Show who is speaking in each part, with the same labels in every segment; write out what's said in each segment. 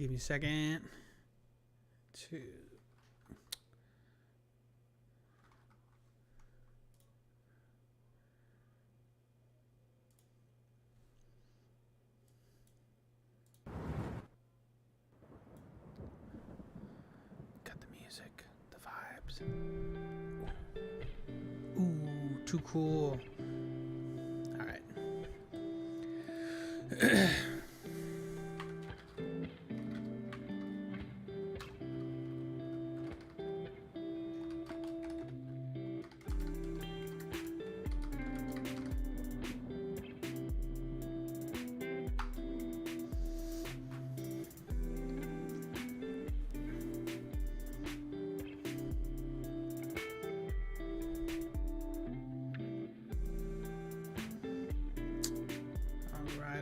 Speaker 1: Give me a second. 2. Got the music, the vibes. Ooh, too cool. All right.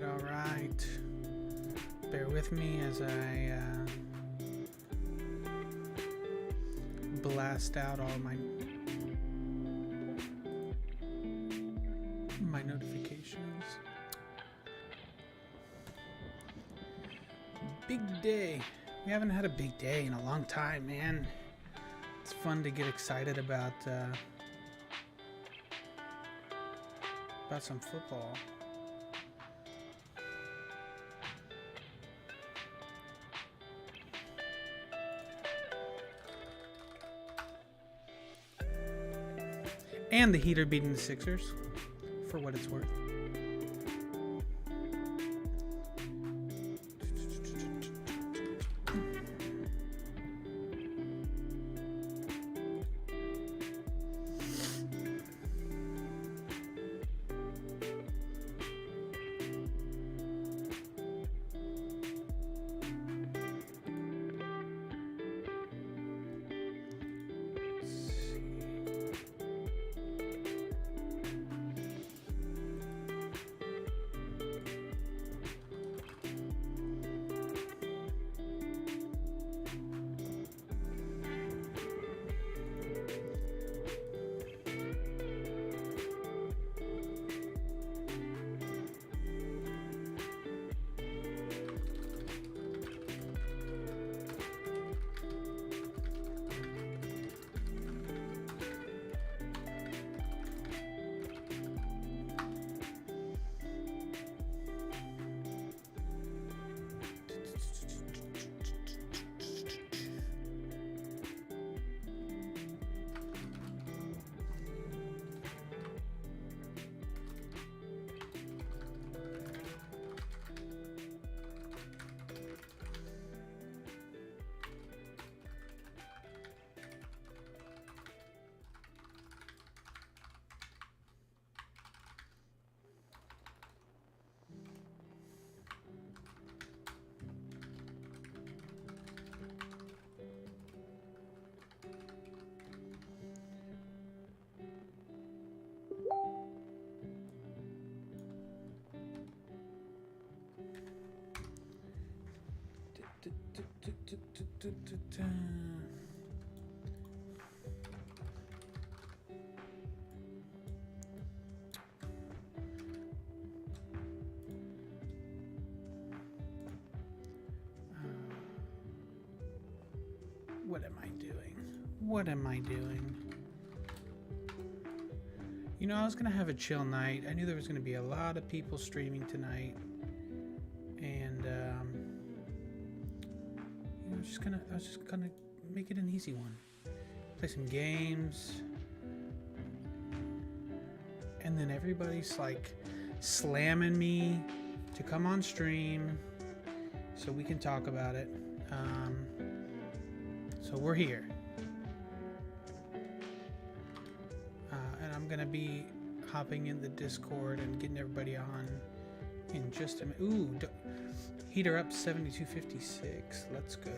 Speaker 1: All right. Bear with me as I blast out all my notifications. Big day. We haven't had a big day in a long time, man. It's fun to get excited about some football. And the Heat are beating the Sixers, for what it's worth. What am I doing? What am I doing? You know, I was gonna have a chill night. I knew there was gonna be a lot of people streaming tonight, and you know, I was just gonna make it an easy one. Play some games, and then everybody's like slamming me to come on stream so we can talk about it. So we're here. And I'm going to be hopping in the Discord and getting everybody on in just a minute. Ooh, Heater up 7256. Let's go.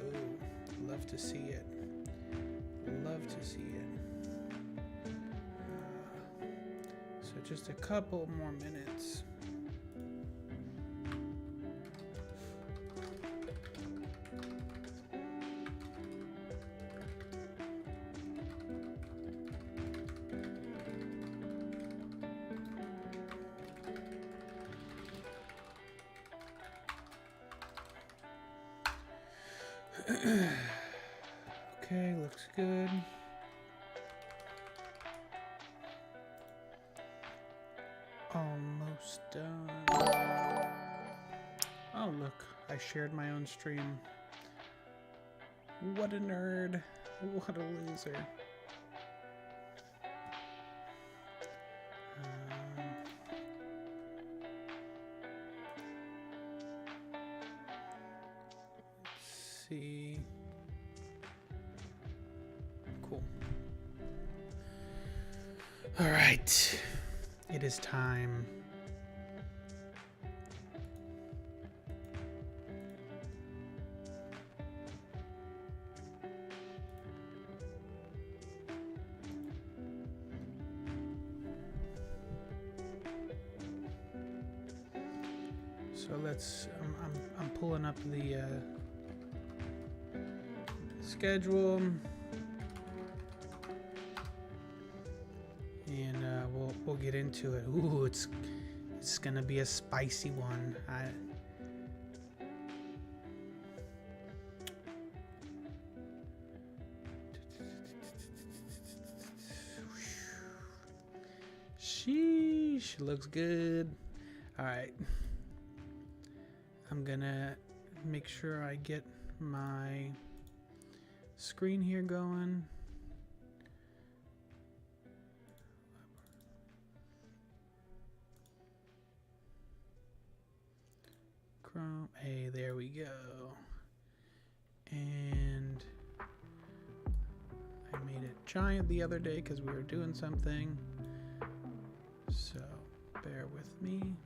Speaker 1: Love to see it. Love to see it. So just a couple more minutes. Okay, looks good. Almost done. Oh, look, I shared my own stream. What a nerd. What a loser. Let's see. Cool. All right. It is time. So let's. I'm pulling up the schedule, and we'll get into it. Ooh, it's gonna be a spicy one. Sheesh, looks good. All right. I'm gonna make sure I get my screen here going. Chrome, hey, there we go. And I made it giant the other day because we were doing something. So bear with me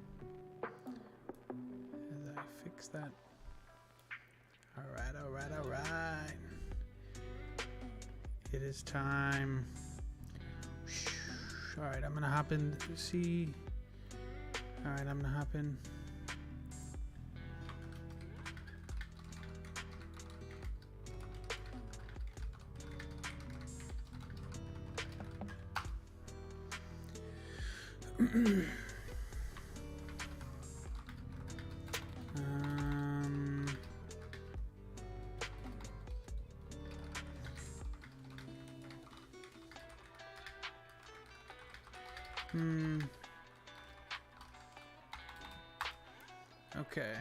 Speaker 1: as I fix that. All right, all right, all right. It is time. All right, I'm gonna hop in. See. All right, I'm gonna hop in. Okay.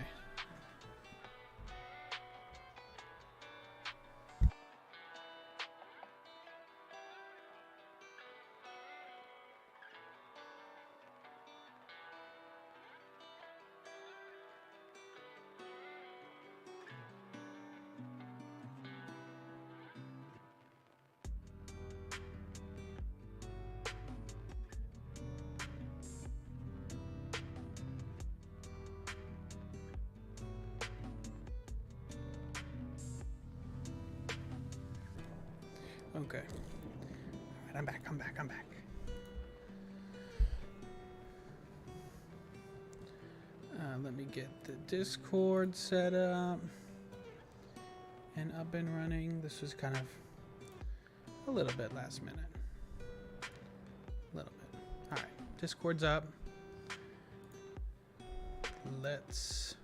Speaker 1: Okay. All right, I'm back. Let me get the Discord set up and up and running. This was kind of a little bit last minute. A little bit. All right, Discord's up. Let's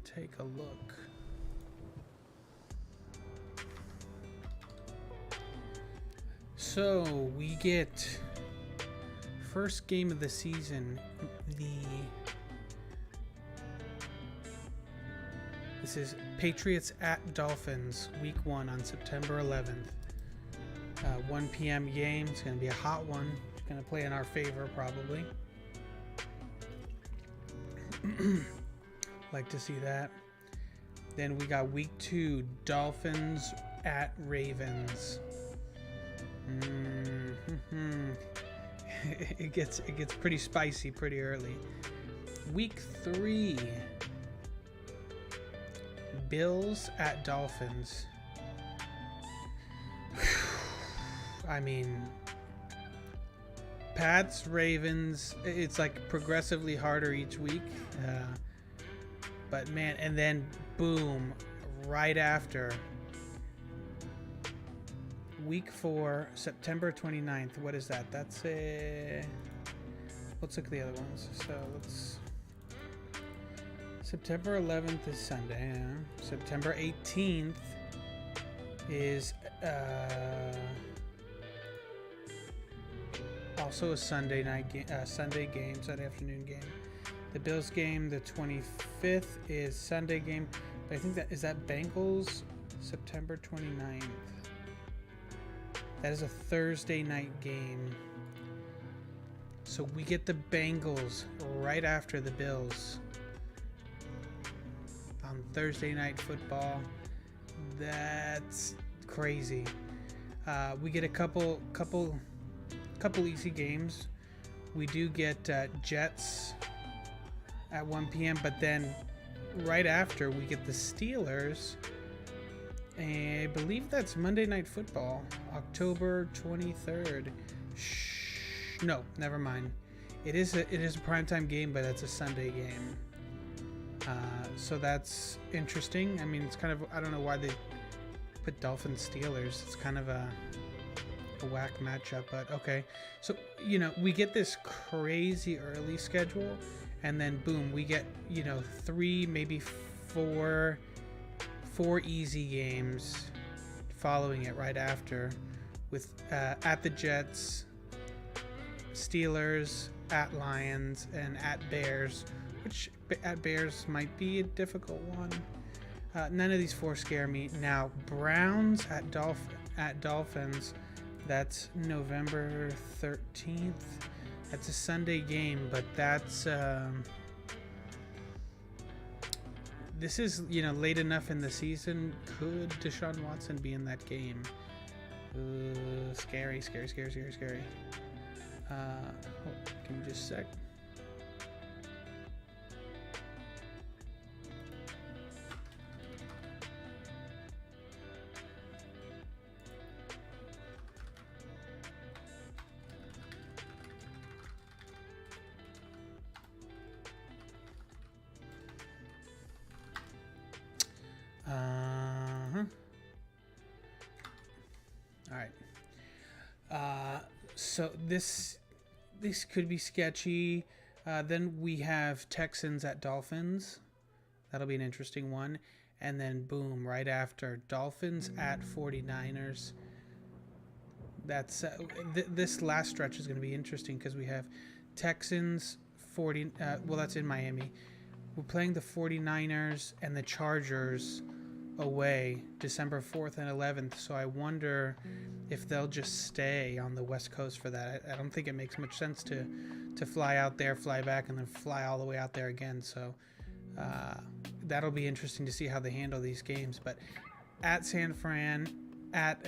Speaker 1: take a look. So we get first game of the season. This is Patriots at Dolphins, week 1 on September 11th. 1 p.m. game. It's going to be a hot one. It's going to play in our favor, probably. Like to see that. Then we got week 2, Dolphins at Ravens. It gets pretty spicy pretty early. Week 3, Bills at Dolphins. I mean, Pats, Ravens, it's like progressively harder each week. But man, and then boom, right after, week 4, September 29th. What is that? That's a... Let's look at the other ones. So let's September 11th is Sunday. September 18th is also a Sunday night game, Sunday afternoon game. The Bills game, the 25th, is Sunday game. But I think that Bengals, September 29th. That is a Thursday night game. So we get the Bengals right after the Bills on Thursday Night Football. That's crazy. We get a couple easy games. We do get Jets at 1 p.m. But then right after we get the Steelers. And I believe that's Monday Night Football, October 23rd. No, never mind. It is a primetime game, but that's a Sunday game. So that's interesting. I mean, it's kind of, I don't know why they put Dolphins Steelers. It's kind of a whack matchup, but okay. So, we get this crazy early schedule, and then boom, we get, 3, maybe 4 easy games following it right after, with at the Jets, Steelers, at Lions, and at Bears, which at Bears might be a difficult one. None of these 4 scare me. Now, Browns at Dolphins, that's November 13th. That's a Sunday game, but that's this is, late enough in the season. Could Deshaun Watson be in that game? Scary. Give me just a sec. All right. So this could be sketchy. Then we have Texans at Dolphins. That'll be an interesting one. And then boom, right after, Dolphins at 49ers. That's this last stretch is going to be interesting because we have Texans 40. That's in Miami. We're playing the 49ers and the Chargers away December 4th and 11th. So I wonder if they'll just stay on the West Coast for that. I don't think it makes much sense to fly out there, fly back, and then fly all the way out there again. So that'll be interesting to see how they handle these games. But at San Fran, at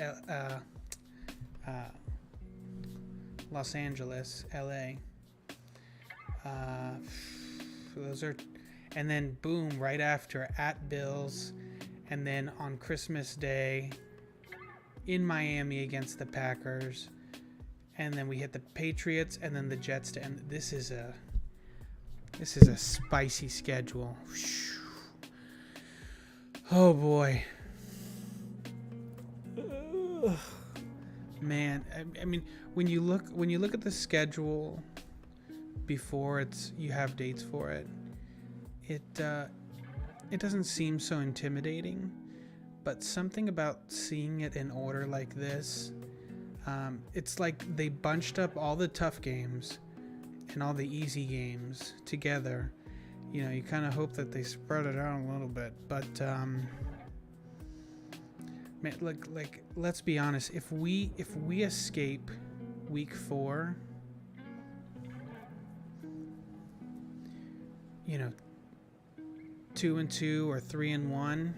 Speaker 1: Los Angeles, LA. Those are, and then boom, right after at Bills, and then on Christmas Day in Miami against the Packers, and then we hit the Patriots and then the Jets to end. This is a spicy schedule. Oh boy. Man, I mean, when you look at the schedule before you have dates for it, it doesn't seem so intimidating, but something about seeing it in order like this, it's like they bunched up all the tough games and all the easy games together. You kind of hope that they spread it out a little bit, but man, like let's be honest. If we escape week 4, 2-2 or 3-1,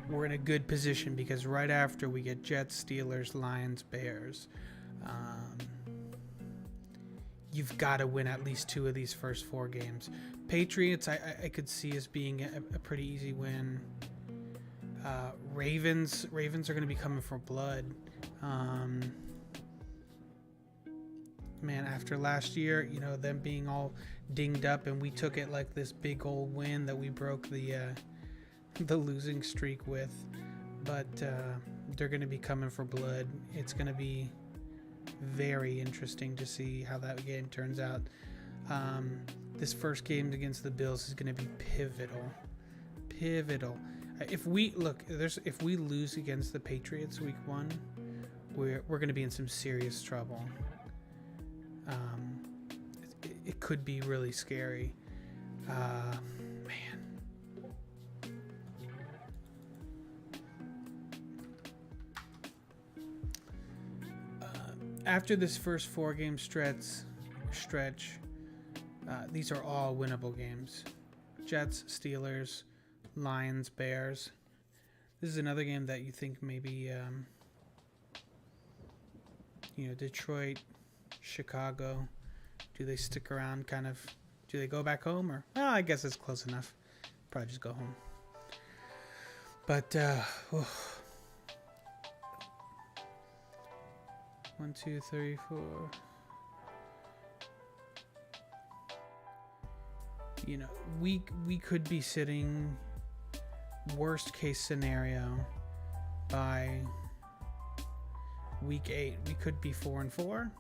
Speaker 1: we're in a good position because right after we get Jets, Steelers, Lions, Bears. You've got to win at least 2 of these first 4 games. Patriots, I could see as being a pretty easy win. Ravens are going to be coming for blood. Man, after last year, them being all dinged up, and we took it like this big old win that we broke the losing streak with. But they're going to be coming for blood. It's going to be very interesting to see how that game turns out. This first game against the Bills is going to be pivotal. Pivotal. If we lose against the Patriots week 1, we're going to be in some serious trouble. It could be really scary. Man. After this first 4-game stretch, these are all winnable games. Jets, Steelers, Lions, Bears. This is another game that you think maybe, Detroit, Chicago. Do they stick around? Do they go back home? Or, well, I guess it's close enough. Probably just go home. But, 1, 2, 3, 4. We could be sitting, worst case scenario, by week 8. We could be 4-4,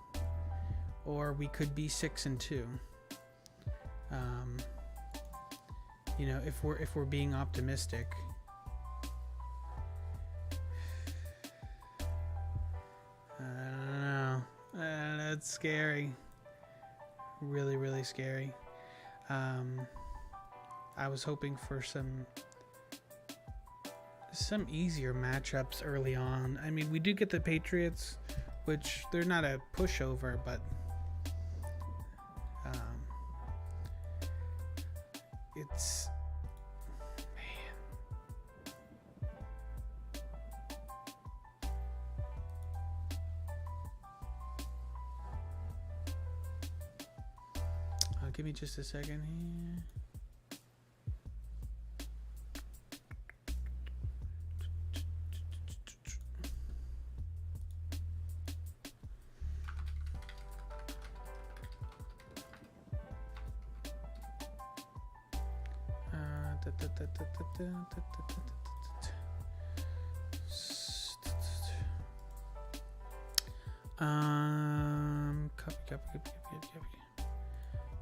Speaker 1: or we could be 6-2. If we're being optimistic. I don't know. It's scary. Really, really scary. I was hoping for some easier matchups early on. I mean, we do get the Patriots, which they're not a pushover, but it's, man. Give me just a second here.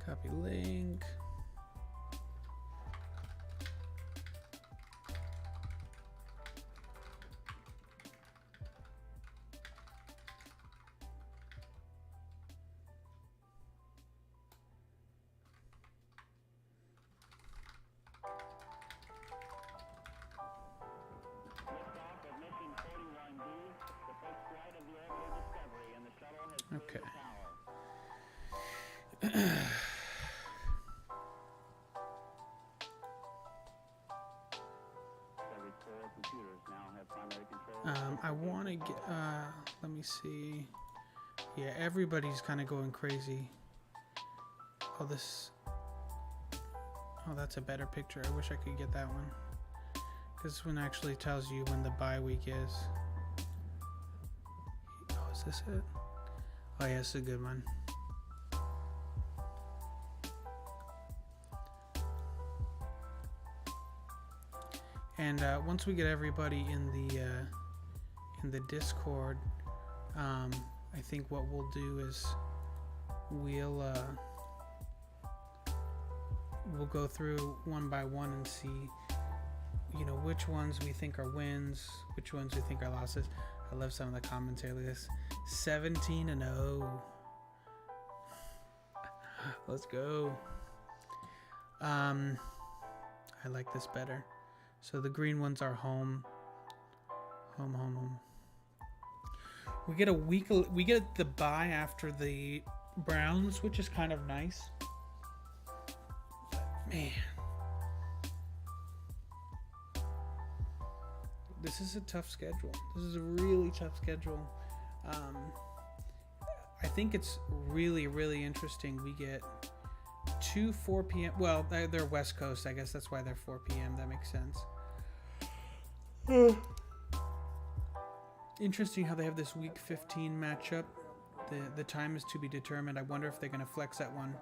Speaker 1: Copy link. Okay. I want to get, let me see. Yeah, everybody's kind of going crazy. Oh, that's a better picture. I wish I could get that one. Because this one actually tells you when the bye week is. Oh, is this it? Oh, yeah, it's a good one. And once we get everybody in the Discord, I think what we'll do is we'll go through one by one and see, which ones we think are wins, which ones we think are losses. I love some of the commentary like this. 17-0. Let's go. I like this better. So the green ones are home. Home. We get the bye after the Browns, which is kind of nice. Man. This is a tough schedule. This is a really tough schedule. I think it's really, really interesting. We get 2 4 p.m. Well, they're West Coast. I guess that's why they're 4 p.m. That makes sense. Interesting how they have this week 15 matchup. The time is to be determined. I wonder if they're going to flex that one.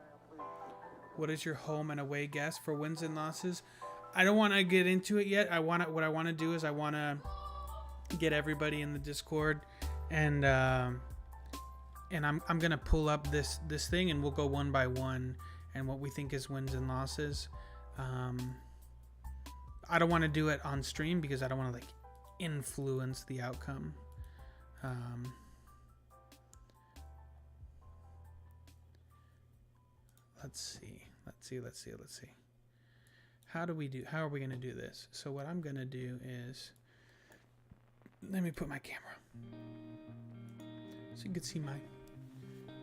Speaker 1: What is your home and away guess for wins and losses? I don't want to get into it yet. What I want to do is I want to get everybody in the Discord and and I'm gonna pull up this thing, and we'll go one by one, and what we think is wins and losses. I don't want to do it on stream because I don't want to like influence the outcome. Let's see. How are we going to do this? So what I'm going to do is, let me put my camera so you can see my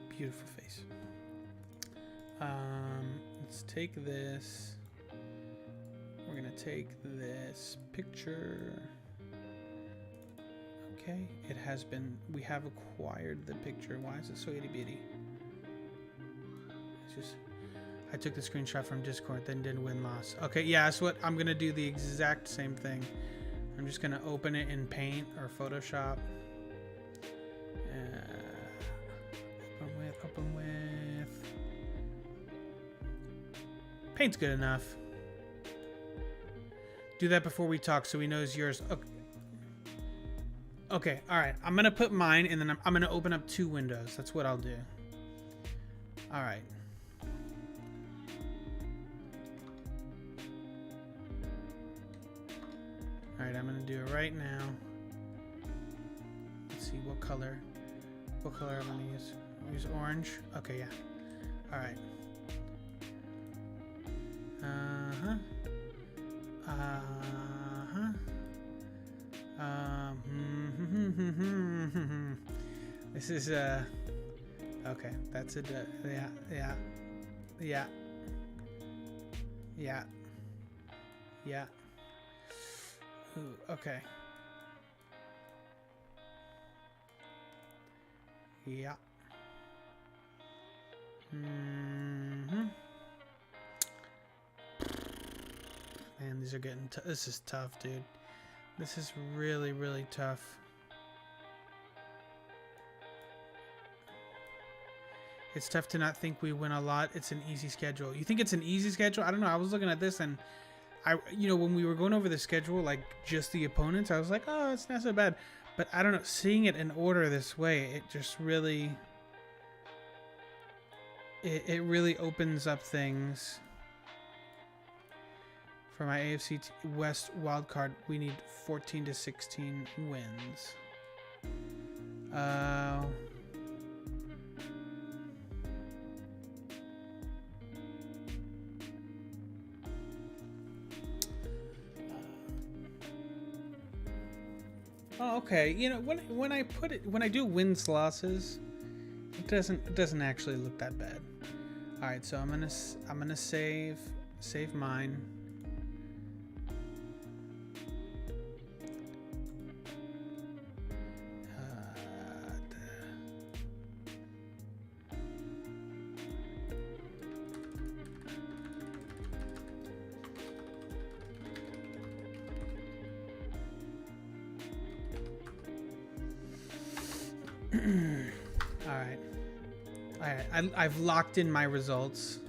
Speaker 1: beautiful face. Let's take this. We're going to take this picture. Okay, we have acquired the picture. Why is it so itty bitty? It's just, I took the screenshot from Discord, then did win-loss. Okay, yeah, that's what I'm gonna do, the exact same thing. I'm just gonna open it in Paint or Photoshop. Open with. Paint's good enough. Do that before we talk so he knows yours. Okay, all right. I'm gonna put mine, and then I'm gonna open up 2 windows. That's what I'll do. All right. All right, I'm gonna do it right now. Let's see what color. What color I'm gonna use. I'll use orange. Okay, yeah. All right. This is okay. That's it. Yeah. Ooh, okay. Yeah. Man, these are getting this is tough, dude. This is really, really tough. It's tough to not think we win a lot. It's an easy schedule. You think it's an easy schedule? I don't know. I was looking at this, and when we were going over the schedule, like just the opponents, I was like, oh, it's not so bad. But I don't know. Seeing it in order this way, it just really, it really opens up things. For my AFC West wildcard, we need 14 to 16 wins. Oh, okay. You know, when I do wins losses, it doesn't actually look that bad. All right, so I'm gonna save mine. I've locked in my results.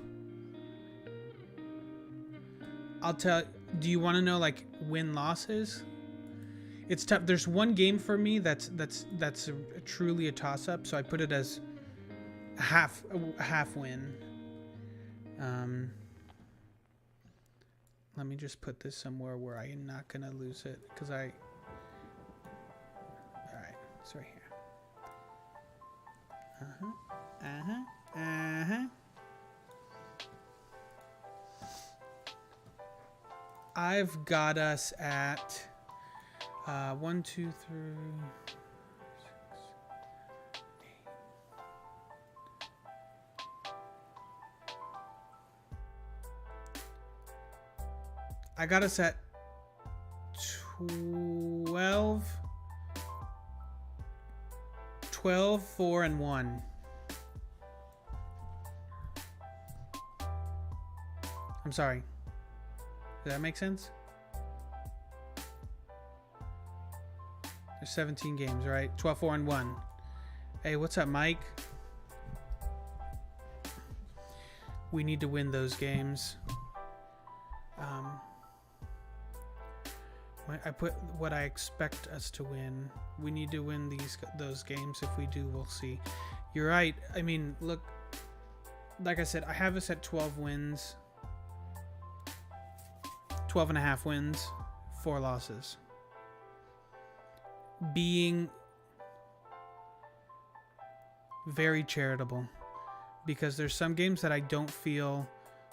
Speaker 1: I'll tell. Do you want to know like win losses? It's tough. There's one game for me that's truly a toss up. So I put it as a half win. Let me just put this somewhere where I am not gonna lose it because I. All right, it's right here. I've got us at 1, 2, 3, 6, 8. I got us at 12, 4, and 1. I'm sorry. Does that make sense? There's 17 games, right? 12, 4, and 1. Hey, what's up, Mike? We need to win those games. I put what I expect us to win. We need to win those games. If we do, we'll see. You're right. I mean, look, like I said, I have us at 12 wins, 12 and a half wins, 4 losses. Being very charitable, because there's some games that I don't feel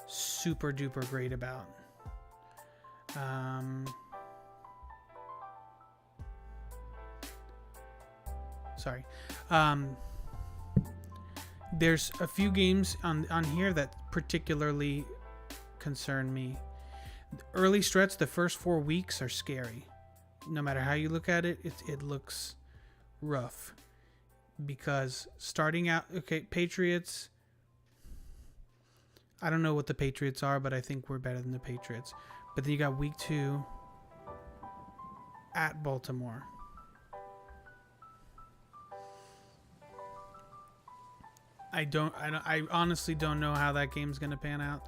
Speaker 1: super duper great about. Sorry. There's a few games on here that particularly concern me. The early stretch, the first 4 weeks are scary. No matter how you look at it, it looks rough. Because starting out, okay, Patriots, I don't know what the Patriots are, but I think we're better than the Patriots. But then you got week 2 at Baltimore. I honestly don't know how that game's going to pan out.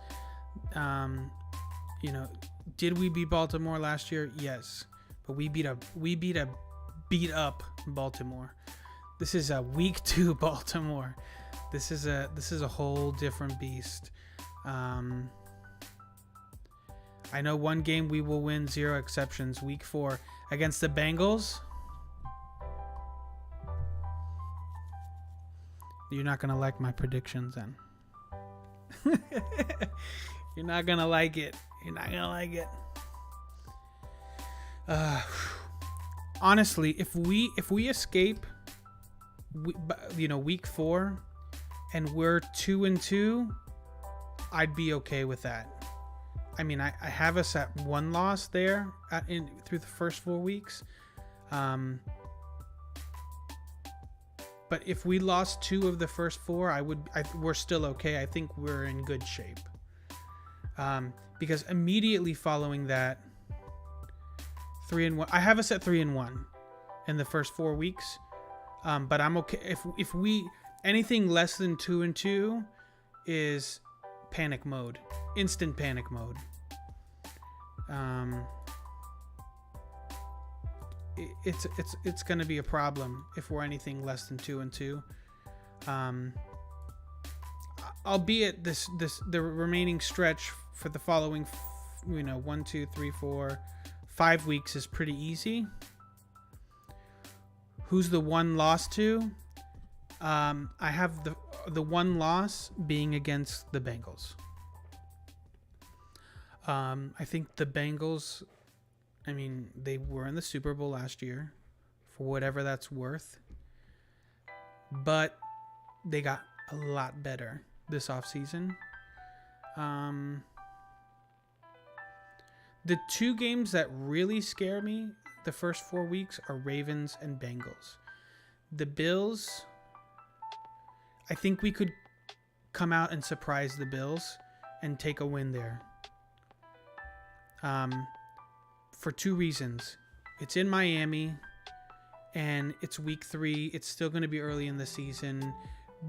Speaker 1: You know, did we beat Baltimore last year? Yes. But we beat up Baltimore. This is a week 2 Baltimore. This is a whole different beast. I know one game we will win, 0 exceptions. Week 4 against the Bengals. You're not gonna like my predictions then. You're not gonna like it. You're not gonna like it. Honestly, if we escape, week 4, and we're 2-2, I'd be okay with that. I mean, I have us at 1 loss there through the first 4 weeks. But if we lost 2 of the first 4, we're still okay. I think we're in good shape. Because immediately following that, 3-1. I have us at 3-1 in the first 4 weeks. But I'm okay if we anything less than 2-2 is panic mode, instant panic mode. It's going to be a problem if we're anything less than 2-2. Albeit the remaining stretch for the following 1, 2, 3, 4, 5 weeks is pretty easy. Who's the one loss to? I have the one loss being against the Bengals. I think the Bengals, I mean, they were in the Super Bowl last year, for whatever that's worth. But they got a lot better this offseason. The 2 games that really scare me the first 4 weeks are Ravens and Bengals. The Bills, I think we could come out and surprise the Bills and take a win there. For 2 reasons. It's in Miami, and it's week 3. It's still going to be early in the season.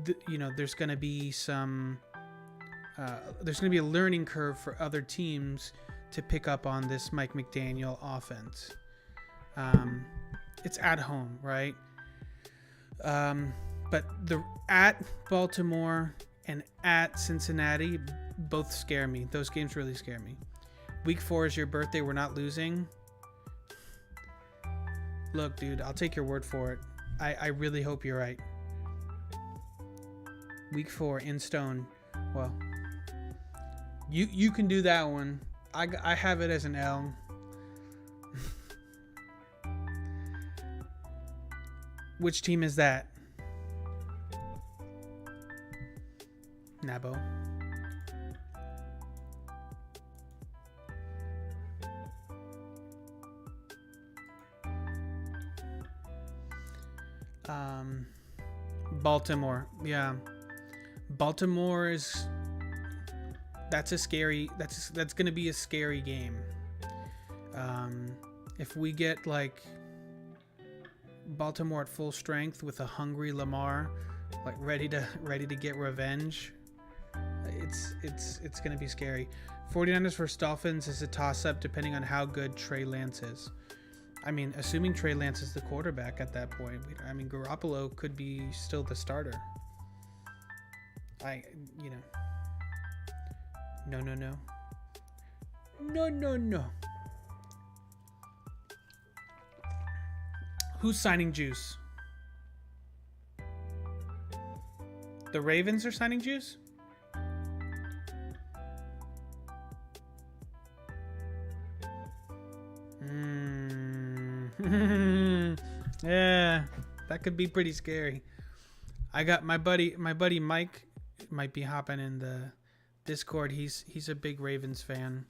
Speaker 1: There's going to be there's going to be a learning curve for other teams to pick up on this Mike McDaniel offense. It's at home, right? But at Baltimore and at Cincinnati both scare me. Those games really scare me. Week 4 is your birthday. We're not losing. Look, dude, I'll take your word for it. I really hope you're right. Week 4 in stone. Well, you can do that one. I have it as an L. Which team is that? Nabo. Baltimore. Yeah. Baltimore is that's going to be a scary game. If we get like Baltimore at full strength with a hungry Lamar, like ready to get revenge, it's going to be scary. 49ers versus Dolphins is a toss-up depending on how good Trey Lance is. I mean, assuming Trey Lance is the quarterback at that point, I mean, Garoppolo could be still the starter. You know. No, no, no. No, no, no. Who's signing Juice? The Ravens are signing Juice? Yeah, that could be pretty scary. I got my buddy Mike might be hopping in the Discord. He's a big Ravens fan,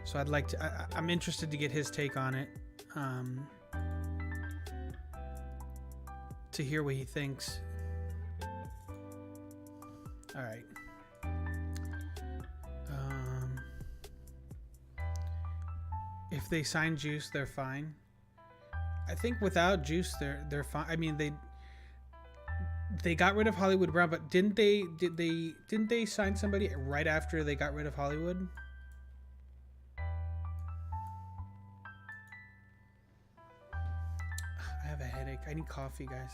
Speaker 1: so I'd like to. I'm interested to get his take on it, to hear what he thinks. All right. If they sign Juice, they're fine. I think without Juice, they're fine. I mean, they got rid of Hollywood Brown, but didn't they sign somebody right after they got rid of Hollywood? I have a headache. I need coffee, guys.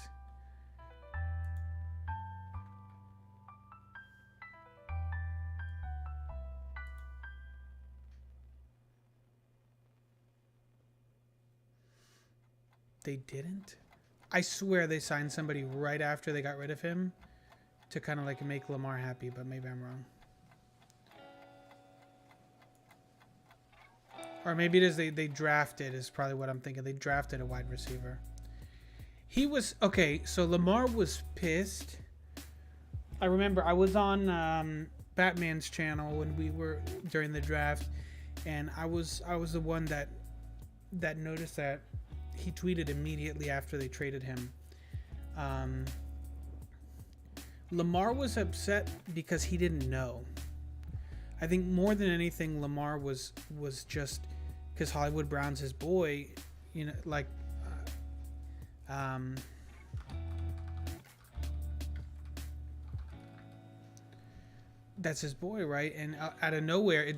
Speaker 1: They didn't? I swear they signed somebody right after they got rid of him to kind of like make Lamar happy, but maybe I'm wrong. Or maybe it is they drafted, is probably what I'm thinking. They drafted a wide receiver. He was, okay, so Lamar was pissed. I remember I was on Batman's channel when we were during the draft, and I was the one that noticed that he tweeted immediately after they traded him. Lamar was upset because he didn't know. I think more than anything, Lamar was just because Hollywood Brown's his boy, you know, like, that's his boy, right? And out of nowhere,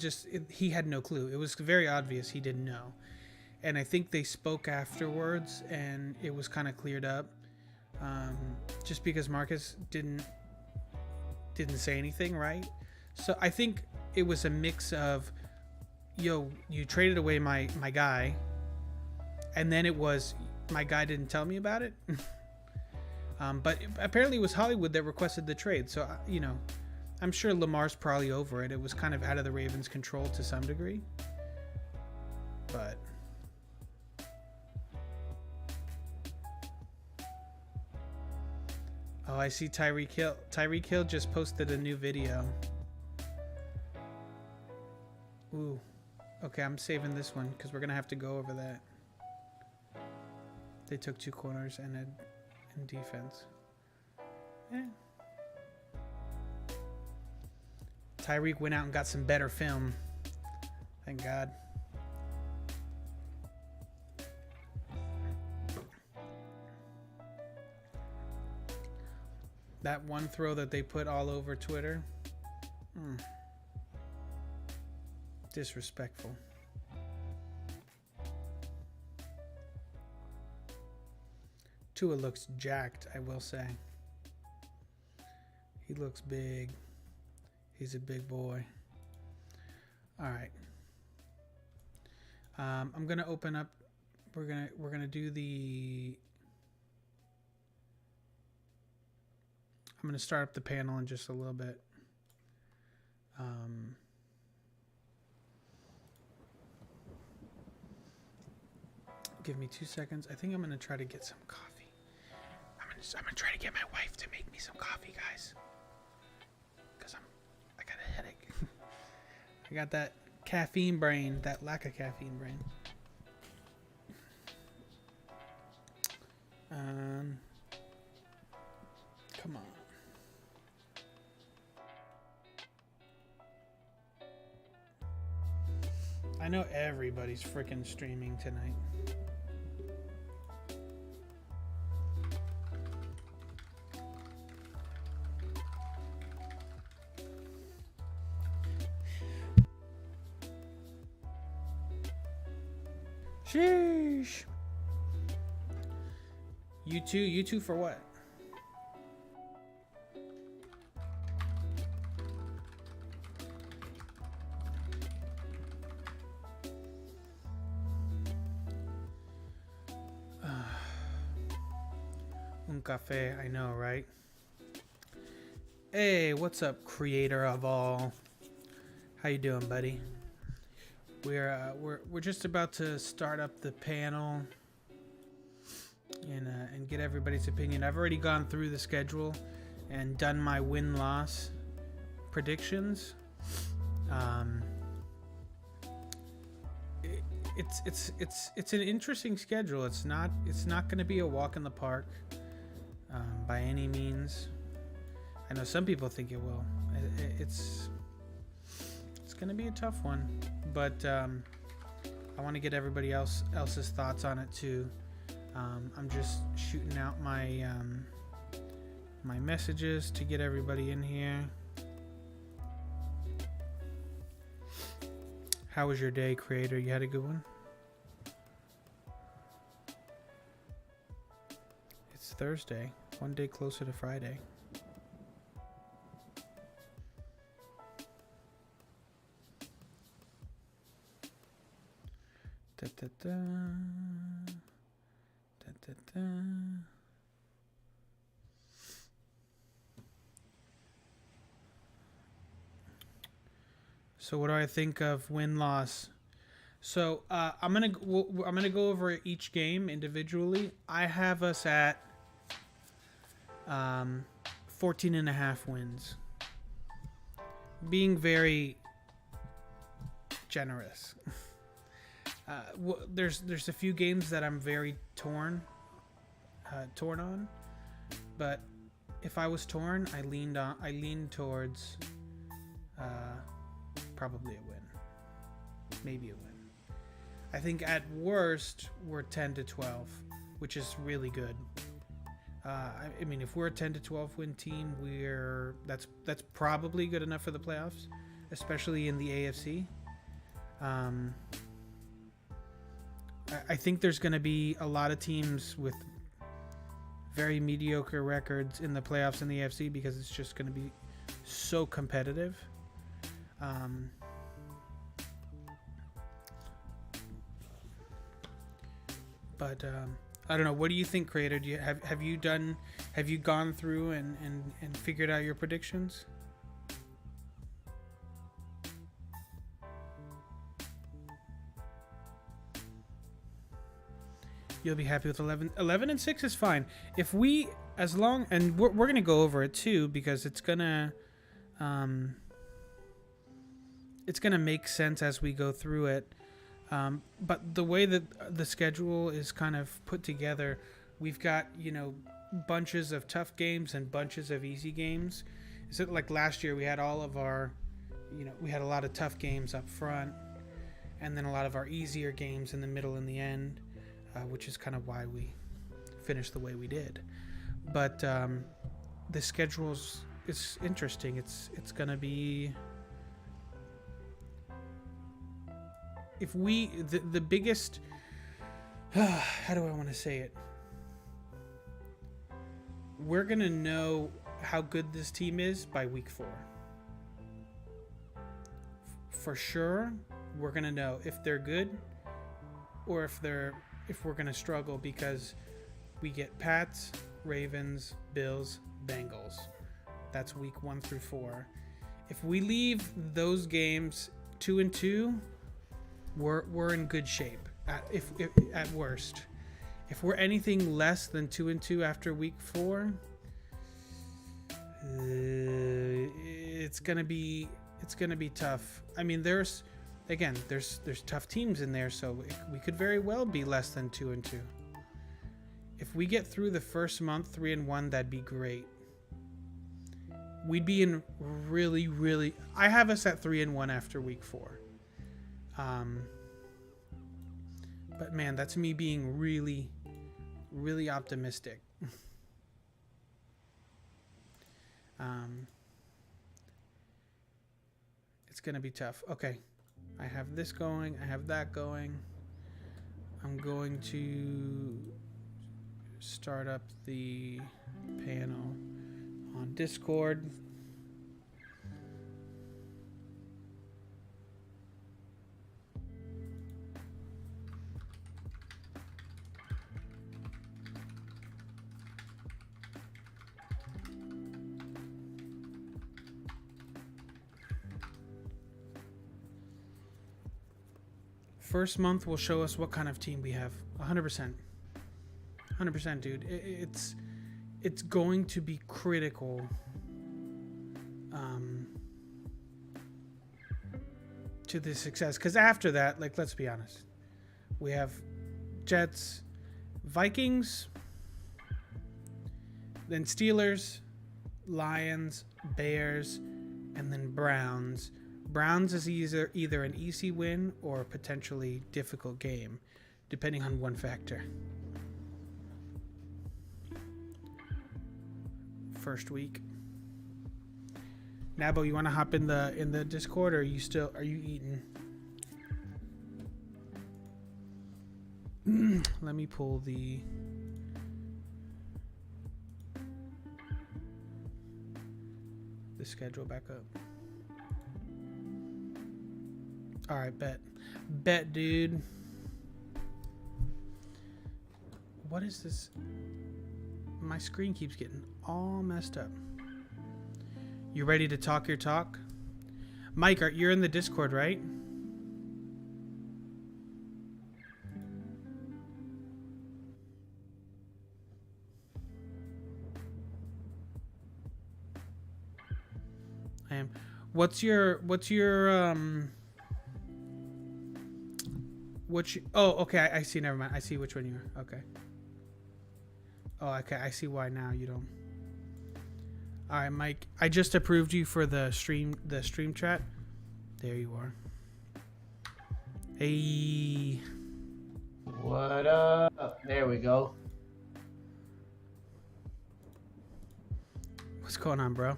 Speaker 1: he had no clue. It was very obvious he didn't know. And I think they spoke afterwards, and it was kind of cleared up. Just because Marcus didn't say anything, right? So I think it was a mix of, yo, you traded away my guy, and then it was, my guy didn't tell me about it. But apparently it was Hollywood that requested the trade. So, you know, I'm sure Lamar's probably over it. It was kind of out of the Ravens' control to some degree. But oh, I see Tyreek Hill. Tyreek Hill just posted a new video. Ooh. Okay, I'm saving this one because we're going to have to go over that. They took 2 corners and in defense. Yeah. Tyreek went out and got some better film. Thank God. That one throw that they put all over Twitter. Disrespectful. Tua looks jacked, I will say. He looks big. He's a big boy. All right. I'm gonna open up. We're gonna do the. I'm gonna start up the panel in just a little bit. Give me 2 seconds. I think I'm gonna try to get some coffee. I'm gonna try to get my wife to make me some coffee, guys. Cause I got a headache. I got that caffeine brain, that lack of caffeine brain. Come on. I know everybody's freaking streaming tonight. Sheesh. You two for what? Un café, I know, right? Hey, what's up, creator of all? How you doing, buddy? We're just about to start up the panel and get everybody's opinion. I've already gone through the schedule and done my win-loss predictions. It's an interesting schedule. It's not going to be a walk in the park by any means. I know some people think it will. It's going to be a tough one, but I want to get everybody else's thoughts on it too. I'm just shooting out my my messages to get everybody in here. How was your day, creator? You had a good one? It's Thursday, one day closer to Friday. Da, da, da. Da, da, da. So what do I think of win-loss? So I'm gonna go over each game individually. I have us at 14.5 wins, being very generous. There's a few games that I'm very torn on, but if I was torn, I leaned towards probably a win, maybe a win. I think at worst we're 10 to 12, which is really good. I mean, if we're a 10 to 12 win team, that's probably good enough for the playoffs, especially in the AFC. I think there's going to be a lot of teams with very mediocre records in the playoffs in the AFC because it's just going to be so competitive. But I don't know. What do you think, creator? Have you gone through and figured out your predictions? You'll be happy with 11 and 6 is fine. If we, as long, and we're going to go over it too, because it's going to make sense as we go through it. But the way that the schedule is kind of put together, we've got, bunches of tough games and bunches of easy games. Is it like last year we had all of our, we had a lot of tough games up front and then a lot of our easier games in the middle and the end. Which is kind of why we finished the way we did. But the schedule's is interesting. It's gonna be, if we the biggest how do I want to say it? We're gonna know how good this team is by week 4. For sure, we're gonna know if they're good or if we're going to struggle, because we get Pats, Ravens, Bills, Bengals. That's week 1 through 4. If we leave those games 2-2, we're in good shape if at worst. If we're anything less than 2-2 after week 4, it's going to be tough. I mean, there's tough teams in there, so we could very well be less than 2-2. If we get through the first month 3-1, that'd be great. We'd be in really, really. I have us at 3-1 after week 4. But man, that's me being really, really optimistic. It's gonna be tough. Okay. I have this going, I have that going. I'm going to start up the panel on Discord. First month will show us what kind of team we have. 100%. 100%, dude. It's going to be critical to the success. Because after that, like, let's be honest. We have Jets, Vikings, then Steelers, Lions, Bears, and then Browns. Browns is either an easy win or a potentially difficult game, depending on one factor. First week. Nabo, you want to hop in the Discord, or are you eating? Let me pull the schedule back up. All right, bet, dude. What is this? My screen keeps getting all messed up. You ready to talk your talk? Mike, you're in the Discord, right? I am. What's your oh, okay, I see, never mind. I see which one you are. Okay. Oh, okay, I see why now you don't. All right, Mike, I just approved you for the stream chat. There you are. Hey.
Speaker 2: What up? There we go.
Speaker 1: What's going on, bro?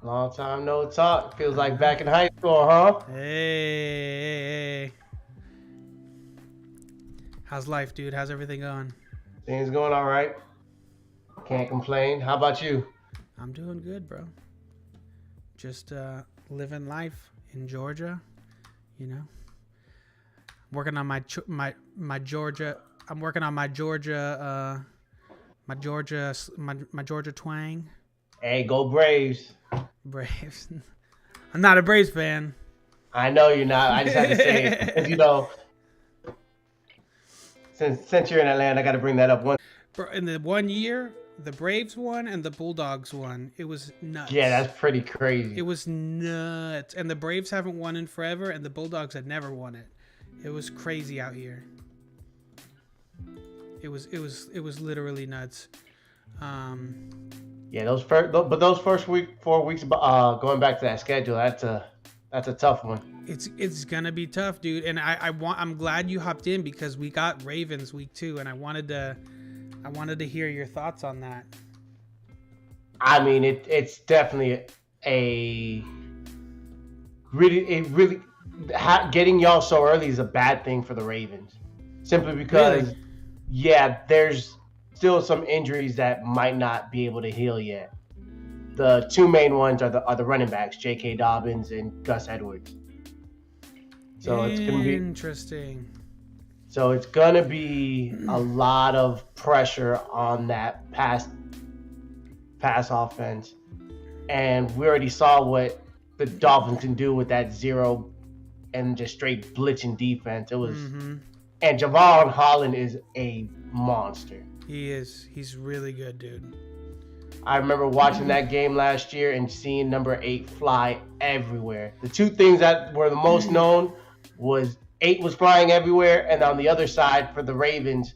Speaker 2: Long time no talk. Feels like back in high school, huh?
Speaker 1: Hey. How's life, dude? How's everything going?
Speaker 2: Things going all right. Can't complain. How about you?
Speaker 1: I'm doing good, bro. Just living life in Georgia, you know. Working on my Georgia. I'm working on my Georgia twang.
Speaker 2: Hey, go Braves.
Speaker 1: Braves. I'm not a Braves fan.
Speaker 2: I know you're not. I just had to say it. 'Cause, you know, since you're in Atlanta, I got to bring that up.
Speaker 1: In the 1 year, the Braves won and the Bulldogs won. It was nuts.
Speaker 2: Yeah, that's pretty crazy.
Speaker 1: It was nuts. And the Braves haven't won in forever, and the Bulldogs had never won it. It was crazy out here. It was literally nuts.
Speaker 2: Yeah, those first 4 weeks, going back to that schedule, that's a tough one.
Speaker 1: It's gonna be tough, dude. And I'm glad you hopped in because we got Ravens week 2, and I wanted to hear your thoughts on that.
Speaker 2: I mean, it's definitely getting y'all so early is a bad thing for the Ravens, simply because,
Speaker 1: Really?
Speaker 2: Yeah, there's still some injuries that might not be able to heal yet. The two main ones are the running backs, J.K. Dobbins and Gus Edwards. So it's gonna be
Speaker 1: interesting.
Speaker 2: So it's gonna be a lot of pressure on that pass offense, and we already saw what the Dolphins can do with that zero and just straight blitzing defense. It was, and Javon Holland is a monster.
Speaker 1: He is. He's really good, dude.
Speaker 2: I remember watching that game last year and seeing number 8 fly everywhere. The two things that were the most known was 8 was flying everywhere, and on the other side for the Ravens,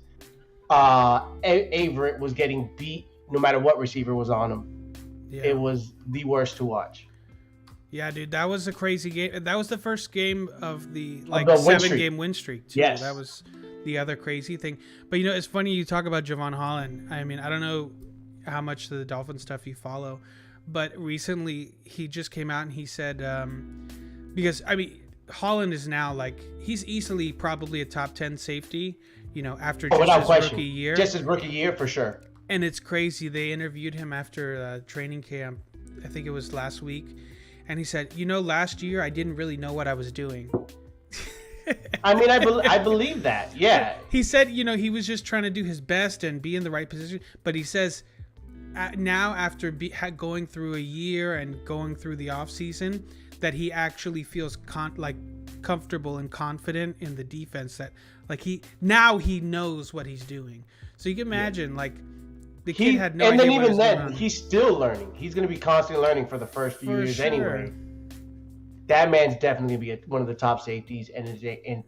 Speaker 2: Averett was getting beat no matter what receiver was on him. Yeah. It was the worst to watch.
Speaker 1: Yeah, dude, that was a crazy game. That was the first game of the 7-game win streak, too.
Speaker 2: Yes.
Speaker 1: That was the other crazy thing. But, you know, it's funny you talk about Javon Holland. I mean, I don't know how much of the Dolphin stuff you follow, but recently he just came out and he said, because, I mean, Holland is now, like, he's easily probably a top 10 safety, you know, after just his rookie year.
Speaker 2: Just his rookie year, for sure.
Speaker 1: And it's crazy. They interviewed him after training camp. I think it was last week. And he said, you know, last year I didn't really know what I was doing.
Speaker 2: I mean, I believe that. Yeah.
Speaker 1: He said, you know, he was just trying to do his best and be in the right position. But he says now after going through a year and going through the off season, that he actually feels comfortable and confident in the defense that like he knows what he's doing. So you can imagine like the kid had no idea.
Speaker 2: And then
Speaker 1: what
Speaker 2: even
Speaker 1: was going
Speaker 2: then,
Speaker 1: on.
Speaker 2: he's still learning. He's going to be constantly learning for the first few years
Speaker 1: sure.
Speaker 2: anyway. That man's definitely going to be one of the top safeties, and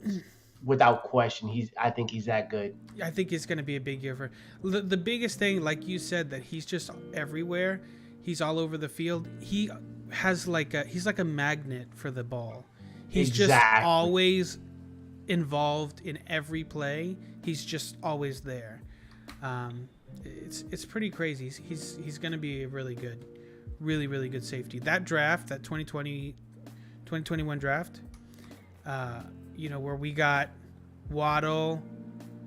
Speaker 2: without question, I think he's that good.
Speaker 1: I think it's going to be a big year for the biggest thing, like you said, that he's just everywhere. He's all over the field. He has he's like a magnet for the ball. He's just always involved in every play. He's just always there. It's pretty crazy. He's going to be a really good safety. That draft, that 2021 draft, where we got Waddle,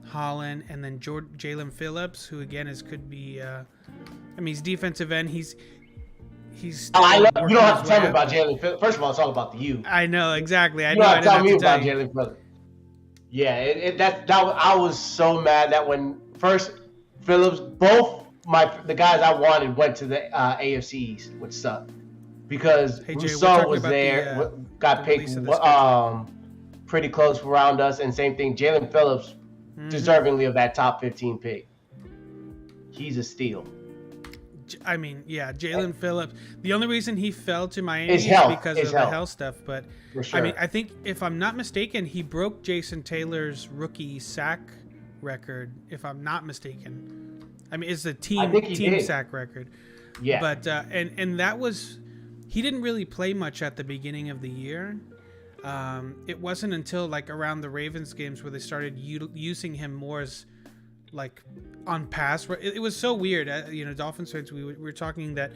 Speaker 1: Holland, and then Jalen Phillips, who again could be. He's defensive end. He's. You
Speaker 2: don't have to tell me about Jalen Phillips. First of all, it's all about the U.
Speaker 1: I know exactly.
Speaker 2: You don't have to tell me about Jalen Phillips. Yeah, I was so mad that when first Phillips, the guys I wanted went to the AFC East, which sucked because Rousseau was there, got picked pretty close around us, and same thing. Jalen Phillips, deservingly of that top 15 pick. He's a steal.
Speaker 1: Jalen Phillips. The only reason he fell to Miami is because of the health stuff. But sure. I think if I'm not mistaken, he broke Jason Taylor's rookie sack record. If I'm not mistaken, it's the team sack record.
Speaker 2: Yeah.
Speaker 1: But and that was, he didn't really play much at the beginning of the year. It wasn't until like around the Ravens games where they started using him more as like on pass. It was so weird. Dolphins fans, we were talking that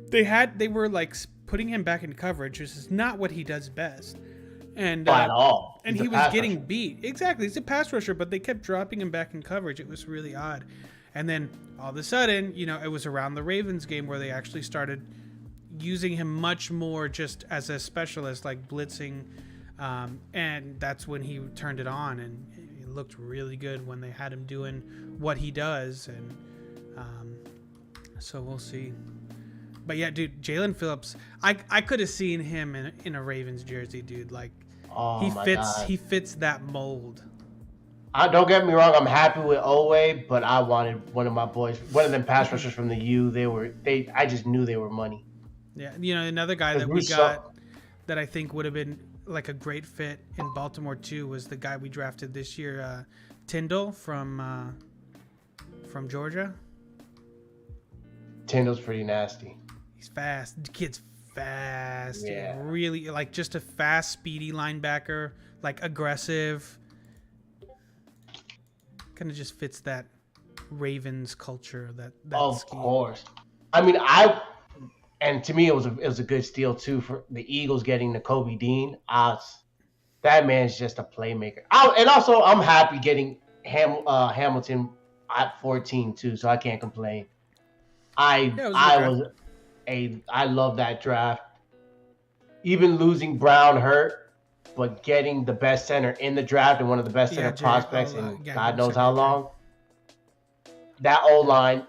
Speaker 1: they were like putting him back in coverage, which is not what he does best. And
Speaker 2: at all.
Speaker 1: And he was getting beat. Exactly. He's a pass rusher, but they kept dropping him back in coverage. It was really odd. And then all of a sudden, it was around the Ravens game where they actually started using him much more just as a specialist, like blitzing. And that's when he turned it on, and it looked really good when they had him doing what he does. And so we'll see. But yeah, dude, Jalen Phillips, I could have seen him in a Ravens jersey, dude. Like, he fits that mold.
Speaker 2: Don't get me wrong, I'm happy with Owe, but I wanted one of my boys, one of them pass rushers from the U. I just knew they were money.
Speaker 1: Yeah, another guy that we got that I think would have been like a great fit in Baltimore too was the guy we drafted this year, Tyndall from Georgia.
Speaker 2: Tyndall's pretty nasty.
Speaker 1: He's fast. The kid's fast.
Speaker 2: Yeah.
Speaker 1: Really, like just a fast, speedy linebacker, like aggressive. Kind of just fits that Ravens culture. That
Speaker 2: of
Speaker 1: scheme.
Speaker 2: Course. And to me, it was a good steal too for the Eagles getting Nakobe Dean. That man's just a playmaker. And also, I'm happy getting Hamilton at 14 too, so I can't complain. I love that draft. Even losing Brown hurt, but getting the best center in the draft and one of the best center prospects in God knows how long. That O-line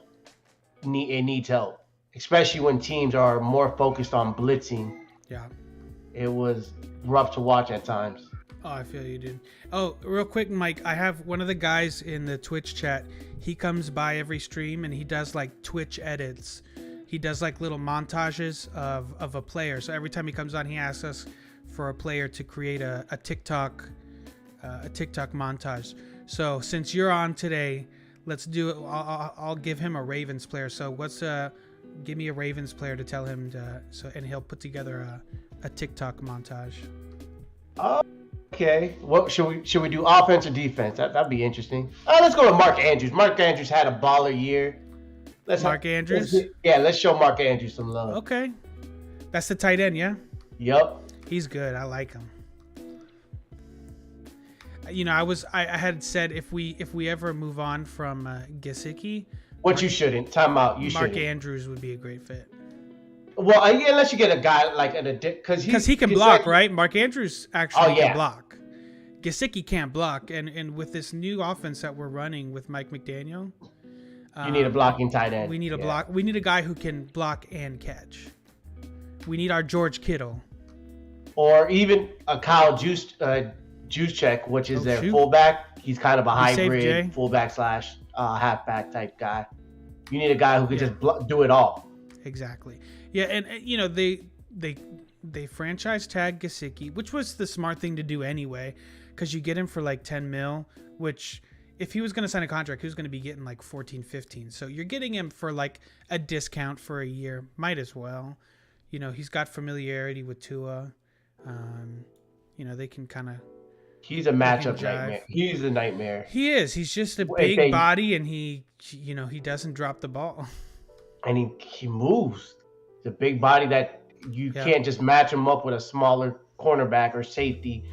Speaker 2: needs help. Especially when teams are more focused on blitzing.
Speaker 1: Yeah.
Speaker 2: It was rough to watch at times.
Speaker 1: Oh, I feel you, dude. Oh, real quick, Mike, I have one of the guys in the Twitch chat. He comes by every stream and he does like Twitch edits. He does like little montages of a player. So every time he comes on, he asks us for a player to create a TikTok montage. So since you're on today, let's do it. I'll give him a Ravens player. So give me a Ravens player to tell him and he'll put together a TikTok montage.
Speaker 2: Okay. What should we do? Offense or defense? That'd be interesting. Let's go with Mark Andrews. Mark Andrews had a baller year.
Speaker 1: Andrews?
Speaker 2: Let's show Mark Andrews some love.
Speaker 1: Okay. That's the tight end, yeah?
Speaker 2: Yep.
Speaker 1: He's good. I like him. I had said if we ever move on from Gesicki,
Speaker 2: you shouldn't. Time out.
Speaker 1: Mark Andrews would be a great fit.
Speaker 2: Well, unless you get a guy like because
Speaker 1: he can block, right? Mark Andrews actually can block. Gesicki can't block, and with this new offense that we're running with Mike McDaniel,
Speaker 2: you need a blocking tight end.
Speaker 1: We need a block. We need a guy who can block and catch. We need our George Kittle.
Speaker 2: or even a Kyle Juszczyk, which is their
Speaker 1: shoot.
Speaker 2: fullback. He's kind of a
Speaker 1: Be safe, Jay.
Speaker 2: hybrid fullback slash halfback type guy. You need a guy who could
Speaker 1: Yeah.
Speaker 2: just do it all.
Speaker 1: Exactly. Yeah, and you know they franchise tag Gesicki, which was the smart thing to do anyway, because you get him for like 10 mil, which if he was going to sign a contract, he was going to be getting like 14, 15. So you're getting him for like a discount for a year. Might as well. You know, he's got familiarity with Tua. You know, they can kind of.
Speaker 2: He's a matchup nightmare. He's a nightmare.
Speaker 1: He is. He's just a big body, and he doesn't drop the ball.
Speaker 2: And he moves. It's a big body that you can't just match him up with a smaller cornerback or safety,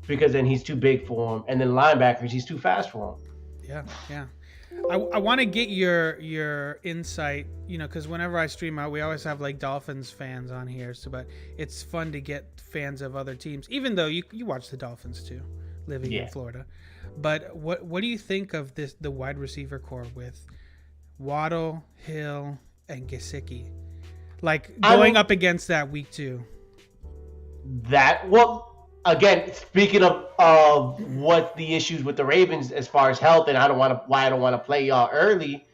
Speaker 2: because then he's too big for him. And then linebackers, he's too fast for him.
Speaker 1: Yeah. I want to get your insight, you know, because whenever I stream out, we always have like Dolphins fans on here. So, but it's fun to get fans of other teams, even though you watch the Dolphins too, living in Florida. But what do you think of the wide receiver core with Waddle, Hill, and Gesicki, like going up against that week 2?
Speaker 2: Again, speaking of what the issues with the Ravens as far as health, and why I don't want to play y'all early,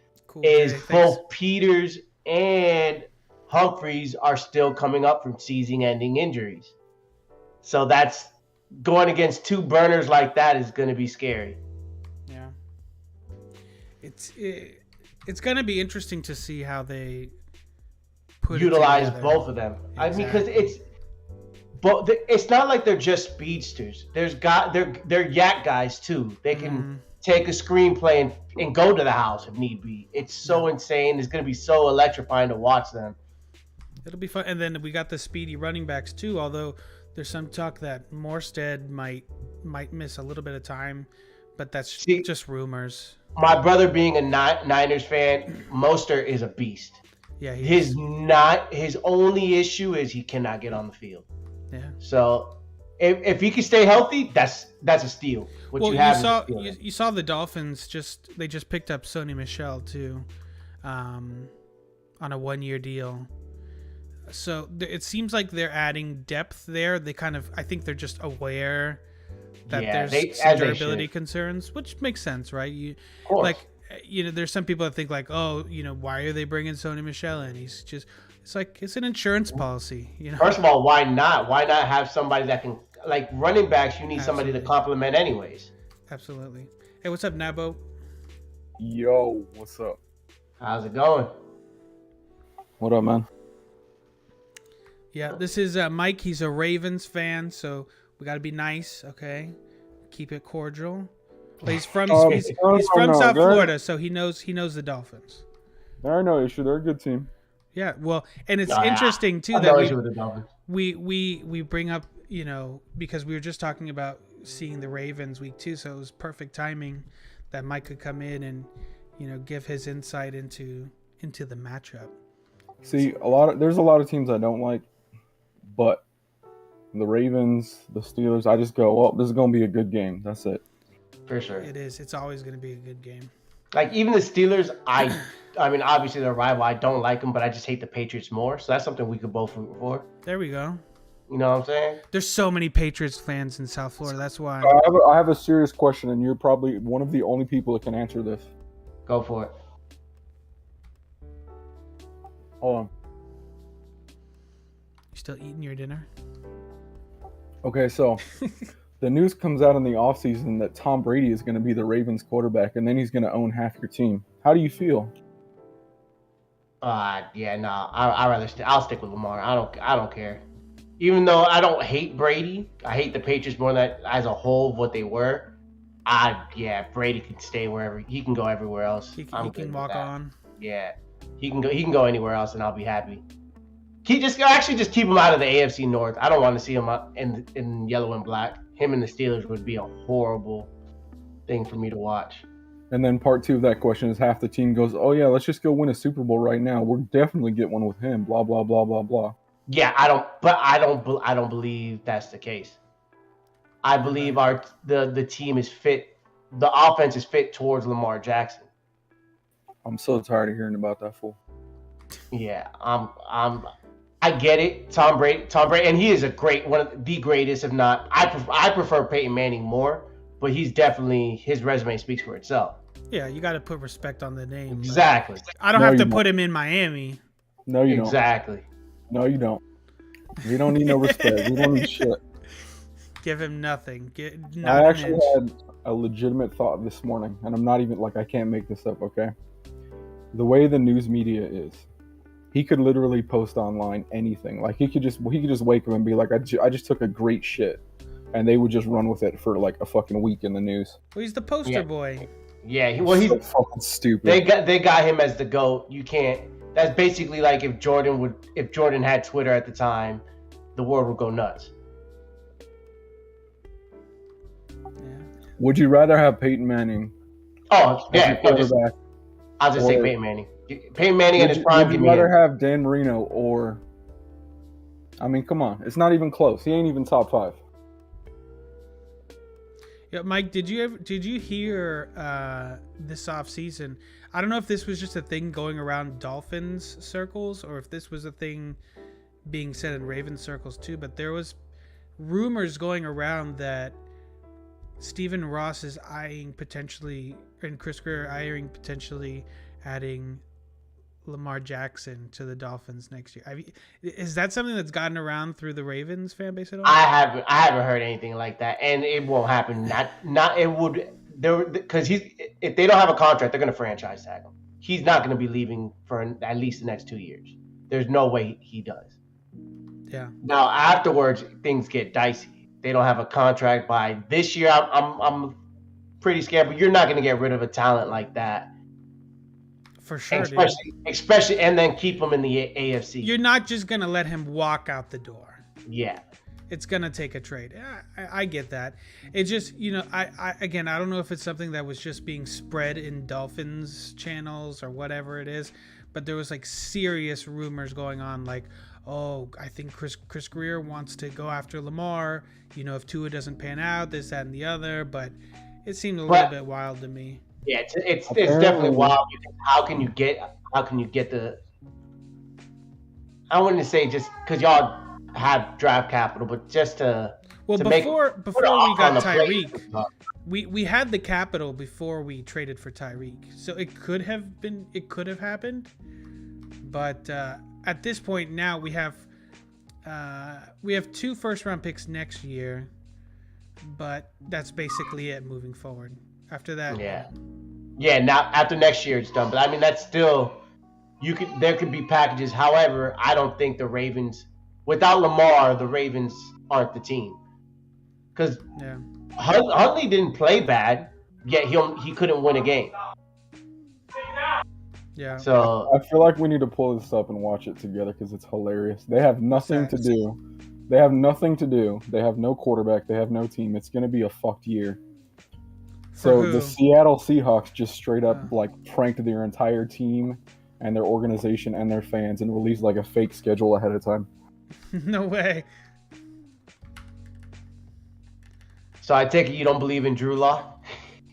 Speaker 2: both Peters and Humphreys are still coming up from season-ending injuries. So that's going against 2 burners like that is going to be scary.
Speaker 1: Yeah, it's going to be interesting to see how they
Speaker 2: utilize both of them. Exactly. I mean, because it's not like they're just speedsters. They're yak guys too. They can take a screenplay and go to the house if need be. It's so insane. It's going to be so electrifying to watch them.
Speaker 1: It'll be fun. And then we got the speedy running backs too, although there's some talk that Morstead might miss a little bit of time, but that's just rumors.
Speaker 2: My brother being a Niners fan, Mostert is a beast.
Speaker 1: Yeah,
Speaker 2: his only issue is he cannot get on the field.
Speaker 1: Yeah.
Speaker 2: So if he can stay healthy, that's a steal.
Speaker 1: You saw the Dolphins just picked up Sony Michel too, on a 1-year deal. So it seems like they're adding depth there. I think they're just aware that there's some durability concerns, which makes sense, right? There's some people that think like, oh, you know, why are they bringing Sony Michel in? It's an insurance policy, you know.
Speaker 2: First of all, why not? Why not have somebody that can, like running backs? You need somebody to complement, anyways.
Speaker 1: Absolutely. Hey, what's up, Nabo?
Speaker 3: Yo, what's up?
Speaker 2: How's it going?
Speaker 3: What up, man?
Speaker 1: Yeah, this is Mike. He's a Ravens fan, so we got to be nice, okay? Keep it cordial. But he's from South Florida, so he knows the Dolphins.
Speaker 3: There are no issue. They're a good team.
Speaker 1: Yeah, well, and it's interesting too that we bring up, you know, because we were just talking about seeing the Ravens week 2, so it was perfect timing that Mike could come in and, you know, give his insight into the matchup.
Speaker 3: See, there's a lot of teams I don't like, but the Ravens, the Steelers, I just go, well, this is going to be a good game. That's it.
Speaker 2: For sure.
Speaker 1: It is. It's always going to be a good game.
Speaker 2: Like, even the Steelers, I mean, obviously they're a rival. I don't like them, but I just hate the Patriots more. So that's something we could both root for.
Speaker 1: There we go.
Speaker 2: You know what I'm saying?
Speaker 1: There's so many Patriots fans in South Florida. That's why.
Speaker 3: I have a serious question, and you're probably one of the only people that can answer this.
Speaker 2: Go for it.
Speaker 3: Hold on.
Speaker 1: You still eating your dinner?
Speaker 3: Okay, so the news comes out in the offseason that Tom Brady is going to be the Ravens quarterback, and then he's going to own half your team. How do you feel?
Speaker 2: I'll stick with Lamar. I don't care. Even though I don't hate Brady, I hate the Patriots more than that as a whole, what they were. Brady can stay wherever he can go everywhere else.
Speaker 1: He can walk on.
Speaker 2: Yeah, he can go anywhere else, and I'll be happy. Keep him out of the AFC North. I don't want to see him in yellow and black. Him and the Steelers would be a horrible thing for me to watch.
Speaker 3: And then part 2 of that question is half the team goes, oh yeah, let's just go win a Super Bowl right now. We'll definitely get one with him. Blah blah blah blah blah.
Speaker 2: Yeah, I don't believe that's the case. I believe the team is fit. The offense is fit towards Lamar Jackson.
Speaker 3: I'm so tired of hearing about that fool.
Speaker 2: Yeah, I get it, Tom Brady, and he is one of the greatest, if not. I prefer Peyton Manning more, but he's definitely his resume speaks for itself.
Speaker 1: Yeah, you got to put respect on the name.
Speaker 2: Exactly.
Speaker 1: I don't have to put him in Miami.
Speaker 3: No, you don't.
Speaker 2: Exactly.
Speaker 3: No, you don't. We don't need no respect. We don't need shit.
Speaker 1: Give him nothing.
Speaker 3: I actually had a legitimate thought this morning, and I'm not even like I can't make this up. Okay, the way the news media is, he could literally post online anything. Like he could just wake up and be like, I just took a great shit, and they would just run with it for like a fucking week in the news.
Speaker 1: Well, he's the poster boy.
Speaker 2: Yeah, he's
Speaker 3: so fucking stupid.
Speaker 2: They got him as the GOAT. You can't. That's basically like if Jordan had Twitter at the time, the world would go nuts.
Speaker 3: Would you rather have Peyton Manning?
Speaker 2: Oh yeah, I'll just say Peyton Manning. Peyton Manning in his prime.
Speaker 3: Would you rather have Dan Marino or? I mean, come on, it's not even close. He ain't even top 5.
Speaker 1: Yeah, Mike, did you hear this offseason? I don't know if this was just a thing going around Dolphins circles or if this was a thing being said in Ravens circles too, but there was rumors going around that Stephen Ross is eyeing potentially, and Chris Greer eyeing potentially adding Lamar Jackson to the Dolphins next year. Is that something that's gotten around through the Ravens fan base at all?
Speaker 2: I haven't heard anything like that, and it won't happen. It would there because if they don't have a contract, they're going to franchise tag him. He's not going to be leaving for at least the next 2 years. There's no way he does.
Speaker 1: Yeah.
Speaker 2: Now afterwards, things get dicey. They don't have a contract by this year. I'm pretty scared, but you're not going to get rid of a talent like that.
Speaker 1: For sure,
Speaker 2: especially, and then keep him in the AFC.
Speaker 1: You're not just gonna let him walk out the door.
Speaker 2: Yeah,
Speaker 1: it's gonna take a trade. I get that. It just, I don't know if it's something that was just being spread in Dolphins channels or whatever it is, but there was like serious rumors going on, like, oh, I think Chris Greer wants to go after Lamar. If Tua doesn't pan out, this, that, and the other. But it seemed a little bit wild to me.
Speaker 2: Yeah, it's definitely wild. How can you get the? I wouldn't say just because y'all have draft capital, but just to
Speaker 1: before we got Tyreek, we had the capital before we traded for Tyreek, so it could have happened. But at this point now we have 2 first-round picks next year, but that's basically it moving forward. After that,
Speaker 2: now after next year it's done. But I mean, that's still there could be packages. However, I don't think the Ravens, without Lamar, the Ravens aren't the team. Because Huntley didn't play bad, yet he couldn't win a game.
Speaker 1: Yeah.
Speaker 2: So
Speaker 3: I feel like we need to pull this up and watch it together because it's hilarious. They have nothing to do. They have nothing to do. They have no quarterback. They have no team. It's going to be a fucked year. So the Seattle Seahawks just straight up pranked their entire team and their organization and their fans and released like a fake schedule ahead of time.
Speaker 1: No way.
Speaker 2: So I take it you don't believe in Drew Law?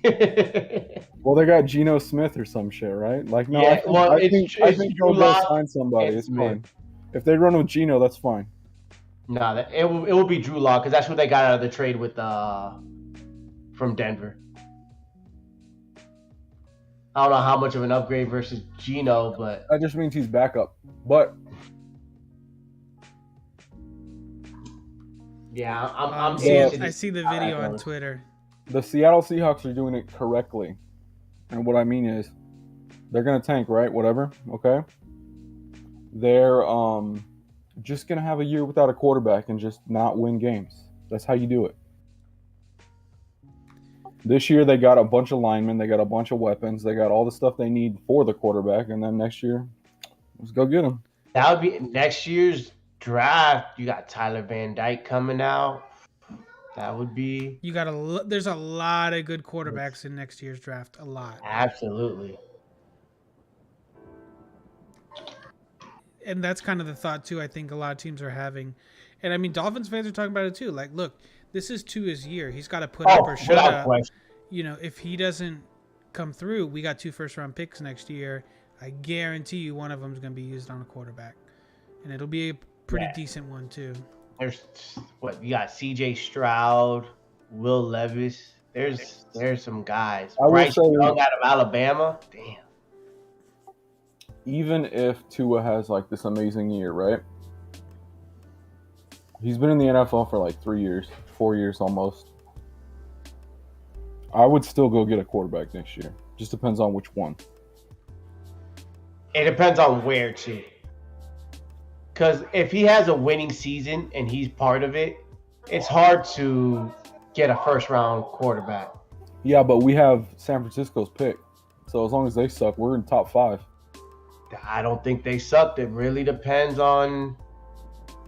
Speaker 3: Well, they got Geno Smith or some shit, right? Like, no,
Speaker 2: yeah,
Speaker 3: I think they'll go sign somebody. It's fine. If they run with Geno, that's fine.
Speaker 2: No, it will be Drew Law because that's what they got out of the trade with from Denver. I don't know how much of an upgrade versus Geno, but
Speaker 3: that just means he's backup. But
Speaker 2: yeah,
Speaker 1: I see the video on Twitter.
Speaker 3: The Seattle Seahawks are doing it correctly, and what I mean is, they're gonna tank, right? Whatever, okay. They're just gonna have a year without a quarterback and just not win games. That's how you do it. This year they got a bunch of linemen, they got a bunch of weapons, they got all the stuff they need for the quarterback, and then next year, let's go get them.
Speaker 2: That would be next year's draft. You got Tyler Van Dyke coming out. That would be.
Speaker 1: There's a lot of good quarterbacks in next year's draft. A lot.
Speaker 2: Absolutely.
Speaker 1: And that's kind of the thought too. I think a lot of teams are having, and I mean, Dolphins fans are talking about it too. Like, look. This is Tua's year. He's got to put up or shut up. If he doesn't come through, we got 2 first-round picks next year. I guarantee you one of them is going to be used on a quarterback. And it'll be pretty decent one too.
Speaker 2: There's what you got: C.J. Stroud, Will Levis. There's some guys.
Speaker 3: I will
Speaker 2: Bryce
Speaker 3: say-
Speaker 2: Young out of Alabama. Damn.
Speaker 3: Even if Tua has like this amazing year, right? He's been in the NFL for like 3 years, 4 years almost. I would still go get a quarterback next year. Just depends on which one.
Speaker 2: It depends on where too. Because if he has a winning season and he's part of it, it's hard to get a first-round quarterback.
Speaker 3: Yeah, but we have San Francisco's pick. So as long as they suck, we're in top 5.
Speaker 2: I don't think they sucked. It really depends on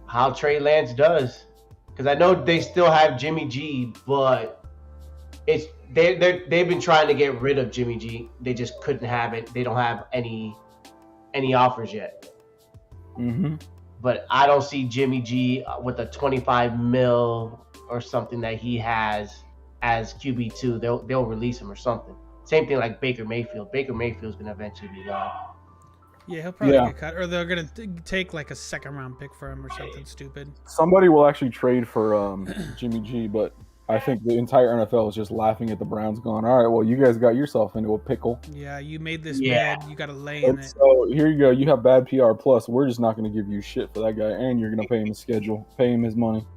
Speaker 2: how Trey Lance does. Because I know they still have Jimmy G, but they've been trying to get rid of Jimmy G. They just couldn't have it. They don't have any offers yet.
Speaker 3: Mm-hmm.
Speaker 2: But I don't see Jimmy G with a 25 mil or something that he has as QB2. They'll release him or something. Same thing like Baker Mayfield. Baker Mayfield's gonna eventually be gone.
Speaker 1: Yeah, he'll probably get cut, or they're gonna take like a second-round pick for him or something stupid.
Speaker 3: Somebody will actually trade for Jimmy G, but I think the entire NFL is just laughing at the Browns, going, "All right, well, you guys got yourself into a pickle."
Speaker 1: Yeah, you made this bed. You got to lay in it.
Speaker 3: So here you go. You have bad PR. Plus, we're just not going to give you shit for that guy, and you're going to pay him his schedule, pay him his money.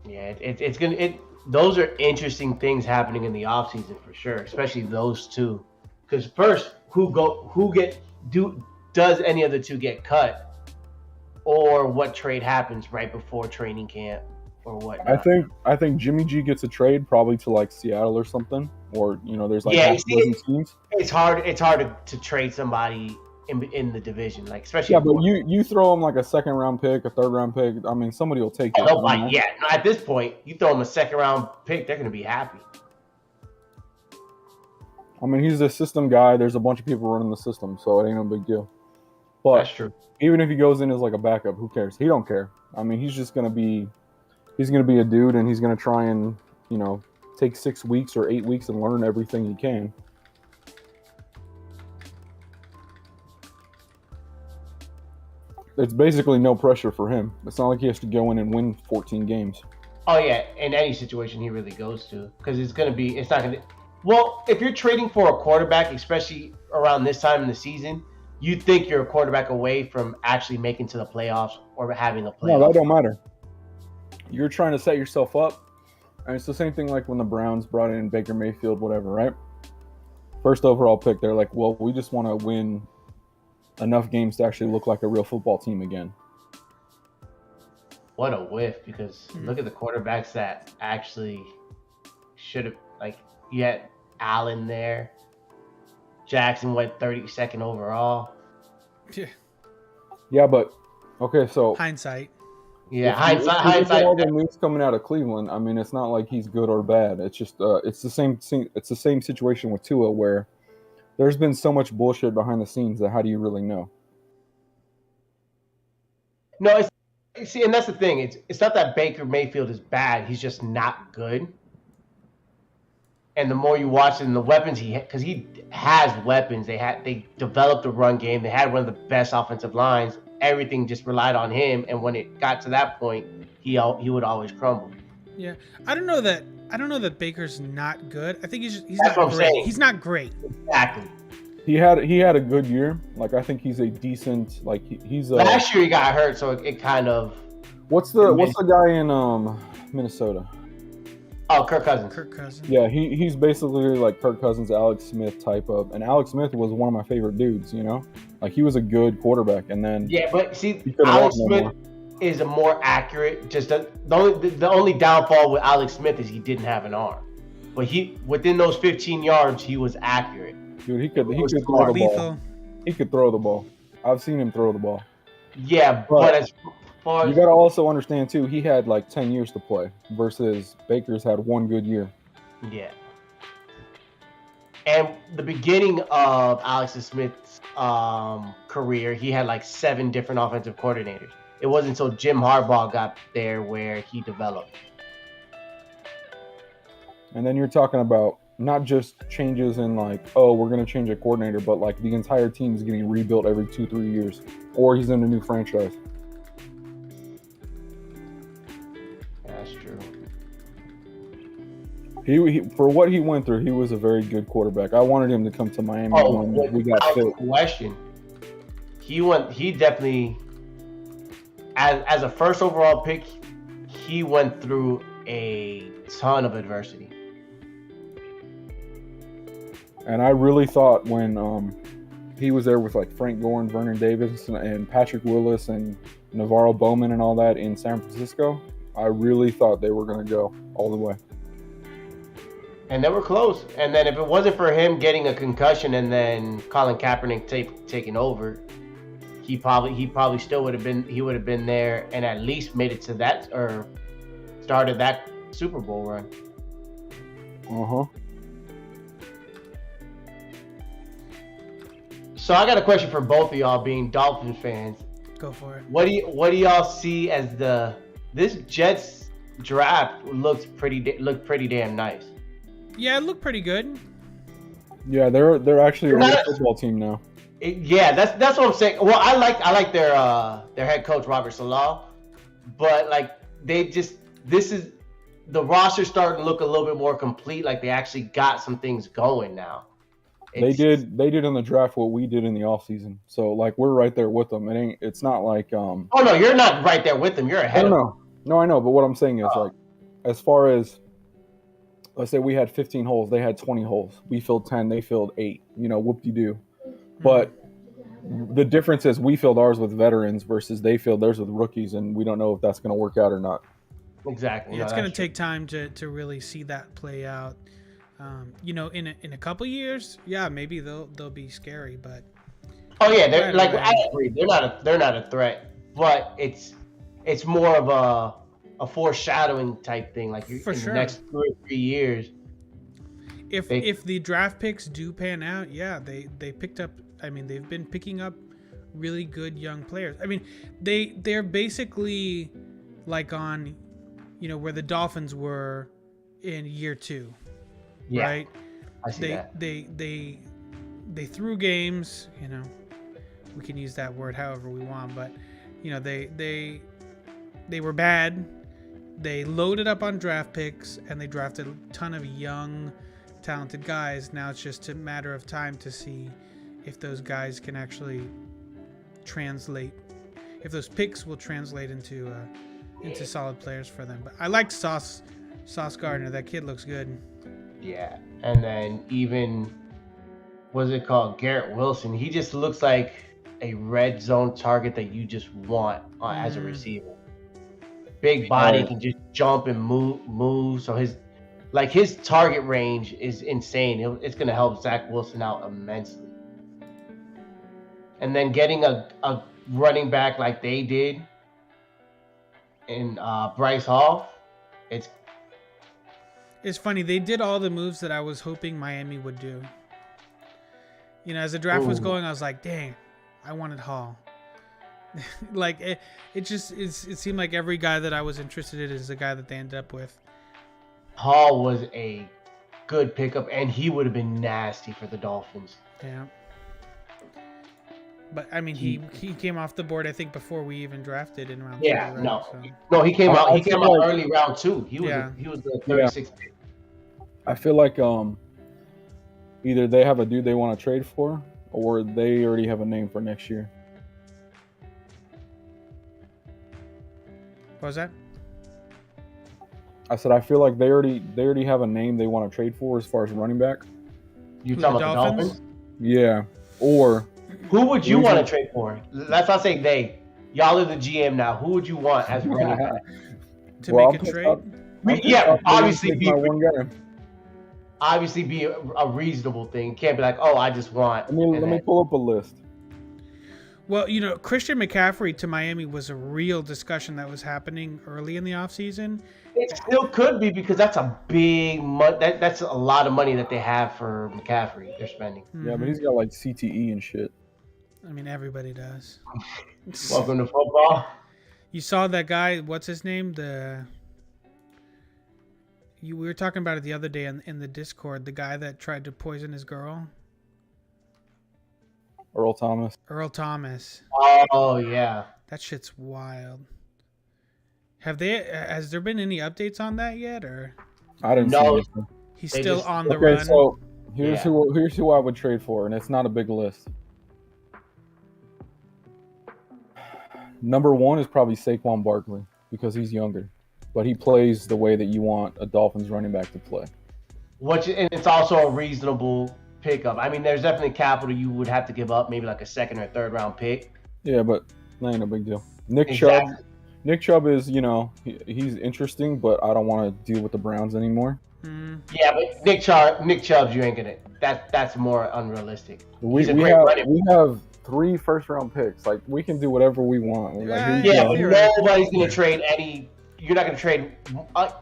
Speaker 2: Yeah, it's gonna. Those are interesting things happening in the offseason for sure, especially those two. Because first, does any of the two get cut? Or what trade happens right before training camp, or what?
Speaker 3: I think Jimmy G gets a trade probably to like Seattle or something, or there's like teams.
Speaker 2: It's hard to trade somebody in the division, like especially.
Speaker 3: Yeah, but you throw them like a second round pick, a third round pick. I mean, somebody will take it.
Speaker 2: Yeah, at this point, you throw them a second round pick, they're gonna be happy.
Speaker 3: I mean, he's a system guy. There's a bunch of people running the system, so it ain't no big deal. But
Speaker 2: that's true.
Speaker 3: Even if he goes in as like a backup, who cares? He don't care. I mean, he's gonna be a dude, and he's gonna try and take 6 weeks or 8 weeks and learn everything he can. It's basically no pressure for him. It's not like he has to go in and win 14 games.
Speaker 2: Oh yeah, in any situation he really goes to, because it's not gonna. Well, if you're trading for a quarterback, especially around this time in the season, you think you're a quarterback away from actually making to the playoffs or having the playoffs.
Speaker 3: No, that don't matter. You're trying to set yourself up, and it's the same thing like when the Browns brought in Baker Mayfield, whatever, right? First overall pick, they're like, well, we just want to win enough games to actually look like a real football team again.
Speaker 2: What a whiff, because look at the quarterbacks that actually should have, like, you had Allen there. Jackson went 32nd overall.
Speaker 3: Yeah, but okay, so
Speaker 1: hindsight.
Speaker 2: Yeah, hindsight.
Speaker 3: All the news coming out of Cleveland, I mean, it's not like he's good or bad. It's just it's the same thing. It's the same situation with Tua, where there's been so much bullshit behind the scenes that how do you really know?
Speaker 2: No, and that's the thing. It's not that Baker Mayfield is bad. He's just not good. And the more you watch him, the weapons because he has weapons. They developed a run game. They had one of the best offensive lines. Everything just relied on him. And when it got to that point, he would always crumble.
Speaker 1: Yeah, I don't know that Baker's not good. I think he's
Speaker 2: That's
Speaker 1: not
Speaker 2: what I'm
Speaker 1: great.
Speaker 2: saying.
Speaker 1: He's not great.
Speaker 2: Exactly.
Speaker 3: He had a good year. Like, I think he's a decent, like, he's a...
Speaker 2: Last year he got hurt, so it kind of...
Speaker 3: What's the guy in Minnesota?
Speaker 2: Oh, Kirk Cousins.
Speaker 3: Yeah, he's basically like Kirk Cousins, Alex Smith type of, and Alex Smith was one of my favorite dudes. Like, he was a good quarterback, and then
Speaker 2: but see, Alex Smith is a more accurate. Just the only downfall with Alex Smith is he didn't have an arm, but within those 15 yards he was accurate.
Speaker 3: Dude, he could throw the ball. He could throw the ball. I've seen him throw the ball.
Speaker 2: Yeah, but as far as
Speaker 3: you got to also understand too, he had like 10 years to play versus Baker's had one good year.
Speaker 2: Yeah. And the beginning of Alex Smith's career, he had like 7 different offensive coordinators. It wasn't until Jim Harbaugh got there where he developed.
Speaker 3: And then you're talking about not just changes in like, oh, we're going to change a coordinator, but like the entire team is getting rebuilt every 2-3 years, or he's in a new franchise.
Speaker 2: That's true.
Speaker 3: He for what he went through, he was a very good quarterback. I wanted him to come to Miami when we got fit.
Speaker 2: Question. He definitely, as a first overall pick, he went through a ton of adversity.
Speaker 3: And I really thought when he was there with like Frank Gore and Vernon Davis and Patrick Willis and Navarro Bowman and all that in San Francisco, I really thought they were going to go all the way.
Speaker 2: And they were close. And then if it wasn't for him getting a concussion and then Colin Kaepernick taking over, he probably still would have been there and at least made it to that or started that Super Bowl run. So I got a question for both of y'all, being Dolphins fans.
Speaker 1: Go for it.
Speaker 2: What do y'all see as this Jets draft looked pretty damn nice?
Speaker 1: Yeah, it looked pretty good.
Speaker 3: Yeah, they're actually a football team now.
Speaker 2: That's what I'm saying. Well, I like their head coach Robert Saleh, but like the roster's starting to look a little bit more complete. Like they actually got some things going now.
Speaker 3: They did in the draft what we did in the offseason. So like we're right there with them. It's not like
Speaker 2: Oh no, you're not right there with them. You're ahead of them.
Speaker 3: No, I know, but what I'm saying is like as far as let's say we had 15 holes, they had 20 holes. We filled 10, they filled 8. Whoop-de-doo. But the difference is we filled ours with veterans versus they filled theirs with rookies, and we don't know if that's going to work out or not.
Speaker 2: Exactly.
Speaker 1: Yeah, it's going to take time to really see that play out. In a couple years, yeah, maybe they'll be scary, but
Speaker 2: oh yeah, they're like I agree. They're not a threat, but it's more of a foreshadowing type thing. Like in the next 2 or 3 years,
Speaker 1: if the draft picks do pan out, yeah, they picked up. I mean, they've been picking up really good young players. I mean, they're basically like on, where the Dolphins were in year 2.
Speaker 2: Yeah,
Speaker 1: right?
Speaker 2: I see that.
Speaker 1: They threw games, we can use that word however we want, but they were bad. They loaded up on draft picks and they drafted a ton of young, talented guys. Now it's just a matter of time to see if those guys can actually translate, if those picks will translate into solid players for them. But I like Sauce Gardner. That kid looks good.
Speaker 2: Yeah, and then even what's it called, Garrett Wilson? He just looks like a red zone target that you just want as a receiver. Big body, can just jump and move. So his target range is insane. It's going to help Zach Wilson out immensely. And then getting a running back like they did in Bryce Hall,
Speaker 1: It's funny. They did all the moves that I was hoping Miami would do. As the draft was going, I was like, dang, I wanted Hall. Like it seemed like every guy that I was interested in is the guy that they ended up with.
Speaker 2: Hall was a good pickup, and he would have been nasty for the Dolphins.
Speaker 1: Yeah. But I mean, he came off the board, I think, before we even drafted in round 2.
Speaker 2: Yeah,
Speaker 1: right?
Speaker 2: no, he came out. He came out early round 2. He was the 36th pick.
Speaker 3: I feel like either they have a dude they want to trade for, or they already have a name for next year.
Speaker 1: What was that?
Speaker 3: I said I feel like they already have a name they want to trade for as far as running back.
Speaker 2: You talking about the Dolphins?
Speaker 3: Yeah. Or
Speaker 2: who would you want to trade for? That's not saying they. Y'all are the GM now. Who would you want as running back?
Speaker 1: To make a trade?
Speaker 2: Obviously be a reasonable thing. Can't be like, oh, I just want.
Speaker 3: Let me pull up a list.
Speaker 1: Well, Christian McCaffrey to Miami was a real discussion that was happening early in the offseason.
Speaker 2: It still could be because that's a big that's a lot of money that they have for McCaffrey. They're spending.
Speaker 3: Yeah, but he's got like CTE and shit.
Speaker 1: I mean, everybody does.
Speaker 2: Welcome to football.
Speaker 1: You saw that guy? What's his name? we were talking about it the other day in the Discord. The guy that tried to poison his girl,
Speaker 3: Earl Thomas.
Speaker 1: Earl Thomas.
Speaker 2: Oh yeah.
Speaker 1: That shit's wild. Has there been any updates on that yet, or
Speaker 3: I didn't see
Speaker 2: No.
Speaker 3: anything.
Speaker 1: he's
Speaker 2: They
Speaker 1: still
Speaker 2: just-
Speaker 1: on the
Speaker 3: Okay,
Speaker 1: run?
Speaker 3: so here's
Speaker 2: Yeah.
Speaker 3: here's who I would trade for, and it's not a big list. Number one is probably Saquon Barkley because he's younger, but he plays the way that you want a Dolphins running back to play.
Speaker 2: And it's also a reasonable pickup. I mean, there's definitely capital you would have to give up, maybe like a second or third round pick.
Speaker 3: Yeah, but that ain't a big deal.
Speaker 2: Exactly.
Speaker 3: Nick Chubb is, he's interesting, but I don't want to deal with the Browns anymore.
Speaker 2: Yeah, but Nick Chubb, you ain't gonna. That's more unrealistic.
Speaker 3: We
Speaker 2: He's a great running back.
Speaker 3: we have 3 first-round picks. Like, we can do whatever we want. Like,
Speaker 1: Yeah,
Speaker 3: here you
Speaker 2: Yeah,
Speaker 3: go.
Speaker 2: but
Speaker 1: You're right.
Speaker 2: nobody's gonna trade any. You're not gonna trade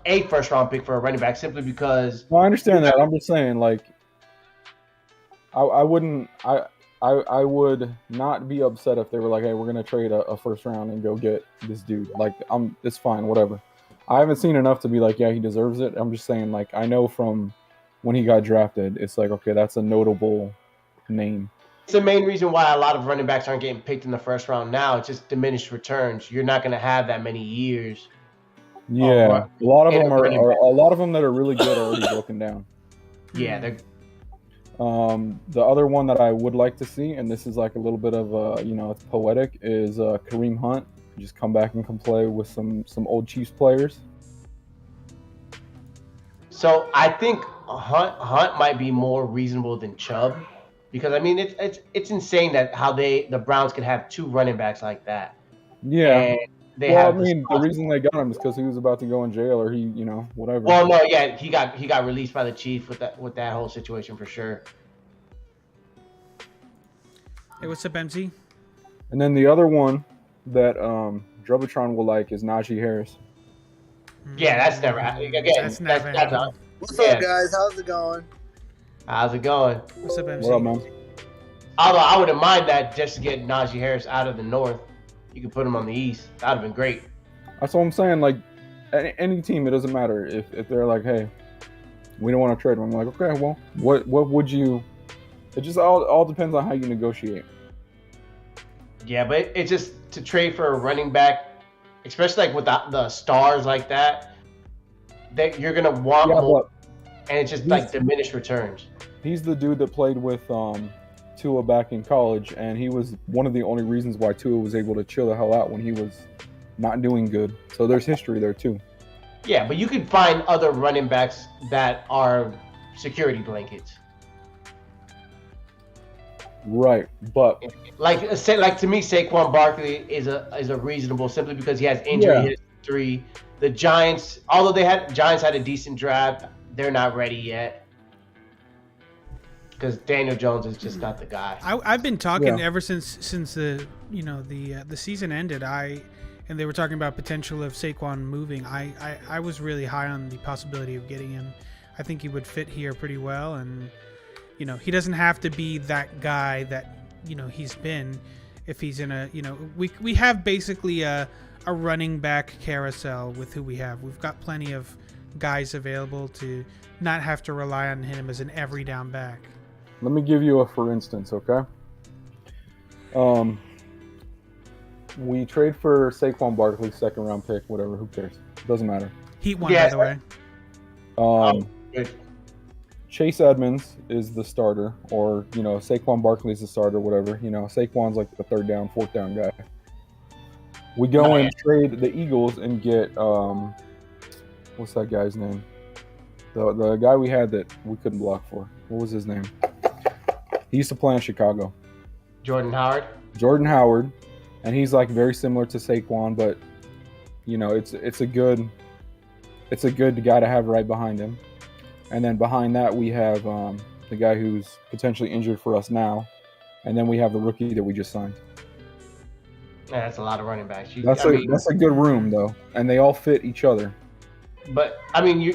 Speaker 2: a first round pick for a running back simply because.
Speaker 3: No, I understand that. I'm just saying, like, I would not be upset if they were like, hey, we're gonna trade a first round and go get this dude. Like, it's fine, whatever. I haven't seen enough to be like, yeah, he deserves it. I'm just saying, like, I know from when he got drafted, it's like, okay, that's a notable name.
Speaker 2: It's the main reason why a lot of running backs aren't getting picked in the first round now. It's just diminished returns. You're not gonna have that many years.
Speaker 3: Yeah, a lot of
Speaker 2: and
Speaker 3: them
Speaker 2: a
Speaker 3: are
Speaker 2: running back.
Speaker 3: a lot of them that are really good are already broken down.
Speaker 2: Yeah, they're
Speaker 3: The other one that I would like to see, and this is like a little bit of it's poetic, is Kareem Hunt. Just come back and can play with some old Chiefs players.
Speaker 2: So I think Hunt might be more reasonable than Chubb, because I mean it's insane that how the Browns could have 2 running backs like that.
Speaker 3: Yeah.
Speaker 2: And they
Speaker 3: Well, I
Speaker 2: have
Speaker 3: mean, the reason they got him is because he was about to go in jail, or he, whatever.
Speaker 2: Well, no, yeah, he got released by the Chief with that whole situation for sure.
Speaker 1: Hey, what's up, MC?
Speaker 3: And then the other one that Drubitron will like is Najee Harris.
Speaker 2: Yeah, that's never happening. Again,
Speaker 1: That's never
Speaker 2: that's
Speaker 1: happening.
Speaker 4: What's
Speaker 2: Yeah.
Speaker 4: up, guys? How's it going?
Speaker 2: How's it going?
Speaker 1: What's up, MC?
Speaker 3: What up, man?
Speaker 2: Although I wouldn't mind that just to get Najee Harris out of the North. You could put him on the East. That would have been great.
Speaker 3: That's what I'm saying. Like, any team, it doesn't matter if they're like, hey, we don't want to trade him. I'm like, okay, well, what would you? It just all depends on how you negotiate.
Speaker 2: Yeah, but it's just to trade for a running back, especially like with the stars like that you're gonna want
Speaker 3: Yeah,
Speaker 2: more,
Speaker 3: but
Speaker 2: and it's just like diminished returns.
Speaker 3: he's the dude that played with Tua back in college, and he was one of the only reasons why Tua was able to chill the hell out when he was not doing good. So there's history there too.
Speaker 2: Yeah, but you can find other running backs that are security blankets.
Speaker 3: Right, but
Speaker 2: Like to me, Saquon Barkley is a reasonable simply because he has injury history. The Giants, although Giants had a decent draft, they're not ready yet because Daniel Jones is just not the guy.
Speaker 1: I've been talking ever since the the season ended. And they were talking about potential of Saquon moving. I was really high on the possibility of getting him. I think he would fit here pretty well, and he doesn't have to be that guy that he's been. If he's in a we have basically a running back carousel with who we have. We've got plenty of guys available to not have to rely on him as an every down back.
Speaker 3: let me give you a for instance, okay? We trade for Saquon Barkley, 2nd round pick, whatever. Who cares? Doesn't matter.
Speaker 1: Heat one,
Speaker 2: Yeah.
Speaker 1: by the way.
Speaker 2: Good.
Speaker 3: Chase Edmonds is the starter, or Saquon Barkley is the starter, whatever. Saquon's like the 3rd down, 4th down guy. We go and trade the Eagles and get what's that guy's name? The guy we had that we couldn't block for. What was his name? He used to play in Chicago.
Speaker 2: Jordan Howard.
Speaker 3: Jordan Howard, and he's like very similar to Saquon, but it's a good guy to have right behind him. And then behind that we have the guy who's potentially injured for us now, and then we have the rookie that we just signed.
Speaker 2: Yeah, that's a lot of running backs.
Speaker 3: That's a good room though, and they all fit each other.
Speaker 2: But I mean, you're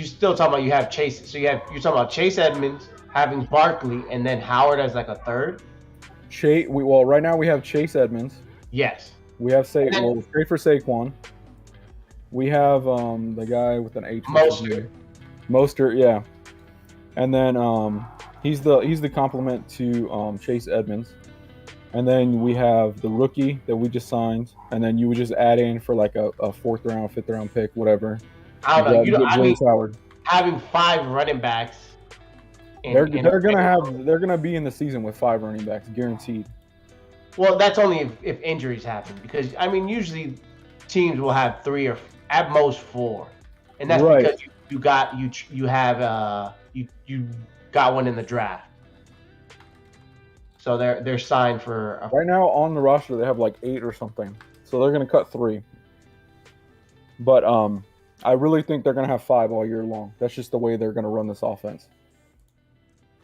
Speaker 2: still talking about you have Chase. So you're talking about Chase Edmonds, having Barkley, and then Howard as like a 3rd.
Speaker 3: Right now we have Chase Edmonds.
Speaker 2: Yes.
Speaker 3: We have we'll trade for Saquon. We have the guy with an H. What's his
Speaker 2: Mostert.
Speaker 3: name? Mostert, yeah. And then he's the complement to Chase Edmonds. And then we have the rookie that we just signed, and then you would just add in for like a fourth round, fifth round pick, whatever.
Speaker 2: I don't know.
Speaker 3: You get James Howard.
Speaker 2: Having 5 running backs.
Speaker 3: They're gonna be in the season with 5 running backs guaranteed.
Speaker 2: Well, that's only if injuries happen, because I mean usually teams will have 3 or at most 4, and that's
Speaker 3: Right.
Speaker 2: because you got one in the draft. So they're signed for
Speaker 3: Right now on the roster they have like 8 or something, so they're gonna cut 3. But I really think they're gonna have 5 all year long. That's just the way they're gonna run this offense.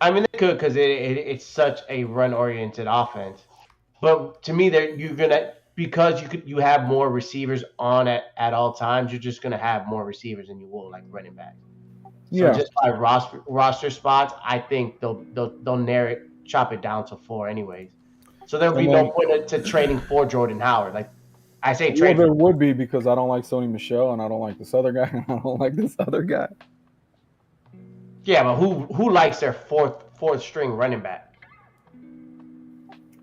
Speaker 2: I mean, they could, because it's such a run-oriented offense. But to me, you're gonna, because you have more receivers on at all times. You're just gonna have more receivers than you will like running back. So
Speaker 3: Yeah.
Speaker 2: just by roster spots, I think they'll chop it down to 4 anyways. So there'll be no point to trading for Jordan Howard. Like I say, trade.
Speaker 3: Well, there would be, because I don't like Sony Michel and I don't like this other guy and I don't like this other guy.
Speaker 2: Yeah, but who likes their fourth string running back?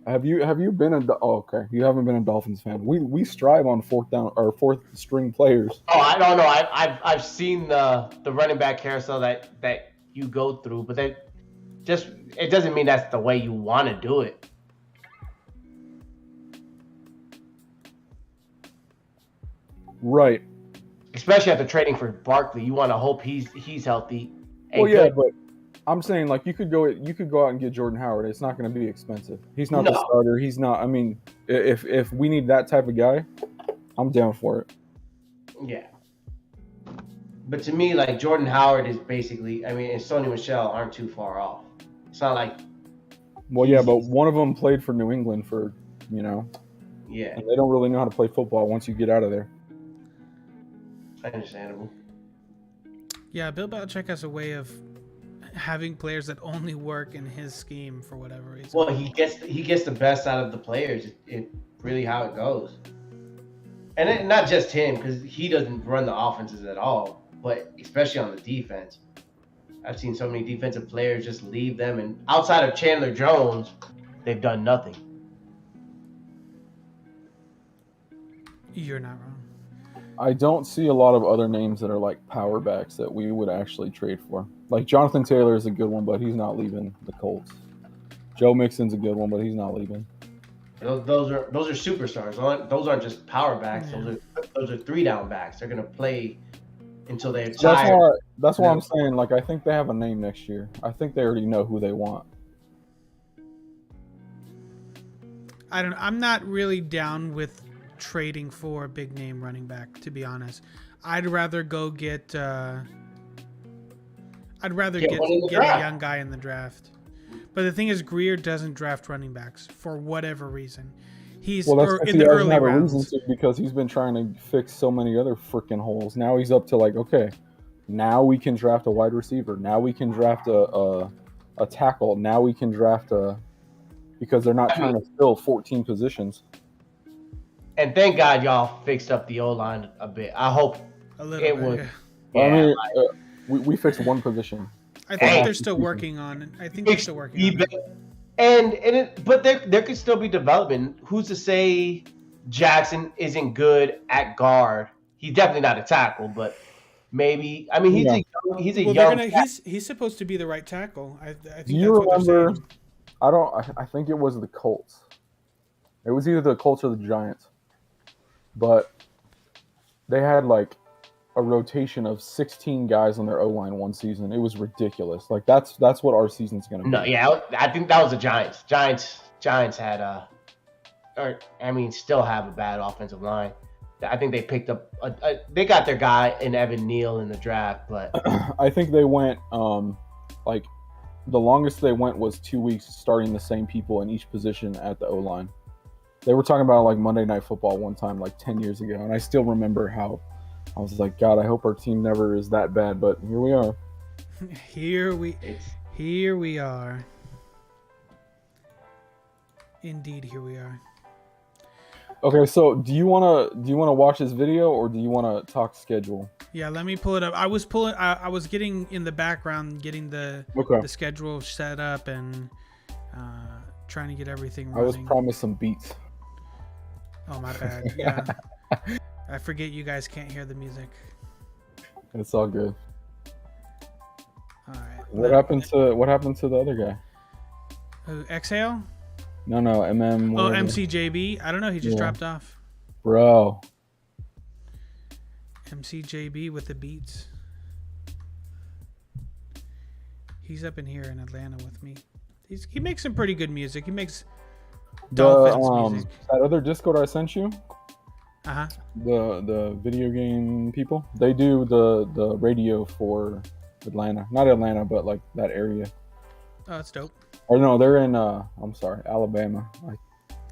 Speaker 3: Have you been a? Oh, okay. You haven't been a Dolphins fan. We strive on fourth string players.
Speaker 2: Oh, I don't know. I've seen the running back carousel that you go through, but it doesn't mean that's the way you want to do it.
Speaker 3: Right.
Speaker 2: Especially after trading for Barkley, you want to hope he's healthy.
Speaker 3: Well, yeah, but I'm saying, like, you could go out and get Jordan Howard. It's not going to be expensive. He's not the starter. He's not. I mean, if we need that type of guy, I'm down for it.
Speaker 2: Yeah. But to me, like, Jordan Howard is basically, I mean, and Sony Michel aren't too far off. It's not like.
Speaker 3: Well, yeah, but one of them played for New England for,
Speaker 2: Yeah.
Speaker 3: And they don't really know how to play football once you get out of there.
Speaker 2: Understandable.
Speaker 1: Yeah, Bill Belichick has a way of having players that only work in his scheme for whatever reason.
Speaker 2: Well, he gets the best out of the players. It's really how it goes. And not just him, because he doesn't run the offenses at all, but especially on the defense. I've seen so many defensive players just leave them, and outside of Chandler Jones, they've done nothing.
Speaker 1: You're not wrong.
Speaker 3: I don't see a lot of other names that are like power backs that we would actually trade for. Like Jonathan Taylor is a good one, but he's not leaving the Colts. Joe Mixon's a good one, but he's not leaving.
Speaker 2: Those are superstars. Those aren't just power backs. Yeah. Those are 3-down backs. They're gonna play until they're tired.
Speaker 3: That's why I'm saying, like, I think they have a name next year. I think they already know who they want.
Speaker 1: I'm not really down with trading for a big name running back, to be honest. I'd rather go get a young guy in the draft. But the thing is, Greer doesn't draft running backs for whatever reason. He's in the early rounds
Speaker 3: because he's been trying to fix so many other freaking holes. Now he's up to like, okay, now we can draft a wide receiver. Now we can draft a tackle. Now we can draft because they're not trying to fill 14 positions.
Speaker 2: And thank God y'all fixed up the O-line a bit. I hope
Speaker 1: a little bit.
Speaker 2: would.
Speaker 1: Yeah.
Speaker 3: I mean, we fixed one position.
Speaker 1: I think they're still working on it.
Speaker 2: But there could still be development. Who's to say Jackson isn't good at guard? He's definitely not a tackle, but maybe. I mean, he's a young.
Speaker 1: He's supposed to be the right tackle. I think.
Speaker 3: Do you remember? I think it was the Colts. It was either the Colts or the Giants. But they had like a rotation of 16 guys on their O-line one season. It was ridiculous. Like that's what our season's going to be.
Speaker 2: No, yeah, I think that was the Giants. Giants had still have a bad offensive line. I think they picked up they got their guy in Evan Neal in the draft, but
Speaker 3: I think they went like the longest they went was 2 weeks starting the same people in each position at the O-line. They were talking about like Monday Night Football one time, like 10 years ago, and I still remember how I was like, God, I hope our team never is that bad, but here we are.
Speaker 1: Here we are. Indeed, here we are.
Speaker 3: Okay, so do you wanna watch this video or do you wanna talk schedule?
Speaker 1: Yeah, let me pull it up. I was getting in the background, getting the
Speaker 3: Okay.
Speaker 1: schedule set up and trying to get everything
Speaker 3: I was
Speaker 1: running.
Speaker 3: promised some beats.
Speaker 1: Oh my bad. Yeah. I forget you guys can't hear the music.
Speaker 3: It's all good.
Speaker 1: All right.
Speaker 3: What happened to the other guy?
Speaker 1: Who, Exhale?
Speaker 3: No, MM.
Speaker 1: Oh,
Speaker 3: whatever.
Speaker 1: MCJB. I don't know. He just dropped off.
Speaker 3: Bro.
Speaker 1: MCJB with the beats. He's up in here in Atlanta with me. He makes some pretty good music. He makes Dolphins music.
Speaker 3: That other Discord I sent you.
Speaker 1: Uh huh.
Speaker 3: The video game people. They do the radio for Atlanta. Not Atlanta, but like that area.
Speaker 1: Oh, that's dope.
Speaker 3: Or no, they're in I'm sorry, Alabama. Like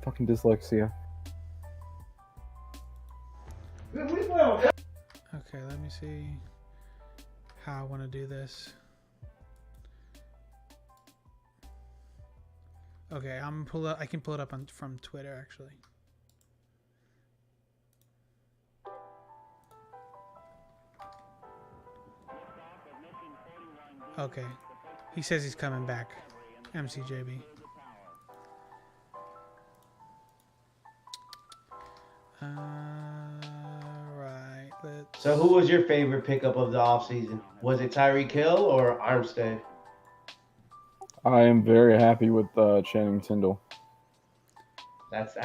Speaker 3: fucking dyslexia.
Speaker 1: Okay, let me see how I want to do this. Okay, I can pull it up from Twitter actually. Okay, he says he's coming back. MCJB. Right.
Speaker 2: So who was your favorite pickup of the offseason? Was it Tyreek Hill or Armstead?
Speaker 3: I am very happy with Channing Tindall.
Speaker 2: That's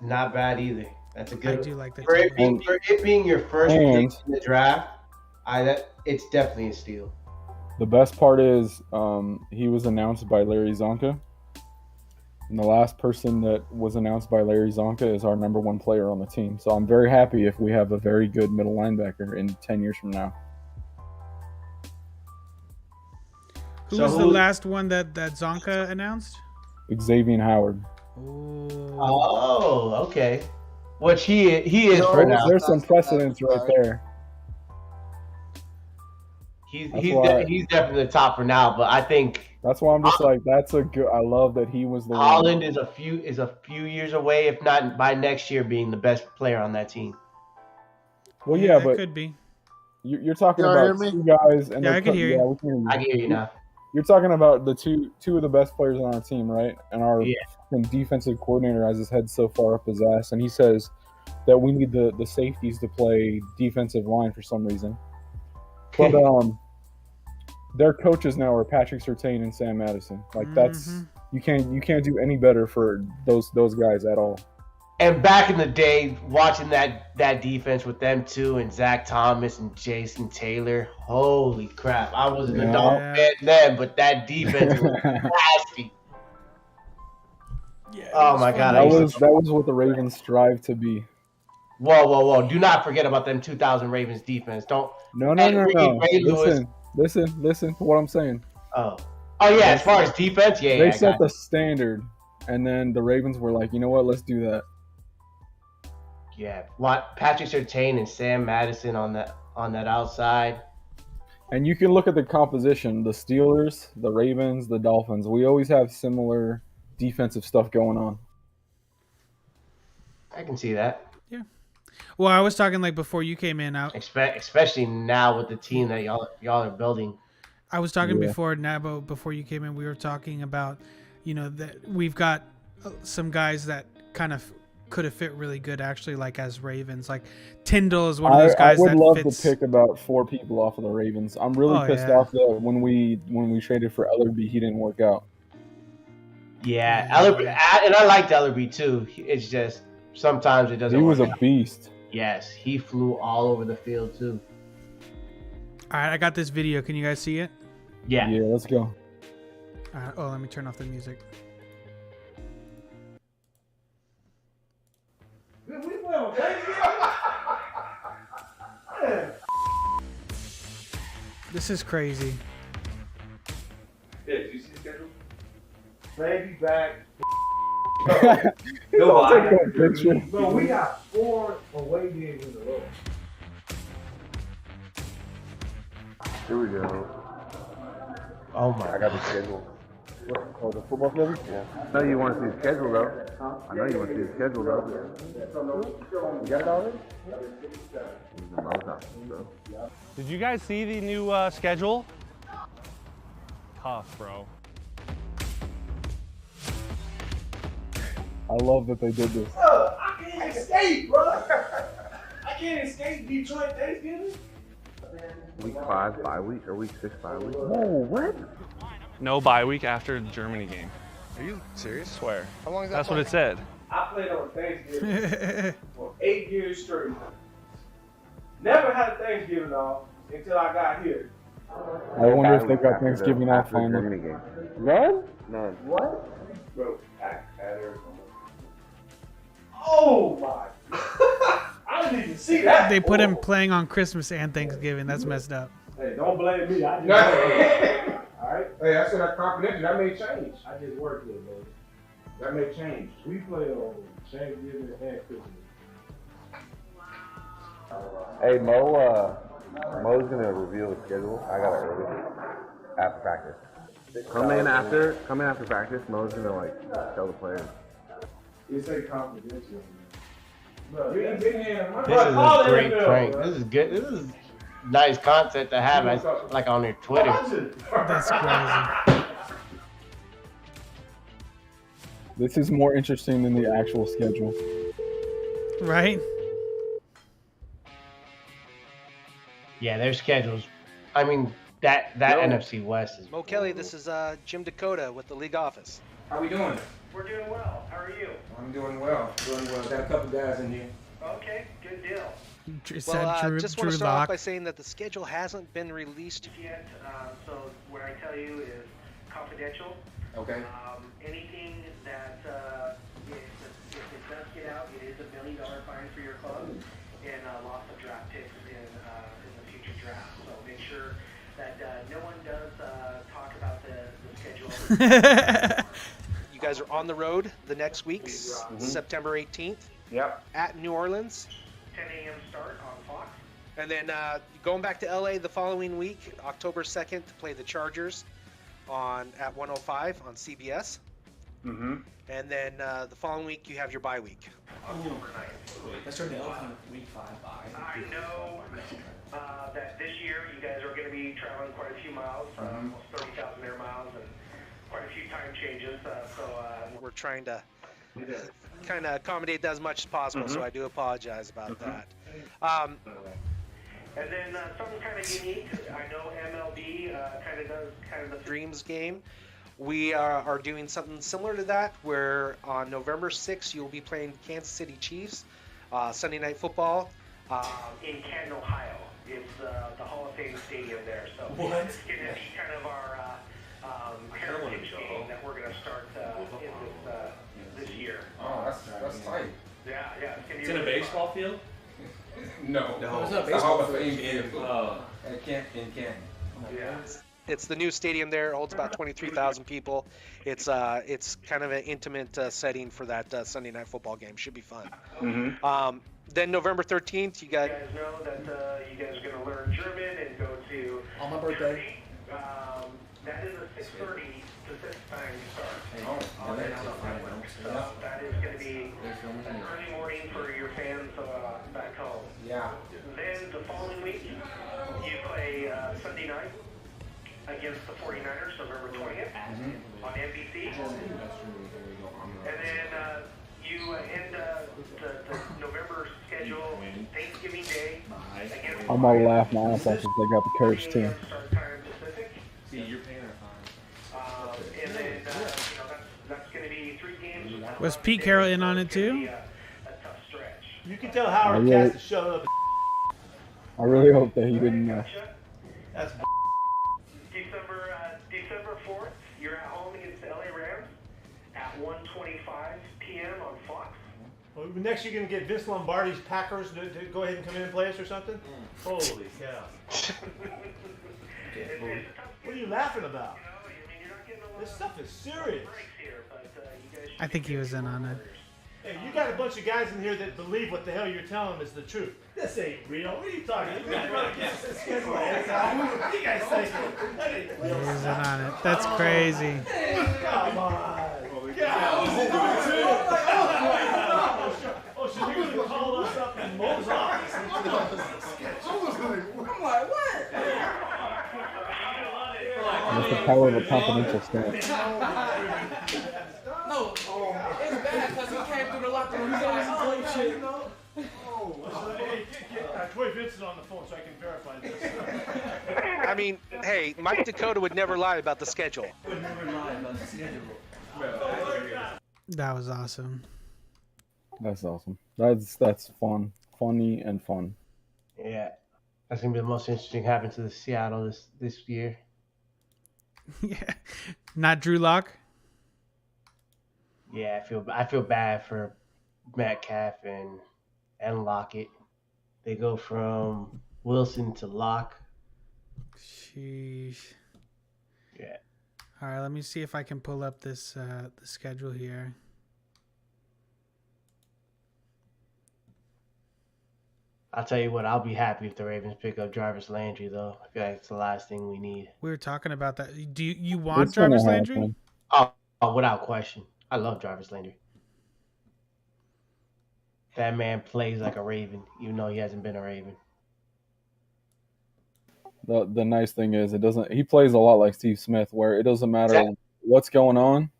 Speaker 2: not bad either. That's a good.
Speaker 1: I do like that.
Speaker 2: For it being your first pick in the draft, it's definitely a steal.
Speaker 3: The best part is he was announced by Larry Zonka. And the last person that was announced by Larry Zonka is our number one player on the team. So I'm very happy if we have a very good middle linebacker in 10 years from now.
Speaker 1: Who was the last one that Zonka announced?
Speaker 3: Xavier Howard.
Speaker 1: Ooh.
Speaker 2: Oh, okay. Which he is for now.
Speaker 3: There's some precedence right there.
Speaker 2: He's definitely the top for now, but I think
Speaker 3: that's why I'm just like that's a good. I love that he was the
Speaker 2: Holland is a few years away, if not by next year, being the best player on that team.
Speaker 3: Well, yeah,
Speaker 1: that
Speaker 3: but
Speaker 1: could be.
Speaker 3: You're talking about two guys, and
Speaker 1: I can hear you.
Speaker 3: Yeah, we can hear you.
Speaker 2: I can hear you now.
Speaker 3: You're talking about the two of the best players on our team, right? And our defensive coordinator has his head so far up his ass, and he says that we need the safeties to play defensive line for some reason. But their coaches now are Patrick Surtain and Sam Madison. Like that's you can't do any better for those guys at all.
Speaker 2: And back in the day, watching that defense with them two and Zach Thomas and Jason Taylor, holy crap! I wasn't a dog fan then, but that defense was nasty.
Speaker 1: Yeah,
Speaker 2: oh my god,
Speaker 3: that was what the Ravens strive to be.
Speaker 2: Whoa! Do not forget about them 2000 Ravens defense. Don't.
Speaker 3: No. Listen to what I'm saying.
Speaker 2: Oh yeah. As far as defense,
Speaker 3: they set the standard, and then the Ravens were like, you know what? Let's do that.
Speaker 2: Yeah, Patrick Surtain and Sam Madison on that outside.
Speaker 3: And you can look at the composition: the Steelers, the Ravens, the Dolphins. We always have similar defensive stuff going on.
Speaker 2: I can see that.
Speaker 1: Yeah. Well, I was talking like before you came in.
Speaker 2: Especially now with the team that y'all are building.
Speaker 1: I was talking before you came in. We were talking about, that we've got some guys that kind of could have fit really good actually, like as Ravens. Like Tyndall is one of those guys. I would love
Speaker 3: to pick about 4 people off of the Ravens. I'm really pissed off that when we traded for Ellerby, he didn't work out.
Speaker 2: Yeah, Ellerby, and I liked Ellerby too. It's just sometimes it doesn't.
Speaker 3: He was
Speaker 2: work
Speaker 3: a
Speaker 2: out.
Speaker 3: Beast.
Speaker 2: Yes, he flew all over the field too.
Speaker 1: All right, I got this video. Can you guys see it?
Speaker 3: Yeah, let's go.
Speaker 1: All right, let me turn off the music. This is crazy.
Speaker 4: Yeah, did you see the schedule?
Speaker 2: Maybe back.
Speaker 4: Bro, we got 4 away games in a row.
Speaker 5: Here we go.
Speaker 2: Oh my!
Speaker 5: I got the schedule.
Speaker 3: Oh, the football schedule? Yeah.
Speaker 5: I know you want to see the schedule, though. I know you want to see the schedule, though.
Speaker 3: You got it already?
Speaker 6: Did you guys see the new schedule? Tough, bro.
Speaker 3: I love that they did this.
Speaker 4: I can't escape, bro. I can't escape Detroit Thanksgiving.
Speaker 5: Week 5 bye week or week 6 bye week?
Speaker 3: Whoa, what?
Speaker 6: No bye week after the Germany game.
Speaker 7: Are you serious?
Speaker 6: Swear.
Speaker 7: How long is that?
Speaker 6: That's what it said.
Speaker 4: I played on Thanksgiving for 8 years straight. Never had a Thanksgiving off until I got here.
Speaker 3: I wonder if they got Thanksgiving off
Speaker 5: after the Germany
Speaker 3: finally.
Speaker 5: game.
Speaker 3: None?
Speaker 5: None.
Speaker 4: What? Bro, at Arizona. Oh my. I didn't even see that.
Speaker 1: They put him playing on Christmas and Thanksgiving. That's messed up.
Speaker 4: Hey, don't blame me. I just Alright?
Speaker 8: Hey, I said that confidential. That may change.
Speaker 4: I just worked here, baby.
Speaker 8: That may change.
Speaker 4: We play on Thanksgiving and Christmas.
Speaker 5: Hey, Mo's gonna reveal the schedule. I got it early after practice. Come in after practice. Mo's gonna tell the players.
Speaker 4: It's a confidential.
Speaker 8: You ain't been here.
Speaker 2: This is a great prank. This is good. This is nice content to have as like on their Twitter.
Speaker 1: That's crazy.
Speaker 3: This is more interesting than the actual schedule.
Speaker 1: Right?
Speaker 2: Yeah, their schedules. I mean, that NFC West is.
Speaker 9: Mo Kelly, this is Jim Dakota with the league office.
Speaker 8: How we doing?
Speaker 10: We're doing well. How are you?
Speaker 8: I'm doing well. Got a couple guys in here.
Speaker 10: Okay, good deal.
Speaker 1: Said Drew,
Speaker 9: Just want
Speaker 1: Drew
Speaker 9: to start off
Speaker 1: Lock.
Speaker 9: by saying that the schedule hasn't been released.
Speaker 10: Yet, so what I tell you is confidential.
Speaker 8: Okay.
Speaker 10: Anything that if it does get out, it is $1 million fine for your club and loss of draft picks in the future draft. So make sure that no one does talk about the schedule.
Speaker 9: You guys are on the road the next week, September 18th,
Speaker 8: Yep.
Speaker 9: at New Orleans.
Speaker 10: 10 a.m. start on Fox.
Speaker 9: And then going back to LA the following week, October 2nd, to play the Chargers at 105 on CBS.
Speaker 8: Mm-hmm.
Speaker 9: And then the following week, you have your bye week.
Speaker 10: October 9th.
Speaker 11: Let's turn the Oakland week 5 by.
Speaker 10: I know that this year you guys are going to be traveling quite a few miles, almost 30,000 air miles, and quite a few time changes.
Speaker 9: We're trying to kind of accommodate that as much as possible, so I do apologize about that.
Speaker 10: And then something kind of unique. I know MLB kind of does the
Speaker 9: Dreams game. We are doing something similar to that, where on November 6th, you'll be playing Kansas City Chiefs, Sunday Night Football.
Speaker 10: In Canton, Ohio. It's the Hall of Fame Stadium there. So it's going to be kind of our heritage game that we're going to start in this year.
Speaker 8: Oh, that's tight.
Speaker 10: Yeah, it's going to be
Speaker 11: It's in a baseball field?
Speaker 8: No.
Speaker 11: It's not a
Speaker 8: The
Speaker 11: baseball
Speaker 8: Hall of
Speaker 11: field.
Speaker 8: Fame field.
Speaker 11: Oh.
Speaker 8: In Canton.
Speaker 10: Yeah.
Speaker 9: It's the new stadium there. It holds about 23,000 people. It's kind of an intimate setting for that Sunday Night Football game. Should be fun.
Speaker 8: Mm-hmm.
Speaker 9: Then November 13th, you got.
Speaker 10: You guys know that you guys are going to learn German and go to
Speaker 11: On my birthday.
Speaker 10: that is a 6:30 Pacific time start.
Speaker 11: Oh,
Speaker 10: on
Speaker 11: yeah,
Speaker 10: that
Speaker 11: that's
Speaker 10: Sunday.
Speaker 11: fine.
Speaker 10: So that is going to be an early morning for your fans back home.
Speaker 8: Yeah.
Speaker 10: Then the following week, you play Sunday night against the 49ers, November 20th on NBC. And then you end the November schedule Thanksgiving Day against
Speaker 3: I'm gonna laugh my ass off if they got the coach too.
Speaker 10: start time Pacific.
Speaker 11: See, you're paying our fine.
Speaker 10: And then that's going to be 3 games.
Speaker 1: Was Pete Carroll in on it too?
Speaker 10: A tough stretch.
Speaker 4: You can tell Howard
Speaker 3: I really-
Speaker 4: Cass to shut up.
Speaker 3: I really hope that he didn't.
Speaker 10: Gotcha.
Speaker 4: That's
Speaker 10: December 4th, you're at home against the LA Rams at 1:25 p.m. on Fox.
Speaker 4: well, next you're gonna get Vince Lombardi's Packers to go ahead and come in and play us or something. Holy cow! What are you laughing about? This stuff is serious.
Speaker 1: I think he was in on it.
Speaker 4: Hey, you got a bunch of guys in here that believe what the hell you're telling them is the truth. This ain't real. What are you talking about? You guys run against this schedule all the time. What are you guys thinking? That ain't real.
Speaker 1: Losing on it. That's crazy.
Speaker 4: Come on. Oh, should we gonna call us up in Mo's office?
Speaker 8: I'm like, what?
Speaker 3: That's the power of a confidential staff.
Speaker 8: No, it's bad because he came through the locker room. He's like, oh, shit, you know.
Speaker 4: Hey, get Troy Vincent on the phone so I can verify this.
Speaker 9: I mean, hey, Mike Dakota would never lie about the schedule.
Speaker 11: Would never lie about the schedule.
Speaker 1: That was awesome.
Speaker 3: That's awesome. That's fun, funny, and fun.
Speaker 2: Yeah, that's gonna be the most interesting happen to the Seattle this year.
Speaker 1: Yeah. Not Drew Lock.
Speaker 2: Yeah, I feel bad for Metcalf and Lockett. They go from Wilson to Lock.
Speaker 1: Sheesh.
Speaker 2: Yeah.
Speaker 1: All right, let me see if I can pull up this the schedule here.
Speaker 2: I'll tell you what, I'll be happy if the Ravens pick up Jarvis Landry, though. I feel like it's the last thing we need.
Speaker 1: We were talking about that. Do you want
Speaker 3: It's gonna
Speaker 1: Jarvis Landry?
Speaker 3: happen.
Speaker 2: Oh, without question. I love Jarvis Landry. That man plays like a Raven, even though he hasn't been a Raven.
Speaker 3: The nice thing is he plays a lot like Steve Smith, where it doesn't matter what's going on.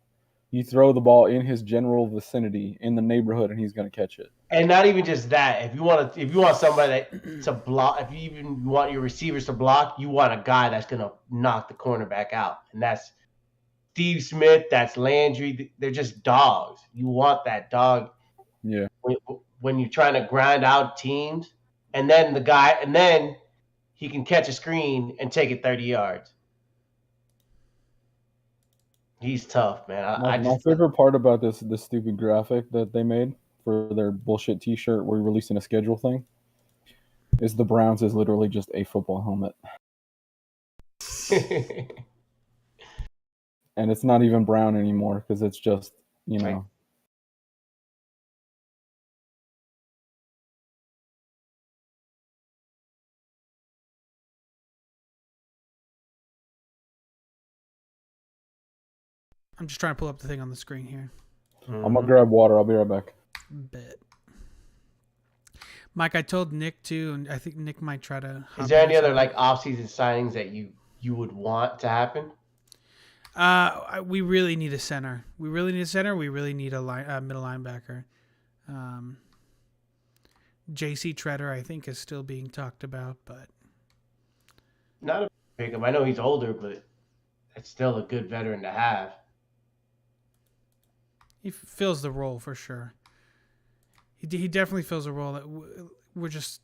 Speaker 3: You throw the ball in his general vicinity in the neighborhood, and he's going to catch it.
Speaker 2: And not even just that. If you want somebody to block, if you even want your receivers to block, you want a guy that's going to knock the cornerback out. And that's Steve Smith, that's Landry. They're just dogs. You want that dog.
Speaker 3: Yeah.
Speaker 2: When you're trying to grind out teams, and then he can catch a screen and take it 30 yards. He's tough, man.
Speaker 3: My favorite part about this stupid graphic that they made for their bullshit T-shirt we're releasing a schedule thing is the Browns is literally just a football helmet. And it's not even brown anymore because it's just,
Speaker 2: Right.
Speaker 1: I'm just trying to pull up the thing on the screen here.
Speaker 3: I'm going to grab water. I'll be right back.
Speaker 1: Bet. Mike, I told Nick too, and I think Nick might try to.
Speaker 2: Is there any other off-season signings that you would want to happen?
Speaker 1: We really need a center. We really need a middle linebacker. J.C. Treader, I think, is still being talked about, but
Speaker 2: not a pickup. I know he's older, but it's still a good veteran to have.
Speaker 1: He fills the role for sure. He definitely fills a role that we're just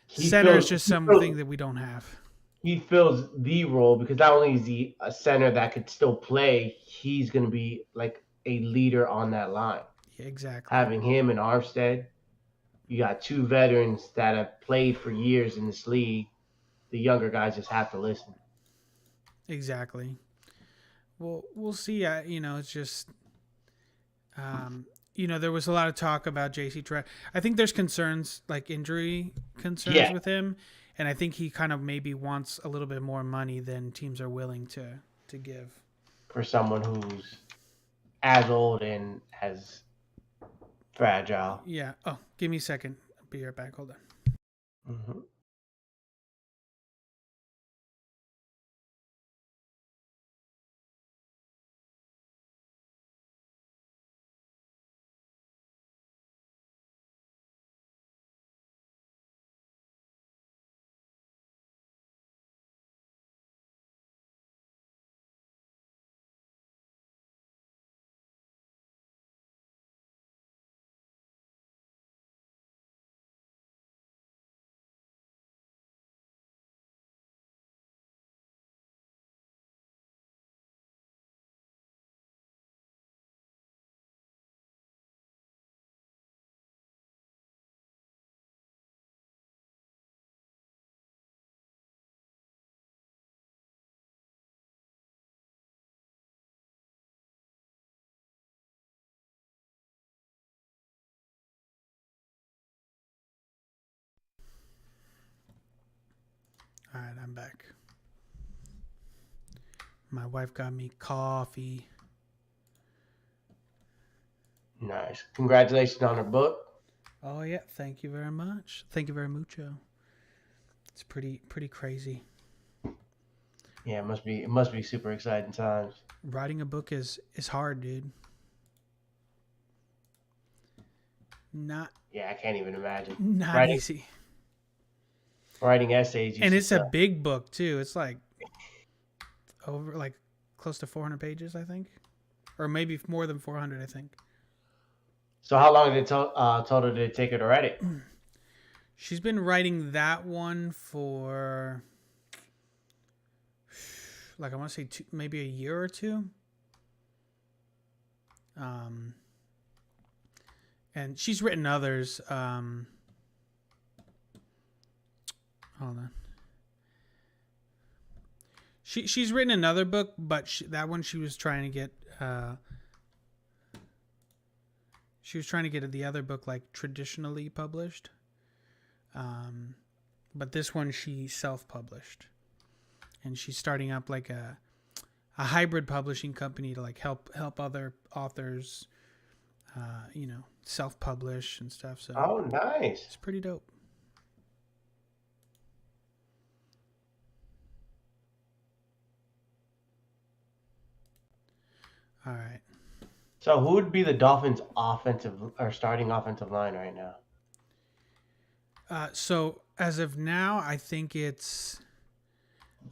Speaker 1: center is just something that we don't have.
Speaker 2: He fills the role because not only is he a center that could still play, he's going to be like a leader on that line.
Speaker 1: Yeah, exactly.
Speaker 2: Having him and Armstead, you got two veterans that have played for years in this league. The younger guys just have to listen.
Speaker 1: Exactly. Well, we'll see. It's just, there was a lot of talk about J.C. Treader. I think there's concerns, like injury concerns with him. And I think he kind of maybe wants a little bit more money than teams are willing to give.
Speaker 2: For someone who's as old and as fragile.
Speaker 1: Yeah. Oh, give me a second. I'll be right back. Hold on.
Speaker 2: Mm-hmm.
Speaker 1: All right, I'm back. My wife got me coffee.
Speaker 2: Nice. Congratulations on her book.
Speaker 1: Oh yeah, thank you very much. Thank you very mucho. It's pretty crazy.
Speaker 2: Yeah, it must be super exciting times.
Speaker 1: Writing a book is hard, dude. Not
Speaker 2: Yeah, I can't even imagine.
Speaker 1: not easy.
Speaker 2: Writing essays.
Speaker 1: And it's a big book too. It's like over like close to 400 pages, I think, or maybe more than 400, I think.
Speaker 2: So how long did it total did it take her to write it?
Speaker 1: She's been writing that one for like I want to say maybe a year or two. And she's written others. Hold on. She's written another book, but that one she was trying to get. She was trying to get the other book like traditionally published. But this one she self-published, and she's starting up like a hybrid publishing company to like help other authors, self-publish and stuff. So
Speaker 2: oh, nice.
Speaker 1: It's pretty dope. All right.
Speaker 2: So who would be the Dolphins' starting offensive line right now?
Speaker 1: So as of now, I think it's.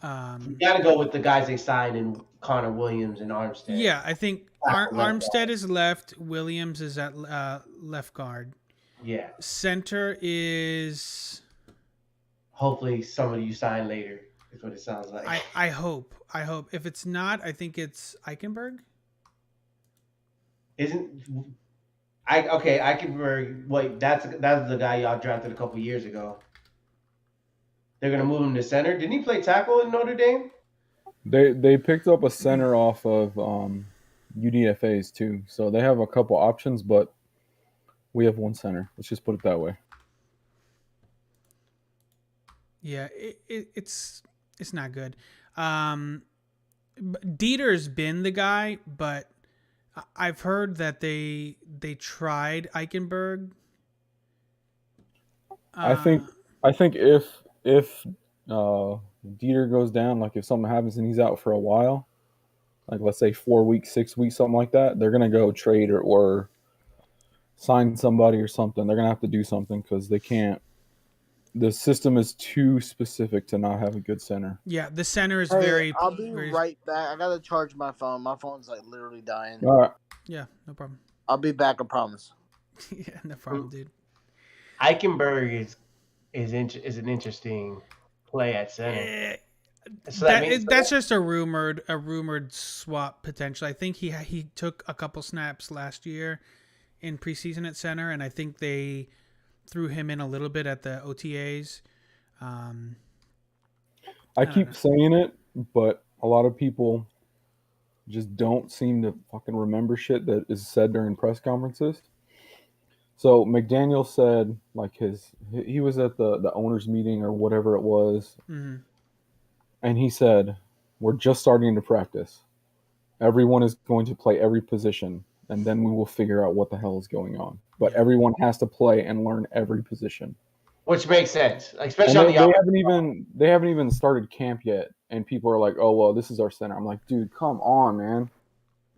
Speaker 2: You got to go with the guys they signed in Connor Williams and Armstead.
Speaker 1: Yeah, I think Armstead is left. Williams is at left guard.
Speaker 2: Yeah.
Speaker 1: Center is.
Speaker 2: Hopefully, somebody you sign later. Is what it sounds like.
Speaker 1: I hope. If it's not, I think it's Eichenberg.
Speaker 2: Eichenberg. Wait, that's the guy y'all drafted a couple years ago. They're gonna move him to center. Didn't he play tackle in Notre Dame?
Speaker 3: They picked up a center off of UDFA's too, so they have a couple options, but we have one center. Let's just put it that way.
Speaker 1: Yeah, it's not good. Dieter's been the guy, but I've heard that they tried Eichenberg.
Speaker 3: I think if Dieter goes down, like if something happens and he's out for a while, like let's say 4 weeks, 6 weeks, something like that, they're gonna go trade or sign somebody or something. They're gonna have to do something because they can't. The system is too specific to not have a good center.
Speaker 1: Yeah, the center is
Speaker 7: I'll be right back. I gotta charge my phone. My phone's like literally dying.
Speaker 3: All right.
Speaker 1: Yeah, no problem.
Speaker 7: I'll be back. I promise.
Speaker 1: Yeah, no problem, dude.
Speaker 2: Eichenberg is an interesting play at center. So
Speaker 1: that's just a rumored swap potential. I think he took a couple snaps last year in preseason at center, and I think they threw him in a little bit at the OTAs.
Speaker 3: I keep saying it, but a lot of people just don't seem to fucking remember shit that is said during press conferences. So McDaniel said, like he was at the owners meeting or whatever it was, and he said, "We're just starting to practice. Everyone is going to play every position, and then we will figure out what the hell is going on. But everyone has to play and learn every position."
Speaker 2: Which makes sense, especially on the
Speaker 3: they haven't even started camp yet, and people are like, "Oh well, this is our center." I'm like, dude, come on, man.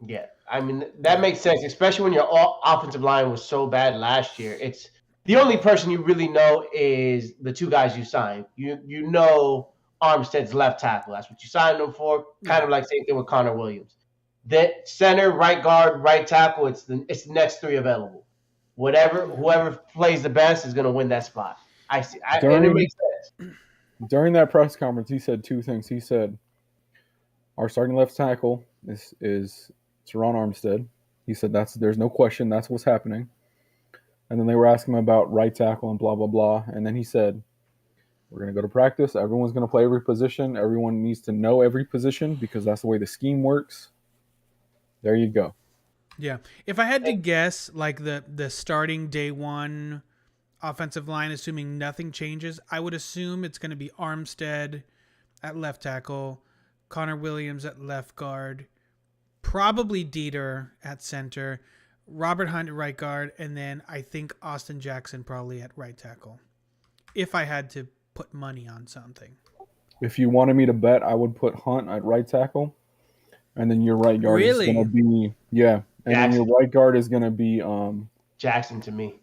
Speaker 2: Yeah, I mean that makes sense, especially when your offensive line was so bad last year. It's the only person you really know is the two guys you signed. You know Armstead's left tackle. That's what you signed him for. Kind of like same thing with Connor Williams. That center, right guard, right tackle. It's the next three available. Whoever plays the best is going to win that spot. I see. And it makes sense.
Speaker 3: During that press conference, he said two things. He said, "Our starting left tackle is Teron Armstead." He said there's no question that's what's happening. And then they were asking him about right tackle and blah blah blah. And then he said, "We're going to go to practice. Everyone's going to play every position. Everyone needs to know every position because that's the way the scheme works." There you go.
Speaker 1: Yeah. If I had to guess, like the starting day one offensive line, assuming nothing changes, I would assume it's going to be Armstead, at left tackle, Connor Williams at left guard, probably Dieter at center, Robert Hunt at right guard, and then I think Austin Jackson probably at right tackle. If I had to put money on something.
Speaker 3: If you wanted me to bet, I would put Hunt at right tackle, and then your right guard is going to be and then your right guard is going to be
Speaker 2: Jackson to me.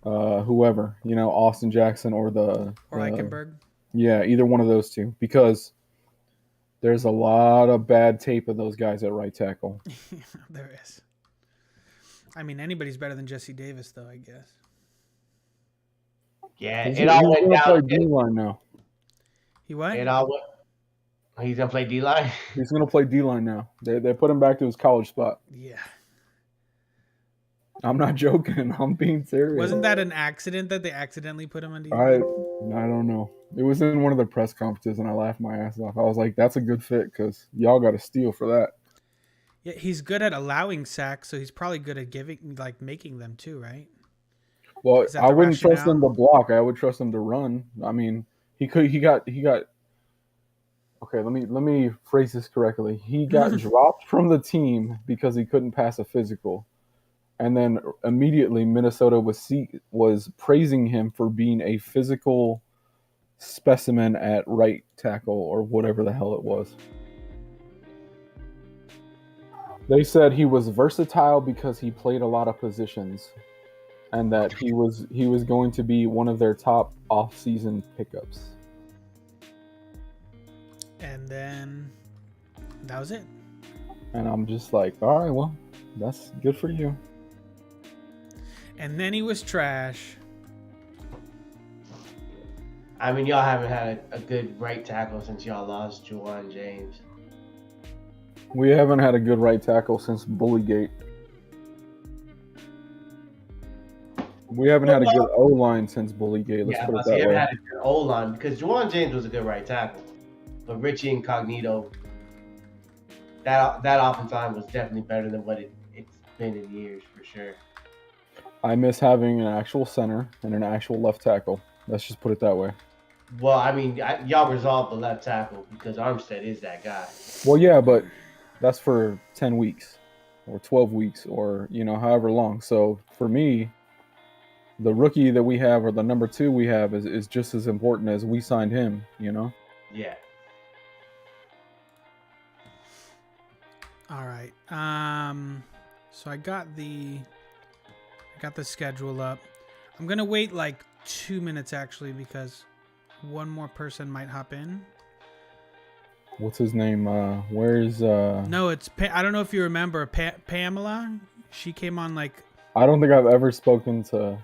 Speaker 3: Whoever, Austin Jackson or
Speaker 1: Eichenberg.
Speaker 3: Yeah, either one of those two, because there's a lot of bad tape of those guys at right tackle.
Speaker 1: There is. I mean, anybody's better than Jesse Davis, though, I guess.
Speaker 2: Yeah, it all went down.
Speaker 3: Play D-line now.
Speaker 1: He what?
Speaker 2: He's gonna play D-line.
Speaker 3: He's gonna play D-line now. They put him back to his college spot.
Speaker 1: Yeah.
Speaker 3: I'm not joking. I'm being serious.
Speaker 1: Wasn't that an accident that they accidentally put him on D-line?
Speaker 3: I don't know. It was in one of the press conferences, and I laughed my ass off. I was like, "That's a good fit because y'all got to steal for that."
Speaker 1: Yeah, he's good at allowing sacks, so he's probably good at making them too, right?
Speaker 3: Well, I wouldn't trust him to block. I would trust him to run. I mean, he got. Okay, let me phrase this correctly. He got dropped from the team because he couldn't pass a physical, and then immediately Minnesota was praising him for being a physical specimen at right tackle or whatever the hell it was. They said he was versatile because he played a lot of positions, and that he was going to be one of their top off-season pickups.
Speaker 1: And then that was it.
Speaker 3: And I'm just like, all right, well, that's good for you.
Speaker 1: And then he was trash.
Speaker 2: I mean, y'all haven't had a good right tackle since y'all lost Juwan James.
Speaker 3: We haven't had a good right tackle since Bullygate. We haven't had a good O-line since Bullygate. Let's put it that way.
Speaker 2: We haven't had a good O-line because Juwan James was a good right tackle. But Richie Incognito, that offensive line was definitely better than what it's been in years, for sure.
Speaker 3: I miss having an actual center and an actual left tackle. Let's just put it that way.
Speaker 2: Well, I mean, y'all resolved the left tackle because Armstead is that guy.
Speaker 3: Well, yeah, but that's for 10 weeks or 12 weeks or, however long. So for me, the rookie that we have or the number 2 we have is just as important as we signed him,
Speaker 2: Yeah.
Speaker 1: All right. So I got the schedule up. I'm going to wait like 2 minutes actually because one more person might hop in.
Speaker 3: What's his name? Where's
Speaker 1: No, it's I don't know if you remember Pamela. She came on like
Speaker 3: I don't think I've ever spoken to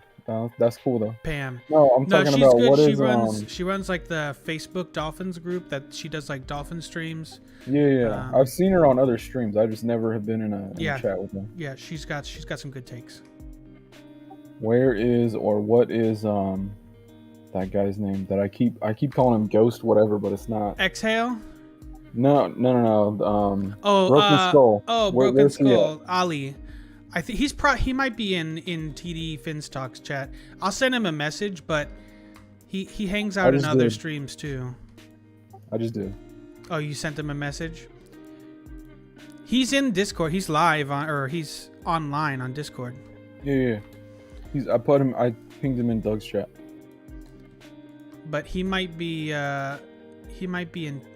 Speaker 3: that's cool though.
Speaker 1: Pam.
Speaker 3: No, I'm talking
Speaker 1: she's
Speaker 3: about
Speaker 1: good.
Speaker 3: what
Speaker 1: she runs like the Facebook Dolphins group that she does like Dolphin streams.
Speaker 3: Yeah. I've seen her on other streams. I just never have been in a chat with her.
Speaker 1: Yeah, she's got some good takes.
Speaker 3: Where is or what is that guy's name that I keep calling him Ghost whatever, but it's not.
Speaker 1: Exhale?
Speaker 3: No. Broken Skull.
Speaker 1: Oh, Broken Skull. Ali. I think he might be in TD Finstock's chat. I'll send him a message, but he hangs out in other streams too.
Speaker 3: I just did.
Speaker 1: Oh, you sent him a message? He's in Discord. He's live he's online on Discord.
Speaker 3: Yeah. I pinged him in Doug's chat.
Speaker 1: But he might be in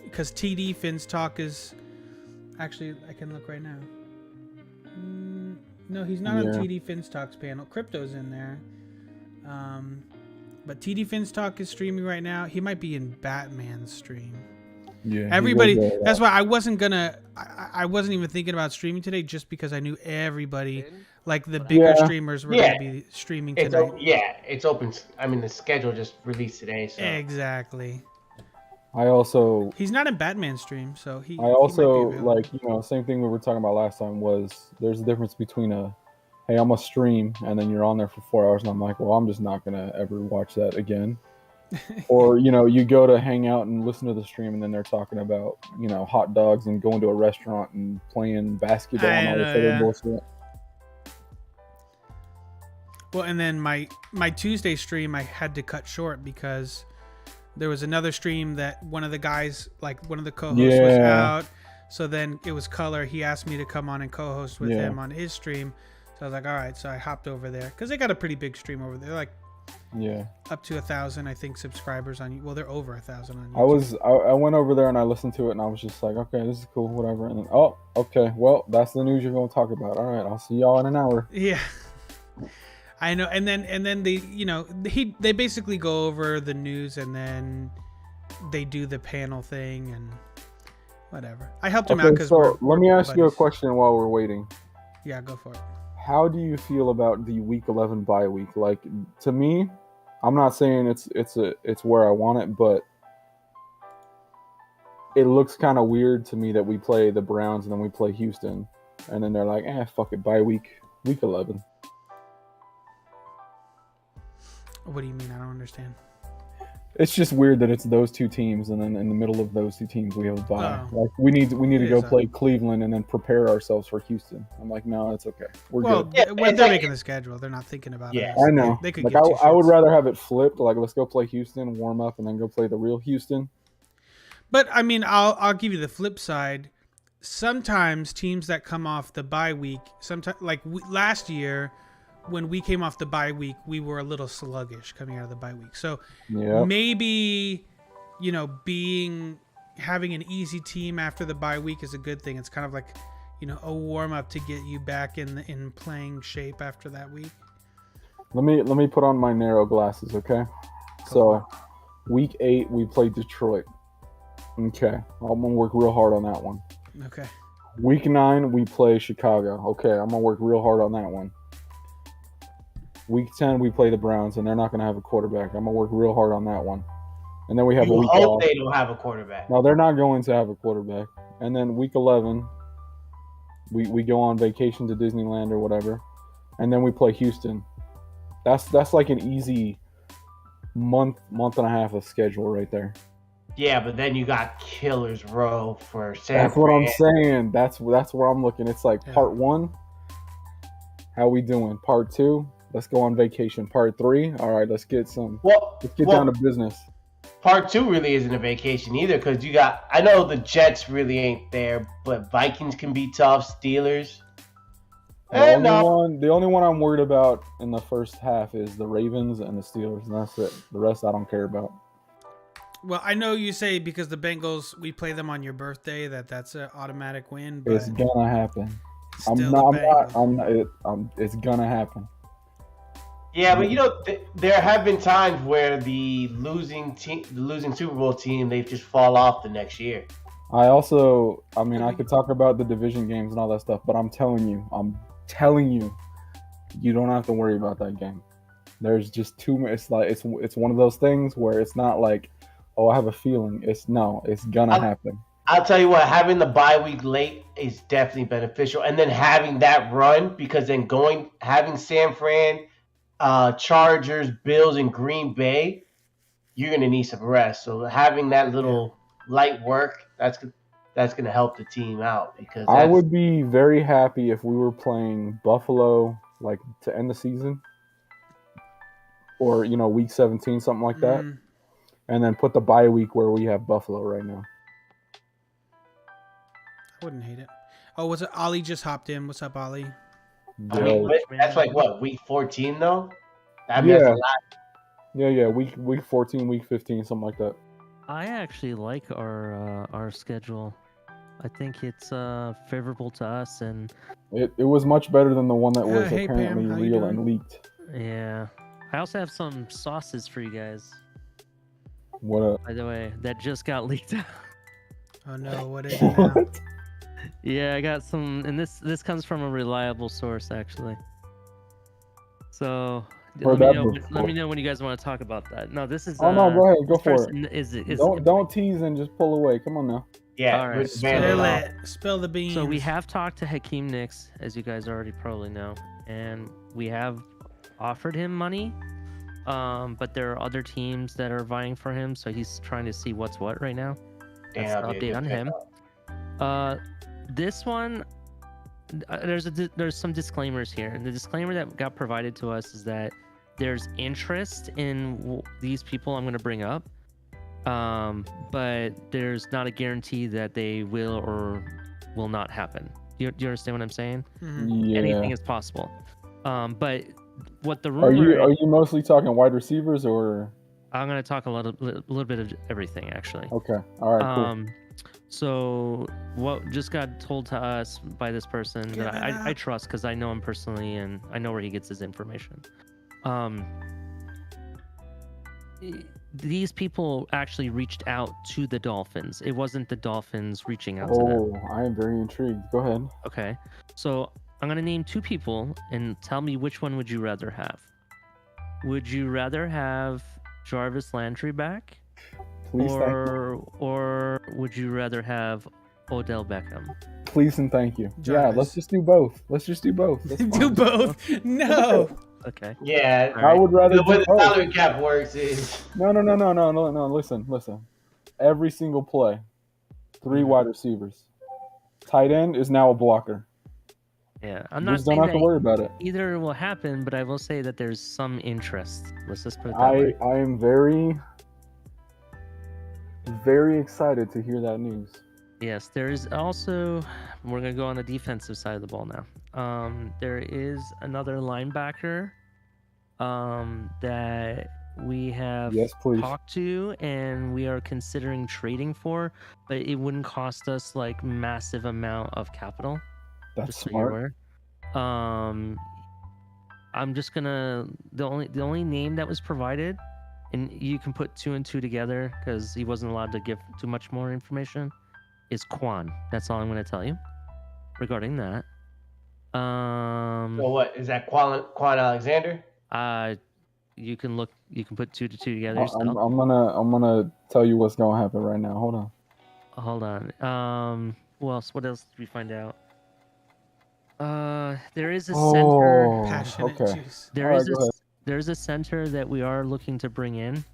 Speaker 1: because TD Finstock is actually I can look right now. No, he's not on TD Finstock's panel. Crypto's in there. But TD Finstock is streaming right now. He might be in Batman's stream.
Speaker 3: Yeah.
Speaker 1: Everybody. That's why I wasn't even thinking about streaming today, just because I knew everybody, like the bigger streamers, were going to be streaming tonight.
Speaker 2: It's open. I mean, the schedule just released today. So.
Speaker 1: Exactly.
Speaker 3: He's
Speaker 1: not in Batman's stream, so he.
Speaker 3: I also same thing we were talking about last time was there's a difference between hey, I'm a stream and then you're on there for 4 hours and I'm like, well, I'm just not gonna ever watch that again. Or you go to hang out and listen to the stream and then they're talking about hot dogs and going to a restaurant and playing basketball and all this other bullshit.
Speaker 1: Well, and then my Tuesday stream I had to cut short because there was another stream that one of the guys, like one of the co-hosts was out. So then it was Color. He asked me to come on and co-host with him on his stream. So I was like, all right. So I hopped over there because they got a pretty big stream over there, like up to 1,000, I think, subscribers on. Well, they're over 1,000 on YouTube.
Speaker 3: I went over there and I listened to it and I was just like, okay, this is cool, whatever. And then, oh, okay, well, that's the news you're gonna talk about. All right, I'll see y'all in an hour.
Speaker 1: Yeah. I know, and then they, they basically go over the news and then they do the panel thing and whatever. I helped him out because.
Speaker 3: So let me ask you a question while we're waiting.
Speaker 1: Yeah, go for it.
Speaker 3: How do you feel about the Week 11 bye week? Like, to me, I'm not saying it's where I want it, but it looks kind of weird to me that we play the Browns and then we play Houston, and then they're like, fuck it, bye week 11.
Speaker 1: What do you mean? I don't understand.
Speaker 3: It's just weird that it's those two teams, and then in the middle of those two teams we have a bye. Like we need to go play Cleveland and then prepare ourselves for Houston. I'm like, no, it's okay. We're good.
Speaker 1: When they're making the schedule, they're not thinking about it.
Speaker 3: I know.
Speaker 1: They could
Speaker 3: like,
Speaker 1: get
Speaker 3: I would rather have it flipped. Like, let's go play Houston, warm up, and then go play the real Houston.
Speaker 1: But I mean, I'll give you the flip side. Sometimes teams that come off the bye week, last year, when we came off the bye week, we were a little sluggish coming out of the bye week. So maybe, having an easy team after the bye week is a good thing. It's kind of like, a warm up to get you back in playing shape after that week.
Speaker 3: Let me put on my narrow glasses, okay? So, week 8 we play Detroit. Okay, I'm gonna work real hard on that one.
Speaker 1: Okay.
Speaker 3: Week 9 we play Chicago. Okay, I'm gonna work real hard on that one. Week 10, we play the Browns, and they're not going to have a quarterback. I'm going to work real hard on that one. And then we have a week off.
Speaker 2: They don't have a quarterback.
Speaker 3: No, they're not going to have a quarterback. And then week 11, we go on vacation to Disneyland or whatever. And then we play Houston. That's like an easy month and a half of schedule right there.
Speaker 2: Yeah, but then you got Killers Row for San
Speaker 3: That's what I'm saying. That's where I'm looking. It's like part 1, how we doing? Part 2, let's go on vacation. Part 3, all right, let's get down to business.
Speaker 2: Part 2 really isn't a vacation either, because I know the Jets really ain't there, but Vikings can be tough, Steelers.
Speaker 3: The only one I'm worried about in the first half is the Ravens and the Steelers, and that's it. The rest I don't care about.
Speaker 1: Well, I know you say because the Bengals, we play them on your birthday, that's an automatic win. But
Speaker 3: it's gonna happen. It's gonna happen.
Speaker 2: Yeah, but there have been times where the losing Super Bowl team, they just fall off the next year.
Speaker 3: I could talk about the division games and all that stuff, but I'm telling you, you don't have to worry about that game. There's just too much. It's one of those things where it's not like, oh, I have a feeling. It's gonna happen.
Speaker 2: I'll tell you what, having the bye week late is definitely beneficial, and then having that run, because then having San Fran, Chargers, Bills, and Green Bay, you're gonna need some rest. So having that little light work, that's gonna help the team out, because
Speaker 3: I would be very happy if we were playing Buffalo like to end the season, or week 17, something like that, and then put the bye week where we have Buffalo right now.
Speaker 1: I wouldn't hate it. Oh, was it Ollie just hopped in? What's up, Ollie?
Speaker 2: That's like what, week 14 though? That's
Speaker 3: a
Speaker 2: lot.
Speaker 3: Yeah, week 14, week 15, something like that.
Speaker 12: I actually like our schedule. I think it's favorable to us, and
Speaker 3: it was much better than the one that was
Speaker 1: hey,
Speaker 3: apparently
Speaker 1: Pam,
Speaker 3: real and leaked.
Speaker 12: Yeah, I also have some sauces for you guys.
Speaker 3: What up?
Speaker 12: By the way, that just got leaked out.
Speaker 1: Oh no, what is it now?
Speaker 12: Yeah, I got some, and this comes from a reliable source actually. So let me know when you guys want to talk about that. No, this is.
Speaker 3: Oh no, go ahead, go for it. Don't tease and just pull away. Come on now.
Speaker 2: Yeah,
Speaker 12: all right.
Speaker 1: Spill the beans.
Speaker 12: So we have talked to Hakeem Nicks, as you guys already probably know, and we have offered him money. But there are other teams that are vying for him, so he's trying to see what's what right now. That's the update on him. This one, there's some disclaimers here, and the disclaimer that got provided to us is that there's interest in these people I'm going to bring up, But there's not a guarantee that they will or will not happen. Do you understand what I'm saying?
Speaker 3: Yeah.
Speaker 12: Anything is possible. But what the
Speaker 3: Are
Speaker 12: rumor is,
Speaker 3: you mostly talking wide receivers or?
Speaker 12: I'm gonna talk a little bit of everything actually.
Speaker 3: Okay. All right. Cool.
Speaker 12: So what just got told to us by this person
Speaker 1: Give
Speaker 12: that
Speaker 1: it
Speaker 12: I
Speaker 1: up.
Speaker 12: trust because I know him personally and I know where he gets his information. These people actually reached out to the Dolphins. It wasn't the Dolphins reaching out to them.
Speaker 3: Oh, I am very intrigued. Go ahead.
Speaker 12: Okay. So I'm going to name two people and tell me which one would you rather have. Would you rather have Jarvis Landry back?
Speaker 3: Please, thank you.
Speaker 12: Or would you rather have Odell Beckham?
Speaker 3: Please and thank you.
Speaker 1: Jarvis.
Speaker 3: Yeah, let's just do both. Let's just do both. That's
Speaker 1: Do
Speaker 3: fine.
Speaker 1: both. No.
Speaker 12: Okay.
Speaker 2: Yeah,
Speaker 3: I would rather
Speaker 2: the way
Speaker 3: do
Speaker 2: the
Speaker 3: both.
Speaker 2: salary cap works is
Speaker 3: No. Listen. Every single play, 3 wide receivers. Tight end is now a blocker.
Speaker 12: Yeah, I'm
Speaker 3: You
Speaker 12: not
Speaker 3: just don't
Speaker 12: saying
Speaker 3: have to
Speaker 12: that
Speaker 3: worry about it.
Speaker 12: either will happen, but I will say that there's some interest. Let's just put it that way.
Speaker 3: I am very, very excited to hear that news.
Speaker 12: Yes, there is also. We're gonna go on the defensive side of the ball now. There is another linebacker, that we have
Speaker 3: Yes, please.
Speaker 12: talked to, and we are considering trading for, but it wouldn't cost us like massive amount of capital.
Speaker 3: That's
Speaker 12: Just so you're
Speaker 3: smart.
Speaker 12: aware. I'm just gonna the only name that was provided, and you can put 2 and 2 together because he wasn't allowed to give too much more information, is Quan. That's all I'm gonna tell you regarding that.
Speaker 2: so what is that? Quan Alexander?
Speaker 12: You can put 2 to 2 together
Speaker 3: I'm
Speaker 12: yourself.
Speaker 3: gonna tell you what's gonna happen right now. Hold on.
Speaker 12: Hold on. What else did we find out? There is a center.
Speaker 3: Oh,
Speaker 1: Passionate
Speaker 3: okay.
Speaker 1: juice.
Speaker 12: There's a center that we are looking to bring in.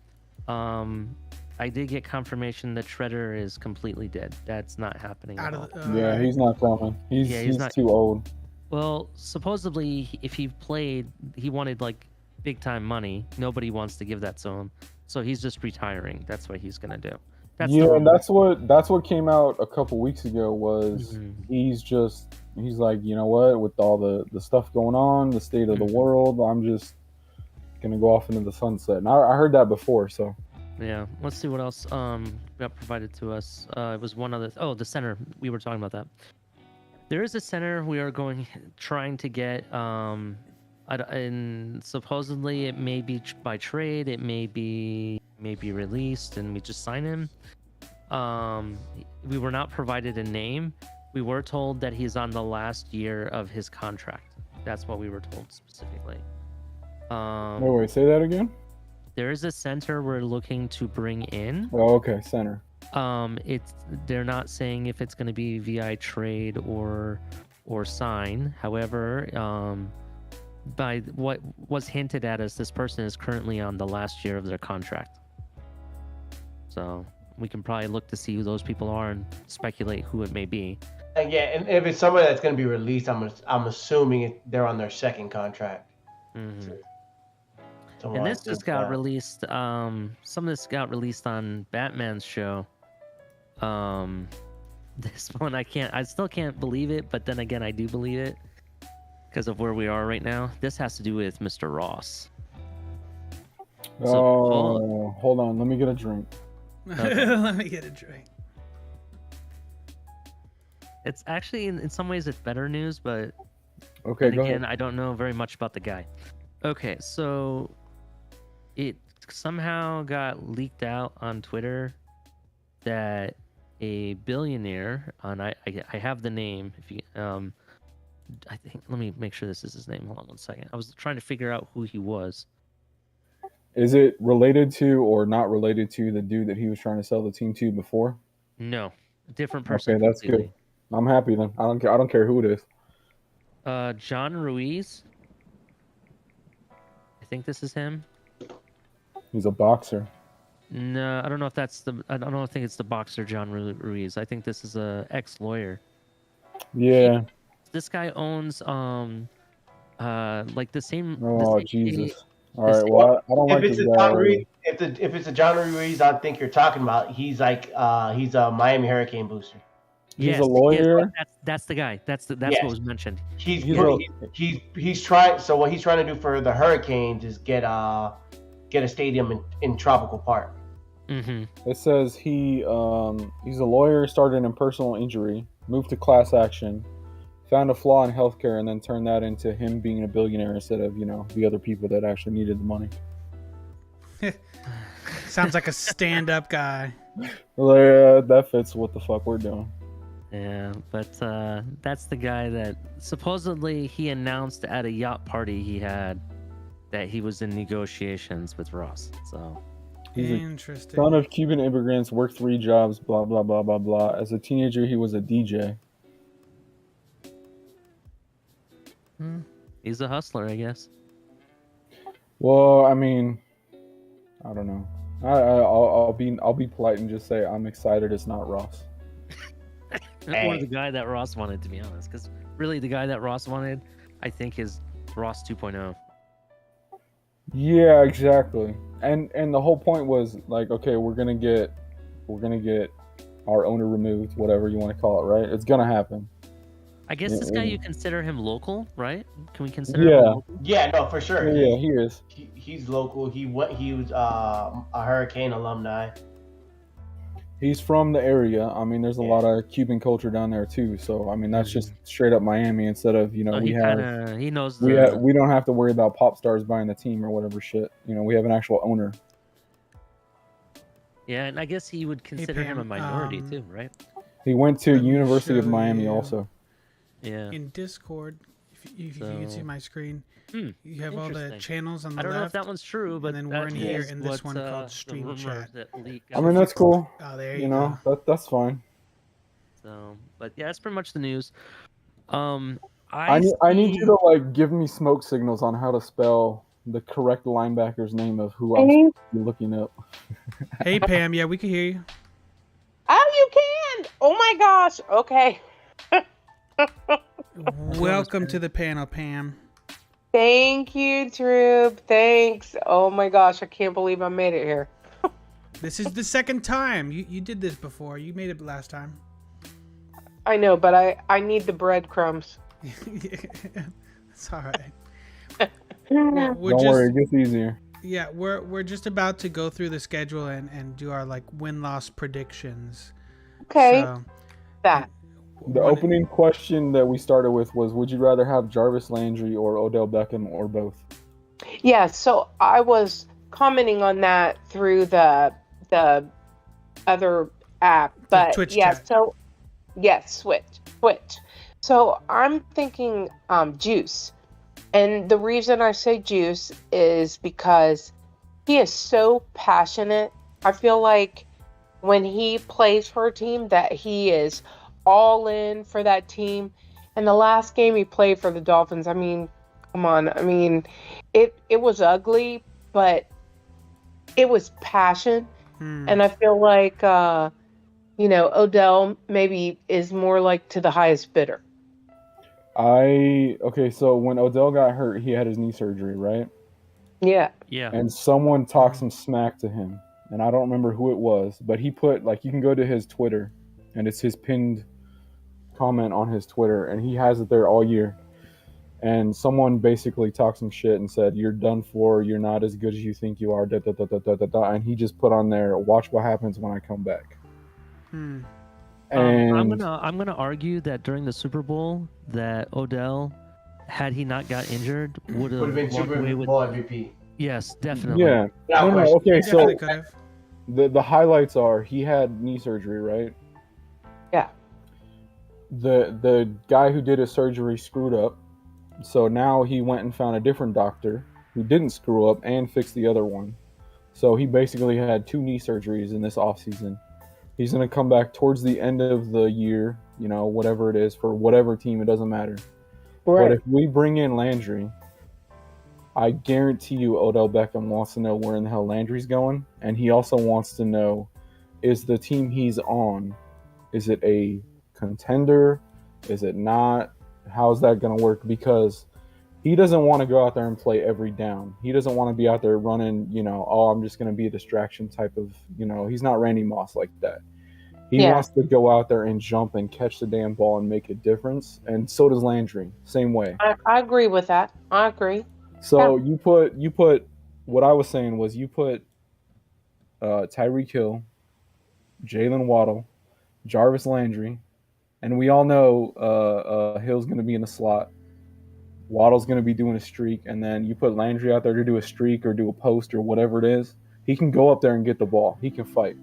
Speaker 12: I did get confirmation that Shredder is completely dead. That's not happening
Speaker 1: Out
Speaker 12: at
Speaker 1: of
Speaker 12: all.
Speaker 1: the,
Speaker 3: Yeah, he's not coming. He's
Speaker 12: not
Speaker 3: too old.
Speaker 12: Well, supposedly, if he played, he wanted like big time money. Nobody wants to give that to him, so he's just retiring. That's what he's gonna do. That's the
Speaker 3: Yeah,
Speaker 12: rumor.
Speaker 3: that's what came out a couple weeks ago was he's like, you know what, with all the stuff going on, the state of the world, I'm just gonna go off into the sunset. And I heard that before, so
Speaker 12: Yeah, let's see what else got provided to us. It was one other. The center. We were talking about that. There is a center we are trying to get. And supposedly it may be by trade. It may be released, and we just sign him. We were not provided a name. We were told that he's on the last year of his contract. That's what we were told specifically.
Speaker 3: wait, say that again.
Speaker 12: There is a center we're looking to bring in.
Speaker 3: Oh, okay, center.
Speaker 12: They're not saying if it's going to be via trade or sign. However, by what was hinted at as this person is currently on the last year of their contract. So we can probably look to see who those people are and speculate who it may be.
Speaker 2: And yeah, and if it's somebody that's going to be released, I'm assuming they're on their second contract.
Speaker 12: Mm-hmm.
Speaker 2: Someone
Speaker 12: And
Speaker 2: like
Speaker 12: this just got released. Some of this got released on Batman's show. This one I still can't believe it, but then again I do believe it because of where we are right now. This has to do with Mr. Ross.
Speaker 3: So, hold on, let me get a drink.
Speaker 12: Okay.
Speaker 1: Let me get a drink.
Speaker 12: It's actually in some ways it's better news, but
Speaker 3: okay, go
Speaker 12: again
Speaker 3: ahead.
Speaker 12: I don't know very much about the guy. Okay, so it somehow got leaked out on Twitter that a billionaire, and I have the name. If you I think, let me make sure this is his name. Hold on 1 second. I was trying to figure out who he was.
Speaker 3: Is it related to or not related to the dude that he was trying to sell the team to before?
Speaker 12: No, different person.
Speaker 3: Okay, that's
Speaker 12: completely.
Speaker 3: good. I'm happy then. I don't care who it is.
Speaker 12: John Ruiz. I think this is him.
Speaker 3: He's a boxer.
Speaker 12: No, I don't know if that's the. I don't think it's the boxer John Ruiz. I think this is a ex-lawyer.
Speaker 3: Yeah.
Speaker 12: This guy owns like the same.
Speaker 3: Oh, Jesus. All right. Well, I don't
Speaker 2: If
Speaker 3: like
Speaker 2: it's
Speaker 3: this
Speaker 2: a
Speaker 3: guy.
Speaker 2: John Reed, if it's a John Ruiz, I think you're talking about. He's like he's a Miami Hurricane booster.
Speaker 3: He's a lawyer.
Speaker 12: That's the guy. That's
Speaker 2: Yes.
Speaker 12: what was mentioned.
Speaker 2: He's trying. So what he's trying to do for the Hurricanes is get a stadium in Tropical Park.
Speaker 3: It says he's a lawyer, started in personal injury, moved to class action, found a flaw in healthcare, and then turned that into him being a billionaire instead of the other people that actually needed the money.
Speaker 1: Sounds like a stand-up guy.
Speaker 3: Well, yeah, that fits what the fuck we're doing.
Speaker 12: Yeah, but that's the guy that supposedly he announced at a yacht party he had that he was in negotiations with Ross. So
Speaker 3: He's
Speaker 1: interesting.
Speaker 3: Son of Cuban immigrants, worked 3 jobs, blah blah blah blah blah. As a teenager, he was a DJ.
Speaker 12: He's a hustler, I guess.
Speaker 3: Well, I mean, I don't know. I'll be polite and just say I'm excited it's not Ross.
Speaker 12: Or the guy that Ross wanted, to be honest. Because really, the guy that Ross wanted, I think, is Ross 2.0.
Speaker 3: Yeah, exactly. And the whole point was like, okay, we're gonna get our owner removed, whatever you want to call it, right? It's gonna happen.
Speaker 12: I guess
Speaker 3: Yeah,
Speaker 12: this guy,
Speaker 3: yeah.
Speaker 12: you consider him local, right? Can we consider him
Speaker 3: Yeah.
Speaker 12: local?
Speaker 2: Yeah, no, for sure.
Speaker 3: Yeah, he is.
Speaker 2: He's local. He was a Hurricane alumni.
Speaker 3: He's from the area. I mean, there's a lot of Cuban culture down there too. So I mean, that's just straight up Miami. Instead of
Speaker 12: Oh,
Speaker 3: we
Speaker 12: he knows
Speaker 3: we
Speaker 12: the.
Speaker 3: we don't have to worry about pop stars buying the team or whatever shit. We have an actual owner.
Speaker 12: Yeah, and I guess he would consider him a
Speaker 1: Pam,
Speaker 12: minority too, right?
Speaker 3: He went to
Speaker 1: Let me
Speaker 3: University of
Speaker 1: show
Speaker 3: Miami
Speaker 1: you.
Speaker 3: also.
Speaker 12: Yeah.
Speaker 1: In Discord, if you can see
Speaker 12: So-
Speaker 1: my screen, you have all the
Speaker 12: Interesting.
Speaker 1: channels on the
Speaker 12: I don't
Speaker 1: left.
Speaker 12: know if that one's true, but
Speaker 1: and then we're in
Speaker 12: that
Speaker 1: here
Speaker 12: is
Speaker 1: in this
Speaker 12: what,
Speaker 1: one called
Speaker 12: the
Speaker 1: Stream
Speaker 12: rumors
Speaker 1: Chat.
Speaker 12: that leak
Speaker 3: I mean, that's cool.
Speaker 1: Oh, there
Speaker 3: you know,
Speaker 1: go.
Speaker 3: that's fine.
Speaker 12: So, but yeah, that's pretty much the news.
Speaker 3: I need you to like give me smoke signals on how to spell the correct linebacker's name of who I'm looking up.
Speaker 1: Hey Pam, yeah, we can hear you.
Speaker 13: Oh, you can! Oh my gosh. Okay.
Speaker 1: Welcome to the panel, Pam.
Speaker 13: Thank you, Troop. Thanks. Oh my gosh, I can't believe I made it here.
Speaker 1: This is the second time. You did this before. You made it last time.
Speaker 13: I know, but I need the breadcrumbs.
Speaker 1: It's all right.
Speaker 3: Don't worry, it gets easier.
Speaker 1: Yeah, we're just about to go through the schedule and do our like win-loss predictions.
Speaker 13: Okay.
Speaker 1: So,
Speaker 13: that.
Speaker 3: The opening question that we started with was, would you rather have Jarvis Landry or Odell Beckham or both?
Speaker 13: Yeah, so I was commenting on that through the other app, but
Speaker 1: Twitch
Speaker 13: yeah,
Speaker 1: chat.
Speaker 13: so yes, Twitch. So I'm thinking Juice. And the reason I say Juice is because he is so passionate. I feel like when he plays for a team that he is all in for that team. And the last game he played for the Dolphins, I mean, come on. I mean, it was ugly, but it was passion. And I feel like, Odell maybe is more like to the highest bidder.
Speaker 3: Okay, so when Odell got hurt, he had his knee surgery, right?
Speaker 13: Yeah.
Speaker 12: Yeah.
Speaker 3: And someone talked some smack to him, and I don't remember who it was, but he put, like, you can go to his Twitter, and it's his pinned comment on his Twitter, and he has it there all year. And someone basically talked some shit and said, "You're done for. You're not as good as you think you are." Da, da, da, da, da, da, da. And he just put on there, "Watch what happens when I come back." And
Speaker 12: I'm gonna argue that during the Super Bowl that Odell, had he not got injured, would have
Speaker 2: been
Speaker 12: walked
Speaker 2: Super
Speaker 12: away with.
Speaker 2: Bowl MVP.
Speaker 12: Yes, definitely.
Speaker 3: yeah,
Speaker 2: No,
Speaker 3: no, okay.
Speaker 1: He
Speaker 3: So
Speaker 1: definitely could have.
Speaker 3: the highlights are he had knee surgery, right?
Speaker 13: Yeah.
Speaker 3: The guy who did his surgery screwed up, so now he went and found a different doctor who didn't screw up and fixed the other one. So he basically had 2 knee surgeries in this offseason. He's going to come back towards the end of the year, whatever it is, for whatever team, it doesn't matter.
Speaker 13: Right.
Speaker 3: But if we bring in Landry, I guarantee you Odell Beckham wants to know where in the hell Landry's going. And he also wants to know, is the team he's on, is it a contender? Is it not? How's that going to work? Because He doesn't want to go out there and play every down. He doesn't want to be out there running, I'm just going to be a distraction type of, he's not Randy Moss like that. He wants to go out there and jump and catch the damn ball and make a difference. And so does Landry. Same way.
Speaker 13: I agree with that. I agree.
Speaker 3: So you put what I was saying was you put Tyreek Hill, Jalen Waddle, Jarvis Landry, and we all know Hill's going to be in the slot. Waddle's going to be doing a streak, and then you put Landry out there to do a streak or do a post or whatever it is. He can go up there and get the ball. He can fight.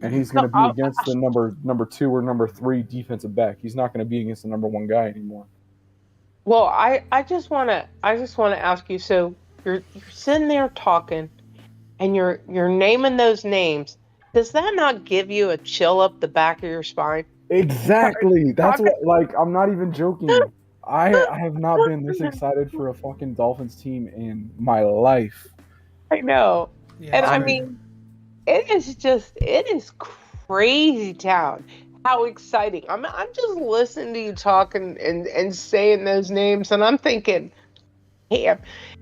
Speaker 3: And he's going to be against the number 2 or number 3 defensive back. He's not going to be against the number 1 guy anymore.
Speaker 13: Well, I just want to ask you. So you're sitting there talking, and you're naming those names. Does that not give you a chill up the back of your spine?
Speaker 3: Exactly. That's what. Like, I'm not even joking. I have not been this excited for a fucking Dolphins team in my life.
Speaker 13: I know,
Speaker 1: Yeah,
Speaker 13: and I
Speaker 1: sorry.
Speaker 13: mean, it is crazy town. How exciting! I'm just listening to you talking and saying those names, and I'm thinking, damn,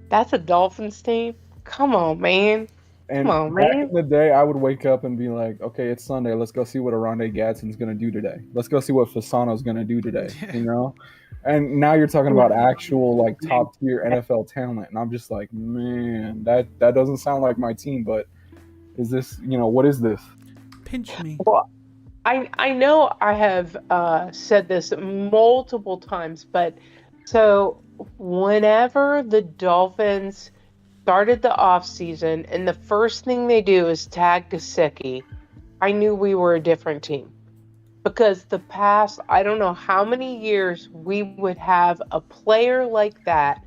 Speaker 13: that's a Dolphins team. Come on, man.
Speaker 3: And
Speaker 13: Come on,
Speaker 3: back
Speaker 13: man.
Speaker 3: in the day, I would wake up and be like, okay, it's Sunday. Let's go see what Aronde Gadsden's going to do today. Let's go see what Fasano's going to do today, And now you're talking about actual, like, top-tier NFL talent. And I'm just like, man, that doesn't sound like my team. But is this, what is this?
Speaker 1: Pinch me.
Speaker 13: Well, I know I have said this multiple times, but so whenever the Dolphins started the offseason and the first thing they do is tag Gesicki, I knew we were a different team. Because the past, I don't know how many years we would have a player like that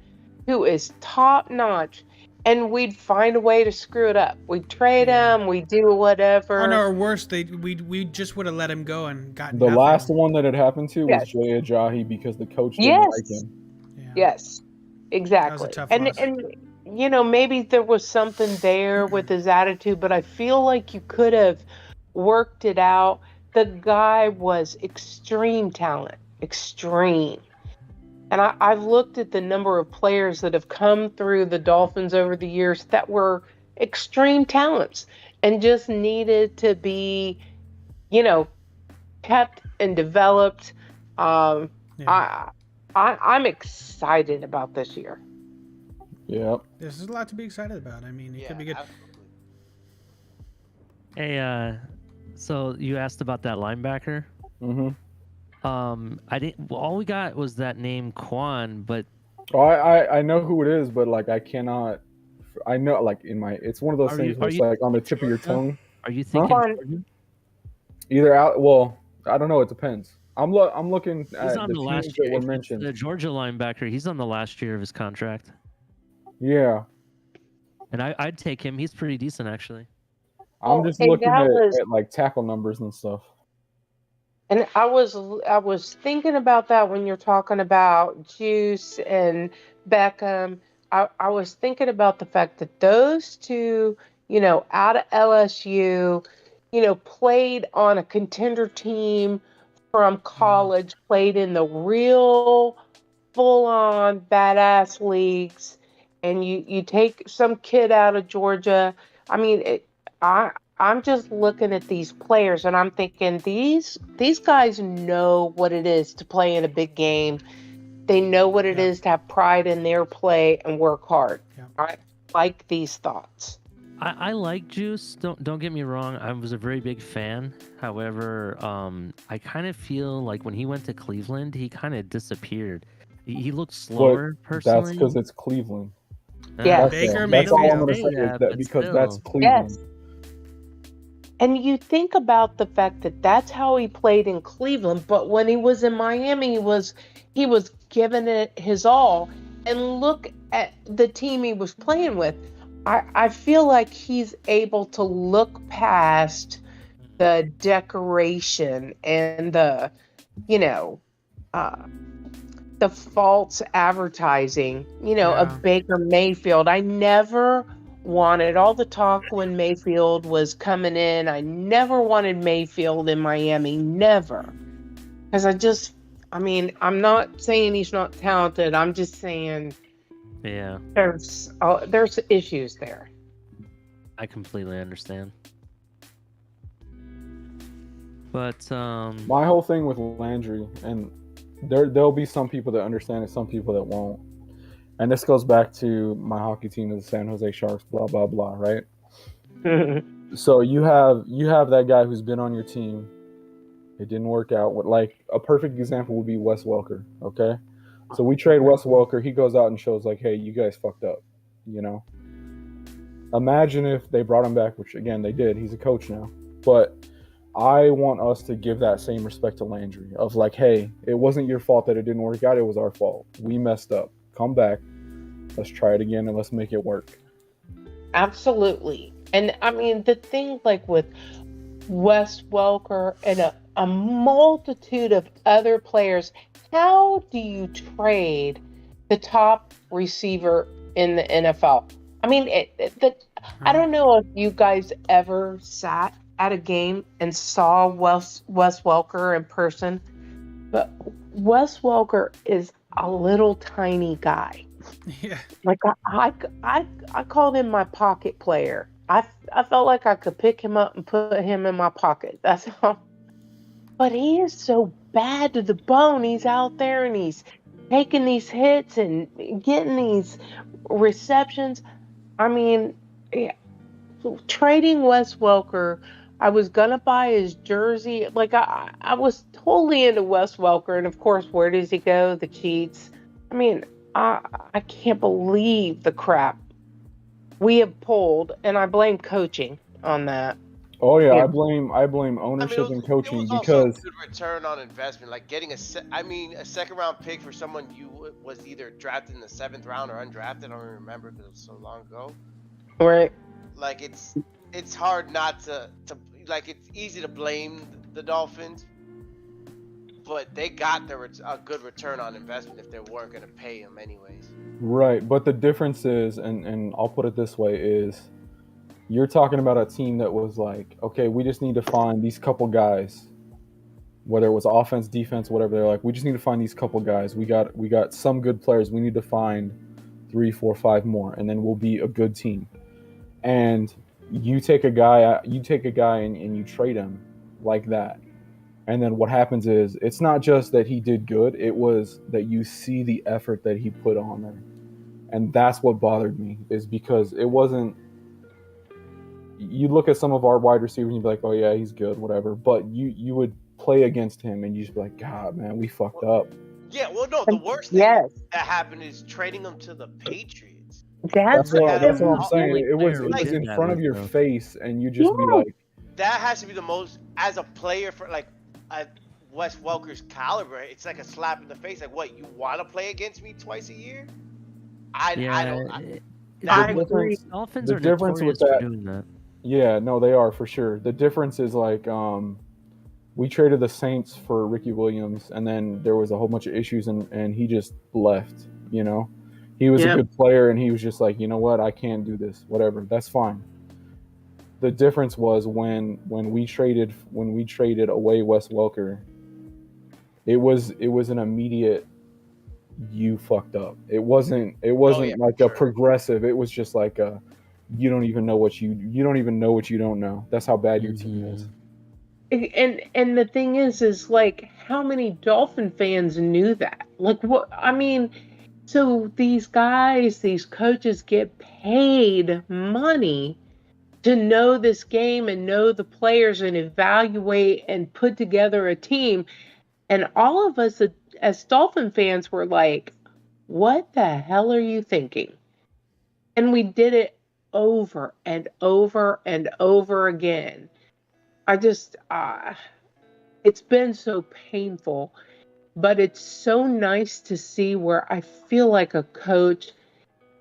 Speaker 13: who is top notch, and we'd find a way to screw it up. We'd trade him, we'd do whatever.
Speaker 1: Oh no, or worse, we just would have let him go and gotten
Speaker 3: The
Speaker 1: nothing.
Speaker 3: last one that had happened to was
Speaker 13: Yes.
Speaker 3: Jay Ajayi because the coach didn't like him.
Speaker 13: Yes, exactly.
Speaker 1: tough
Speaker 13: And
Speaker 1: loss.
Speaker 13: maybe there was something there with his attitude, but I feel like you could have worked it out. The guy was extreme talent, extreme. And I've looked at the number of players that have come through the Dolphins over the years that were extreme talents and just needed to be, kept and developed. I'm excited about this year.
Speaker 3: Yep.
Speaker 1: There's a lot to be excited about. I mean, it could be good.
Speaker 12: Hey, so you asked about that linebacker.
Speaker 3: Mm-hmm.
Speaker 12: I didn't. All we got was that name Quan, but
Speaker 3: Oh, I know who it is, but like I cannot. I know, like it's one of those things where it's like on the tip of your tongue.
Speaker 12: Are you thinking?
Speaker 3: Either out. Well, I don't know. It depends. I'm looking
Speaker 12: He's
Speaker 3: at
Speaker 12: on
Speaker 3: the
Speaker 12: the last
Speaker 3: teams that
Speaker 12: year.
Speaker 3: were mentioned.
Speaker 12: The Georgia linebacker. He's on the last year of his contract.
Speaker 3: Yeah.
Speaker 12: And I'd take him. He's pretty decent, actually.
Speaker 3: I'm just
Speaker 13: and
Speaker 3: looking
Speaker 13: that
Speaker 3: at
Speaker 13: was-
Speaker 3: like tackle numbers and stuff.
Speaker 13: And I was thinking about that when you're talking about Juice and Beckham. I was thinking about the fact that those two, out of LSU, played on a contender team from college, played in the real full-on badass leagues, and you take some kid out of Georgia. I mean, I'm just looking at these players and I'm thinking these guys know what it is to play in a big game. They know what it is to have pride in their play and work hard. I like these thoughts.
Speaker 12: I like Juice. Don't get me wrong. I was a very big fan. However, I kind of feel like when he went to Cleveland, he kind of disappeared. He looked slower, personally.
Speaker 3: That's because it's Cleveland.
Speaker 13: Yeah.
Speaker 3: That's all I'm gonna say is that because that's Cleveland.
Speaker 13: Yes. And you think about the fact that that's how he played in Cleveland, but when he was in Miami, he was giving it his all. And look at the team he was playing with. I feel like he's able to look past the decoration and the false advertising, of Baker Mayfield. I never wanted all the talk when Mayfield was coming in. I never wanted Mayfield in Miami, never, because I mean, I'm not saying he's not talented. I'm just saying
Speaker 12: Yeah,
Speaker 13: there's issues there.
Speaker 12: I completely understand. But
Speaker 3: My whole thing with Landry, and there'll be some people that understand it, some people that won't. And this goes back to my hockey team is the San Jose Sharks, blah blah blah, right? So you have that guy who's been on your team. It didn't work out. Like a perfect example would be Wes Welker. Okay, so we trade Wes Welker. He goes out and shows like, hey, you guys fucked up. You know. Imagine if they brought him back, which again they did. He's a coach now, but I want us to give that same respect to Landry of like, hey, it wasn't your fault that it didn't work out. It was our fault. We messed up. Come back. Let's try it again and let's make it work.
Speaker 13: Absolutely. And I mean, the thing like with Wes Welker and a multitude of other players, how do you trade the top receiver in the NFL? I mean, I don't know if you guys ever sat at a game and saw Wes Welker in person, but Wes Welker is a little tiny guy.
Speaker 1: Yeah.
Speaker 13: Like I called him my pocket player. I felt like I could pick him up and put him in my pocket. That's how. But he is so bad to the bone. He's out there and he's taking these hits and getting these receptions. I mean, yeah, trading Wes Welker, I was gonna buy his jersey. Like I was totally into Wes Welker, and of course, where does he go? The Cheats. I mean, I can't believe the crap we have pulled, and I blame coaching on that.
Speaker 3: Oh yeah, I blame ownership and coaching
Speaker 2: it was
Speaker 3: because
Speaker 2: also a good return on investment. Like getting a second round pick for someone you was either drafted in the 7th round or undrafted. I don't remember because it was so long ago.
Speaker 13: Right.
Speaker 2: Like it's hard not to like it's easy to blame the Dolphins, but they got a good return on investment if they weren't going to pay him anyways.
Speaker 3: right. But the difference is, and I'll put it this way, is you're talking about a team that was like, okay, we just need to find these couple guys, whether it was offense, defense, whatever. They're like, we just need to find these couple guys. We got some good players. We need to find 3, 4, 5 more, and then we'll be a good team. And you take a guy and you trade him like that. And then what happens is it's not just that he did good, it was that you see the effort that he put on there. And that's what bothered me, is because it wasn't, you look at some of our wide receivers and you'd be like, oh yeah, he's good, whatever. But you would play against him and you just be like, God, man, we fucked up.
Speaker 2: Yeah, well, no, the worst thing that happened is trading him to the Patriots.
Speaker 3: That's what I'm saying. It was in front of your face, and you just be like,
Speaker 2: that has to be the most, as a player for like Wes Welker's caliber, it's like a slap in the face. Like, what, you want to play against me twice a year? I don't.
Speaker 12: I agree. Dolphins are notorious for doing that.
Speaker 3: Yeah, no, they are for sure. The difference is like, we traded the Saints for Ricky Williams, and then there was a whole bunch of issues, and he just left. You know, he was a good player, and he was just like, you know what, I can't do this. Whatever, that's fine. The difference was when we traded away Wes Welker, it was an immediate, you fucked up. It wasn't like a progressive. It was just like a, you don't even know what you don't know. That's how bad your team is.
Speaker 13: And the thing is like, how many Dolphin fans knew that? Like, what, I mean, so these guys, these coaches get paid money to know this game and know the players and evaluate and put together a team. And all of us as Dolphin fans were like, what the hell are you thinking? And we did it over and over and over again. I just, it's been so painful, but it's so nice to see where I feel like a coach,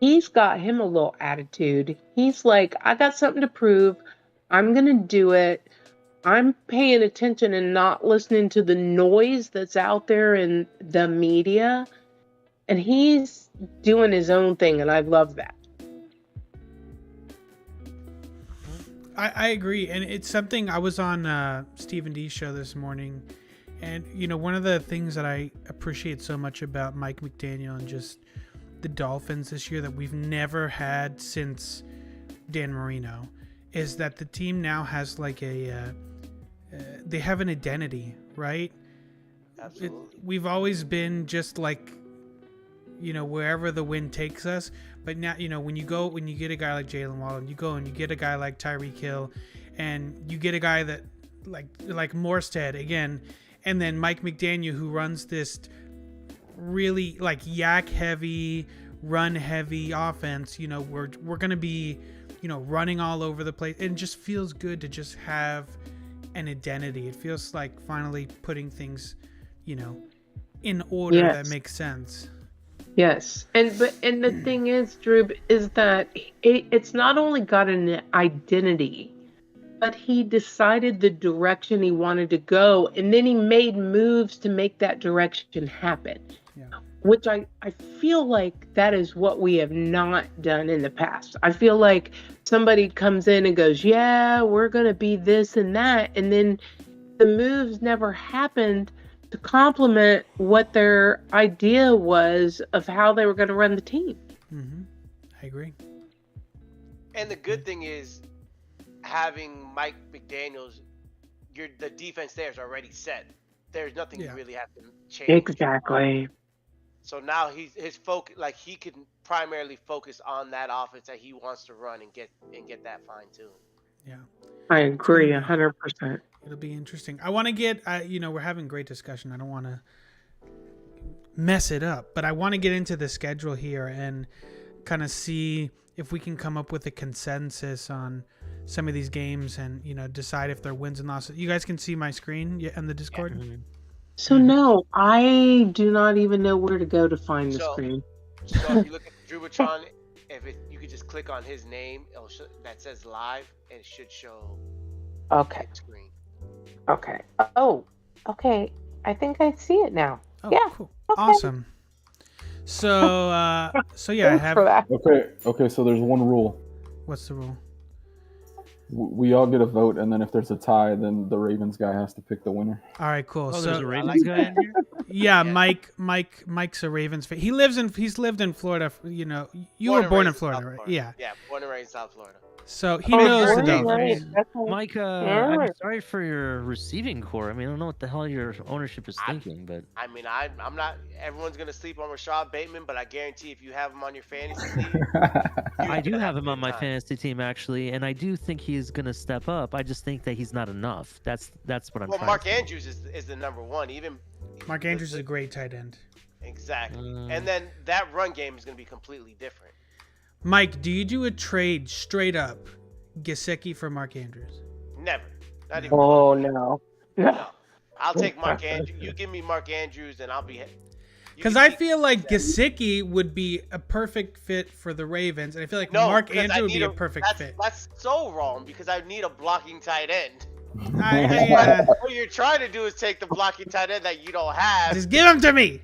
Speaker 13: he's got him a little attitude. He's like, I got something to prove. I'm going to do it. I'm paying attention and not listening to the noise that's out there in the media. And he's doing his own thing, and I love that.
Speaker 1: I agree, and it's something. I was on Stephen D's show this morning, And one of the things that I appreciate so much about Mike McDaniel and just the Dolphins this year that we've never had since Dan Marino is that the team now has like they have an identity, right?
Speaker 2: Absolutely.
Speaker 1: We've always been just like, wherever the wind takes us. But now, when you get a guy like Jalen Waddle, and you go and you get a guy like Tyreek Hill, and you get a guy that like Morstead again, and then Mike McDaniel, who runs this really like yak heavy, run heavy offense. We're gonna be, running all over the place. It just feels good to just have an identity. It feels like finally putting things, in order that makes sense.
Speaker 13: Yes, and the thing is, Drew, is that it's not only got an identity, but he decided the direction he wanted to go, and then he made moves to make that direction happen.
Speaker 1: Yeah.
Speaker 13: Which I feel like that is what we have not done in the past. I feel like somebody comes in and goes, yeah, we're going to be this and that, and then the moves never happened to complement what their idea was of how they were going to run the team.
Speaker 1: Mm-hmm. I agree.
Speaker 2: And the good thing is having Mike McDaniels, the defense there is already set. There's nothing you really have to change.
Speaker 13: Exactly.
Speaker 2: So now his focus, like he can primarily focus on that offense that he wants to run and get that fine tuned.
Speaker 1: Yeah.
Speaker 13: I agree 100%.
Speaker 1: It'll be interesting. I want to get, we're having great discussion. I don't want to mess it up, but I want to get into the schedule here and kind of see if we can come up with a consensus on some of these games and, decide if they're wins and losses. You guys can see my screen in the Discord?
Speaker 13: Yeah. So no, I do not even know where to go to find the screen.
Speaker 2: So if you look at Jubatron, you could just click on his name, that says live, and it should show
Speaker 13: Okay.
Speaker 2: screen.
Speaker 13: Okay. Oh, okay. I think I see it now.
Speaker 1: Oh,
Speaker 13: yeah.
Speaker 1: Cool.
Speaker 13: Okay.
Speaker 1: Awesome. So, yeah, I have.
Speaker 3: Okay. So there's one rule.
Speaker 1: What's the rule?
Speaker 3: We all get a vote, and then if there's a tie, then the Ravens guy has to pick the winner.
Speaker 1: All right, cool.
Speaker 12: Oh,
Speaker 1: so
Speaker 12: there's a Ravens guy in here?
Speaker 1: Yeah, Mike's a Ravens fan. He's lived in Florida. You were born in Florida, right? Yeah.
Speaker 2: Yeah, born and raised in South Florida.
Speaker 1: So he knows the
Speaker 13: Dolphins.
Speaker 1: Dolphins.
Speaker 12: Mike, I'm sorry for your receiving core. I mean, I don't know what the hell your ownership is thinking, but
Speaker 2: I mean, I'm not. Everyone's gonna sleep on Rashad Bateman, but I guarantee if you have him on your fantasy team,
Speaker 12: I do have him on my fantasy team actually, and I do think he's gonna step up. I just think that he's not enough. That's what I'm.
Speaker 2: Well,
Speaker 12: trying
Speaker 2: Mark
Speaker 12: to say.
Speaker 2: Andrews is the number one. Even
Speaker 1: Mark Andrews is a great tight end.
Speaker 2: Exactly, and then that run game is gonna be completely different.
Speaker 1: Mike, do you do a trade straight up, Gesicki for Mark Andrews?
Speaker 2: Never. Not even.
Speaker 13: Oh no.
Speaker 2: I'll take Mark Andrews. You give me Mark Andrews, and I'll be.
Speaker 1: Because I feel like Gesicki would be a perfect fit for the Ravens, and I feel like Mark Andrews would be a perfect fit.
Speaker 2: That's so wrong because I need a blocking tight end. What you're trying to do is take the blocking tight end that you don't have.
Speaker 1: Just give him to me.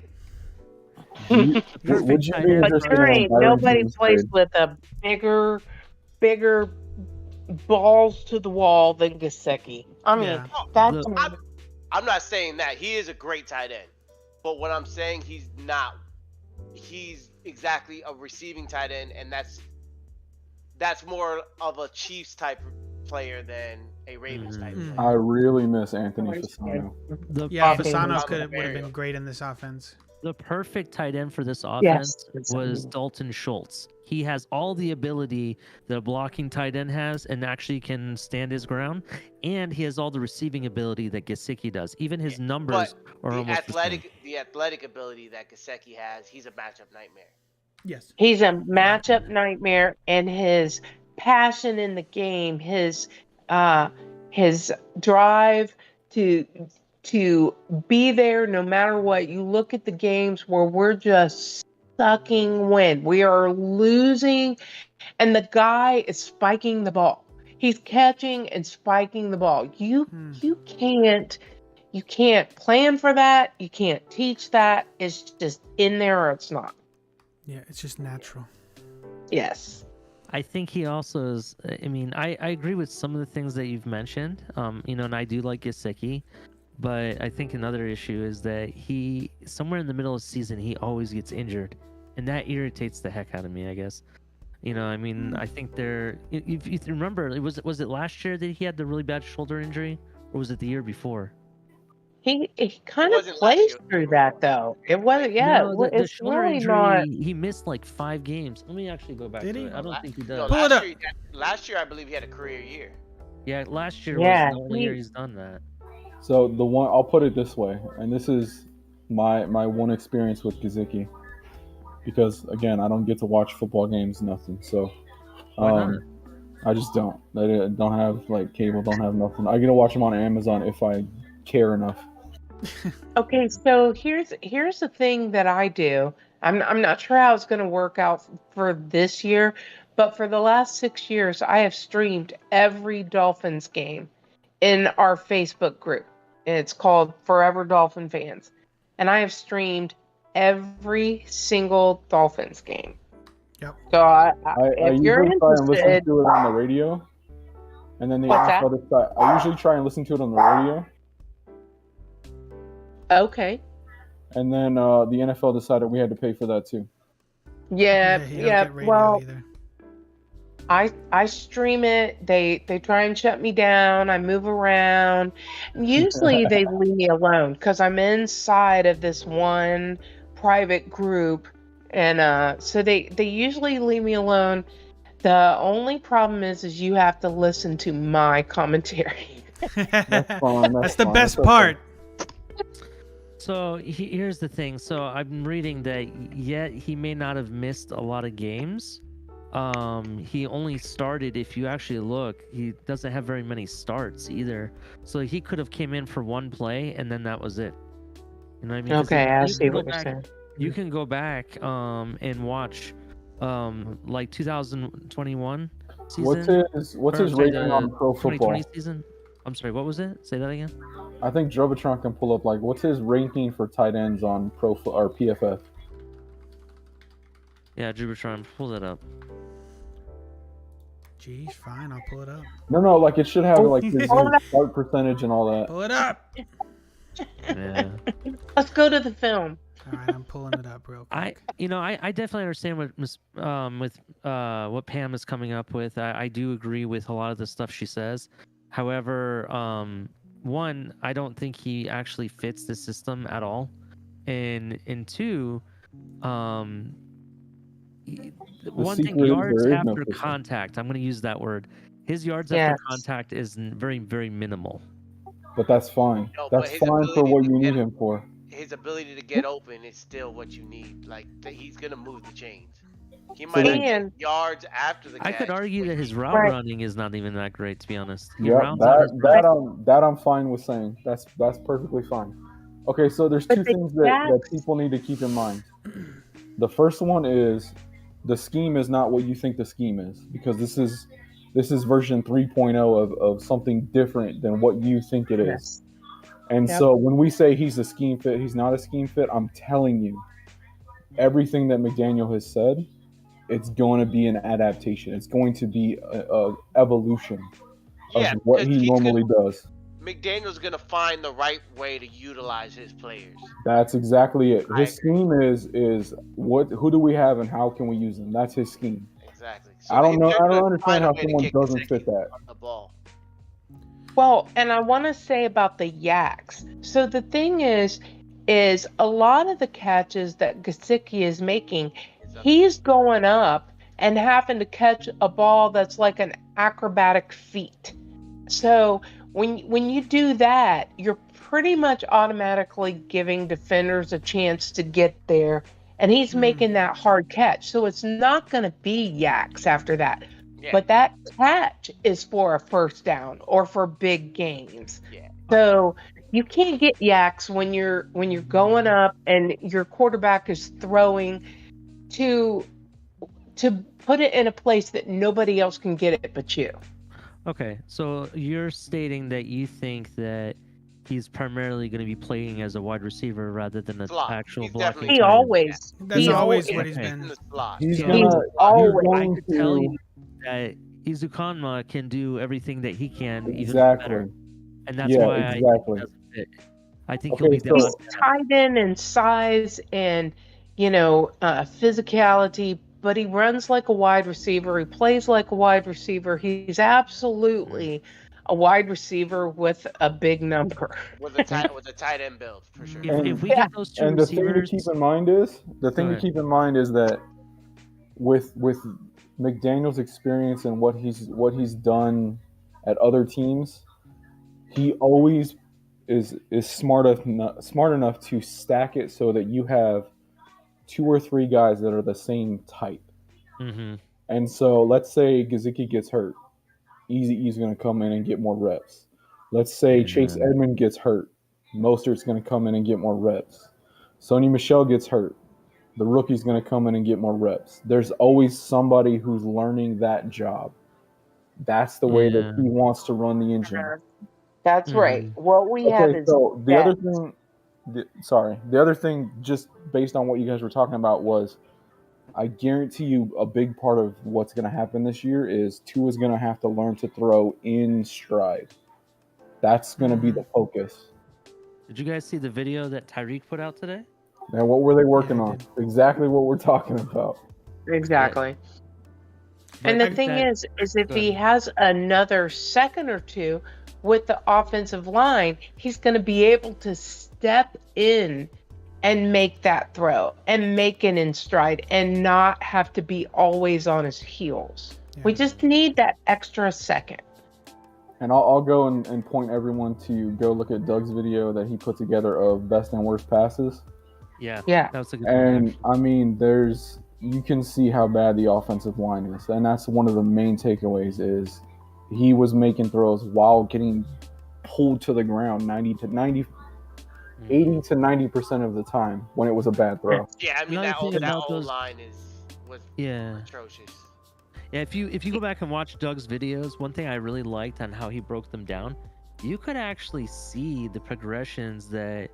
Speaker 3: Would you be interested in a Byron
Speaker 13: Nobody
Speaker 3: Jones
Speaker 13: plays
Speaker 3: trade?
Speaker 13: with a bigger balls to the wall than Gesicki. I mean, that's.
Speaker 2: I'm not saying that he is a great tight end, but what I'm saying he's not. He's exactly a receiving tight end, and that's more of a Chiefs type player than a Ravens type player.
Speaker 3: I really miss Anthony Fasano.
Speaker 1: Fasano would have been great in this offense.
Speaker 12: The perfect tight end for this offense was Dalton Schultz. He has all the ability that a blocking tight end has and actually can stand his ground. And he has all the receiving ability that Gesicki does. Even his numbers are almost the same.
Speaker 2: The athletic ability that Gesicki has, he's a matchup nightmare.
Speaker 1: Yes.
Speaker 13: He's a matchup nightmare, and his passion in the game, his drive to be there no matter what. You look at the games where we're just sucking wind. We are losing, and the guy is spiking the ball. He's catching and spiking the ball. You can't plan for that. You can't teach that. It's just in there or it's not.
Speaker 1: Yeah, it's just natural.
Speaker 13: Yes.
Speaker 12: I think he also is. I mean, I agree with some of the things that you've mentioned. And I do like Gesicki, But I think another issue is that he somewhere in the middle of the season he always gets injured, and that irritates the heck out of me. I guess. I mean, I think if you remember, was it last year that he had the really bad shoulder injury, or was it the year before?
Speaker 13: He kind of plays through that though. It wasn't. Yeah,
Speaker 12: No, the
Speaker 13: it's
Speaker 12: shoulder
Speaker 13: really
Speaker 12: injury,
Speaker 13: not.
Speaker 12: he missed like 5 games. Let me actually go back
Speaker 1: Did
Speaker 12: to
Speaker 1: he?
Speaker 12: it. I don't think he does.
Speaker 14: No,
Speaker 1: Pull it
Speaker 14: last
Speaker 1: up.
Speaker 14: year, last year I believe he had a career year.
Speaker 12: Yeah, last year
Speaker 13: Yeah,
Speaker 12: was the only year he's done that.
Speaker 3: So the one I'll put it this way, and this is my one experience with Kaziki, because again I don't get to watch football games, nothing. So
Speaker 12: Why not?
Speaker 3: I just don't. I don't have like cable, don't have nothing. I get to watch them on Amazon if I care enough.
Speaker 13: Okay, so here's the thing that I do. I'm not sure how it's going to work out for this year, but for the last 6 years, I have streamed every Dolphins game in our Facebook group. It's called Forever Dolphin Fans, and I have streamed every single Dolphins game.
Speaker 1: Yep.
Speaker 13: So
Speaker 3: I
Speaker 13: if
Speaker 3: usually
Speaker 13: you're
Speaker 3: try and listen
Speaker 13: interested,
Speaker 3: to it on the radio, and then the
Speaker 13: What's that?
Speaker 3: NFL decide. I usually try and listen to it on the radio,
Speaker 13: okay.
Speaker 3: and then the NFL decided we had to pay for that too.
Speaker 13: Yeah,
Speaker 1: he don't
Speaker 13: yeah.
Speaker 1: get radio
Speaker 13: Well,
Speaker 1: either.
Speaker 13: I stream it. They try and shut me down. I move around. Usually they leave me alone because I'm inside of this one private group, and so they usually leave me alone. The only problem is you have to listen to my commentary.
Speaker 3: That's fine.
Speaker 1: That's the
Speaker 3: fine.
Speaker 1: best
Speaker 3: That's okay.
Speaker 1: part.
Speaker 12: So here's the thing. So I'm reading that yet he may not have missed a lot of games. He only started, if you actually look, he doesn't have very many starts either. So he could have came in for one play and then that was it. You know what I mean? 'Cause
Speaker 13: Okay, I
Speaker 12: you
Speaker 13: see
Speaker 12: can go
Speaker 13: what you're
Speaker 12: back-
Speaker 13: saying.
Speaker 12: You can go back and watch like 2021 season.
Speaker 3: What's
Speaker 12: or,
Speaker 3: his
Speaker 12: sorry,
Speaker 3: rating
Speaker 12: the
Speaker 3: on Pro
Speaker 12: 2020
Speaker 3: Football?
Speaker 12: season? I'm sorry, what was it? Say that again.
Speaker 3: I think Drobotron can pull up like what's his ranking for tight ends on or PFF.
Speaker 12: Yeah, Jubitron, pull that up.
Speaker 1: Geez, fine, I'll pull it up.
Speaker 3: No, like it should have like his start percentage and all that.
Speaker 1: Pull it up.
Speaker 12: Yeah.
Speaker 13: Let's go to the film.
Speaker 1: All right, I'm pulling it up real quick.
Speaker 12: I definitely understand what Pam is coming up with. I do agree with a lot of the stuff she says. However, one, I don't think he actually fits the system at all, and two, one thing, yards after contact. I'm going to use that word. His yards after contact is very, very minimal.
Speaker 3: But that's fine.
Speaker 14: No,
Speaker 3: that's
Speaker 14: but
Speaker 3: fine for what you need him for.
Speaker 14: His ability to get open is still what you need. Like he's gonna move the chains. He might not get yards after the catch.
Speaker 12: I could argue that his route running is not even that great, to be honest. He
Speaker 3: Yeah,
Speaker 12: rounds out his
Speaker 3: that I'm fine with saying. That's perfectly fine. Okay, so there's two things that people need to keep in mind. The first one is the scheme is not what you think the scheme is, because this is version 3.0 of something different than what you think it is. And so when we say he's a scheme fit, he's not a scheme fit, I'm telling you, everything that McDaniel has said, it's going to be an adaptation. It's going to be a evolution of what he normally does.
Speaker 14: McDaniel's gonna find the right way to utilize his players.
Speaker 3: That's exactly it. His scheme is who do we have and how can we use them? That's his scheme.
Speaker 14: Exactly. So
Speaker 3: I don't understand how someone doesn't fit that.
Speaker 14: The ball.
Speaker 13: Well, and I want to say about the yaks. So the thing is a lot of the catches that Gesicki is making, he's going up and having to catch a ball that's like an acrobatic feat. So when you do that, you're pretty much automatically giving defenders a chance to get there, and he's making that hard catch. So it's not going to be yaks after that. Yeah. But that catch is for a first down or for big gains. Yeah. So you can't get yaks when you're going up and your quarterback is throwing to put it in a place that nobody else can get it but you.
Speaker 12: Okay, so you're stating that you think that he's primarily going to be playing as a wide receiver rather than an actual blocking.
Speaker 13: He always.
Speaker 1: That's always what he's been.
Speaker 3: He's
Speaker 12: always. I could tell you that Izukanma can do everything that he can, even better, and that's why I think he doesn't fit. I think he'll be the
Speaker 13: He's tied in size and physicality, but he runs like a wide receiver. He plays like a wide receiver. He's absolutely a wide receiver with a big number.
Speaker 14: With a tight end build for sure.
Speaker 12: If we get those two
Speaker 3: And the thing to
Speaker 12: receivers,
Speaker 3: keep in mind is
Speaker 12: Go ahead.
Speaker 3: that with McDaniel's experience and what he's done at other teams, he always is smart enough to stack it so that you have 2 or 3 guys that are the same type.
Speaker 12: Mm-hmm.
Speaker 3: And so let's say Gesicki gets hurt. Easy E's going to come in and get more reps. Let's say Chase Edmond gets hurt. Mostert's going to come in and get more reps. Sony Michel gets hurt. The rookie's going to come in and get more reps. There's always somebody who's learning that job. That's the way that he wants to run the engine.
Speaker 13: That's right. What we have is
Speaker 3: so the other thing, just based on what you guys were talking about, was I guarantee you a big part of what's going to happen this year is Tua's going to have to learn to throw in stride. That's going to be the focus.
Speaker 12: Did you guys see the video that Tyreek put out today?
Speaker 3: Now, what were they working on? Exactly what we're talking about.
Speaker 13: Exactly. And the thing is if he has another second or two with the offensive line, he's going to be able to step in and make that throw and make it in stride and not have to be always on his heels. Yeah. We just need that extra second.
Speaker 3: And I'll go and point everyone to go look at Doug's video that he put together of best and worst passes.
Speaker 12: Yeah.
Speaker 13: That
Speaker 12: was a good
Speaker 3: one. I mean, you can see how bad the offensive line is. And that's one of the main takeaways is he was making throws while getting pulled to the ground 80 to 90% of the time when it was a bad throw.
Speaker 14: Yeah, I mean that whole line was atrocious.
Speaker 12: Yeah, if you go back and watch Doug's videos, one thing I really liked on how he broke them down, you could actually see the progressions that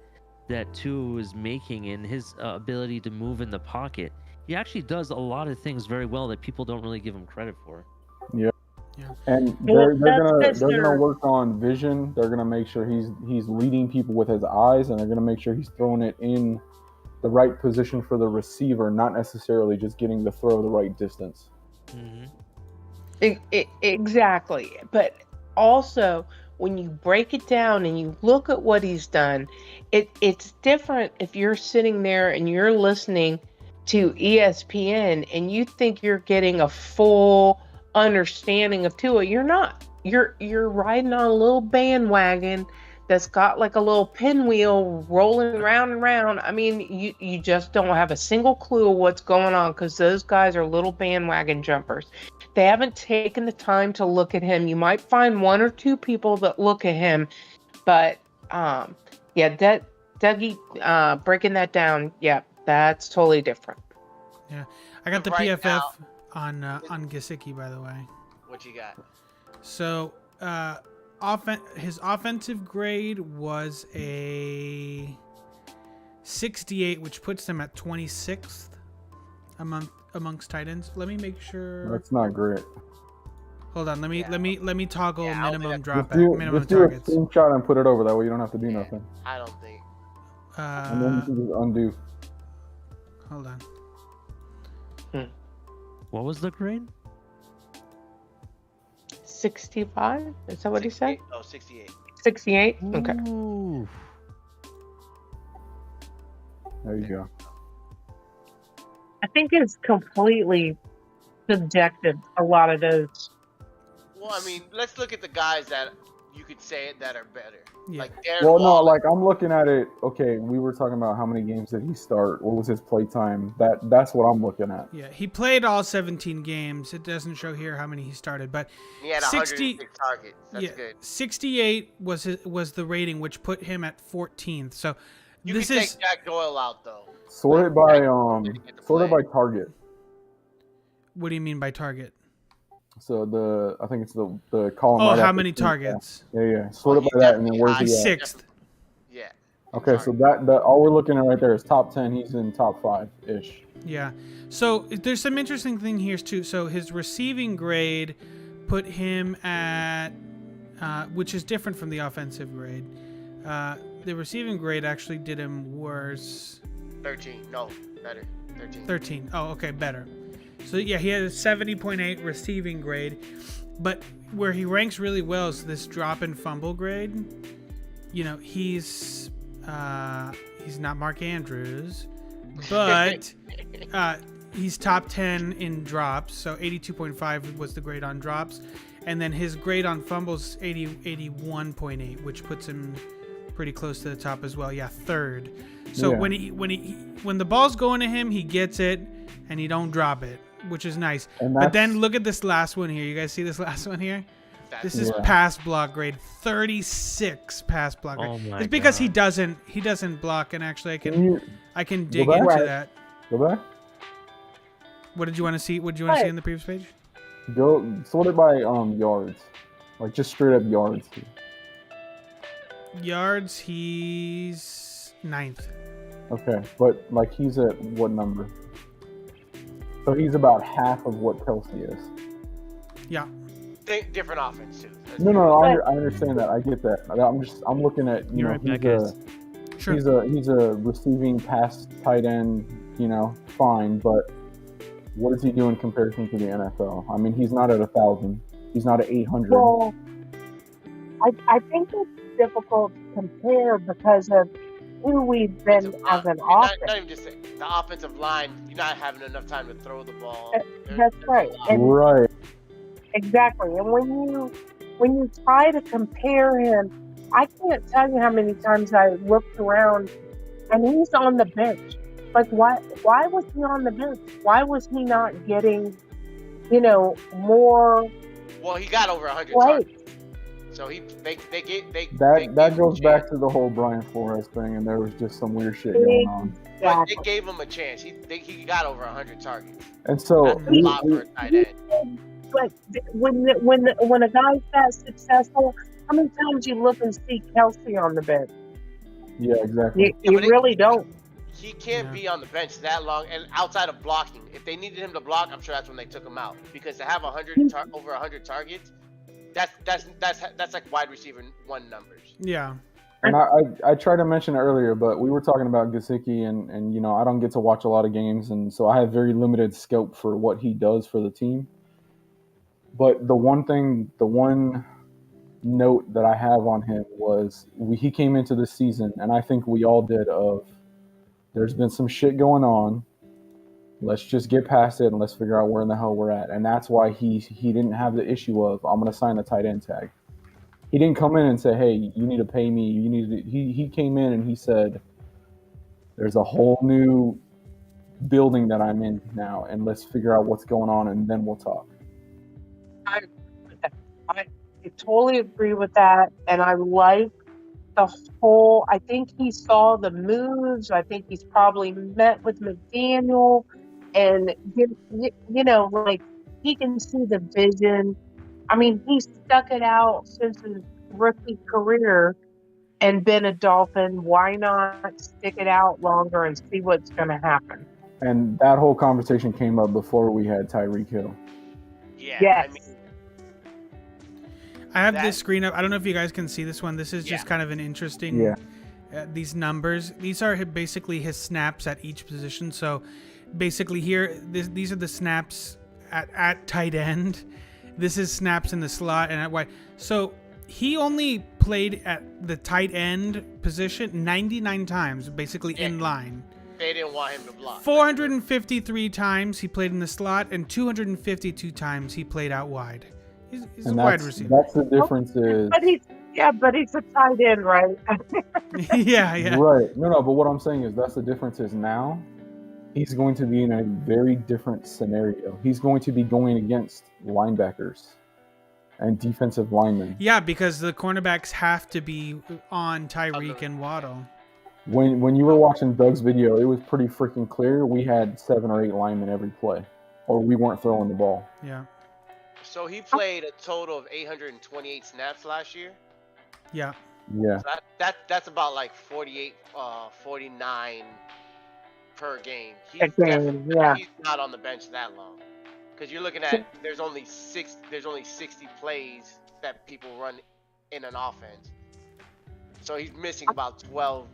Speaker 12: Tua is making in his ability to move in the pocket. He actually does a lot of things very well that people don't really give him credit for.
Speaker 3: Yeah. And they're gonna work on vision. They're gonna make sure he's leading people with his eyes, and they're gonna make sure he's throwing it in the right position for the receiver, not necessarily just getting the throw the right distance.
Speaker 13: Mm-hmm. Exactly. But also, when you break it down and you look at what he's done, it's different if you're sitting there and you're listening to ESPN and you think you're getting a full understanding of Tua. You're not. You're riding on a little bandwagon that's got like a little pinwheel rolling round and round. I mean, you just don't have a single clue of what's going on because those guys are little bandwagon jumpers. They haven't taken the time to look at him. You might find 1 or 2 people that look at him, but Dougie breaking that down, that's totally different.
Speaker 1: Yeah, I got the PFF on Gesicki, by the way.
Speaker 14: What you got?
Speaker 1: So, his offensive grade was a 68, which puts him at 26th amongst tight ends. Let me make sure.
Speaker 3: That's not great.
Speaker 1: Hold on, let me toggle minimum dropback, minimum
Speaker 3: just do
Speaker 1: targets.
Speaker 3: a screenshot and put it over. That way you don't have to do nothing.
Speaker 14: I don't think.
Speaker 3: And then you can just undo.
Speaker 1: Hold on.
Speaker 12: What was the grade?
Speaker 13: 65? Is that what he said?
Speaker 14: Oh, 68.
Speaker 13: 68? Okay.
Speaker 12: Ooh.
Speaker 3: There you go.
Speaker 13: I think it's completely subjective, a lot of those.
Speaker 14: Well, I mean, let's look at the guys that you could say that are better.
Speaker 1: Yeah.
Speaker 14: Like Darren
Speaker 3: Well,
Speaker 14: Waller.
Speaker 3: no, like I'm looking at it. Okay, we were talking about how many games did he start? What was his play time? That's what I'm looking at.
Speaker 1: Yeah, he played all 17 games. It doesn't show here how many he started, but
Speaker 14: He had 106 targets. That's good.
Speaker 1: 68 was the rating, which put him at 14th. So
Speaker 14: You
Speaker 1: this
Speaker 14: can
Speaker 1: is
Speaker 14: take Jack Doyle out though.
Speaker 3: Sorted by target.
Speaker 1: What do you mean by target?
Speaker 3: So I think it's the column.
Speaker 1: Oh,
Speaker 3: right
Speaker 1: how
Speaker 3: after
Speaker 1: many
Speaker 3: team.
Speaker 1: targets?
Speaker 3: Yeah. Sorted by that, and then where's he
Speaker 1: He's
Speaker 3: at?
Speaker 1: 6th.
Speaker 14: Yeah.
Speaker 3: Okay, so that all we're looking at right there is top 10. He's in top 5-ish.
Speaker 1: Yeah. So there's some interesting thing here too. So his receiving grade put him at, which is different from the offensive grade. the receiving grade actually did him worse.
Speaker 14: 13. No, better. 13.
Speaker 1: 13. Oh, okay, better. So yeah, he had a 70.8 receiving grade, but where he ranks really well is this drop and fumble grade. You know, he's not Mark Andrews, but he's top 10 in drops. So 82.5 was the grade on drops, and then his grade on fumbles 81.8, which puts him pretty close to the top as well. Yeah, third. So when the ball's going to him, he gets it and he don't drop it, which is nice. But then look at this last one here. You guys see this last one here? This is pass block grade 36 pass block grade.
Speaker 12: Oh my
Speaker 1: it's because
Speaker 12: God.
Speaker 1: he doesn't block, and actually I can dig into that.
Speaker 3: Go back.
Speaker 1: What did you want to see? What did you want to see on the previous page?
Speaker 3: Go sort it by yards, like just straight up yards.
Speaker 1: Yards, he's 9th.
Speaker 3: Okay, but like he's at what number? So he's about half of what Kelsey is.
Speaker 1: Yeah.
Speaker 14: Different offense too.
Speaker 3: No, I understand that. I get that. I'm looking at he's a receiving pass tight end. You know, fine, but what does he do in comparison to the NFL? I mean, he's not at 1,000. He's not at 800.
Speaker 13: Well, I think it's difficult to compare because of who we've been as an offense.
Speaker 14: Not even just the offensive line. You're not having enough time to throw the ball.
Speaker 13: That's right.
Speaker 3: Right.
Speaker 13: Exactly. And when you try to compare him, I can't tell you how many times I looked around and he's on the bench. Like, why was he on the bench? Why was he not getting, more?
Speaker 14: Well, he got over 100
Speaker 13: plays.
Speaker 14: targets. So
Speaker 3: that goes back to the whole Brian Flores thing, and there was just some weird shit going on.
Speaker 14: But they gave him a chance. He got over 100 targets.
Speaker 3: And so
Speaker 14: that's a lot for a tight end.
Speaker 13: But when a guy's that successful, how many times you look and see Kelsey on the bench?
Speaker 3: Yeah, exactly.
Speaker 13: You really don't.
Speaker 14: He can't be on the bench that long, and outside of blocking. If they needed him to block, I'm sure that's when they took him out. Because to have over 100 targets, that's like wide receiver 1 numbers.
Speaker 1: Yeah.
Speaker 3: And I tried to mention it earlier, but we were talking about Gesicki, and I don't get to watch a lot of games, and so I have very limited scope for what he does for the team. But the one note that I have on him was he came into the season, and I think we all did, there's been some shit going on. Let's just get past it and let's figure out where in the hell we're at. And that's why he didn't have the issue of, I'm going to sign the tight end tag. He didn't come in and say, hey, you need to pay me. He came in and he said, there's a whole new building that I'm in now, and let's figure out what's going on, and then we'll talk.
Speaker 13: I totally agree with that, and I like I think he saw the moves. I think he's probably met with McDaniel, and like he can see the vision. I mean, he stuck it out since his rookie career and been a Dolphin. Why not stick it out longer and see what's going to happen?
Speaker 3: And that whole conversation came up before we had Tyreek Hill.
Speaker 14: Yeah.
Speaker 13: Yes.
Speaker 14: I mean,
Speaker 1: I have this screen up. I don't know if you guys can see this one. This is just kind of an interesting. These numbers. These are basically his snaps at each position. So, basically here, these are the snaps at tight end. This is snaps in the slot and at wide. So he only played at the tight end position 99 times, basically in line.
Speaker 14: They didn't want him to block.
Speaker 1: 453 times he played in the slot, and 252 times he played out wide. He's a wide receiver.
Speaker 3: That's the difference is.
Speaker 13: But he's a tight end, right?
Speaker 1: yeah.
Speaker 3: Right. No, but what I'm saying is that's the difference is now he's going to be in a very different scenario. He's going to be going against linebackers and defensive linemen.
Speaker 1: Yeah, because the cornerbacks have to be on Tyreek and Waddle.
Speaker 3: When you were watching Doug's video, it was pretty freaking clear. We had 7 or 8 linemen every play, or we weren't throwing the ball.
Speaker 1: Yeah.
Speaker 14: So he played a total of 828 snaps last year.
Speaker 1: Yeah.
Speaker 3: Yeah.
Speaker 14: So that's about like 48, 49 per game. He's not on the bench that long, because you're looking at there's only 60 plays that people run in an offense. So he's missing about 12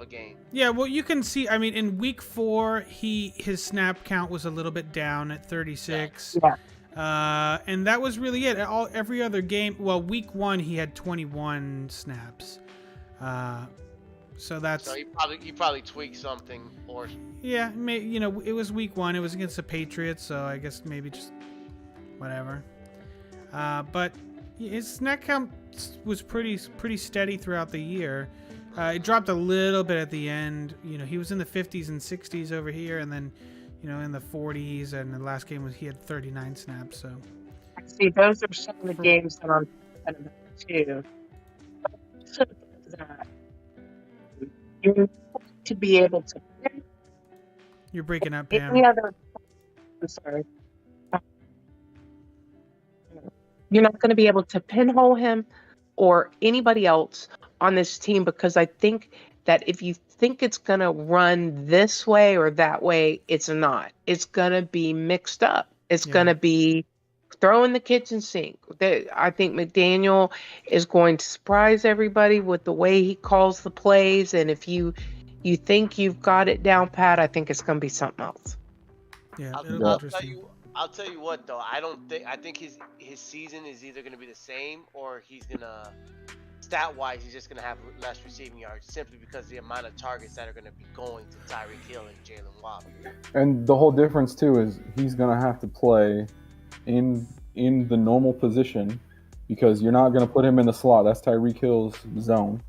Speaker 14: a game.
Speaker 1: Yeah, well, you can see. I mean, in week 4, his snap count was a little bit down at 36.
Speaker 13: Yeah.
Speaker 1: And that was really it. Every other game. Well, week 1 he had 21 snaps. So that's.
Speaker 14: So he probably tweaked something or.
Speaker 1: Yeah, it was week 1. It was against the Patriots, so I guess maybe just whatever. But his snap count was pretty steady throughout the year. It dropped a little bit at the end. He was in the 50s and 60s over here, and then, in the 40s. And the last game he had 39 snaps. So.
Speaker 13: See, those are some of the games that I'm talking about too. So that you're going to be able to.
Speaker 1: You're breaking up, Pam.
Speaker 13: I'm sorry. You're not going to be able to pinhole him or anybody else on this team, because I think that if you think it's going to run this way or that way, it's not. It's going to be mixed up. It's going to be throw in the kitchen sink. I think McDaniel is going to surprise everybody with the way he calls the plays, and if you think you've got it down pat, I think it's going to be something else.
Speaker 1: Yeah,
Speaker 14: I'll tell you what though. I think his season is either going to be the same, or he's going to, stat wise, he's just going to have less receiving yards simply because the amount of targets that are going to be going to Tyreek Hill and Jalen Waddle.
Speaker 3: And the whole difference too is he's going to have to play in the normal position, because you're not going to put him in the slot. That's Tyreek Hill's zone.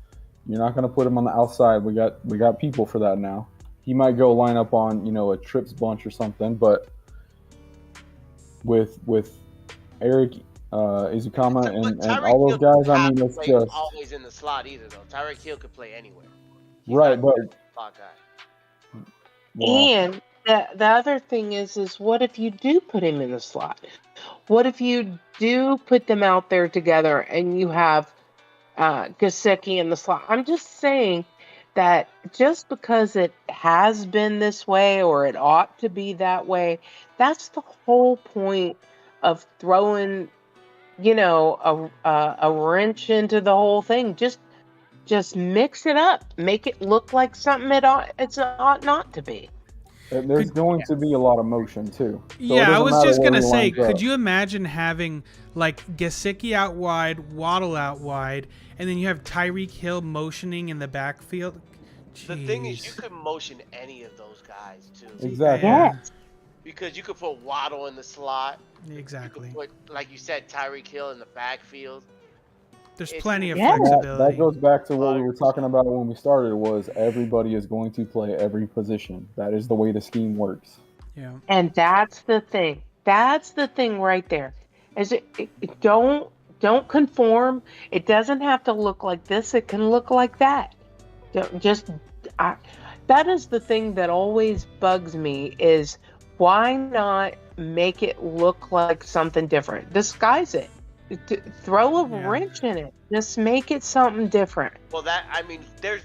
Speaker 3: You're not going to put him on the outside. We got people for that now. He might go line up on a trips bunch or something, but with Eric Izukama and all those guys, I mean, it's just
Speaker 14: always in the slot either though. Tyreek Hill could play anywhere.
Speaker 3: Right, but
Speaker 14: slot guy.
Speaker 13: And the other thing is what if you do put him in the slot? What if you do put them out there together and you have Gesicki in the slot? I'm just saying that just because it has been this way or it ought to be that way, that's the whole point of throwing, a wrench into the whole thing. Just mix it up, make it look like something it ought not to be.
Speaker 3: There's going to be a lot of motion too. So
Speaker 1: yeah, I was just gonna say, could you imagine having like Gesicki out wide, Waddle out wide, and then you have Tyreek Hill motioning in the backfield? Jeez.
Speaker 14: The thing is, you could motion any of those guys too.
Speaker 3: Exactly.
Speaker 13: Yeah.
Speaker 14: Because you could put Waddle in the slot.
Speaker 1: Exactly.
Speaker 14: You could put, like you said, Tyreek Hill in the backfield.
Speaker 1: There's plenty of flexibility.
Speaker 3: That goes back to what we were talking about when we started, was everybody is going to play every position. That is the way the scheme works.
Speaker 1: Yeah.
Speaker 13: And that's the thing. That's the thing right there. Don't conform. It doesn't have to look like this. It can look like that. That is the thing that always bugs me, is why not make it look like something different? Disguise it. Throw a wrench in it. Just make it something different.
Speaker 14: Well, there's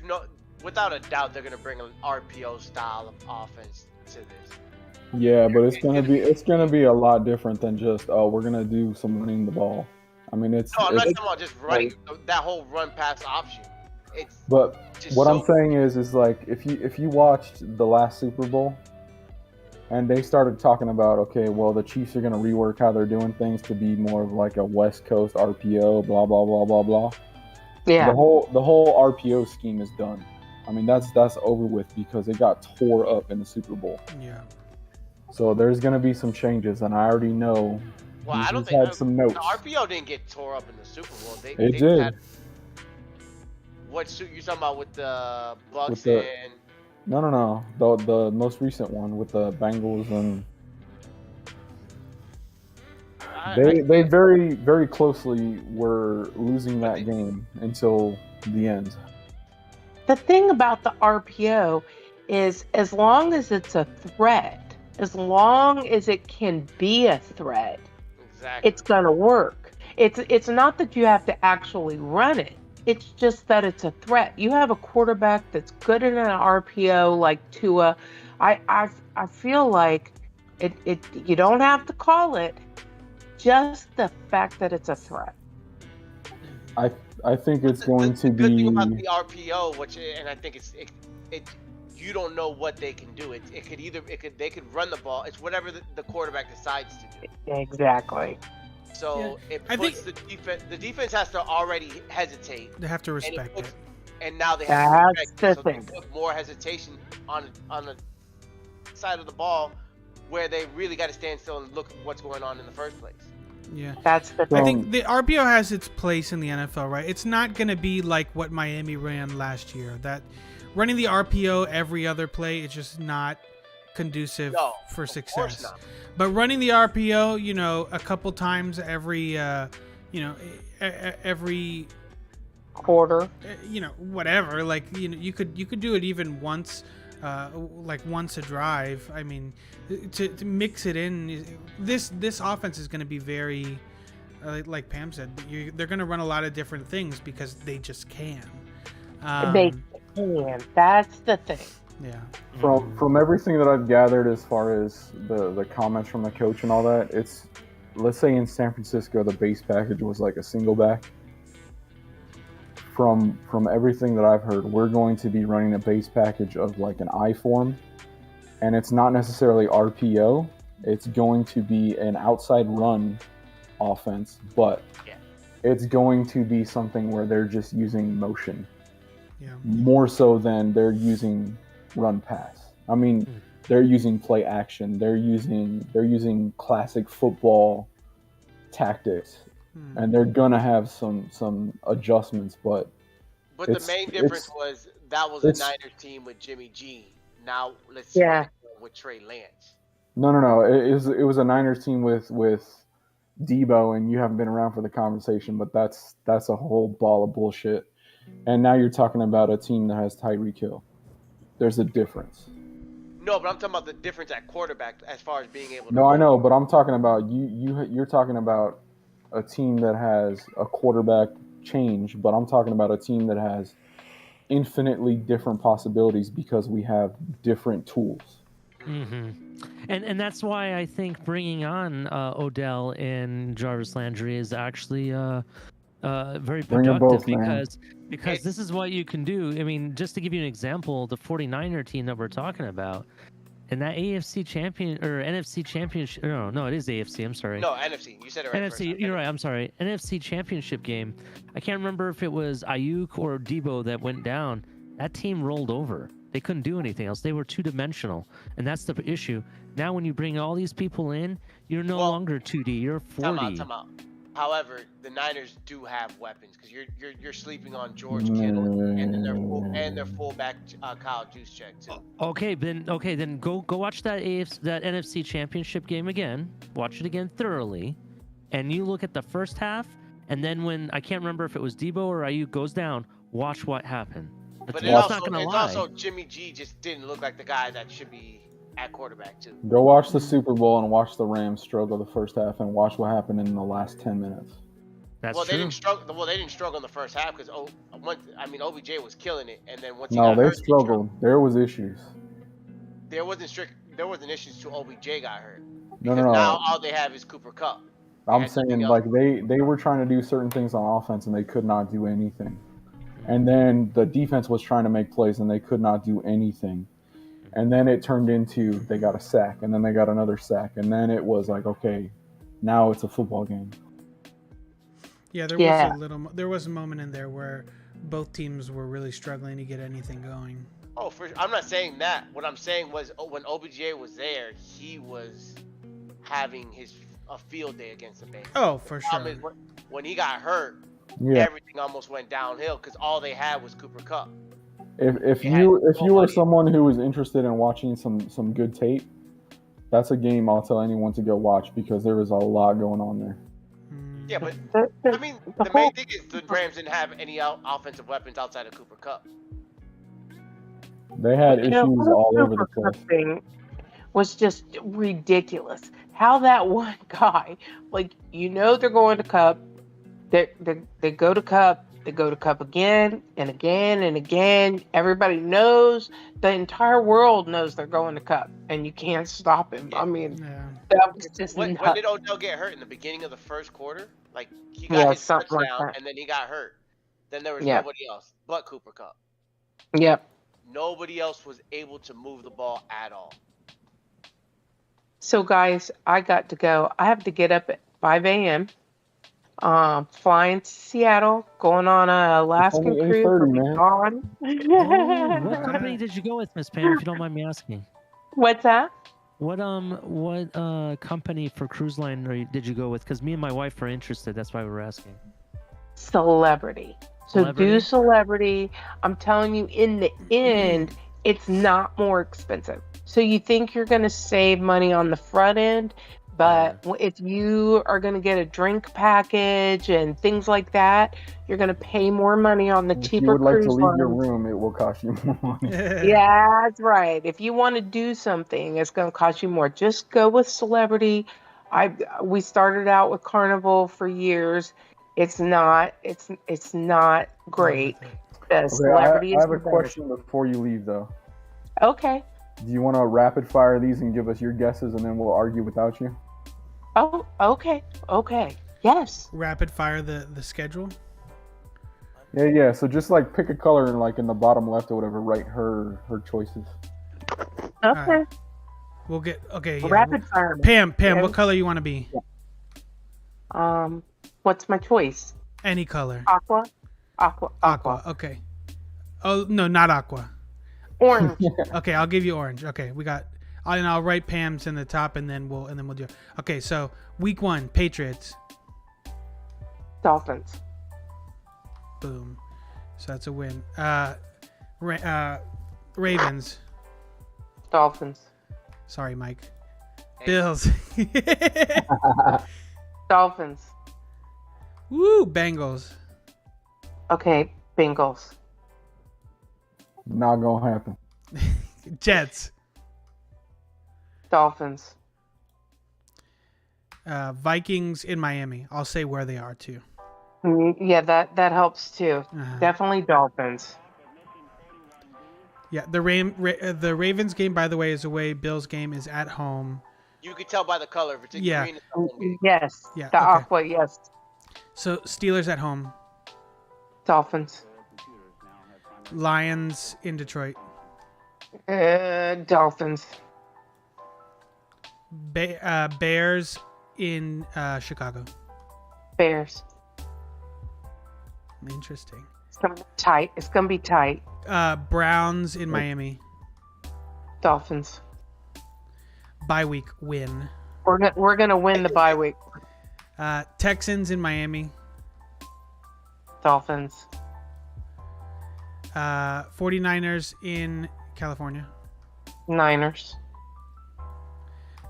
Speaker 14: without a doubt, they're going to bring an RPO style of offense to this.
Speaker 3: Yeah, but it's gonna be a lot different than just we're gonna do some running the ball. I mean, I'm not
Speaker 14: talking about just running that whole run pass option.
Speaker 3: But what I'm saying is like if you watched the last Super Bowl, and they started talking about, okay, well, the Chiefs are going to rework how they're doing things to be more of like a West Coast RPO, blah, blah, blah, blah, blah.
Speaker 13: Yeah.
Speaker 3: The whole RPO scheme is done. I mean, that's over with because it got tore up in the Super Bowl.
Speaker 1: Yeah.
Speaker 3: So there's going to be some changes, and I already know.
Speaker 14: Well, I don't
Speaker 3: think some notes.
Speaker 14: The RPO didn't get tore up in the Super Bowl.
Speaker 3: It did.
Speaker 14: What suit you talking about with the Bucks and?
Speaker 3: No. The most recent one with the Bengals, and they very, very closely were losing that game until the end.
Speaker 13: The thing about the RPO is, as long as it's a threat, as long as it can be a threat, it's gonna work. It's not that you have to actually run it. It's just that it's a threat. You have a quarterback that's good in an RPO like Tua. I feel like it. You don't have to call it. Just the fact that it's a threat.
Speaker 3: I think it's going to
Speaker 14: The good thing
Speaker 3: be.
Speaker 14: about the RPO, and I think you don't know what they can do. They could run the ball. It's whatever the quarterback decides to do.
Speaker 13: Exactly.
Speaker 14: So
Speaker 1: Yeah,
Speaker 14: it
Speaker 1: I
Speaker 14: puts the defense. The defense has to already hesitate.
Speaker 1: They have to respect
Speaker 14: and
Speaker 1: it.
Speaker 14: And now they have to
Speaker 13: That's
Speaker 14: respect
Speaker 13: the
Speaker 14: it. So they
Speaker 13: thing.
Speaker 14: put more hesitation on the side of the ball, where they really got to stand still and look at what's going on in the first place.
Speaker 1: Yeah,
Speaker 13: that's the
Speaker 1: I think the RPO has its place in the NFL, right? It's not going to be like what Miami ran last year. That running the RPO every other play, it's just not conducive for success. But running the RPO, you know, a couple times every, every
Speaker 13: quarter,
Speaker 1: you know, whatever. Like, you know, you could do it even once. Like once a drive. I mean, to mix it in, this offense is going to be very, like Pam said, they're going to run a lot of different things because they just can.
Speaker 13: They can. That's the thing.
Speaker 1: Yeah.
Speaker 3: From everything that I've gathered, as far as the comments from the coach and all that, it's, let's say in San Francisco, the base package was like a single back. From everything that I've heard, we're going to be running a base package of like an I form, and it's not necessarily RPO. It's going to be an outside run offense, but it's going to be something where they're just using motion, more so than they're using run pass. I mean, they're using play action. They're using classic football tactics. And they're gonna have some adjustments, but
Speaker 14: the main difference was that was a Niners team with Jimmy G. Now let's see with Trey Lance.
Speaker 3: No. It was a Niners team with Debo, and you haven't been around for the conversation, but that's a whole ball of bullshit. And now you're talking about a team that has Tyreek Hill. There's a difference.
Speaker 14: No, but I'm talking about the difference at quarterback as far as being able to.
Speaker 3: No, I know, but I'm talking about you're talking about a team that has a quarterback change, but I'm talking about a team that has infinitely different possibilities because we have different tools.
Speaker 12: Mm-hmm. And that's why I think bringing on Odell and Jarvis Landry is actually very productive because this is what you can do. I mean, just to give you an example, the 49er team that we're talking about, and that AFC champion or NFC championship, no, it is AFC. I'm sorry.
Speaker 14: No, NFC. You said it right.
Speaker 12: NFC. You're right. I'm sorry. NFC championship game. I can't remember if it was Ayuk or Debo that went down. That team rolled over. They couldn't do anything else. They were two-dimensional, and that's the issue. Now, when you bring all these people in, you're no longer 2D. You're 4D.
Speaker 14: Time out. However, the Niners do have weapons because you're sleeping on George Kittle and their fullback Kyle Juszczyk too.
Speaker 12: Okay, then go watch that NFC Championship game again. Watch it again thoroughly, and you look at the first half, and then when I can't remember if it was Debo or Ayuk goes down, watch what happened.
Speaker 14: But it's also Jimmy G just didn't look like the guy that should be at quarterback too.
Speaker 3: Go watch the Super Bowl and watch the Rams struggle the first half, and watch what happened in the last 10 minutes.
Speaker 12: That's
Speaker 14: true. They didn't struggle in the first half because OBJ was killing it, and then once he got hurt,
Speaker 3: they struggled. There was issues.
Speaker 14: There wasn't issues till OBJ got hurt.
Speaker 3: No.
Speaker 14: Now all they have is Cooper Kupp.
Speaker 3: I'm saying like they were trying to do certain things on offense and they could not do anything, and then the defense was trying to make plays and they could not do anything. And then it turned into they got a sack, and then they got another sack, and then it was like, okay, now it's a football game.
Speaker 1: Yeah, there was a moment in there where both teams were really struggling to get anything going.
Speaker 14: Oh, I'm not saying that. What I'm saying was when OBJ was there, he was having a field day against the Bengals.
Speaker 1: Oh, for sure.
Speaker 14: When he got hurt, everything almost went downhill because all they had was Cooper Kupp.
Speaker 3: If you were someone who was interested in watching some good tape, that's a game I'll tell anyone to go watch because there was a lot going on there.
Speaker 14: Yeah, but I mean, the main thing is the Rams didn't have any offensive weapons outside of Cooper Kupp.
Speaker 3: They had issues all over the place.
Speaker 13: Thing was just ridiculous. How that one guy, they're going to Kupp, they go to Kupp. They go to Kupp again and again and again. Everybody knows. The entire world knows they're going to Kupp, and you can't stop him. I mean, that was just
Speaker 14: when did Odell get hurt? In the beginning of the first quarter? Like, he got his touchdown, and then he got hurt. then there was
Speaker 13: Yep.
Speaker 14: nobody else but Cooper Cup.
Speaker 13: Yep.
Speaker 14: Nobody else was able to move the ball at all.
Speaker 13: So, guys, I got to go. I have to get up at 5 a.m. Flying to Seattle, going on a Alaskan
Speaker 3: only
Speaker 13: cruise.
Speaker 3: 8:30,
Speaker 13: I'll be
Speaker 3: man.
Speaker 13: gone.
Speaker 12: Oh, what company did you go with, Miss Pam? If you don't mind me asking.
Speaker 13: What's that?
Speaker 12: What company for cruise line did you go with? Because me and my wife are interested. That's why we're asking.
Speaker 13: Celebrity. So do
Speaker 12: Celebrity?
Speaker 13: Celebrity. I'm telling you, in the end, it's not more expensive. So you think you're going to save money on the front end, but if you are going to get a drink package and things like that, you're going to pay more money on the
Speaker 3: If you
Speaker 13: cheaper
Speaker 3: would like to
Speaker 13: cruise
Speaker 3: leave your
Speaker 13: lines.
Speaker 3: room, it will cost you more money.
Speaker 13: Yeah, that's right. If you want to do something, it's going to cost you more. Just go with Celebrity. We started out with Carnival for years. It's not great. The
Speaker 3: Okay,
Speaker 13: Celebrity
Speaker 3: I
Speaker 13: is
Speaker 3: have
Speaker 13: the
Speaker 3: a
Speaker 13: best.
Speaker 3: question before you leave, though.
Speaker 13: Okay.
Speaker 3: Do you want to rapid fire these and give us your guesses, and then we'll argue without you?
Speaker 13: Oh, okay. Okay. Yes.
Speaker 1: Rapid fire the schedule.
Speaker 3: Yeah. So just like pick a color and like in the bottom left or whatever, write her choices.
Speaker 13: Okay.
Speaker 1: We'll get yeah.
Speaker 13: Rapid fire.
Speaker 1: Pam,
Speaker 13: Okay.
Speaker 1: what color you want to be?
Speaker 13: What's my choice?
Speaker 1: Any color.
Speaker 13: Aqua. Aqua.
Speaker 1: Okay. Oh no, not aqua.
Speaker 13: Orange.
Speaker 1: Okay, I'll give you orange. Okay, and I'll write Pam's in the top, and then we'll do it. Okay, so week 1, Patriots.
Speaker 13: Dolphins.
Speaker 1: Boom. So that's a win. Ravens.
Speaker 13: Dolphins.
Speaker 1: Sorry, Mike. Bills.
Speaker 13: Dolphins.
Speaker 1: Woo, Bengals.
Speaker 13: Okay, Bengals.
Speaker 3: Not gonna happen.
Speaker 1: Jets.
Speaker 13: Dolphins.
Speaker 1: Vikings in Miami. I'll say where they are too.
Speaker 13: Yeah, that helps too. Definitely Dolphins.
Speaker 1: Yeah, the Ravens game, by the way, is away. Bills game is at home.
Speaker 14: You could tell by the color if it's in
Speaker 1: Yeah.
Speaker 14: green. It's a home game.
Speaker 13: Yes.
Speaker 1: Yeah,
Speaker 13: The
Speaker 1: okay.
Speaker 13: aqua. Yes.
Speaker 1: So Steelers at home.
Speaker 13: Dolphins.
Speaker 1: Lions in Detroit.
Speaker 13: Dolphins.
Speaker 1: Bears in Chicago.
Speaker 13: Bears.
Speaker 1: Interesting.
Speaker 13: It's gonna be tight. It's gonna be tight.
Speaker 1: Browns in Miami.
Speaker 13: Dolphins.
Speaker 1: Bye week win.
Speaker 13: We're gonna win the bye week.
Speaker 1: Texans in Miami.
Speaker 13: Dolphins.
Speaker 1: 49ers in California.
Speaker 13: Niners.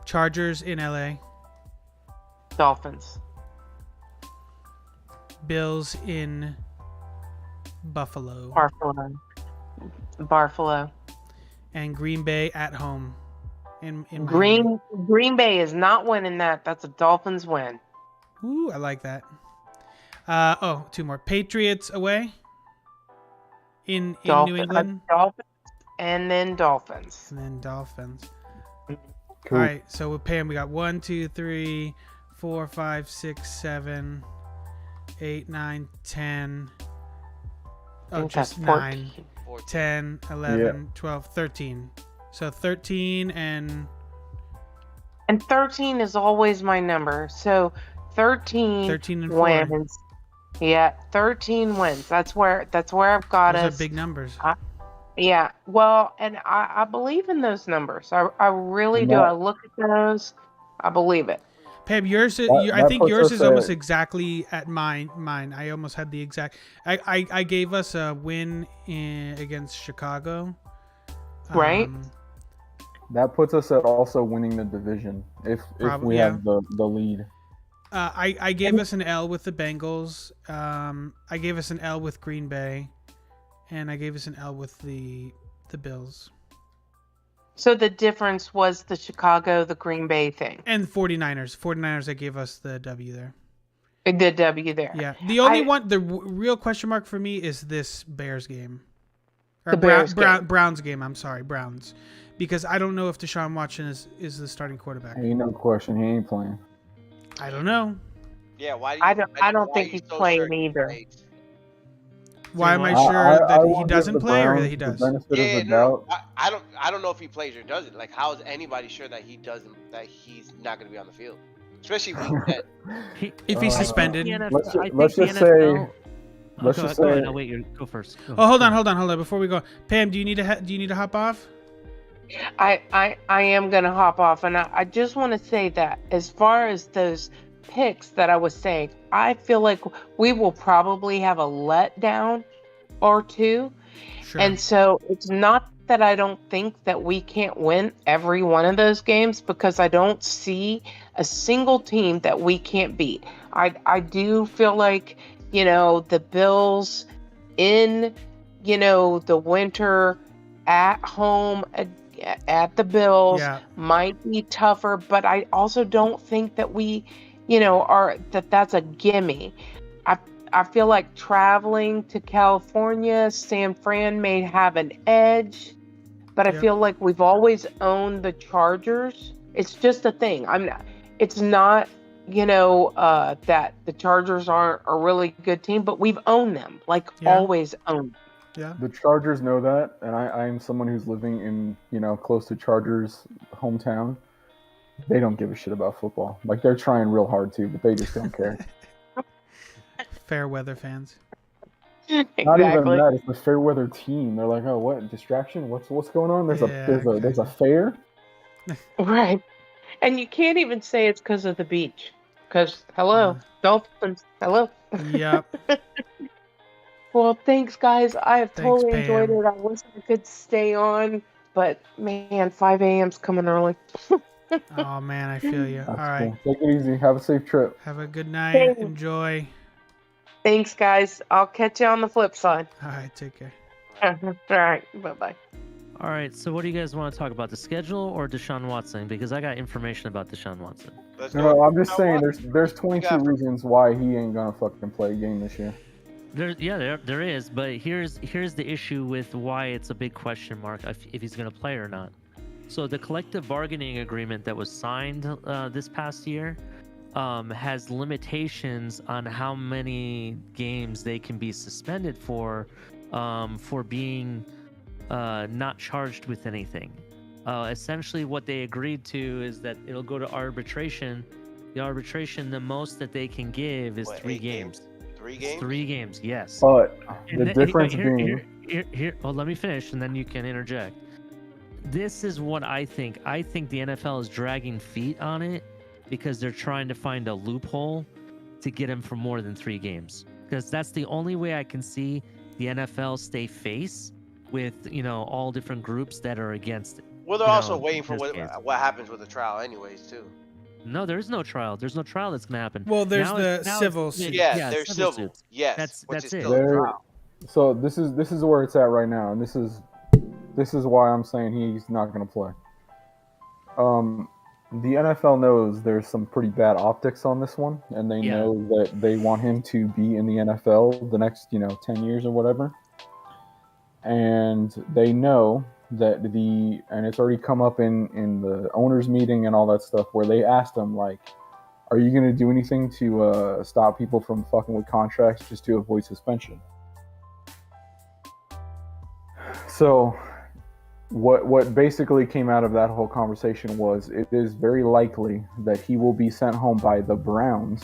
Speaker 1: Chargers in LA.
Speaker 13: Dolphins.
Speaker 1: Bills in Buffalo.
Speaker 13: Buffalo.
Speaker 1: And Green Bay at home. In
Speaker 13: Green Bay is not winning that. That's a Dolphins win.
Speaker 1: Ooh, I like that. Two more. Patriots away. In New England.
Speaker 13: Dolphins and then Dolphins.
Speaker 1: And then Dolphins.
Speaker 3: Cool.
Speaker 1: All right, so with Pam, we got 1, 2, 3, 4, 5, 6, 7, 8, 9, 10. Oh, just 9, 10, 11, 12, 13. So 13 and
Speaker 13: 13 is always my number. So 13
Speaker 1: and 4.
Speaker 13: wins. Yeah, 13 wins. That's where I've got
Speaker 1: Those
Speaker 13: us.
Speaker 1: are big numbers.
Speaker 13: Yeah, well, and I believe in those numbers. I really do. I look at those. I believe it.
Speaker 1: Pam, yours. I think yours is almost exactly at mine. I almost had the exact. I gave us a win against Chicago.
Speaker 13: Right.
Speaker 3: That puts us at also winning the division if we have the lead.
Speaker 1: I gave us an L with the Bengals. I gave us an L with Green Bay, and I gave us an L with the Bills.
Speaker 13: So the difference was the Green Bay thing.
Speaker 1: And 49ers. 49ers, I gave us the W there.
Speaker 13: The W there.
Speaker 1: Yeah. The only the real question mark for me is this Bears game. Or
Speaker 13: game.
Speaker 1: Browns game. I'm sorry, Browns. Because I don't know if Deshaun Watson is the starting quarterback.
Speaker 3: Ain't no question. He ain't playing.
Speaker 1: I don't know.
Speaker 14: Yeah, why?
Speaker 13: I don't think he's playing either.
Speaker 1: Why am I
Speaker 12: what?
Speaker 1: sure that he
Speaker 3: will give
Speaker 1: doesn't
Speaker 3: the
Speaker 1: play or
Speaker 3: Browns
Speaker 1: that he
Speaker 3: the
Speaker 1: does?
Speaker 3: benefit
Speaker 14: Yeah,
Speaker 3: of the
Speaker 14: no.
Speaker 3: doubt.
Speaker 14: I don't know if he plays or doesn't. Like, how is anybody sure that he's not going to be on the field, especially week 10?
Speaker 1: If he's suspended.
Speaker 3: Let's just say. Let's
Speaker 12: go,
Speaker 3: just
Speaker 12: go
Speaker 3: say.
Speaker 12: ahead. I'll wait. Go first.
Speaker 1: Oh, hold on. Before we go, Pam, do you need to hop off?
Speaker 13: I am gonna hop off, and I just want to say that as far as those picks that I was saying, I feel like we will probably have a letdown or two, and so it's not that I don't think that we can't win every one of those games, because I don't see a single team that we can't beat. I do feel like, the Bills in, the winter at home at the Bills might be tougher, but I also don't think that we, that's a gimme. I feel like traveling to California, San Fran may have an edge, but I feel like we've always owned the Chargers. It's just a thing. It's not, that the Chargers aren't a really good team, but we've owned them, always owned them.
Speaker 1: Yeah.
Speaker 3: The Chargers know that, and I am someone who's living in, close to Chargers hometown. They don't give a shit about football. Like, they're trying real hard to, but they just don't care.
Speaker 1: Fair weather fans.
Speaker 13: Exactly.
Speaker 3: Not even that. It's a fair weather team. They're like, oh, what distraction? What's going on? There's a fair.
Speaker 13: Right, and you can't even say it's because of the beach. Because Dolphins, hello.
Speaker 1: Yep.
Speaker 13: Well, thanks, guys. I have totally
Speaker 1: Pam.
Speaker 13: enjoyed it. I wish I could stay on, but man, 5 a.m.'s coming early.
Speaker 1: Oh man, I feel you. All right.
Speaker 3: Cool. Take it easy. Have a safe trip.
Speaker 1: Have a good night.
Speaker 13: Thanks.
Speaker 1: Enjoy.
Speaker 13: Thanks, guys. I'll catch you on the flip side.
Speaker 1: All right. Take care.
Speaker 13: All right. Bye-bye.
Speaker 12: All right. So, what do you guys want to talk about? The schedule or Deshaun Watson? Because I got information about Deshaun Watson.
Speaker 3: No, I'm just saying. There's 22 reasons why he ain't gonna fucking play a game this year.
Speaker 12: There is, but here's the issue with why it's a big question mark if he's going to play or not. So the collective bargaining agreement that was signed this past year has limitations on how many games they can be suspended for being not charged with anything. Essentially, what they agreed to is that it'll go to arbitration. The arbitration, the most that they can give is 3 games.
Speaker 14: 3 games?
Speaker 12: 3 games, yes.
Speaker 3: But the difference being...
Speaker 12: Here, well, let me finish, and then you can interject. This is what I think. I think the NFL is dragging feet on it because they're trying to find a loophole to get him for more than 3 games. Because that's the only way I can see the NFL stay face with, all different groups that are against it.
Speaker 14: Well, they're also waiting for what happens with the trial anyways, too.
Speaker 12: No, there is no trial. There's no trial that's gonna happen.
Speaker 1: Well, there's the civil suit.
Speaker 14: Yeah, there's civil.
Speaker 12: Suits.
Speaker 14: Yes,
Speaker 12: that's it.
Speaker 14: Still a trial.
Speaker 3: So this is where it's at right now, and this is why I'm saying he's not going to play. The NFL knows there's some pretty bad optics on this one, and they know that they want him to be in the NFL the next 10 years or whatever, and they know that and it's already come up in the owners meeting and all that stuff where they asked him, like, are you going to do anything to stop people from fucking with contracts just to avoid suspension? So what basically came out of that whole conversation was it is very likely that he will be sent home by the Browns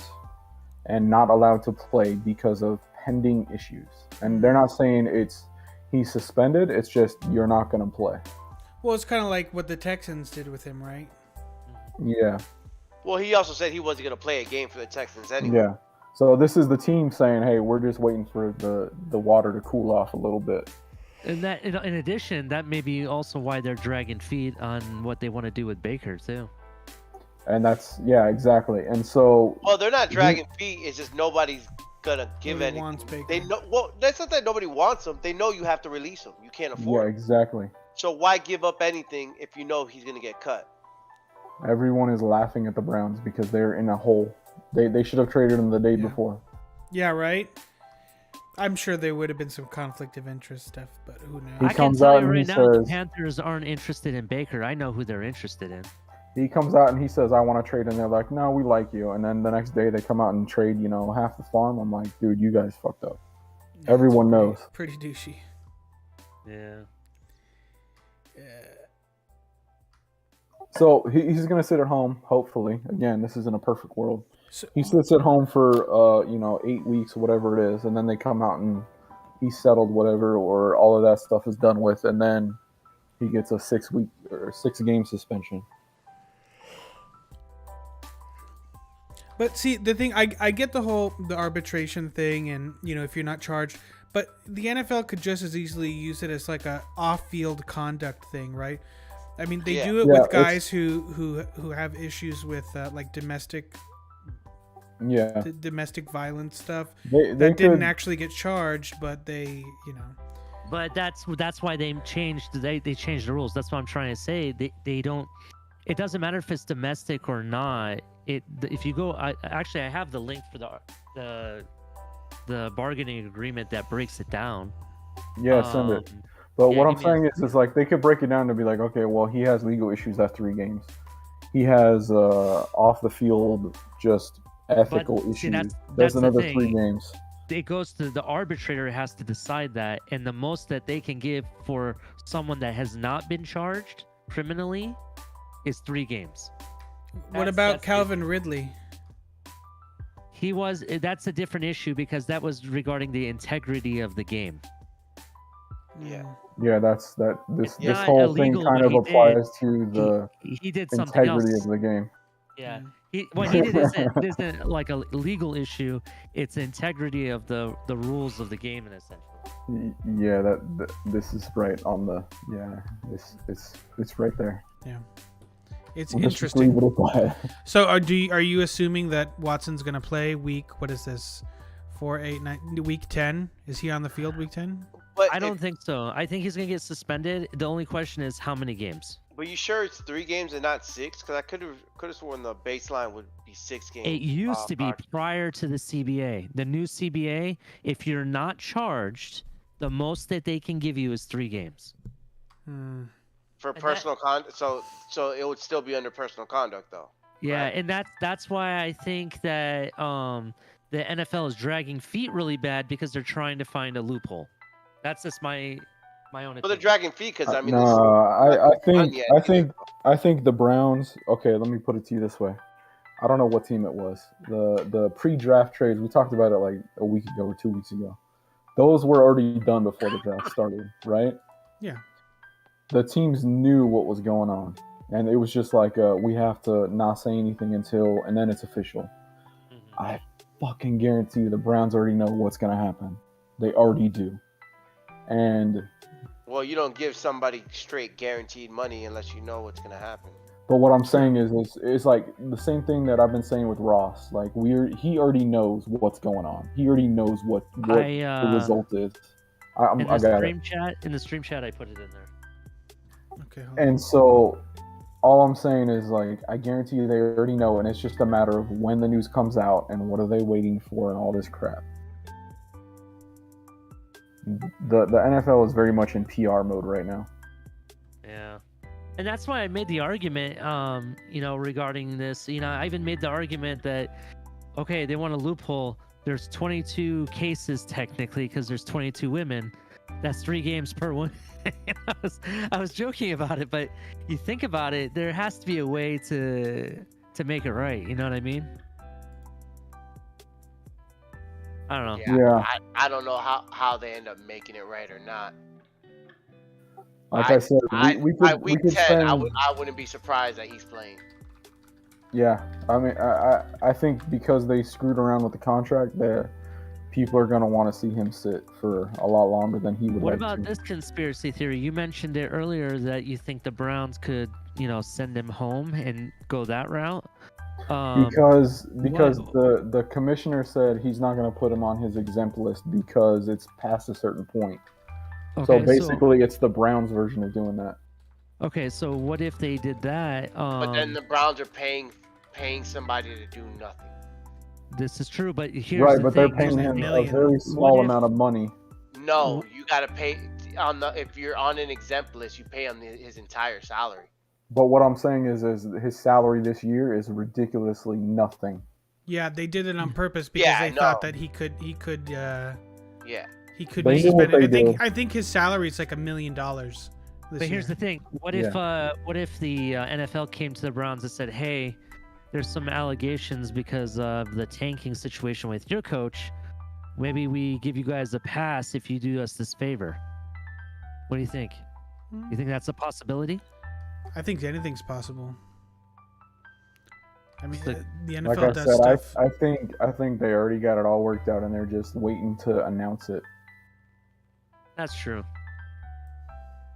Speaker 3: and not allowed to play because of pending issues. And they're not saying he's suspended, it's just you're not going to play.
Speaker 1: Well, it's kind of like what the Texans did with him, right?
Speaker 3: Yeah.
Speaker 14: Well, he also said he wasn't going to play a game for the Texans anyway.
Speaker 3: Yeah. So this is the team saying, hey, we're just waiting for the water to cool off a little bit.
Speaker 12: And that, in addition, that may be also why they're dragging feet on what they want to do with Baker too.
Speaker 3: And that's exactly. And so,
Speaker 14: well, they're not dragging feet. It's just nobody's gonna give anything. They know. Well, that's not that nobody wants him. They know you have to release him. You can't afford.
Speaker 3: Yeah, exactly.
Speaker 14: So why give up anything if you know he's gonna get cut?
Speaker 3: Everyone is laughing at the Browns because they're in a hole. They should have traded him the day before.
Speaker 1: Yeah, right. I'm sure there would have been some conflict of interest stuff, but who knows?
Speaker 12: I can tell you right now, the Panthers aren't interested in Baker. I know who they're interested in.
Speaker 3: He comes out and he says, I want to trade, and they're like, no, we like you. And then the next day they come out and trade, half the farm. I'm like, dude, you guys fucked up. Everyone knows.
Speaker 1: Pretty douchey.
Speaker 12: Yeah.
Speaker 3: So he's gonna sit at home. Hopefully, again, this isn't a perfect world.
Speaker 1: So,
Speaker 3: He sits at home for 8 weeks, whatever it is, and then they come out and he's settled, whatever, or all of that stuff is done with, and then he gets a 6-week or 6-game suspension.
Speaker 1: But see, the thing, I get the arbitration thing, and if you're not charged, but the NFL could just as easily use it as like a off-field conduct thing, right? I mean, they do it with guys who have issues with like domestic violence stuff. They didn't actually get charged, but they.
Speaker 12: But that's why they changed the rules. That's what I'm trying to say. They don't. It doesn't matter if it's domestic or not. If you go, I have the link for the bargaining agreement that breaks it down.
Speaker 3: Yeah, send it. But what I'm saying is like they could break it down to be like, okay, well, he has legal issues at 3 games. He has off the field just ethical issues. That's another 3 games.
Speaker 12: It goes to the arbitrator has to decide that, and the most that they can give for someone that has not been charged criminally is 3 games.
Speaker 1: What about Calvin Ridley?
Speaker 12: That's a different issue because that was regarding the integrity of the game.
Speaker 3: Yeah, this whole thing kind of applies to the
Speaker 12: he did something
Speaker 3: integrity
Speaker 12: else.
Speaker 3: of the game.
Speaker 12: Yeah, what he did isn't like a legal issue. It's integrity of the rules of the game in a sense.
Speaker 3: Yeah, this is right on the it's right there.
Speaker 1: Yeah, it's
Speaker 3: We'll just
Speaker 1: interesting.
Speaker 3: leave it at that.
Speaker 1: So are you assuming that Watson's going to play what is this? 4, 8, 9, week 10? Is he on the field week 10?
Speaker 14: But
Speaker 12: I don't think so. I think he's gonna get suspended. The only question is how many games.
Speaker 14: But you sure it's 3 games and not 6? Because I could have sworn the baseline would be 6 games.
Speaker 12: It used to be prior to the CBA. The new CBA, if you're not charged, the most that they can give you is 3 games.
Speaker 14: For personal conduct. So it would still be under personal conduct though.
Speaker 12: Yeah, and that's why I think that the NFL is dragging feet really bad because they're trying to find a loophole. That's just my own opinion.
Speaker 14: But they're dragging feet because I mean.
Speaker 3: I think the Browns. Okay, let me put it to you this way. I don't know what team it was. The pre-draft trades, we talked about it like a week ago or 2 weeks ago. Those were already done before the draft started, right?
Speaker 1: Yeah.
Speaker 3: The teams knew what was going on, and it was just like we have to not say anything and then it's official. I fucking guarantee you the Browns already know what's gonna happen. They already do. And
Speaker 14: Well, you don't give somebody straight guaranteed money unless you know what's gonna happen.
Speaker 3: but what I'm saying is it's like the same thing that I've been saying with Ross. Like he already knows what's going on. He already knows what the result is.
Speaker 12: In the stream chat, I put it in there.
Speaker 1: Okay.
Speaker 3: And so all I'm saying is like I guarantee you they already know, and it's just a matter of when the news comes out and what are they waiting for and all this crap. The NFL is very much in PR mode right now.
Speaker 12: Yeah. And that's why I made the argument, regarding this. I even made the argument that, okay, they want a loophole. There's 22 cases technically because there's 22 women. That's 3 games per one. I was joking about it, but you think about it, there has to be a way to make it right. You know what I mean? I don't know.
Speaker 3: Yeah.
Speaker 14: I don't know how they end up making it right or not.
Speaker 3: Like I said, we could
Speaker 14: week 10,
Speaker 3: spend.
Speaker 14: I wouldn't be surprised that he's playing.
Speaker 3: Yeah, I mean, I think because they screwed around with the contract, that people are gonna want to see him sit for a lot longer than he would.
Speaker 12: What
Speaker 3: like
Speaker 12: about
Speaker 3: to.
Speaker 12: this conspiracy theory? You mentioned it earlier that you think the Browns could, send him home and go that route.
Speaker 3: Because the commissioner said he's not going to put him on his exempt list because it's past a certain point.
Speaker 12: Okay,
Speaker 3: so basically, it's the Browns version of doing that.
Speaker 12: Okay, so what if they did that?
Speaker 14: But then the Browns are paying somebody to do nothing.
Speaker 12: This is true, but here's the thing.
Speaker 3: They're paying him a very small amount of money.
Speaker 14: No, you got to pay if you're on an exempt list, you pay on his entire salary.
Speaker 3: But what I'm saying is his salary this year is ridiculously nothing.
Speaker 1: Yeah, they did it on purpose because they thought that he could.
Speaker 14: Yeah.
Speaker 1: He could
Speaker 3: They
Speaker 1: be
Speaker 3: do what
Speaker 1: spending.
Speaker 3: they do.
Speaker 1: I think his salary is like $1 million.
Speaker 12: But here's the thing: what if the NFL came to the Browns and said, "Hey, there's some allegations because of the tanking situation with your coach. Maybe we give you guys a pass if you do us this favor." What do you think? You think that's a possibility?
Speaker 1: I think anything's possible. I mean, the NFL
Speaker 3: Like I
Speaker 1: does
Speaker 3: said,
Speaker 1: stuff.
Speaker 3: I think they already got it all worked out, and they're just waiting to announce it.
Speaker 12: That's true.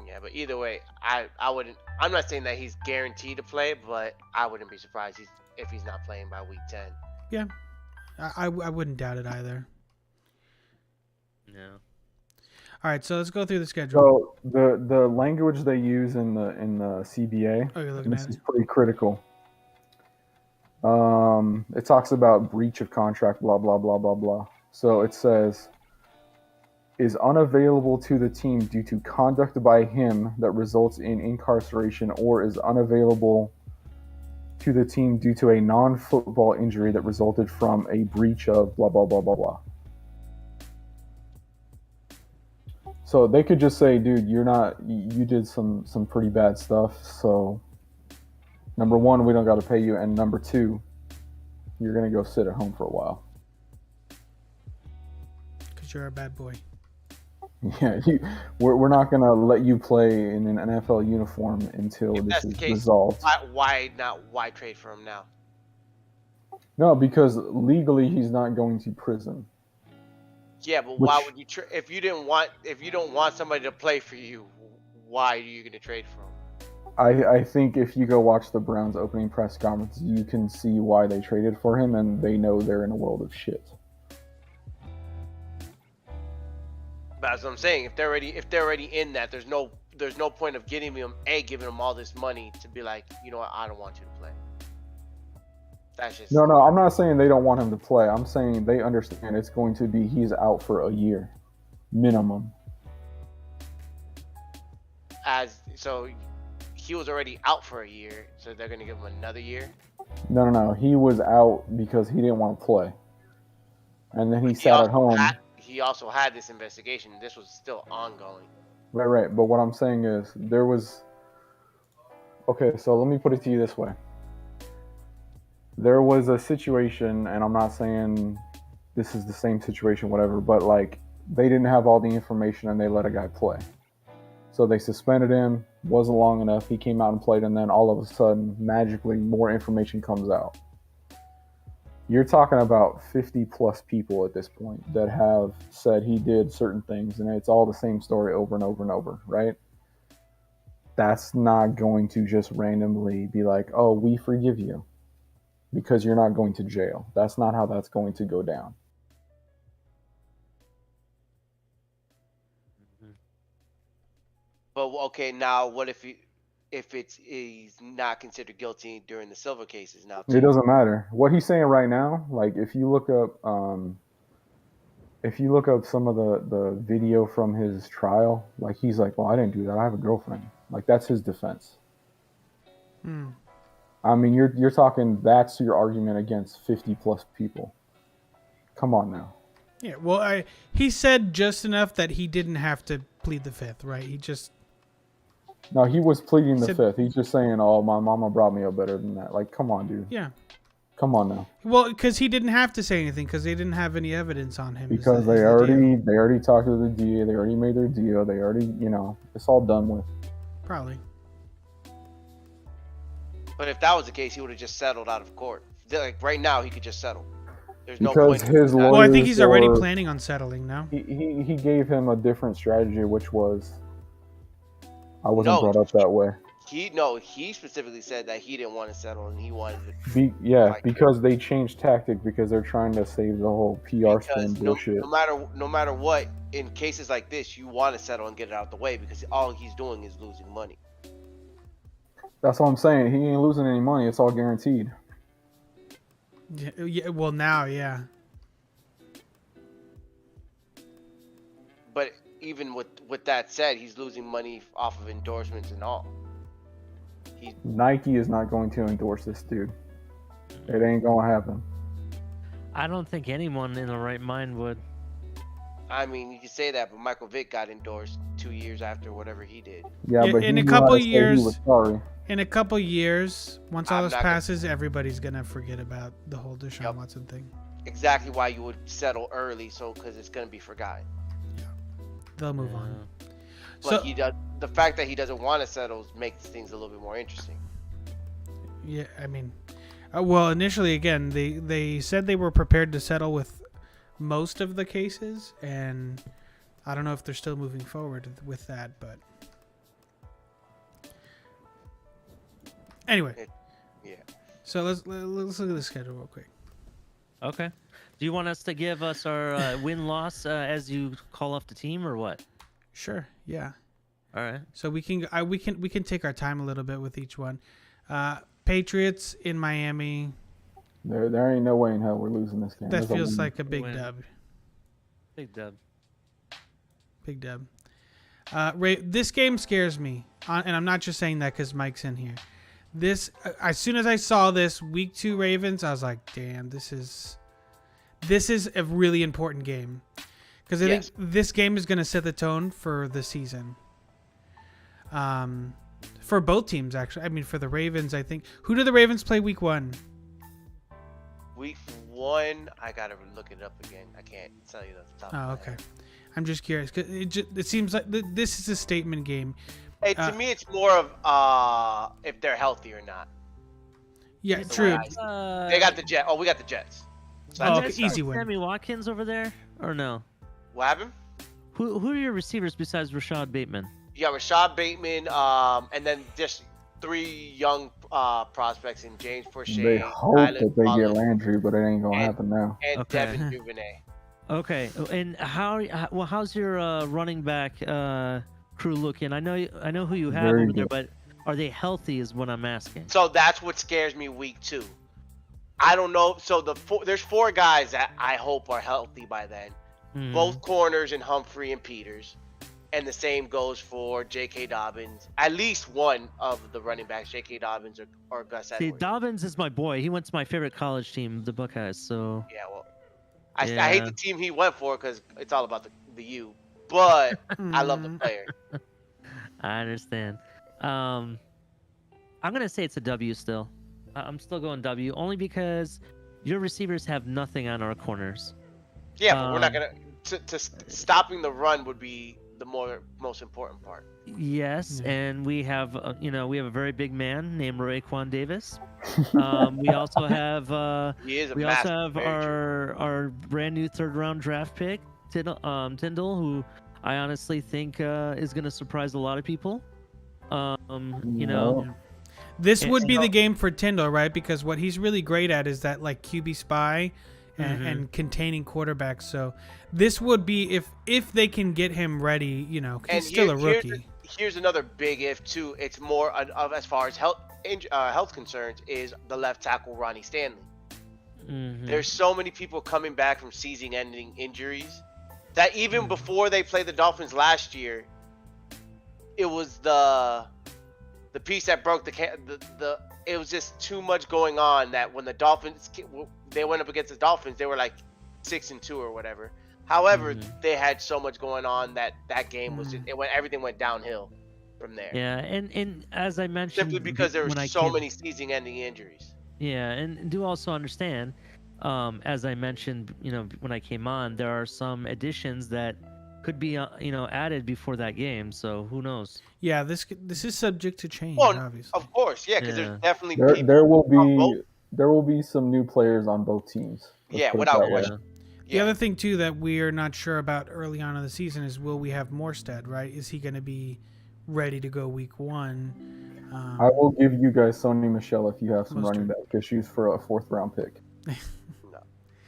Speaker 14: Yeah, but either way, I wouldn't. I'm not saying that he's guaranteed to play, but I wouldn't be surprised if he's not playing by week 10.
Speaker 1: Yeah, I wouldn't doubt it either.
Speaker 12: No.
Speaker 1: All right, so let's go through the schedule.
Speaker 3: So the language they use in the CBA,
Speaker 1: Oh, you're looking
Speaker 3: this
Speaker 1: at
Speaker 3: is
Speaker 1: it?
Speaker 3: pretty critical. It talks about breach of contract, blah blah blah blah blah. So it says, is unavailable to the team due to conduct by him that results in incarceration, or is unavailable to the team due to a non-football injury that resulted from a breach of blah blah blah blah blah. So they could just say, dude, you did some pretty bad stuff, so number one, we don't got to pay you, and number two, you're going to go sit at home for a while.
Speaker 1: Because you're a bad boy.
Speaker 3: Yeah, we're not going to let you play in an NFL uniform until
Speaker 14: If
Speaker 3: this
Speaker 14: that's
Speaker 3: is
Speaker 14: the case,
Speaker 3: resolved.
Speaker 14: Why trade for him now?
Speaker 3: No, because legally he's not going to prison.
Speaker 14: Yeah, but why would you if you don't want somebody to play for you? Why are you going to trade for him?
Speaker 3: I think if you go watch the Browns opening press conference, you can see why they traded for him, and they know they're in a world of shit.
Speaker 14: But as I'm saying, if they're already in that, there's no point of giving them all this money to be like, you know what, I don't want you to play. That's just
Speaker 3: No, I'm not saying they don't want him to play. I'm saying they understand it's going to be he's out for a year, minimum.
Speaker 14: So he was already out for a year, so they're going to give him another year.
Speaker 3: No. He was out because he didn't want to play, and then he sat at home.
Speaker 14: He also had this investigation. This was still ongoing.
Speaker 3: Right. But what I'm saying is there was. Okay, so let me put it to you this way. There was a situation, and I'm not saying this is the same situation, whatever, but like they didn't have all the information and they let a guy play. So they suspended him, wasn't long enough, he came out and played, and then all of a sudden, magically, more information comes out. You're talking about 50 plus people at this point that have said he did certain things, and it's all the same story over and over and over, right? That's not going to just randomly be like, oh, we forgive you, because you're not going to jail. That's not how that's going to go down.
Speaker 14: But okay, now what if he's not considered guilty during the silver cases now?
Speaker 3: It doesn't matter. What he's saying right now, like if you look up some of the video from his trial, like he's like, well, I didn't do that. I have a girlfriend. Like that's his defense. I mean, you're talking, that's your argument against 50 plus people. Come on now.
Speaker 1: Yeah, well, he said just enough that he didn't have to plead the fifth, right?
Speaker 3: No, he was pleading the fifth. He's just saying, oh, my mama brought me up better than that. Like, come on, dude.
Speaker 1: Yeah.
Speaker 3: Come on now.
Speaker 1: Well, because he didn't have to say anything because they didn't have any evidence on him.
Speaker 3: Because they already talked to the DA. They already made their deal. They already, it's all done with.
Speaker 1: Probably.
Speaker 14: But if that was the case, he would have just settled out of court. Like right now, he could just settle. There's
Speaker 3: because
Speaker 14: no point.
Speaker 3: His lawyers,
Speaker 1: well, I think he's already planning on settling now.
Speaker 3: He gave him a different strategy, which was, I wasn't brought up that way.
Speaker 14: He specifically said that he didn't want to settle and he wanted to.
Speaker 3: Because they changed tactic because they're trying to save the whole PR spin bullshit.
Speaker 14: No matter what, in cases like this, you want to settle and get it out the way because all he's doing is losing money.
Speaker 3: That's what I'm saying. He ain't losing any money. It's all guaranteed.
Speaker 1: Yeah. Well, now, yeah.
Speaker 14: But even with that said, he's losing money off of endorsements and all.
Speaker 3: Nike is not going to endorse this dude. It ain't gonna happen.
Speaker 12: I don't think anyone in the right mind would.
Speaker 14: I mean, you can say that, but Michael Vick got endorsed 2 years after whatever he did.
Speaker 3: Yeah, but
Speaker 1: in
Speaker 3: he
Speaker 1: a
Speaker 3: knew how
Speaker 1: couple
Speaker 3: to say he was
Speaker 1: years,
Speaker 3: sorry.
Speaker 1: in a couple years, once all
Speaker 14: I'm
Speaker 1: this
Speaker 14: not gonna-
Speaker 1: passes, everybody's gonna forget about the whole Deshaun Watson thing.
Speaker 14: Exactly why you would settle early, so because it's gonna be forgotten.
Speaker 1: They'll move on.
Speaker 14: But he does. The fact that he doesn't want to settle makes things a little bit more interesting.
Speaker 1: Yeah, I mean, well, initially, again, they said they were prepared to settle with most of the cases, and I don't know if they're still moving forward with that, but anyway.
Speaker 14: Yeah.
Speaker 1: So let's look at the schedule real quick.
Speaker 12: Okay. Do you want us to give us our win-loss as you call off the team, or what?
Speaker 1: Sure. Yeah.
Speaker 12: All right.
Speaker 1: So we can take our time a little bit with each one. Patriots in Miami.
Speaker 3: There ain't no way in hell we're losing this game.
Speaker 1: That
Speaker 3: That's
Speaker 1: feels
Speaker 3: win.
Speaker 1: like a big dub.
Speaker 12: Big dub.
Speaker 1: Big dub. This game scares me, and I'm not just saying that because Mike's in here. This, as soon as I saw this week 2 Ravens, I was like, "Damn, this is a really important game," because I think this game is going to set the tone for the season. For both teams, actually. I mean, for the Ravens, I think. Who do the Ravens play week 1?
Speaker 14: Week 1, I gotta look it up again. I can't tell you the top.
Speaker 1: Oh, okay. I'm just curious because it seems like this is a statement game.
Speaker 14: Hey, to me, it's more of if they're healthy or not.
Speaker 1: Yeah, true.
Speaker 14: They got the Jets. Oh, we got the Jets. So
Speaker 1: Oh,
Speaker 14: that's
Speaker 1: okay, easy win.
Speaker 12: Sammy Watkins over there, or no?
Speaker 14: What happened?
Speaker 12: Who are your receivers besides Rashad Bateman?
Speaker 14: You got Rashad Bateman, and then just 3 young prospects in James Prochet.
Speaker 3: They hope
Speaker 14: Tyler
Speaker 3: that they get
Speaker 14: Collins,
Speaker 3: Landry, but it ain't gonna happen now.
Speaker 14: and
Speaker 12: Okay.
Speaker 14: Devin Duvernay.
Speaker 12: Okay, and how's your running back crew looking? I know who you have
Speaker 3: Very
Speaker 12: over there,
Speaker 3: good.
Speaker 12: but are they healthy? Is what I'm asking.
Speaker 14: So that's what scares me week 2. I don't know. So there's 4 guys that I hope are healthy by then.
Speaker 12: Hmm.
Speaker 14: Both corners in Humphrey and Peters. And the same goes for J.K. Dobbins. At least one of the running backs, J.K. Dobbins or Gus
Speaker 12: See,
Speaker 14: Edwards.
Speaker 12: Dobbins is my boy. He went to my favorite college team, the Buckeyes. So
Speaker 14: Yeah, well, I hate the team he went for because it's all about the U. But I love the player.
Speaker 12: I understand. I'm gonna say it's a W still. I'm still going W only because your receivers have nothing on our corners.
Speaker 14: Yeah, but we're not gonna. To stopping the run would be the most important part.
Speaker 12: Yes, and we have we have a very big man named Raekwon Davis. We also have
Speaker 14: He is a
Speaker 12: we also
Speaker 14: massive,
Speaker 12: have
Speaker 14: very
Speaker 12: our brand new 3rd round draft pick Tyndall, who I honestly think is going to surprise a lot of people. You know,
Speaker 1: this would be the game for Tyndall, right? Because what he's really great at is that like QB spy and containing quarterbacks. So this would be if they can get him ready, 'cause he's still a rookie.
Speaker 14: Here's another big if too. It's more of as far as health concerns is the left tackle Ronnie Stanley. There's so many people coming back from season-ending injuries that even before they played the Dolphins last year, it was the piece that broke the. It was just too much going on that when the Dolphins they went up against the Dolphins, they were like 6-2 or whatever. However, they had so much going on that game was just, everything went downhill from there.
Speaker 12: Yeah, and as I mentioned,
Speaker 14: Simply because there
Speaker 12: when
Speaker 14: were
Speaker 12: I
Speaker 14: so
Speaker 12: came-
Speaker 14: many season-ending injuries.
Speaker 12: Yeah, and do also understand, as I mentioned, when I came on, there are some additions that could be, added before that game. So who knows?
Speaker 1: Yeah, this is subject to change,
Speaker 14: Well,
Speaker 1: obviously.
Speaker 14: of course, yeah, because there's definitely
Speaker 3: There will be some new players on both teams. Let's
Speaker 14: Yeah,
Speaker 3: put it
Speaker 14: without
Speaker 3: that way.
Speaker 14: question.
Speaker 1: The other thing too that we're not sure about early on in the season is will we have Morstead, right? Is he going to be ready to go week 1?
Speaker 3: I will give you guys Sony Michelle if you have some
Speaker 1: Mostert.
Speaker 3: running back issues for a 4th round pick.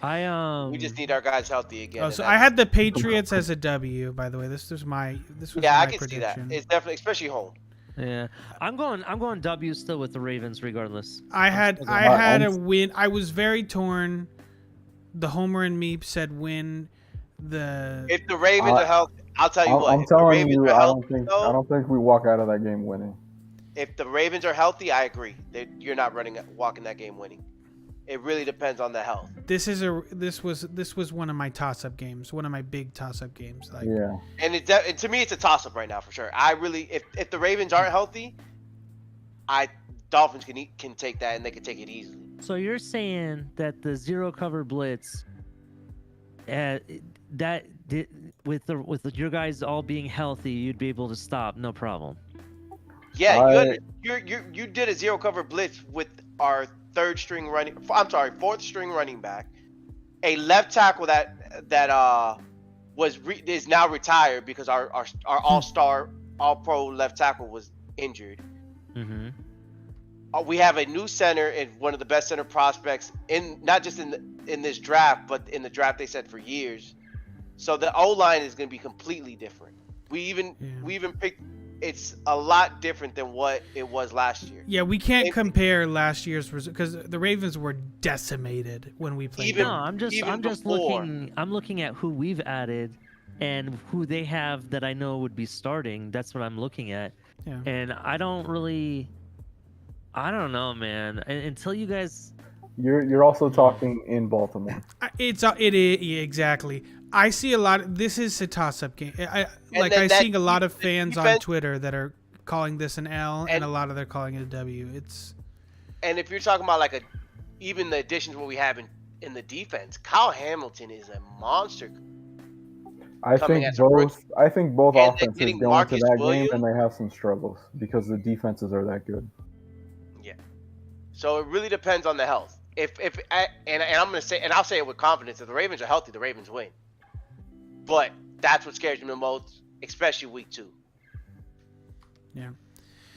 Speaker 14: We just need our guys healthy again.
Speaker 1: Oh,
Speaker 14: and
Speaker 1: so
Speaker 14: that's-
Speaker 1: I had the Patriots as a W, by the way. This was my
Speaker 14: Yeah, I
Speaker 1: my
Speaker 14: can
Speaker 1: prediction.
Speaker 14: see that. It's definitely, especially home.
Speaker 12: Yeah, I'm going W still with the Ravens regardless.
Speaker 1: I had
Speaker 12: still going-
Speaker 1: a win. I was very torn. The homer in me said win.
Speaker 14: If the Ravens are healthy, I'll tell you what.
Speaker 3: I'm
Speaker 14: If the
Speaker 3: telling
Speaker 14: Ravens
Speaker 3: you,
Speaker 14: are
Speaker 3: I
Speaker 14: healthy,
Speaker 3: don't think we walk out of that game winning.
Speaker 14: if the Ravens are healthy, I agree. You're not walking that game winning. It really depends on the health.
Speaker 1: This was one of my toss-up games, one of my big toss-up games. Like,
Speaker 3: Yeah.
Speaker 14: And to me, it's a toss-up right now for sure. I really, if the Ravens aren't healthy, Dolphins can take that and they can take it easily.
Speaker 12: So you're saying that the zero cover blitz, with your guys all being healthy, you'd be able to stop, no problem.
Speaker 14: Yeah, you did a zero cover blitz with our fourth string running back, a left tackle that is now retired because our all-star, all-pro left tackle was injured.
Speaker 12: Mm-hmm.
Speaker 14: We have a new center and one of the best center prospects not just in this draft, but in the draft they said for years. So the O-line is going to be completely different. We even picked. It's a lot different than what it was last year.
Speaker 1: Yeah, we can't compare last year's because the Ravens were decimated when we played.
Speaker 12: No, I'm just looking. I'm looking at who we've added and who they have that I know would be starting. That's what I'm looking at.
Speaker 1: Yeah.
Speaker 12: And I don't know, man. Until you guys.
Speaker 3: You're also talking in Baltimore.
Speaker 1: It is exactly. I see a lot. This is a toss-up game. I'm seeing a lot of fans on Twitter that are calling this an L, and a lot of they're calling it a W.
Speaker 14: And if you're talking about even the additions what we have in the defense, Kyle Hamilton is a monster.
Speaker 3: I think both offenses go into that game and they have some struggles because the defenses are that good.
Speaker 14: Yeah. So it really depends on the health. And I'm gonna say, and I'll say it with confidence, if the Ravens are healthy, the Ravens win. But that's what scares me the most, especially week 2.
Speaker 1: Yeah.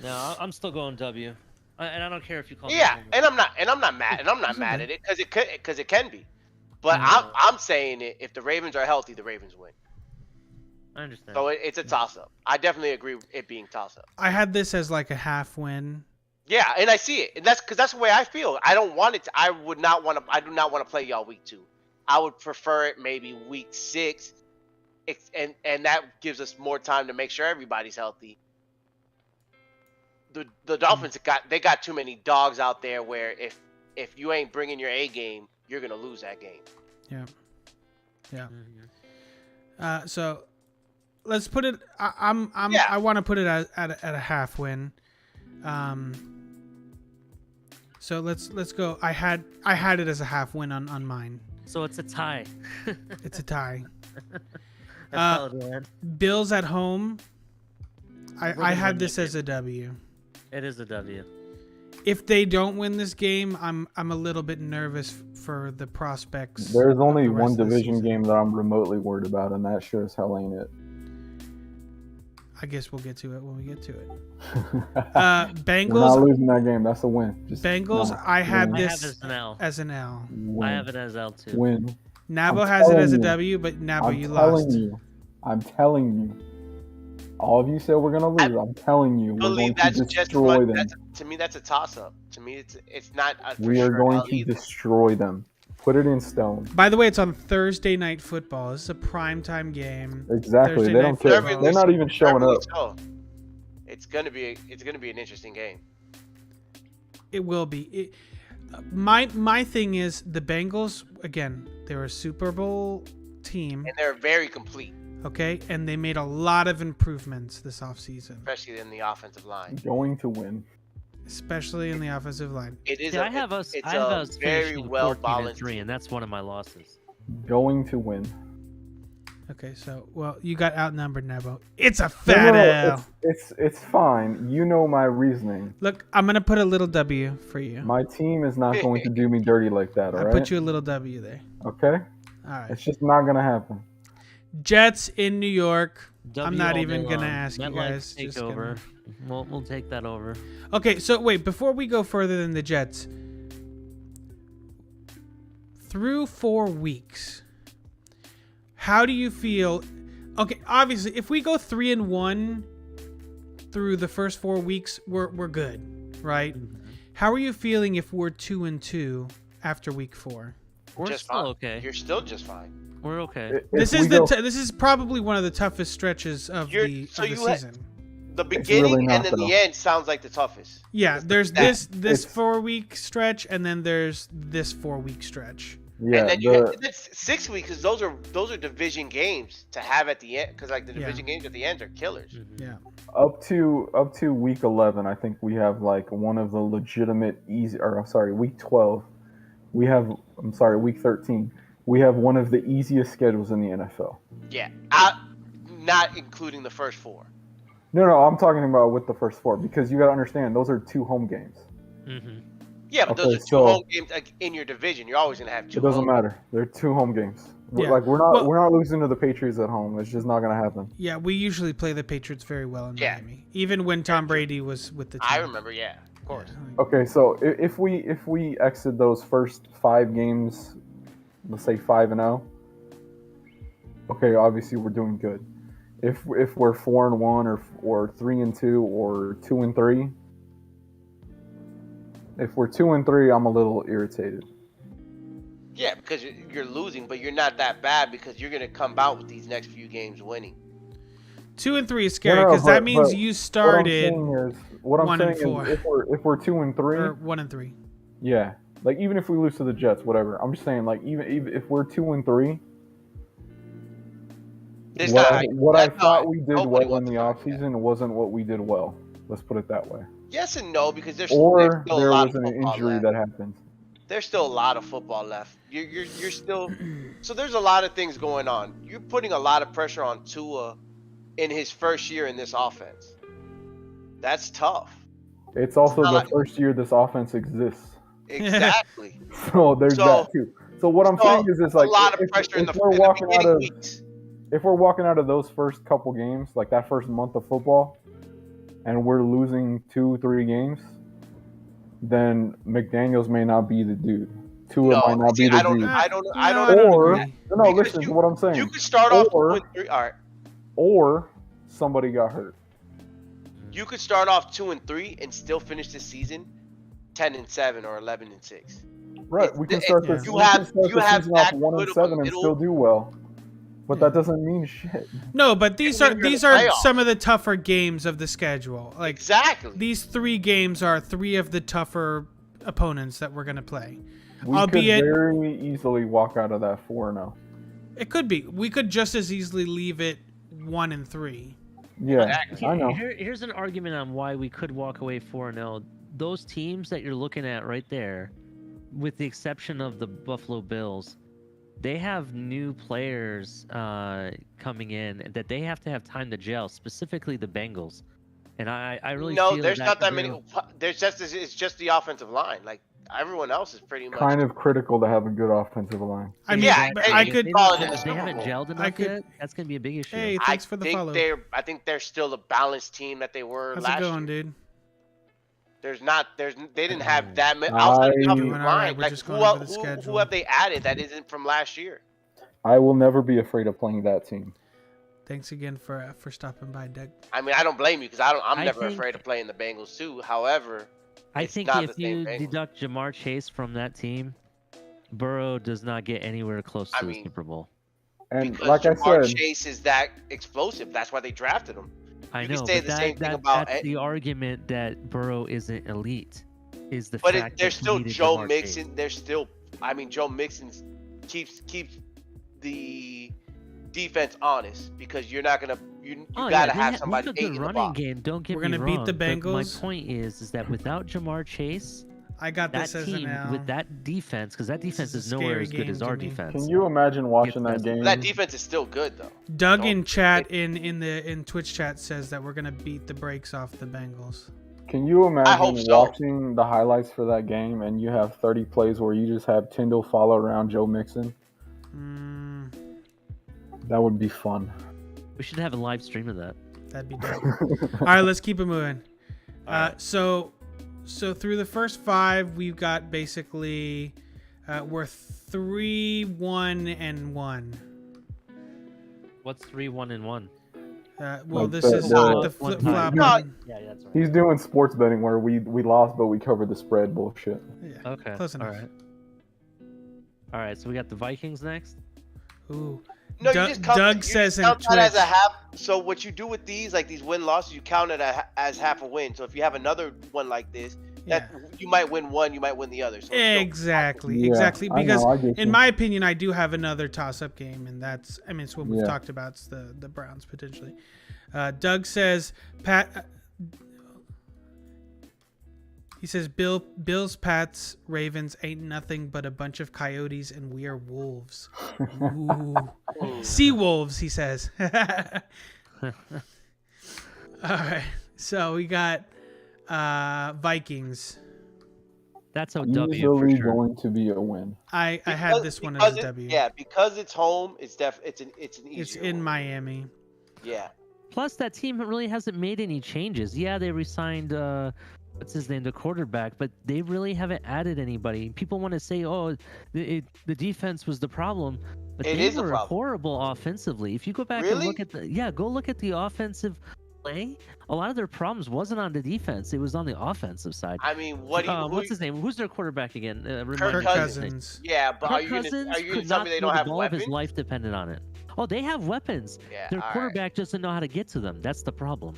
Speaker 12: No, I'm still going W, and I don't care if you call me.
Speaker 14: Yeah, and I'm not mad at it because it can be. But I'm saying it. If the Ravens are healthy, the Ravens win.
Speaker 12: I understand.
Speaker 14: So it's a toss-up. I definitely agree with it being toss-up.
Speaker 1: I had this as like a half win.
Speaker 14: Yeah, and I see it, and that's the way I feel. I don't want it. I do not want to play y'all week 2. I would prefer it maybe week 6. And that gives us more time to make sure everybody's healthy. The Dolphins got too many dogs out there where if you ain't bringing your A game, you're gonna lose that game.
Speaker 1: Yeah. So let's put it. I want to put it at a half win. So let's go. I had it as a half win on mine.
Speaker 12: So it's a tie.
Speaker 1: It's a tie.
Speaker 12: Man.
Speaker 1: Bills at home. I had this as a W.
Speaker 12: It is a W.
Speaker 1: If they don't win this game, I'm a little bit nervous for the prospects.
Speaker 3: There's only one division game that I'm remotely worried about, and that sure as hell ain't it.
Speaker 1: I guess we'll get to it when we get to it.
Speaker 3: Bengals. We're not losing that game. That's a win.
Speaker 1: Bengals. I had this as an L. I have it as L too. Win. Nabo has it as a W, but Nabo, you lost.
Speaker 3: I'm telling you. All of you said we're gonna lose. I'm telling you, we're going to destroy them.
Speaker 14: To me, that's a toss-up. To me, it's not.
Speaker 3: We are going to destroy them. Put it in stone.
Speaker 1: By the way, it's on Thursday Night Football. This is a primetime game.
Speaker 3: Exactly. They don't care. They're not even showing up.
Speaker 14: So. It's gonna be an interesting game.
Speaker 1: It will be. My thing is the Bengals. Again, they're a Super Bowl team,
Speaker 14: and they're very complete.
Speaker 1: Okay, and they made a lot of improvements this offseason.
Speaker 14: Especially in the offensive line.
Speaker 3: Going to win.
Speaker 1: Especially in the offensive line.
Speaker 14: It is.
Speaker 12: I have us
Speaker 14: very well balanced,
Speaker 12: and that's one of my losses.
Speaker 3: Going to win.
Speaker 1: Okay, so you got outnumbered, Nebo. It's a fat L.
Speaker 3: It's fine. You know my reasoning.
Speaker 1: Look, I'm gonna put a little W for you.
Speaker 3: My team is not going to do me dirty like that. All right.
Speaker 1: I put you a little W there.
Speaker 3: Okay.
Speaker 1: All right.
Speaker 3: It's just not gonna happen.
Speaker 1: Jets in New York.
Speaker 12: W
Speaker 1: I'm not even gonna ask you guys.
Speaker 12: Take over. We'll take that over.
Speaker 1: Okay, so wait, before we go further than the Jets, through 4 weeks, how do you feel? Okay, obviously, if we go 3-1 through the first 4 weeks, we're good, right? Mm-hmm. How are you feeling if we're 2-2 after week 4?
Speaker 12: We're
Speaker 14: just
Speaker 12: still
Speaker 14: fine.
Speaker 12: Okay.
Speaker 14: You're still just fine.
Speaker 12: We're okay.
Speaker 1: This is probably one of the toughest stretches of the season.
Speaker 14: The beginning
Speaker 3: really not,
Speaker 14: and then
Speaker 3: though.
Speaker 14: the end sounds like the toughest.
Speaker 1: Yeah, there's
Speaker 14: That-
Speaker 1: this 4-week stretch, and then there's this 4-week stretch.
Speaker 3: Yeah,
Speaker 14: and then you have, it's 6 weeks because those are division games to have at the end because like the division games at the end are killers.
Speaker 1: Yeah.
Speaker 3: up to week 11, I think we have like one of the legitimate week 12. Week 13. We have one of the easiest schedules in the NFL.
Speaker 14: Yeah, not including the first 4.
Speaker 3: No, I'm talking about with the first 4 because you got to understand those are 2 home games.
Speaker 12: Mm-hmm.
Speaker 14: Yeah, but those are 2 home games in your division. You're always gonna have 2.
Speaker 3: It doesn't matter. They're 2 home games.
Speaker 1: Yeah.
Speaker 3: Like we're not losing to the Patriots at home. It's just not gonna happen.
Speaker 1: Yeah, we usually play the Patriots very well in Miami, even when Tom Brady was with the team.
Speaker 14: I remember, yeah, of course.
Speaker 3: Okay, so if we exit those first 5 games, let's say 5-0. Okay, obviously we're doing good. If we're 4-1 or 3-2 or 2-3. If we're 2-3, I'm a little irritated.
Speaker 14: Yeah, because you're losing, but you're not that bad because you're gonna come out with these next few games winning.
Speaker 1: 2-3 is scary because that means you started.
Speaker 3: What I'm
Speaker 1: 1
Speaker 3: saying
Speaker 1: and 4.
Speaker 3: is if we're 2-3
Speaker 1: or 1-3.
Speaker 3: Yeah, like even if we lose to the Jets, whatever. I'm just saying, like even if we're 2-3, what I thought we did well in the offseason wasn't what we did well. Let's put it that way.
Speaker 14: Yes and no, because there's
Speaker 3: Or
Speaker 14: still
Speaker 3: there
Speaker 14: a lot
Speaker 3: was
Speaker 14: of
Speaker 3: an
Speaker 14: football
Speaker 3: injury
Speaker 14: left.
Speaker 3: that happened.
Speaker 14: There's still a lot of football left. You're still so there's a lot of things going on. You're putting a lot of pressure on Tua in his first year in this offense. That's tough.
Speaker 3: It's also
Speaker 14: It's
Speaker 3: the
Speaker 14: not
Speaker 3: first year this offense exists.
Speaker 14: Exactly.
Speaker 3: So there's that too. So what I'm saying is like
Speaker 14: a lot of
Speaker 3: if,
Speaker 14: pressure in
Speaker 3: if
Speaker 14: the
Speaker 3: we're walking out of
Speaker 14: weeks.
Speaker 3: if we're walking out of those first couple games, like that first month of football, and we're losing 2-3 games, then McDaniels may not be the dude. Tua might not be the dude.
Speaker 14: I don't
Speaker 3: Or
Speaker 14: agree.
Speaker 3: no, listen to what I'm saying.
Speaker 14: You could start off with 3. All right.
Speaker 3: Or somebody got hurt.
Speaker 14: You could start off 2-3 and still finish the season 10-7 or 11-6.
Speaker 3: Right, we can start this.
Speaker 14: You have
Speaker 3: season off
Speaker 14: that
Speaker 3: 1-7 and still do well, but that doesn't mean shit.
Speaker 1: No, but these are some of the tougher games of the schedule. Like
Speaker 14: exactly.
Speaker 1: These 3 games are 3 of the tougher opponents that we're gonna play.
Speaker 3: We
Speaker 1: Albeit,
Speaker 3: could very easily walk out of that 4-0.
Speaker 1: It could be. We could just as easily leave it 1-3.
Speaker 3: Yeah, I know.
Speaker 12: Here's an argument on why we could walk away 4-0. Those teams that you're looking at right there, with the exception of the Buffalo Bills, they have new players coming in that they have to have time to gel. Specifically, the Bengals, and I really feel
Speaker 14: there's not that
Speaker 12: they're-
Speaker 14: many. It's just the offensive line. Like everyone else is pretty much
Speaker 3: Kind of critical to have a good offensive line.
Speaker 1: I mean,
Speaker 14: yeah,
Speaker 1: but
Speaker 14: and
Speaker 1: I
Speaker 14: you
Speaker 1: could.
Speaker 14: call it in the
Speaker 12: They
Speaker 14: Super
Speaker 12: haven't
Speaker 14: Bowl.
Speaker 12: gelled enough yet. That's gonna be a big issue.
Speaker 1: Hey, thanks for the follow.
Speaker 14: I think they're still the balanced team that they were
Speaker 1: How's
Speaker 14: last
Speaker 1: it going,
Speaker 14: year.
Speaker 1: dude?
Speaker 14: They didn't have that many outside of the offensive
Speaker 1: Doing all right,
Speaker 14: line.
Speaker 1: we're
Speaker 14: Like
Speaker 1: just
Speaker 14: who,
Speaker 1: going over the
Speaker 14: who
Speaker 1: schedule.
Speaker 14: have they added that isn't from last year?
Speaker 3: I will never be afraid of playing that team.
Speaker 1: Thanks again for stopping by, Doug.
Speaker 14: I mean, I don't blame you because I'm
Speaker 12: I
Speaker 14: never
Speaker 12: think-
Speaker 14: afraid of playing the Bengals too. However,
Speaker 12: I
Speaker 14: it's
Speaker 12: think
Speaker 14: not
Speaker 12: if
Speaker 14: the same
Speaker 12: you
Speaker 14: Bengals.
Speaker 12: deduct Jamar Chase from that team, Burrow does not get anywhere close to the Super Bowl.
Speaker 3: And
Speaker 14: because
Speaker 3: like I
Speaker 14: Jamar
Speaker 3: said,
Speaker 14: Chase is that explosive. That's why they drafted him.
Speaker 12: I
Speaker 14: You
Speaker 12: know,
Speaker 14: can say
Speaker 12: but
Speaker 14: the same thing
Speaker 12: that's
Speaker 14: about
Speaker 12: the argument that Burrow isn't elite. Is the
Speaker 14: But
Speaker 12: fact
Speaker 14: there's
Speaker 12: that
Speaker 14: still
Speaker 12: he needed
Speaker 14: Joe
Speaker 12: Jamar
Speaker 14: Mixon.
Speaker 12: Chase.
Speaker 14: There's still, I mean, Joe Mixon keeps the defense honest because you're not gonna you
Speaker 12: Oh,
Speaker 14: gotta
Speaker 12: they
Speaker 14: have
Speaker 12: have
Speaker 14: somebody
Speaker 12: a
Speaker 14: eight
Speaker 12: good
Speaker 14: in the
Speaker 12: running
Speaker 14: box.
Speaker 12: game. Don't get
Speaker 1: We're
Speaker 12: me
Speaker 1: gonna beat
Speaker 12: wrong.
Speaker 1: the
Speaker 12: but my
Speaker 1: Bengals.
Speaker 12: point is that without Jamar Chase,
Speaker 1: I got
Speaker 12: that
Speaker 1: this as
Speaker 12: team
Speaker 1: an L.
Speaker 12: with that defense, because that
Speaker 1: This
Speaker 12: defense
Speaker 1: is
Speaker 12: is
Speaker 1: a
Speaker 12: nowhere
Speaker 1: scary
Speaker 12: as good
Speaker 1: game
Speaker 12: as
Speaker 1: to
Speaker 12: our
Speaker 1: me.
Speaker 12: defense.
Speaker 3: can you imagine watching that game?
Speaker 14: That defense is still good though.
Speaker 1: Doug in chat in Twitch chat says that we're gonna beat the brakes off the Bengals.
Speaker 3: Can you
Speaker 14: hope
Speaker 3: imagine
Speaker 14: so.
Speaker 3: watching the highlights for that game and you have 30 plays where you just have Tyndall follow around Joe Mixon? That would be fun.
Speaker 12: We should have a live stream of that.
Speaker 1: That'd be dope. All right, let's keep it moving. So through the first 5, we've got basically we're 3-1-1.
Speaker 12: What's 3-1-1?
Speaker 1: Well,
Speaker 3: Like
Speaker 1: this
Speaker 3: the-
Speaker 1: is
Speaker 3: the-
Speaker 1: like the flip flop.
Speaker 12: Yeah, that's right.
Speaker 3: He's doing sports betting where we lost but we covered the spread bullshit.
Speaker 1: Yeah,
Speaker 12: Okay.
Speaker 1: close enough.
Speaker 12: All right. So we got the Vikings next.
Speaker 1: Ooh,
Speaker 14: No,
Speaker 1: Doug-
Speaker 14: you just count,
Speaker 1: Doug
Speaker 14: you
Speaker 1: says
Speaker 14: just
Speaker 1: in
Speaker 14: count that as a
Speaker 1: Twitch-
Speaker 14: half. So what you do with these, like these win losses, you count it as half a win. So if you have another one like this, that you might win one, you might win the other. So it's still-
Speaker 1: Exactly,
Speaker 3: Yeah,
Speaker 1: exactly.
Speaker 3: I know,
Speaker 1: Because
Speaker 3: I get
Speaker 1: in
Speaker 3: you.
Speaker 1: my opinion, I do have another toss-up game, and that's it's what we've
Speaker 3: Yeah.
Speaker 1: talked about. It's the Browns potentially. Doug says Pat. He says Bills, Pats, Ravens ain't nothing but a bunch of coyotes, and we are wolves. Ooh. Sea wolves, he says. All right, so we got Vikings.
Speaker 12: That's a W for
Speaker 3: Easily
Speaker 12: sure.
Speaker 3: going to be a win.
Speaker 1: I had this one as a W.
Speaker 14: Yeah, because it's home, it's an easier.
Speaker 1: It's in Miami.
Speaker 14: Yeah.
Speaker 12: Plus, that team really hasn't made any changes. Yeah, they re-signed what's his name, the quarterback, but they really haven't added anybody. People want to say, "Oh, the defense was the problem," but
Speaker 14: It
Speaker 12: they
Speaker 14: is a
Speaker 12: were
Speaker 14: problem.
Speaker 12: horrible offensively. If you go back and
Speaker 14: Really?
Speaker 12: look at go look at the offensive play. A lot of their problems wasn't on the defense; it was on the offensive side.
Speaker 14: I mean, what do you?
Speaker 12: What's his name? Who's their quarterback again?
Speaker 14: Kirk
Speaker 12: Remind me of his name.
Speaker 1: Cousins.
Speaker 14: Yeah, but
Speaker 12: Kirk
Speaker 14: are you gonna
Speaker 12: Cousins
Speaker 14: are you
Speaker 12: could
Speaker 14: gonna tell
Speaker 12: not
Speaker 14: me they
Speaker 12: throw
Speaker 14: don't
Speaker 12: the
Speaker 14: have
Speaker 12: ball if
Speaker 14: weapons?
Speaker 12: his life depended on it. Oh, they have weapons.
Speaker 14: Yeah,
Speaker 12: Their
Speaker 14: all
Speaker 12: quarterback doesn't know how to get to them. That's the problem.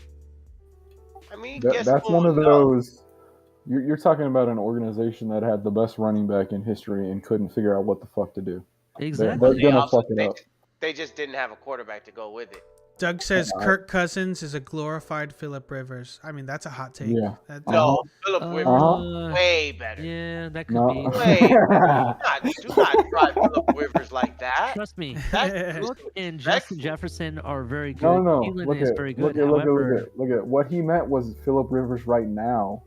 Speaker 14: I mean,
Speaker 3: That's one of those. You're talking about an organization that had the best running back in history and couldn't figure out what the fuck to do.
Speaker 12: Exactly.
Speaker 3: They're gonna fuck it up.
Speaker 14: They just didn't have a quarterback to go with it.
Speaker 1: Doug says Kirk Cousins is a glorified Phillip Rivers. I mean, that's a hot take.
Speaker 3: Yeah.
Speaker 14: No, Philip Rivers way better.
Speaker 12: Yeah, that could
Speaker 3: No.
Speaker 12: be.
Speaker 14: Way. Do not try Philip Rivers like that.
Speaker 12: Trust me.
Speaker 14: That's
Speaker 12: Brooke and Justin Jefferson are very good.
Speaker 3: No.
Speaker 12: Thielen
Speaker 3: Look
Speaker 12: is
Speaker 3: at
Speaker 12: very
Speaker 3: look
Speaker 12: good.
Speaker 3: at
Speaker 12: However,
Speaker 3: look at what he meant was Philip Rivers right now.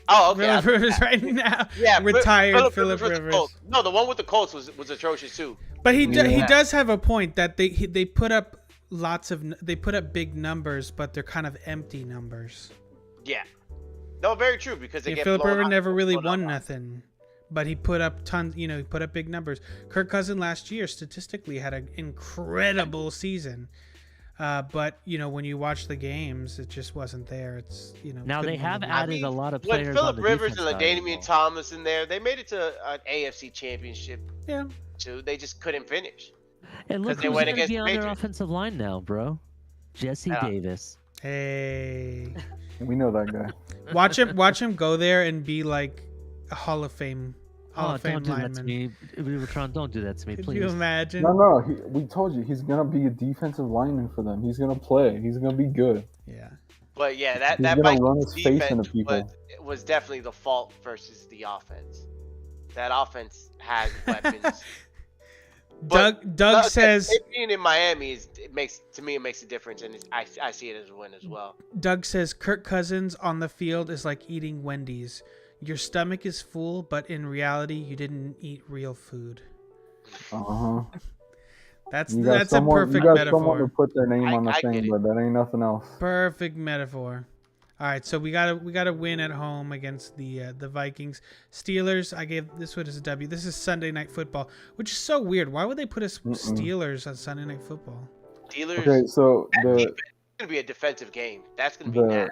Speaker 14: Oh, okay.
Speaker 1: Phillip Rivers right now.
Speaker 14: Yeah,
Speaker 1: Retired Phillip
Speaker 14: with the
Speaker 1: Rivers.
Speaker 14: Colts. No, the one with the Colts was atrocious too.
Speaker 1: But he
Speaker 14: Yeah.
Speaker 1: does have a point that they put up they put up big numbers, but they're kind of empty numbers.
Speaker 14: Yeah. No, very true because they
Speaker 1: Yeah,
Speaker 14: get
Speaker 1: Phillip
Speaker 14: blown
Speaker 1: Rivers
Speaker 14: out-
Speaker 1: never really
Speaker 14: blown
Speaker 1: won
Speaker 14: out.
Speaker 1: nothing, but he put up tons. He put up big numbers. Kirk Cousins last year statistically had an incredible season, but when you watch the games, it just wasn't there. It's
Speaker 12: now they
Speaker 1: couldn't
Speaker 12: have
Speaker 1: win.
Speaker 12: added a lot of
Speaker 14: When
Speaker 12: players
Speaker 14: Phillip
Speaker 12: on the
Speaker 14: Rivers
Speaker 12: defense
Speaker 14: and
Speaker 12: side.
Speaker 14: LaDainian Thomas in there, they made it to an AFC championship.
Speaker 1: Yeah.
Speaker 14: Too. They just couldn't finish.
Speaker 12: And look
Speaker 14: they
Speaker 12: who's
Speaker 14: went
Speaker 12: going to
Speaker 14: against
Speaker 12: be
Speaker 14: the
Speaker 12: on their
Speaker 14: Patriots.
Speaker 12: offensive line now, bro. Jesse Davis.
Speaker 1: Hey,
Speaker 3: We know that guy.
Speaker 1: watch him go there and be like a Hall of Fame
Speaker 12: Don't do that to
Speaker 1: lineman.
Speaker 12: me. Don't do that to me,
Speaker 1: Could
Speaker 12: please.
Speaker 1: you imagine?
Speaker 3: No. We told you he's gonna be a defensive lineman for them. He's gonna play. He's gonna be good.
Speaker 1: Yeah.
Speaker 14: But yeah, that
Speaker 3: He's
Speaker 14: that
Speaker 3: gonna
Speaker 14: Vikings
Speaker 3: run his face
Speaker 14: defense
Speaker 3: into people.
Speaker 14: was definitely the fault versus the offense. That offense had weapons.
Speaker 1: Doug says
Speaker 14: it being in Miami makes a difference, and I see it as a win as well.
Speaker 1: Doug says Kirk Cousins on the field is like eating Wendy's. Your stomach is full, but in reality, you didn't eat real food. That's
Speaker 3: You got
Speaker 1: a
Speaker 3: someone,
Speaker 1: perfect
Speaker 3: you got
Speaker 1: metaphor.
Speaker 3: someone to put their name on the
Speaker 14: I get
Speaker 3: thing,
Speaker 14: it.
Speaker 3: but that ain't nothing else.
Speaker 1: Perfect metaphor. All right, so we gotta win at home against the Vikings. Steelers, I gave this one as a W. This is Sunday Night Football, which is so weird. Why would they put us Steelers on Sunday Night Football?
Speaker 14: Steelers.
Speaker 3: Okay, so
Speaker 14: It's gonna be a defensive game. That's gonna be bad.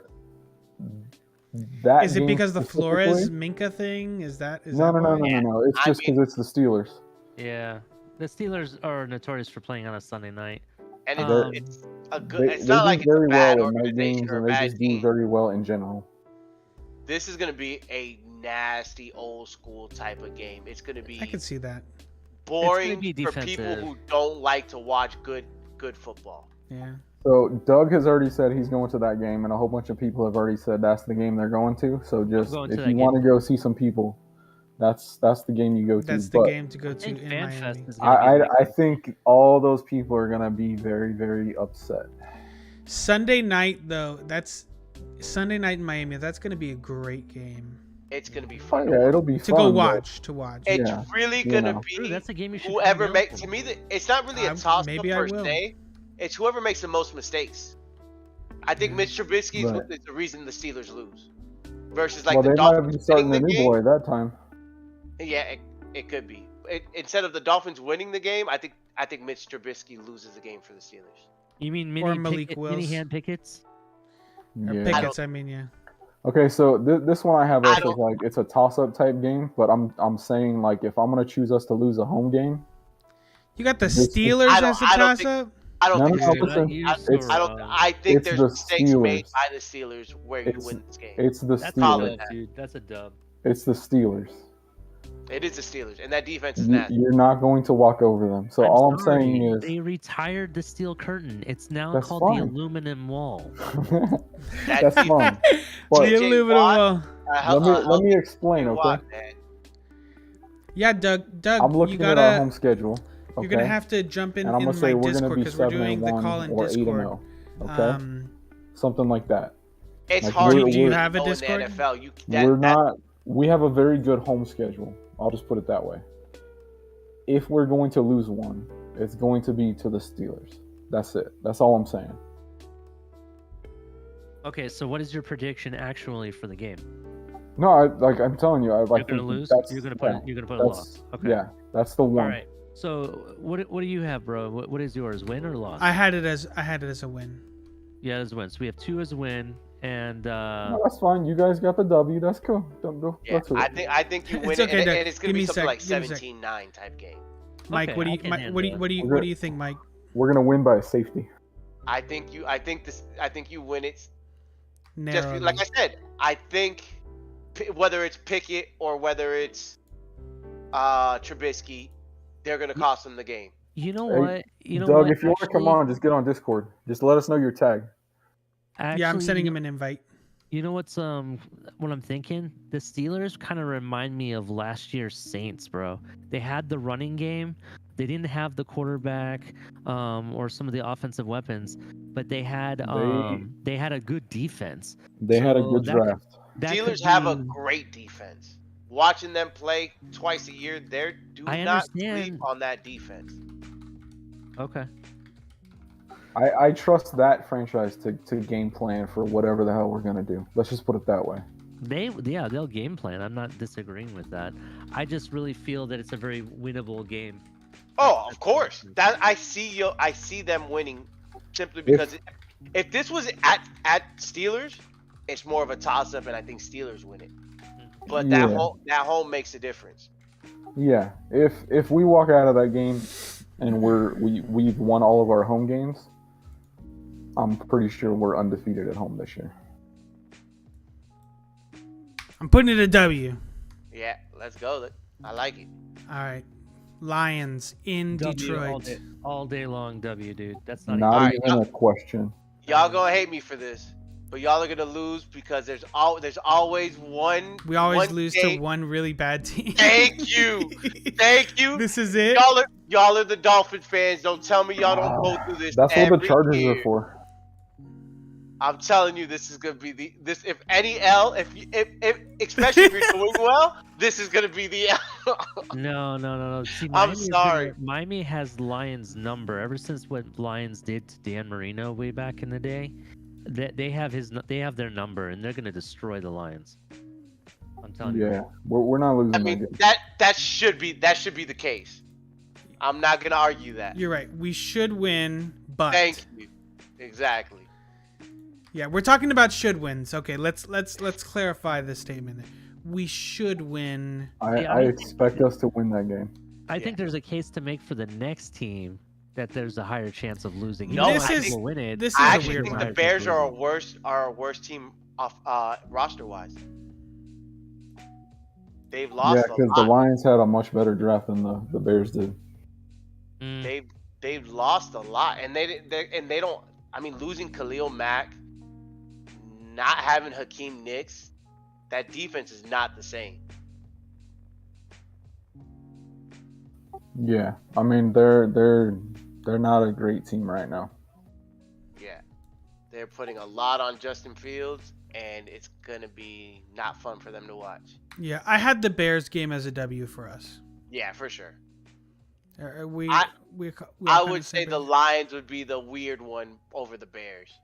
Speaker 3: that
Speaker 1: Is it
Speaker 3: game
Speaker 1: because the Flores
Speaker 3: specifically-
Speaker 1: Minka thing? Is that
Speaker 3: No.
Speaker 1: why?
Speaker 3: It's just because it's the Steelers.
Speaker 12: Yeah. The Steelers are notorious for playing on a Sunday night.
Speaker 14: And
Speaker 3: They-
Speaker 14: it's a good. It's
Speaker 3: They
Speaker 14: not
Speaker 3: do
Speaker 14: like it's a
Speaker 3: very
Speaker 14: bad
Speaker 3: well in night
Speaker 14: organization
Speaker 3: games,
Speaker 14: or a
Speaker 3: and they
Speaker 14: bad
Speaker 3: just do
Speaker 14: team.
Speaker 3: very well in general.
Speaker 14: This is gonna be a nasty old school type of game. It's gonna be
Speaker 1: I can see that.
Speaker 14: boring
Speaker 12: be
Speaker 14: for people
Speaker 12: defensive.
Speaker 14: who don't like to watch good football.
Speaker 1: Yeah.
Speaker 3: So Doug has already said he's going to that game, and a whole bunch of people have already said that's the game they're going to. So just
Speaker 12: going to
Speaker 3: if
Speaker 12: that
Speaker 3: you
Speaker 12: game.
Speaker 3: want to go see some people, that's the game you go to.
Speaker 1: That's the
Speaker 3: But
Speaker 1: game to go to in Miami.
Speaker 3: I think all those people are gonna be very, very upset.
Speaker 1: Sunday night though, that's Sunday night in Miami. That's gonna be a great game
Speaker 14: It's gonna be
Speaker 3: Oh,
Speaker 14: fun.
Speaker 3: yeah, it'll be
Speaker 1: to
Speaker 3: fun.
Speaker 1: go
Speaker 3: but-
Speaker 1: watch. To watch.
Speaker 14: It's
Speaker 3: Yeah,
Speaker 14: really
Speaker 3: you
Speaker 14: gonna
Speaker 3: know.
Speaker 14: be
Speaker 12: Dude, that's a game you should
Speaker 14: whoever
Speaker 12: come
Speaker 14: makes.
Speaker 12: down
Speaker 14: To me, it's not really a toss up
Speaker 1: maybe I
Speaker 14: per
Speaker 1: will.
Speaker 14: se. It's whoever makes the most mistakes. I think Mitch Trubisky
Speaker 3: Right.
Speaker 14: is the reason the Steelers lose. Versus like
Speaker 3: well,
Speaker 14: the
Speaker 3: they might be
Speaker 14: Dolphins
Speaker 3: starting
Speaker 14: winning
Speaker 3: the
Speaker 14: the
Speaker 3: new
Speaker 14: game.
Speaker 3: boy that time.
Speaker 14: Yeah, it could be. Instead of the Dolphins winning the game, I think Mitch Trubisky loses the game for the Steelers.
Speaker 12: You mean
Speaker 1: Or
Speaker 12: mini,
Speaker 1: Malik
Speaker 12: mini
Speaker 1: Wills.
Speaker 12: hand pickets?
Speaker 1: Or
Speaker 3: Yeah.
Speaker 1: Pickets, I mean, yeah.
Speaker 3: Okay, so this one I have
Speaker 14: I
Speaker 3: us as
Speaker 14: don't-
Speaker 3: like it's a toss-up type game, but I'm saying like if I'm gonna choose us to lose a home game,
Speaker 1: You got the
Speaker 3: This-
Speaker 1: Steelers
Speaker 14: I don't-
Speaker 1: as the
Speaker 14: I don't
Speaker 1: toss
Speaker 14: think-
Speaker 1: up.
Speaker 14: I don't
Speaker 3: No,
Speaker 14: think
Speaker 3: no,
Speaker 14: Steelers-
Speaker 3: listen, it's-
Speaker 14: I don't. I think
Speaker 3: it's
Speaker 14: there's
Speaker 3: the
Speaker 14: mistakes made
Speaker 3: Steelers.
Speaker 14: by the Steelers where you
Speaker 3: It's-
Speaker 14: win this game.
Speaker 3: It's the
Speaker 12: That's
Speaker 14: Steelers.
Speaker 12: a dub, dude. That's a dub.
Speaker 3: It's the Steelers.
Speaker 14: It is the Steelers, and that defense is nasty.
Speaker 3: You're not going to walk over them. So all I'm
Speaker 12: sorry,
Speaker 3: saying is
Speaker 12: they retired the steel curtain. It's now
Speaker 3: That's
Speaker 12: called the
Speaker 3: fine.
Speaker 12: aluminum wall.
Speaker 3: that's fine. But
Speaker 1: The aluminum wall.
Speaker 3: let me explain, okay?
Speaker 1: Yeah, Doug. Doug,
Speaker 3: I'm looking
Speaker 1: you gotta.
Speaker 3: at our home schedule.
Speaker 1: You're gonna
Speaker 3: okay?
Speaker 1: have to jump in
Speaker 3: And I'm
Speaker 1: in
Speaker 3: gonna say
Speaker 1: my
Speaker 3: we're gonna
Speaker 1: Discord
Speaker 3: be
Speaker 1: because we're doing the
Speaker 3: 7-1
Speaker 1: call-in
Speaker 3: or
Speaker 1: Discord.
Speaker 3: 8-0, okay? Something like that.
Speaker 14: It's
Speaker 3: Like,
Speaker 14: hard.
Speaker 3: we're-
Speaker 14: to
Speaker 3: we're-
Speaker 1: have a
Speaker 14: know in
Speaker 1: Discord?
Speaker 14: the NFL. You,
Speaker 3: We're not. We have a very good home schedule. I'll just put it that way. If we're going to lose one, it's going to be to the Steelers. That's it. That's all I'm saying.
Speaker 12: Okay, so what is your prediction actually for the game?
Speaker 3: No, I'm telling you,
Speaker 12: You're
Speaker 3: think
Speaker 12: gonna lose.
Speaker 3: that's-
Speaker 12: You're gonna put.
Speaker 3: yeah,
Speaker 12: You're gonna put a
Speaker 3: that's-
Speaker 12: loss. Okay.
Speaker 3: Yeah, that's the one.
Speaker 12: All right. So what do you have, bro? What is yours? Win or loss?
Speaker 1: I had it as a win.
Speaker 12: Yeah, as a win. So we have 2 as a win, and
Speaker 3: No, that's fine. You guys got the W. That's cool. Don't go.
Speaker 14: Yeah,
Speaker 3: Let's do it.
Speaker 14: I think you win
Speaker 1: It's
Speaker 14: it,
Speaker 1: okay,
Speaker 14: and,
Speaker 1: Doug.
Speaker 14: and it's gonna
Speaker 1: Give me
Speaker 14: be
Speaker 1: a
Speaker 14: something
Speaker 1: sec,
Speaker 14: like
Speaker 1: give me a sec.
Speaker 14: 17-9 type game.
Speaker 1: Mike,
Speaker 12: Okay,
Speaker 1: what do
Speaker 12: I
Speaker 1: you
Speaker 12: can
Speaker 1: Mike, what do you
Speaker 12: handle
Speaker 1: what do you
Speaker 3: it.
Speaker 1: what do you think, Mike?
Speaker 3: We're gonna win by a safety.
Speaker 14: I think you win it. Just
Speaker 1: Narrowly.
Speaker 14: like I said, I think whether it's Pickett or whether it's Trubisky, they're gonna cost them the game.
Speaker 12: you know
Speaker 3: Hey,
Speaker 12: what? You know
Speaker 3: Doug,
Speaker 12: what?
Speaker 3: if you want to come on, just get on Discord. Just let us know your tag.
Speaker 1: Yeah, I'm sending him an invite.
Speaker 12: You know what I'm thinking? The Steelers kind of remind me of last year's Saints, bro. They had the running game. They didn't have the quarterback or some of the offensive weapons, but they had a good defense.
Speaker 3: They had a
Speaker 12: So
Speaker 3: good draft.
Speaker 12: that could
Speaker 14: Steelers have a
Speaker 12: be-
Speaker 14: great defense. Watching them play twice a year, do
Speaker 12: I
Speaker 14: not
Speaker 12: understand.
Speaker 14: sleep on that defense.
Speaker 12: Okay.
Speaker 3: I trust that franchise to game plan for whatever the hell we're gonna do. Let's just put it that way.
Speaker 12: They'll game plan. I'm not disagreeing with that. I just really feel that it's a very winnable game.
Speaker 14: Oh, of course. That I see them winning simply because if this was at Steelers, it's more of a toss up, and I think Steelers win it. But that home makes a difference.
Speaker 3: Yeah, if we walk out of that game and we've won all of our home games, I'm pretty sure we're undefeated at home this year.
Speaker 1: I'm putting it a W.
Speaker 14: Yeah, let's go. I like it.
Speaker 1: All right. Lions in
Speaker 12: W
Speaker 1: Detroit.
Speaker 12: all day long. W, dude. That's not,
Speaker 3: Not
Speaker 12: even.
Speaker 3: even a question.
Speaker 14: Y'all gonna hate me for this, but y'all are gonna lose because there's always one.
Speaker 1: We always
Speaker 14: one
Speaker 1: lose
Speaker 14: game.
Speaker 1: to one really bad team.
Speaker 14: Thank you. Thank you.
Speaker 1: This is it.
Speaker 14: Y'all are the Dolphins fans. Don't tell me y'all don't go through this.
Speaker 3: That's what the
Speaker 14: every
Speaker 3: Chargers
Speaker 14: year.
Speaker 3: are for.
Speaker 14: I'm telling you, this is gonna be if any L, if especially if you're doing well, this is gonna be the L.
Speaker 12: No. See,
Speaker 14: I'm sorry.
Speaker 12: Miami has Lions number ever since what Lions did to Dan Marino way back in the day. They have their number, and they're gonna destroy the Lions. I'm telling you.
Speaker 3: Yeah, we're not losing
Speaker 14: I mean
Speaker 3: that game.
Speaker 14: that should be the case. I'm not gonna argue that.
Speaker 1: You're right. We should win, but
Speaker 14: Thank you. Exactly.
Speaker 1: yeah, we're talking about should wins. Okay, let's clarify this statement. We should win.
Speaker 3: I expect us to win that game.
Speaker 12: I think there's a case to make for the next team that there's a higher chance of losing.
Speaker 14: No,
Speaker 12: Even though
Speaker 14: I
Speaker 12: I
Speaker 14: think-
Speaker 12: will win it.
Speaker 1: this
Speaker 14: I
Speaker 1: is a
Speaker 14: actually
Speaker 1: weird
Speaker 14: think
Speaker 1: one.
Speaker 14: the Bears are a worse team off roster wise. They've lost
Speaker 3: Yeah,
Speaker 14: a
Speaker 3: because the
Speaker 14: lot.
Speaker 3: Lions had a much better draft than the Bears did.
Speaker 14: They've lost a lot, and they don't. I mean, losing Khalil Mack, not having Hakeem Nicks, that defense is not the same.
Speaker 3: Yeah, I mean they're not a great team right now.
Speaker 14: Yeah, they're putting a lot on Justin Fields, and it's gonna be not fun for them to watch.
Speaker 1: Yeah, I had the Bears game as a W for us.
Speaker 14: Yeah, for sure.
Speaker 1: We
Speaker 14: I
Speaker 1: kinda
Speaker 14: would say
Speaker 1: same
Speaker 14: the
Speaker 1: page.
Speaker 14: Lions would be the weird one over the Bears.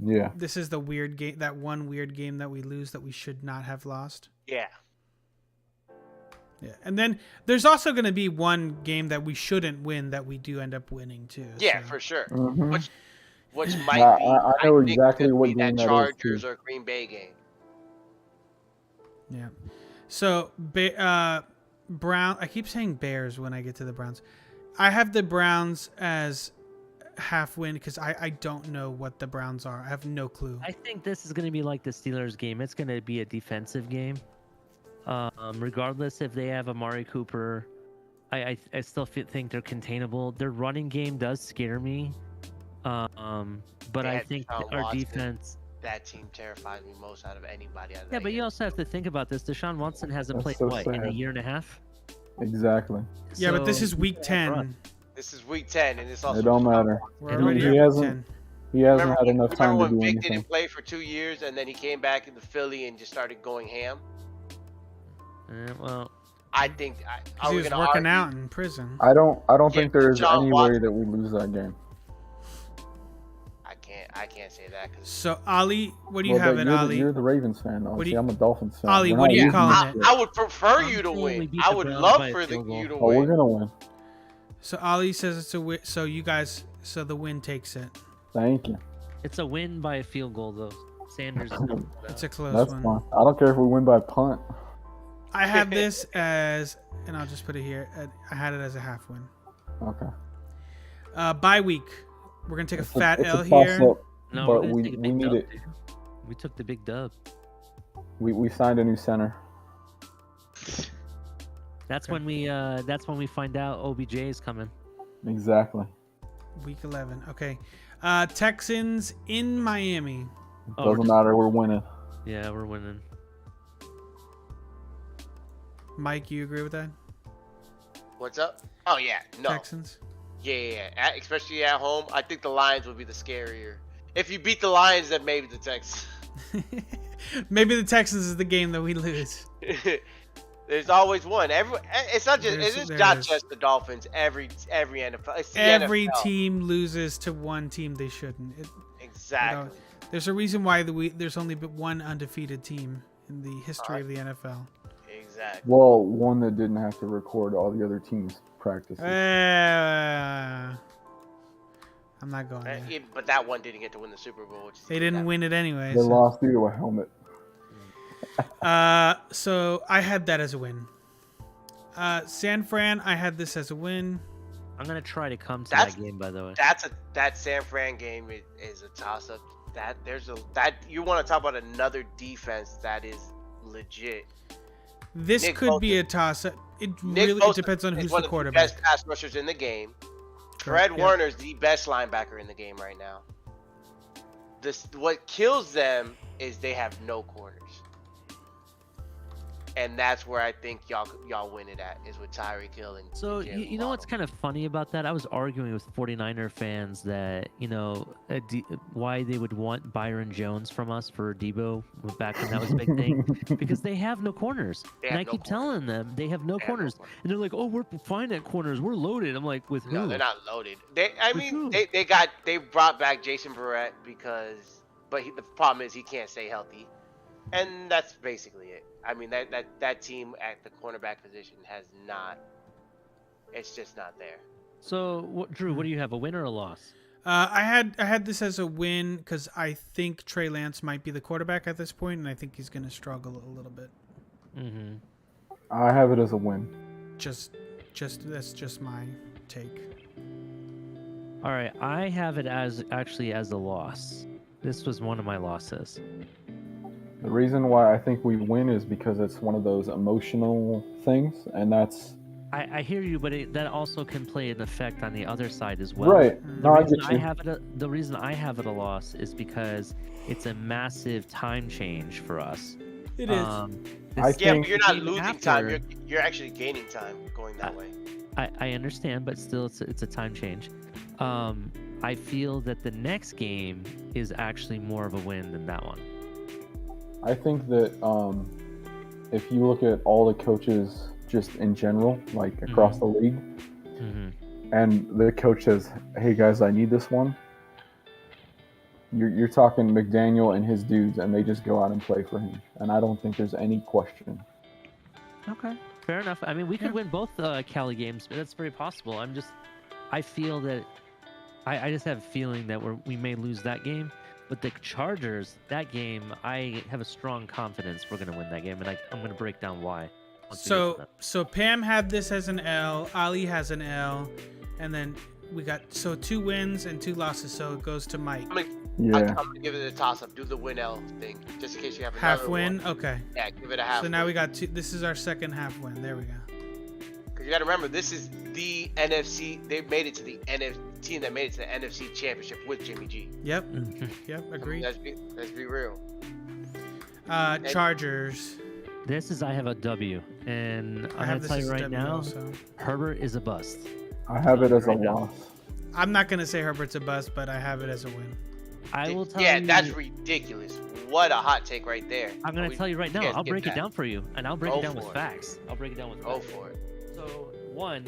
Speaker 3: Yeah.
Speaker 1: This is the weird game. That one weird game that we lose that we should not have lost.
Speaker 14: Yeah.
Speaker 1: Yeah, and then there's also going to be one game that we shouldn't win that we do end up winning too.
Speaker 14: Yeah,
Speaker 1: so.
Speaker 14: for sure.
Speaker 3: Mhm.
Speaker 14: Which might
Speaker 3: I-
Speaker 14: be.
Speaker 3: I know
Speaker 14: think
Speaker 3: exactly
Speaker 14: could
Speaker 3: what
Speaker 14: be
Speaker 3: game
Speaker 14: that
Speaker 3: that is,
Speaker 14: Chargers
Speaker 3: too.
Speaker 14: or Green Bay game.
Speaker 1: Yeah. So Brown. I keep saying Bears when I get to the Browns. I have the Browns as half win because I don't know what the Browns are. I have no clue.
Speaker 12: I think this is going to be like the Steelers game. It's going to be a defensive game. Regardless if they have Amari Cooper, I still think they're containable. Their running game does scare me. But I think
Speaker 14: Deshaun
Speaker 12: our
Speaker 14: Watson.
Speaker 12: defense...
Speaker 14: That team terrifies me most out of anybody. Out of
Speaker 12: Yeah,
Speaker 14: that
Speaker 12: but you
Speaker 14: game.
Speaker 12: also have to think about this. Deshaun Watson hasn't
Speaker 3: That's
Speaker 12: played,
Speaker 3: so
Speaker 12: in a
Speaker 3: sad.
Speaker 12: year and a half?
Speaker 3: Exactly.
Speaker 1: Yeah, but this
Speaker 12: So-
Speaker 1: is week 10.
Speaker 14: This is week 10, and it's also.
Speaker 3: It don't matter.
Speaker 1: We're already
Speaker 3: He
Speaker 1: up
Speaker 3: hasn't.
Speaker 1: 10.
Speaker 3: He hasn't
Speaker 14: Remember,
Speaker 3: had enough time to
Speaker 14: when
Speaker 3: do
Speaker 14: Vic
Speaker 3: anything.
Speaker 14: didn't play for 2 years, and then he came back into Philly and just started going ham?
Speaker 12: Well,
Speaker 14: I think. Are
Speaker 1: He
Speaker 14: we
Speaker 1: was
Speaker 14: gonna
Speaker 1: working
Speaker 14: argue?
Speaker 1: out in prison.
Speaker 3: I don't
Speaker 14: Yeah,
Speaker 3: think there is
Speaker 14: Deshaun
Speaker 3: any way
Speaker 14: Watson.
Speaker 3: that we lose that game.
Speaker 14: I can't say that because.
Speaker 1: So, Ali, what do you
Speaker 3: Well,
Speaker 1: have
Speaker 3: but
Speaker 1: it,
Speaker 3: you're,
Speaker 1: Ali?
Speaker 3: you're the Ravens fan, though.
Speaker 1: What do
Speaker 3: See,
Speaker 1: you-
Speaker 3: I'm a Dolphins fan.
Speaker 1: Ali,
Speaker 3: We're
Speaker 1: what
Speaker 3: not
Speaker 1: are you
Speaker 3: losing
Speaker 1: calling
Speaker 3: this
Speaker 1: it?
Speaker 3: shit.
Speaker 14: I would prefer
Speaker 12: I'm
Speaker 14: you to
Speaker 12: saying we
Speaker 14: win.
Speaker 12: beat
Speaker 14: I
Speaker 12: the
Speaker 14: would
Speaker 12: Browns
Speaker 14: love
Speaker 12: by a
Speaker 14: for
Speaker 12: field goal.
Speaker 14: you to
Speaker 3: Oh, we're
Speaker 14: win.
Speaker 3: gonna win.
Speaker 1: So, Ali says it's a win. So, you guys, so the win takes it.
Speaker 3: Thank you.
Speaker 12: it's a win by a field goal, though. Sanders is
Speaker 1: It's a close
Speaker 3: That's
Speaker 1: one.
Speaker 3: fine. I don't care if we win by punt.
Speaker 1: I have this as, and I'll just put it here. I had it as a half win.
Speaker 3: Okay.
Speaker 1: Bye week. We're gonna take a fat
Speaker 3: it's
Speaker 1: L
Speaker 3: a
Speaker 1: here.
Speaker 3: toss-up,
Speaker 12: No,
Speaker 3: but
Speaker 12: we're gonna
Speaker 3: we
Speaker 12: take a
Speaker 3: we
Speaker 12: big
Speaker 3: need
Speaker 12: dub,
Speaker 3: it.
Speaker 12: dude. We took the big dub.
Speaker 3: We signed a new center.
Speaker 12: That's when we find out OBJ is coming.
Speaker 3: Exactly.
Speaker 1: Week 11. Okay. Texans in Miami.
Speaker 3: Doesn't matter. We're winning.
Speaker 12: Yeah, we're winning.
Speaker 1: Mike, you agree with that?
Speaker 14: What's up? Oh yeah, no.
Speaker 1: Texans.
Speaker 14: Yeah. Especially at home, I think the Lions would be the scarier. If you beat the Lions, then maybe the Texans.
Speaker 1: Maybe the Texans is the game that we lose.
Speaker 14: There's always one. It's not just.
Speaker 1: There's-
Speaker 14: It's
Speaker 1: there
Speaker 14: not
Speaker 1: is.
Speaker 14: just the Dolphins. Every NFL. It's the
Speaker 1: Every
Speaker 14: NFL.
Speaker 1: team loses to one team they shouldn't.
Speaker 14: Exactly.
Speaker 1: There's a reason why there's only but one undefeated team in the history of the NFL.
Speaker 14: Exactly.
Speaker 3: Well, one that didn't have to record all the other teams' practices.
Speaker 1: I'm not going there.
Speaker 14: Yeah, but that one didn't get to win the Super Bowl. Which is
Speaker 1: They didn't win it anyway.
Speaker 3: They lost due to a helmet.
Speaker 1: So I had that as a win. San Fran, I had this as a win.
Speaker 12: I'm gonna try to come to
Speaker 14: That's-
Speaker 12: that game, by the way.
Speaker 14: That San Fran game is a toss up. That you want to talk about another defense that is legit.
Speaker 1: This
Speaker 14: Nick
Speaker 1: could be
Speaker 14: Bosa-
Speaker 1: a toss. It
Speaker 14: Nick
Speaker 1: really
Speaker 14: Bosa
Speaker 1: depends on
Speaker 14: is
Speaker 1: who's
Speaker 14: one
Speaker 1: the
Speaker 14: of
Speaker 1: quarterback.
Speaker 14: best pass rushers in the game.
Speaker 1: Correct,
Speaker 14: Fred
Speaker 1: yeah.
Speaker 14: Warner's the best linebacker in the game right now. What kills them is they have no corners. And that's where I think y'all win it at, is with Tyreek Hill and
Speaker 12: So
Speaker 14: Jalen
Speaker 12: you know what's kind of funny about that? I was arguing with 49er fans that why they would want Byron Jones from us for Debo back when that was a big thing, because they have no corners.
Speaker 14: They
Speaker 12: And
Speaker 14: have
Speaker 12: I
Speaker 14: no
Speaker 12: keep telling them they have no corners, and they're like, "Oh, we're fine at corners. We're loaded." I'm like, "With who?"
Speaker 14: No, they're not loaded. They brought back Jason Verrett but the problem is he can't stay healthy, and that's basically it. I mean that team at the cornerback position has not. It's just not there.
Speaker 12: So, Drew, what do you have? A win or a loss?
Speaker 1: I had this as a win because I think Trey Lance might be the quarterback at this point, and I think he's going to struggle a little bit.
Speaker 12: Mm-hmm.
Speaker 3: I have it as a win.
Speaker 1: Just that's just my take.
Speaker 12: All right, I have it as a loss. This was one of my losses.
Speaker 3: The reason why I think we win is because it's one of those emotional things, and that's
Speaker 12: I hear you, but that also can play an effect on the other side as well.
Speaker 3: right. No, I
Speaker 12: reason
Speaker 3: get you.
Speaker 12: The reason I have it a loss is because it's a massive time change for us.
Speaker 1: It is.
Speaker 14: Yeah, but you're not losing time. You're actually gaining time going that way.
Speaker 12: I understand, but still, it's a time change. I feel that the next game is actually more of a win than that one.
Speaker 3: I think that if you look at all the coaches just in general, like across the league, and the coach says, "Hey guys, I need this one," you're talking McDaniel and his dudes, and they just go out and play for him. And I don't think there's any question.
Speaker 12: Okay, fair enough. I mean, we could win both Cali games, but that's very possible. I feel that I just have a feeling that we may lose that game. But the Chargers, that game, I have a strong confidence we're going to win that game, and I'm going to break down why.
Speaker 1: So Pam had this as an L. Ali has an L. and then we got 2 wins and 2 losses, so it goes to Mike.
Speaker 14: I'm gonna give it a toss up. Do the win L thing, just in case you have another
Speaker 1: Half win.
Speaker 14: one.
Speaker 1: Okay.
Speaker 14: Yeah, give it a half.
Speaker 1: So now we got 2. This is our second half win. There we go.
Speaker 14: Because you got to remember, this is the NFC. They made it to the team that made it to the NFC Championship with Jimmy G.
Speaker 1: Yep. Yep. Agreed.
Speaker 14: Let's be real.
Speaker 1: Chargers.
Speaker 12: I have a W, and
Speaker 1: I
Speaker 12: I'm
Speaker 1: have
Speaker 12: gonna
Speaker 1: this
Speaker 12: tell
Speaker 1: as
Speaker 12: you
Speaker 1: a
Speaker 12: right
Speaker 1: W
Speaker 12: now,
Speaker 1: also.
Speaker 12: Herbert is a bust.
Speaker 3: I have it as a
Speaker 12: Right now.
Speaker 3: loss.
Speaker 1: I'm not gonna say Herbert's a bust, but I have it as a win.
Speaker 12: I will tell
Speaker 14: Yeah,
Speaker 12: you.
Speaker 14: that's ridiculous. What a hot take right there.
Speaker 12: I'm gonna tell you right now.
Speaker 14: guys
Speaker 12: I'll
Speaker 14: get
Speaker 12: break it
Speaker 14: that.
Speaker 12: down for you, and I'll break
Speaker 14: Go
Speaker 12: it down with
Speaker 14: for it.
Speaker 12: facts. I'll break it down with
Speaker 14: Go
Speaker 12: facts.
Speaker 14: for it.
Speaker 12: So, one,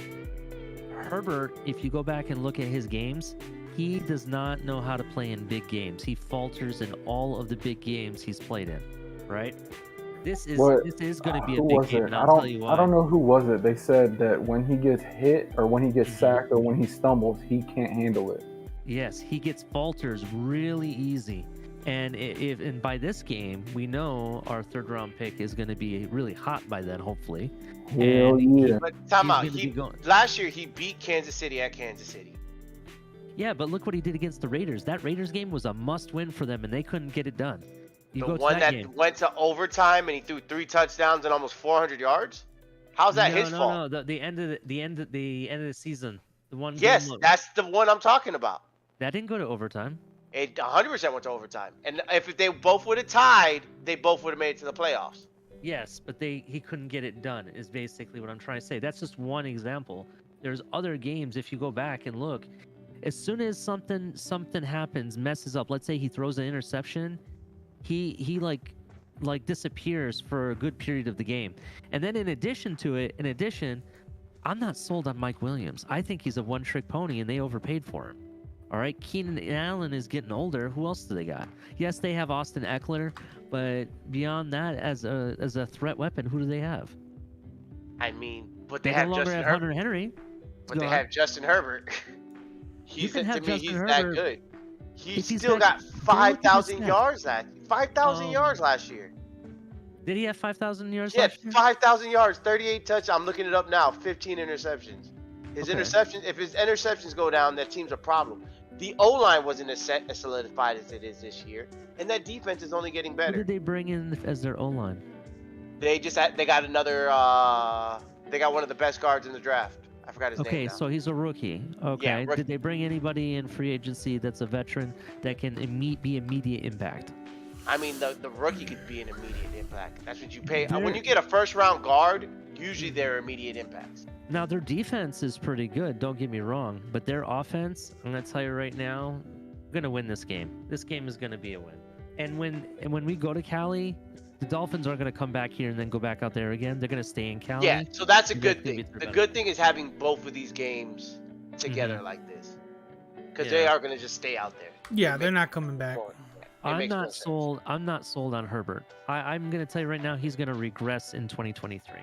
Speaker 12: Herbert, if you go back and look at his games, he does not know how to play in big games. He falters in all of the big games he's played in, right? This is going to be a
Speaker 3: Who
Speaker 12: big
Speaker 3: was
Speaker 12: game,
Speaker 3: it?
Speaker 12: and I'll tell you why.
Speaker 3: I don't know who was it. They said that when he gets hit or when he gets sacked or when he stumbles, he can't handle it.
Speaker 12: Yes, he gets falters really easy. And and by this game, we know our 3rd round pick is going to be really hot by then, hopefully.
Speaker 3: Hell yeah.
Speaker 14: But time out.
Speaker 12: he's gonna be going-
Speaker 14: Last year he beat Kansas City at Kansas City.
Speaker 12: Yeah, but look what he did against the Raiders. That Raiders game was a must-win for them, and they couldn't get it done. You
Speaker 14: The
Speaker 12: go to
Speaker 14: one that
Speaker 12: game.
Speaker 14: went to overtime and he threw 3 touchdowns and almost 400 yards. How's that his fault?
Speaker 12: No, the end of the end of the season. The one.
Speaker 14: Yes,
Speaker 12: game,
Speaker 14: that's the one I'm talking about.
Speaker 12: that didn't go to overtime.
Speaker 14: It 100% went to overtime. And if they both would have tied, they both would have made it to the playoffs.
Speaker 12: Yes, but he couldn't get it done. Is basically what I'm trying to say. That's just one example. There's other games. If you go back and look, as soon as something happens, messes up. Let's say he throws an interception, he like disappears for a good period of the game. And then in addition to it, I'm not sold on Mike Williams. I think he's a one-trick pony, and they overpaid for him. All right, Keenan Allen is getting older. Who else do they got? Yes, they have Austin Eckler, but beyond that, as a threat weapon, who do they have?
Speaker 14: I mean, but
Speaker 12: They
Speaker 14: they
Speaker 12: no
Speaker 14: have
Speaker 12: longer
Speaker 14: Justin
Speaker 12: have
Speaker 14: Herbert.
Speaker 12: Hunter Henry.
Speaker 14: But
Speaker 12: Go
Speaker 14: they
Speaker 12: on.
Speaker 14: have Justin Herbert.
Speaker 12: You can have
Speaker 14: to me,
Speaker 12: Justin
Speaker 14: he's
Speaker 12: Herbert
Speaker 14: that good. He
Speaker 12: if he's
Speaker 14: still
Speaker 12: that-
Speaker 14: got
Speaker 12: go look at his
Speaker 14: 5,000
Speaker 12: stats.
Speaker 14: yards. 5,000 yards last year.
Speaker 12: Did he have 5,000 yards
Speaker 14: Yeah,
Speaker 12: last year?
Speaker 14: 5,000 yards, 38 touchdowns. I'm looking it up now. 15 interceptions. His
Speaker 12: Okay.
Speaker 14: interceptions. If his interceptions go down, that team's a problem. The O-line wasn't as solidified as it is this year, and that defense is only getting
Speaker 12: Who
Speaker 14: better.
Speaker 12: did they bring in as their O-line?
Speaker 14: They got another. They got one of the best guards in the draft. I forgot his name
Speaker 12: Okay,
Speaker 14: now.
Speaker 12: so he's a rookie. Okay.
Speaker 14: rookie.
Speaker 12: Did they bring anybody in free agency that's a veteran that can be immediate impact?
Speaker 14: I mean, the rookie could be an immediate impact. That's what you pay. When
Speaker 12: They're-
Speaker 14: you get a first-round guard, usually they're immediate impacts.
Speaker 12: Now their defense is pretty good. Don't get me wrong, but their offense, I'm gonna tell you right now, we're gonna win this game. This game is gonna be a win. And when we go to Cali, the Dolphins aren't gonna come back here and then go back out there again. They're gonna stay in Cali.
Speaker 14: Yeah, so that's a
Speaker 12: and
Speaker 14: good
Speaker 12: that's gonna be
Speaker 14: thing.
Speaker 12: their
Speaker 14: The
Speaker 12: benefit.
Speaker 14: good thing is having both of these games together like this, because they
Speaker 12: Yeah.
Speaker 14: are going to just stay out there.
Speaker 1: Yeah, they're not coming back.
Speaker 12: I'm
Speaker 14: makes no
Speaker 12: not sold. I'm not sold on Herbert. I'm gonna tell you right now, he's gonna regress in 2023.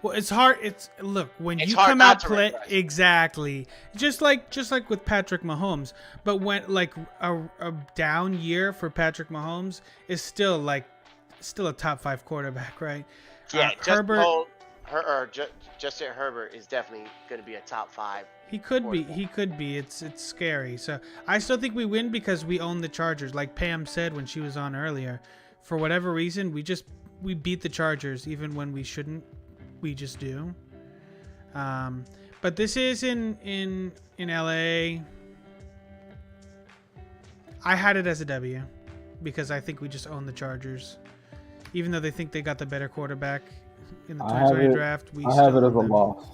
Speaker 1: Well, it's hard. Look, when
Speaker 14: It's
Speaker 1: you
Speaker 14: hard
Speaker 1: come
Speaker 14: not
Speaker 1: out
Speaker 14: to
Speaker 1: play
Speaker 14: regress.
Speaker 1: exactly, just like with Patrick Mahomes. But when like a down year for Patrick Mahomes is still a top 5 quarterback, right?
Speaker 14: Yeah,
Speaker 1: Herbert.
Speaker 14: Justin Herbert is definitely going to be a top 5.
Speaker 1: He could be. He could be. It's scary. So I still think we win because we own the Chargers. Like Pam said when she was on earlier, for whatever reason, we beat the Chargers even when we shouldn't. We just do. But this is in LA. I had it as a W because I think we just own the Chargers, even though they think they got the better quarterback in the 2020 draft.
Speaker 3: I have it as a loss.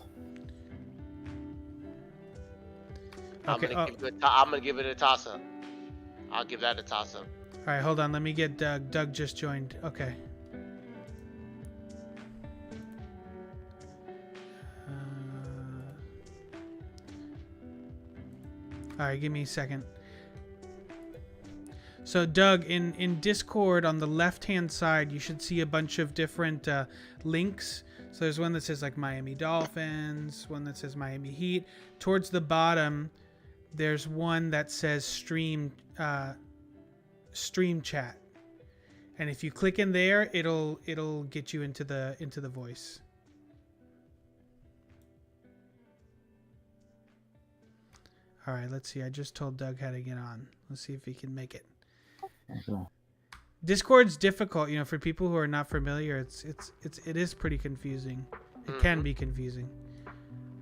Speaker 14: I'm gonna give it a toss up. I'll give that a toss up.
Speaker 1: All right, hold on. Let me get Doug. Doug just joined. Okay. All right, give me a second. So, Doug, in Discord on the left-hand side, you should see a bunch of different links. So there's one that says like Miami Dolphins, one that says Miami Heat. Towards the bottom, there's one that says stream chat, and if you click in there, it'll get you into the voice. All right, let's see. I just told Doug how to get on. Let's see if he can make it.
Speaker 3: Okay.
Speaker 1: Discord's difficult, for people who are not familiar. It is pretty confusing. It can be confusing.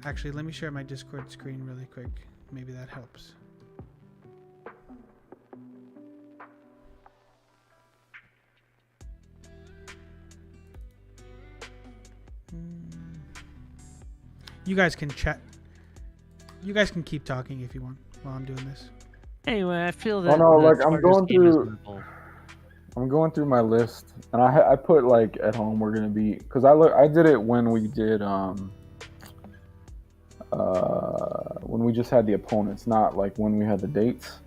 Speaker 1: Actually, let me share my Discord screen really quick. Maybe that helps. You guys can chat. You guys can keep talking if you want while I'm doing this.
Speaker 12: Anyway, I feel that.
Speaker 3: Oh no,
Speaker 12: the
Speaker 3: like I'm
Speaker 12: Chargers
Speaker 3: going
Speaker 12: game is
Speaker 3: through.
Speaker 12: winnable.
Speaker 3: I'm going through my list, and I put like at home we're gonna be because I did it when we did when we just had the opponents, not like when we had the dates.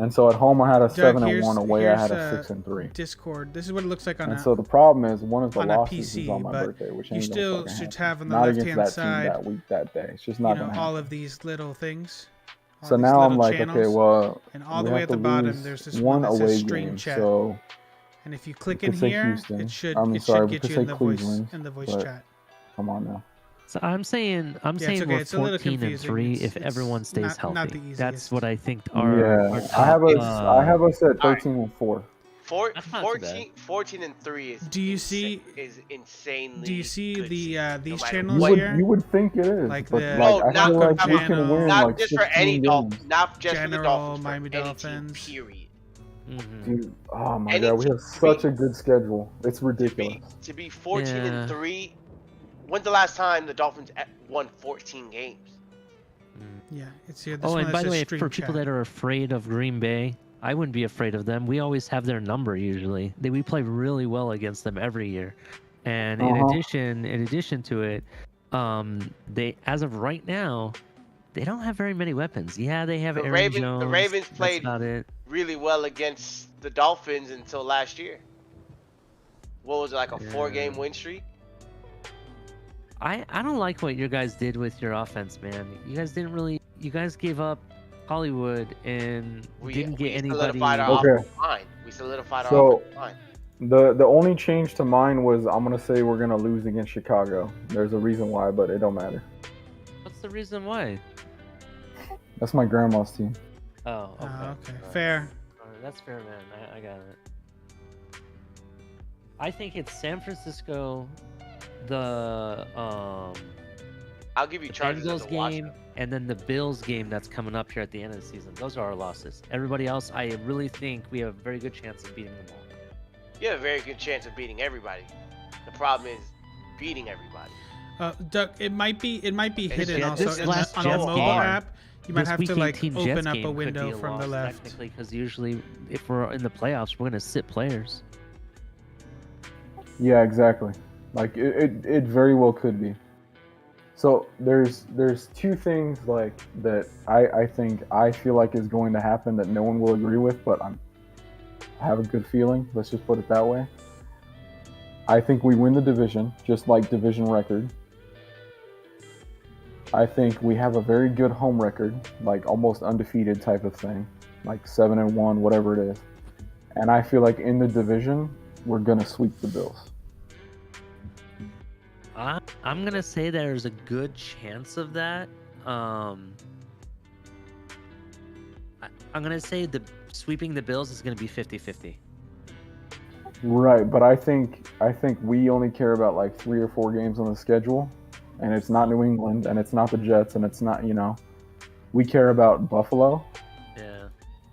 Speaker 3: And so at home I had a
Speaker 1: Doug,
Speaker 3: 7-1, away I had a 6-3.
Speaker 1: Discord. This is what it looks like on
Speaker 3: And
Speaker 1: a.
Speaker 3: so the problem is one of the
Speaker 1: on a
Speaker 3: losses
Speaker 1: PC,
Speaker 3: is on my
Speaker 1: but
Speaker 3: birthday, which
Speaker 1: you
Speaker 3: ain't
Speaker 1: still
Speaker 3: gonna fucking
Speaker 1: should
Speaker 3: happen.
Speaker 1: have on the
Speaker 3: Not
Speaker 1: left-hand
Speaker 3: against that
Speaker 1: side,
Speaker 3: team that week, that day. It's just not gonna happen.
Speaker 1: all of these little things. all
Speaker 3: So
Speaker 1: these
Speaker 3: now I'm
Speaker 1: little
Speaker 3: like,
Speaker 1: channels,
Speaker 3: okay, well,
Speaker 1: and all the
Speaker 3: we
Speaker 1: way
Speaker 3: have
Speaker 1: at the
Speaker 3: to
Speaker 1: bottom,
Speaker 3: lose
Speaker 1: there's this
Speaker 3: one
Speaker 1: one that
Speaker 3: away
Speaker 1: says stream
Speaker 3: game,
Speaker 1: chat.
Speaker 3: so
Speaker 1: And if you click
Speaker 3: we
Speaker 1: in
Speaker 3: could say
Speaker 1: here,
Speaker 3: Houston.
Speaker 1: it should
Speaker 3: I mean,
Speaker 1: it
Speaker 3: sorry,
Speaker 1: should
Speaker 3: we
Speaker 1: get
Speaker 3: could
Speaker 1: you
Speaker 3: say
Speaker 1: in the voice
Speaker 3: Cleveland,
Speaker 1: chat.
Speaker 3: Come on now.
Speaker 12: So I'm saying
Speaker 1: it's okay.
Speaker 12: we're
Speaker 1: It's a little
Speaker 12: 14 and
Speaker 1: confusing.
Speaker 12: 3
Speaker 1: It's-
Speaker 12: if everyone
Speaker 1: it's
Speaker 12: stays
Speaker 1: not
Speaker 12: healthy.
Speaker 1: the easiest.
Speaker 12: That's what I think our
Speaker 3: Yeah,
Speaker 12: top,
Speaker 3: I have us at 13-4.
Speaker 14: 14 and 3 is
Speaker 1: Do you see?
Speaker 14: is insanely.
Speaker 1: Do you see
Speaker 14: good
Speaker 1: the
Speaker 14: season,
Speaker 1: these
Speaker 14: no matter
Speaker 1: channels
Speaker 14: what.
Speaker 1: here?
Speaker 3: You would think it is,
Speaker 1: Like
Speaker 3: but
Speaker 1: the
Speaker 3: like I feel like we
Speaker 1: channel,
Speaker 3: can win
Speaker 14: not
Speaker 3: like
Speaker 14: just for
Speaker 3: 16
Speaker 14: any
Speaker 3: games.
Speaker 14: Dolphins, not just for the
Speaker 1: General,
Speaker 14: Dolphins, for
Speaker 1: Miami
Speaker 14: any
Speaker 1: Dolphins.
Speaker 14: team, period.
Speaker 3: Dude, oh my
Speaker 14: Any
Speaker 3: god, we
Speaker 14: team
Speaker 3: have such a good schedule. It's
Speaker 14: To
Speaker 3: ridiculous.
Speaker 14: be 14
Speaker 12: Yeah.
Speaker 14: and 3. When's the last time the Dolphins won 14 games?
Speaker 1: Yeah, it's here. This
Speaker 12: Oh,
Speaker 1: one
Speaker 12: and
Speaker 1: that
Speaker 12: by the
Speaker 1: says
Speaker 12: way,
Speaker 1: stream
Speaker 12: for people
Speaker 1: chat.
Speaker 12: that are afraid of Green Bay, I wouldn't be afraid of them. We always have their number usually. We play really well against them every year. And in addition to it, they as of right now, they don't have very many weapons. Yeah, they have Aaron Jones.
Speaker 14: The Ravens
Speaker 12: That's
Speaker 14: played
Speaker 12: about it.
Speaker 14: really well against the Dolphins until last year. What was it, like a 4-game win streak?
Speaker 12: I don't like what you guys did with your offense, man. You guys didn't really. You guys gave up Hollywood and didn't get anybody.
Speaker 14: Solidified our offensive line. We solidified our
Speaker 3: So
Speaker 14: offensive line.
Speaker 3: the only change to mine was I'm gonna say we're gonna lose against Chicago. There's a reason why, but it don't matter.
Speaker 12: What's the reason why?
Speaker 3: That's my grandma's team.
Speaker 12: Oh, okay.
Speaker 1: Okay, fair.
Speaker 12: Alright, that's fair, man. I got it. I think it's San Francisco, the
Speaker 14: I'll give you Chargers as
Speaker 12: Bengals
Speaker 14: a watch,
Speaker 12: game,
Speaker 14: though.
Speaker 12: and then the Bills game that's coming up here at the end of the season. Those are our losses. Everybody else, I really think we have a very good chance of beating them all.
Speaker 14: You have a very good chance of beating everybody. The problem is beating everybody.
Speaker 1: Doug, it might be hidden
Speaker 12: Yeah,
Speaker 1: also
Speaker 12: this
Speaker 1: on
Speaker 12: last
Speaker 1: the
Speaker 12: Jets
Speaker 1: mobile
Speaker 12: game,
Speaker 1: app. You might
Speaker 12: this
Speaker 1: have to
Speaker 12: weekend
Speaker 1: like
Speaker 12: Team
Speaker 1: open
Speaker 12: Jets
Speaker 1: up
Speaker 12: game
Speaker 1: a
Speaker 12: could
Speaker 1: window
Speaker 12: be a
Speaker 1: from the
Speaker 12: loss,
Speaker 1: left.
Speaker 12: Technically, because usually if we're in the playoffs, we're gonna sit players.
Speaker 3: Yeah, exactly. Like it very well could be. So there's two things like that I feel like is going to happen that no one will agree with, but I have a good feeling. Let's just put it that way. I think we win the division, just like division record. I think we have a very good home record, like almost undefeated type of thing, like 7-1, whatever it is. And I feel like in the division, we're gonna sweep the Bills.
Speaker 12: I'm gonna say there's a good chance of that. I'm gonna say the sweeping the Bills is gonna be 50-50.
Speaker 3: Right, but I think we only care about like 3 or 4 games on the schedule, and it's not New England, and it's not the Jets, and it's not, we care about Buffalo.
Speaker 12: Yeah.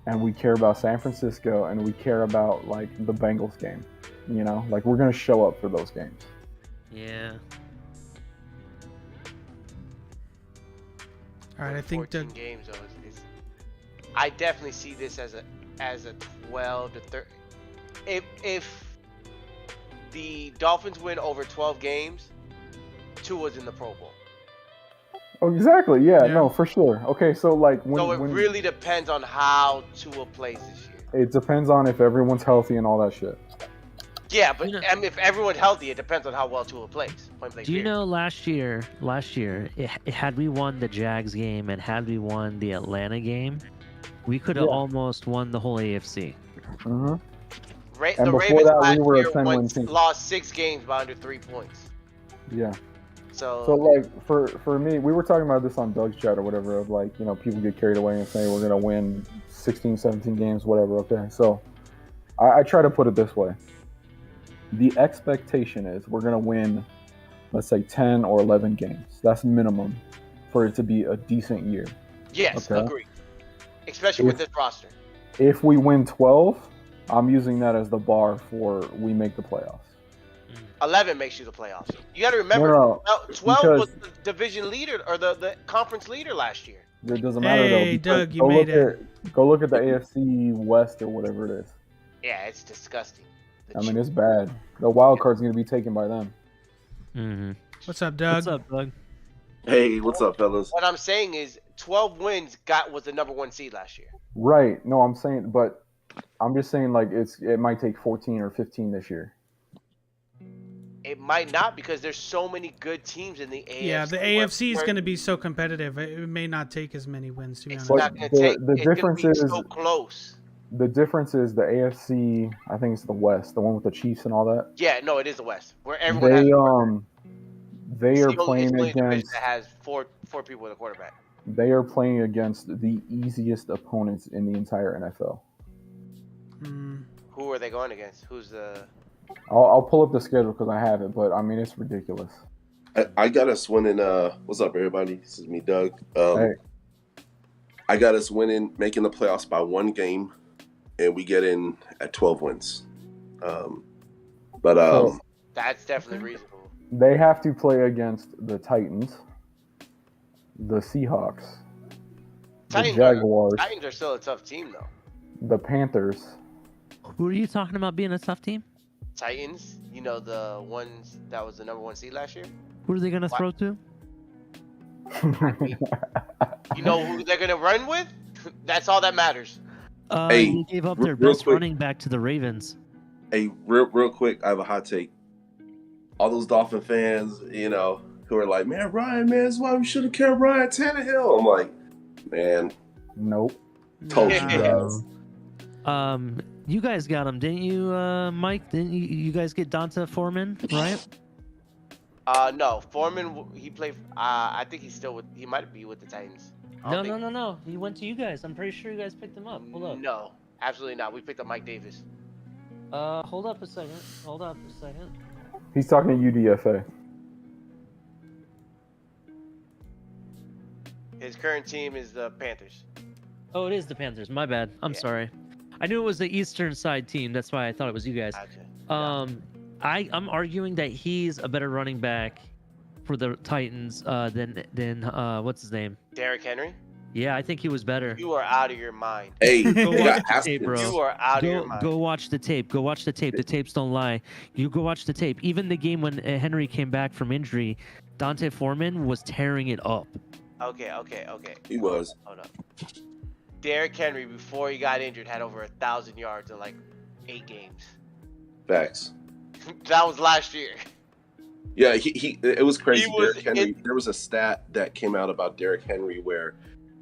Speaker 3: And we care about San Francisco, and we care about like the Bengals game. Like we're gonna show up for those games.
Speaker 12: Yeah.
Speaker 1: All right, I think
Speaker 14: 14 games though is I definitely see this as a 12 to 13. If the Dolphins win over 12 games, Tua's in the Pro Bowl.
Speaker 3: Oh, exactly. Yeah, no, for sure. Okay, so like
Speaker 14: So it really depends on how Tua plays this year.
Speaker 3: it depends on if everyone's healthy and all that shit.
Speaker 14: Yeah, but if everyone's healthy, it depends on how well Tua plays. Point blank
Speaker 12: Do you
Speaker 14: period.
Speaker 12: know last year, had we won the Jags game and had we won the Atlanta game, we could have almost won the whole AFC.
Speaker 3: Mm-hmm.
Speaker 14: The
Speaker 3: And before
Speaker 14: Ravens
Speaker 3: that,
Speaker 14: last
Speaker 3: we were a
Speaker 14: year
Speaker 3: 10-win team.
Speaker 14: lost 6 games by under 3 points.
Speaker 3: Yeah. So like for me, we were talking about this on Doug's chat or whatever. Of like, you know, people get carried away and say we're gonna win 16, 17 games, whatever. Okay, so I try to put it this way: the expectation is we're gonna win, let's say 10 or 11 games. That's minimum for it to be a decent year.
Speaker 14: Yes,
Speaker 3: Okay?
Speaker 14: agree. Especially with this roster.
Speaker 3: If we win 12, I'm using that as the bar for we make the playoffs.
Speaker 14: 11 makes you the playoffs. You got to remember,
Speaker 3: No,
Speaker 14: 12 was the division leader or the conference leader last year.
Speaker 3: It doesn't matter though.
Speaker 1: Hey,
Speaker 3: because
Speaker 1: Doug, you made it.
Speaker 3: Go look at the AFC West or whatever it is.
Speaker 14: Yeah, it's disgusting.
Speaker 3: I mean, it's bad. The wild card's going to be taken by them.
Speaker 12: Mm-hmm.
Speaker 1: What's up, Doug?
Speaker 12: What's up, Doug?
Speaker 15: Hey, what's up, fellas?
Speaker 14: What I'm saying is 12 wins was the number 1 seed last year.
Speaker 3: Right. No, I'm saying, but I'm just saying like it might take 14 or 15 this year.
Speaker 14: It might not because there's so many good teams in the AFC.
Speaker 1: Yeah, the AFC is going to be so competitive. It may not take as many wins to be honest.
Speaker 14: not gonna take.
Speaker 3: The
Speaker 14: It's
Speaker 3: difference
Speaker 14: gonna be
Speaker 3: is
Speaker 14: so close.
Speaker 3: the difference is the AFC. I think it's the West, the one with the Chiefs and all that.
Speaker 14: Yeah, no, it is the West where everyone has.
Speaker 3: They
Speaker 14: It's
Speaker 3: are
Speaker 14: the only
Speaker 3: playing
Speaker 14: division
Speaker 3: against.
Speaker 14: that has four people with a quarterback.
Speaker 3: They are playing against the easiest opponents in the entire NFL.
Speaker 14: Who are they going against? Who's the?
Speaker 3: I'll pull up the schedule because I have it, but I mean it's ridiculous.
Speaker 15: I got us winning. What's up, everybody? This is me, Doug.
Speaker 3: Hey.
Speaker 15: I got us winning, making the playoffs by 1 game, and we get in at 12 wins.
Speaker 14: That's definitely reasonable.
Speaker 3: They have to play against the Titans, the Seahawks, the Jaguars,
Speaker 14: Titans are still a tough team though.
Speaker 3: the Panthers.
Speaker 12: Who are you talking about being a tough team?
Speaker 14: Titans, you know the ones that was the number 1 seed last year.
Speaker 12: Who are they gonna throw to?
Speaker 14: You know who they're gonna run with? That's all that matters.
Speaker 15: Hey,
Speaker 12: they gave up their
Speaker 15: real
Speaker 12: best
Speaker 15: quick.
Speaker 12: running back to the Ravens.
Speaker 15: Hey, real quick, I have a hot take. All those Dolphin fans, you know, who are like, man, Ryan, man, that's why we should have kept Ryan Tannehill. I'm like, man,
Speaker 3: nope.
Speaker 15: Told you guys.
Speaker 12: You guys got him, didn't you, Mike? Didn't you guys get Donta Foreman, right?
Speaker 14: No, Foreman. He played. I think he's still with. He might be with the Titans.
Speaker 12: No. He went to you guys. I'm pretty sure you guys picked him up. Hold up.
Speaker 14: No, absolutely not. We picked up Mike Davis.
Speaker 12: Hold up a second.
Speaker 3: He's talking to UDFA.
Speaker 14: His current team is the Panthers.
Speaker 12: Oh, it is the Panthers. My bad. I'm sorry. I knew it was the Eastern side team. That's why I thought it was you guys. I'm arguing that he's a better running back for the Titans than what's his name?
Speaker 14: Derrick Henry.
Speaker 12: Yeah, I think he was better.
Speaker 14: You are out of your mind.
Speaker 15: Hey,
Speaker 12: go watch the tape, bro.
Speaker 14: You are out of your mind.
Speaker 12: Go watch the tape. Go watch the tape. The tapes don't lie. You go watch the tape. Even the game when Henry came back from injury, Donta Foreman was tearing it up.
Speaker 14: Okay.
Speaker 15: He was.
Speaker 14: Hold up. Derrick Henry, before he got injured, had over 1,000 yards in like 8 games.
Speaker 15: Facts.
Speaker 14: That was last year.
Speaker 15: Yeah, it was crazy. Derrick Henry. There was a stat that came out about Derrick Henry where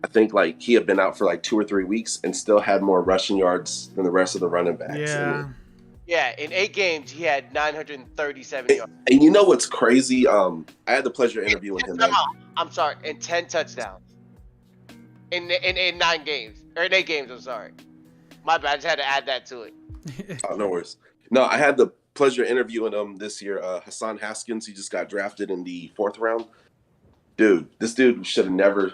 Speaker 15: I think like he had been out for like 2 or 3 weeks and still had more rushing yards than the rest of the running backs.
Speaker 1: Yeah.
Speaker 14: Yeah, in 8 games he had 937 yards.
Speaker 15: And you know what's crazy? I had the pleasure of interviewing him.
Speaker 14: I'm sorry, and 10 touchdowns. In 9 games. Or in 8 games, I'm sorry. My bad, I just had to add that to it.
Speaker 15: Oh, no worries. No, I had the pleasure of interviewing him this year. Hassan Haskins, he just got drafted in the 4th round. Dude, this dude should have never.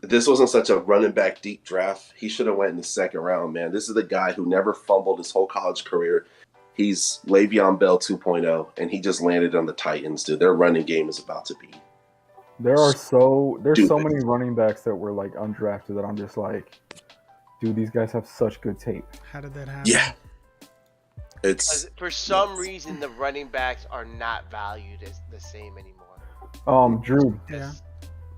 Speaker 15: This wasn't such a running back deep draft. He should have went in the 2nd round, man. This is the guy who never fumbled his whole college career. He's Le'Veon Bell 2.0, and he just landed on the Titans, dude. Their running game is about to be.
Speaker 3: There's so many running backs that were like undrafted that I'm just like, dude, these guys have such good tape.
Speaker 1: How did that happen?
Speaker 15: Yeah. It's
Speaker 14: for some reason the running backs are not valued as the same anymore.
Speaker 3: Drew.
Speaker 1: Yeah.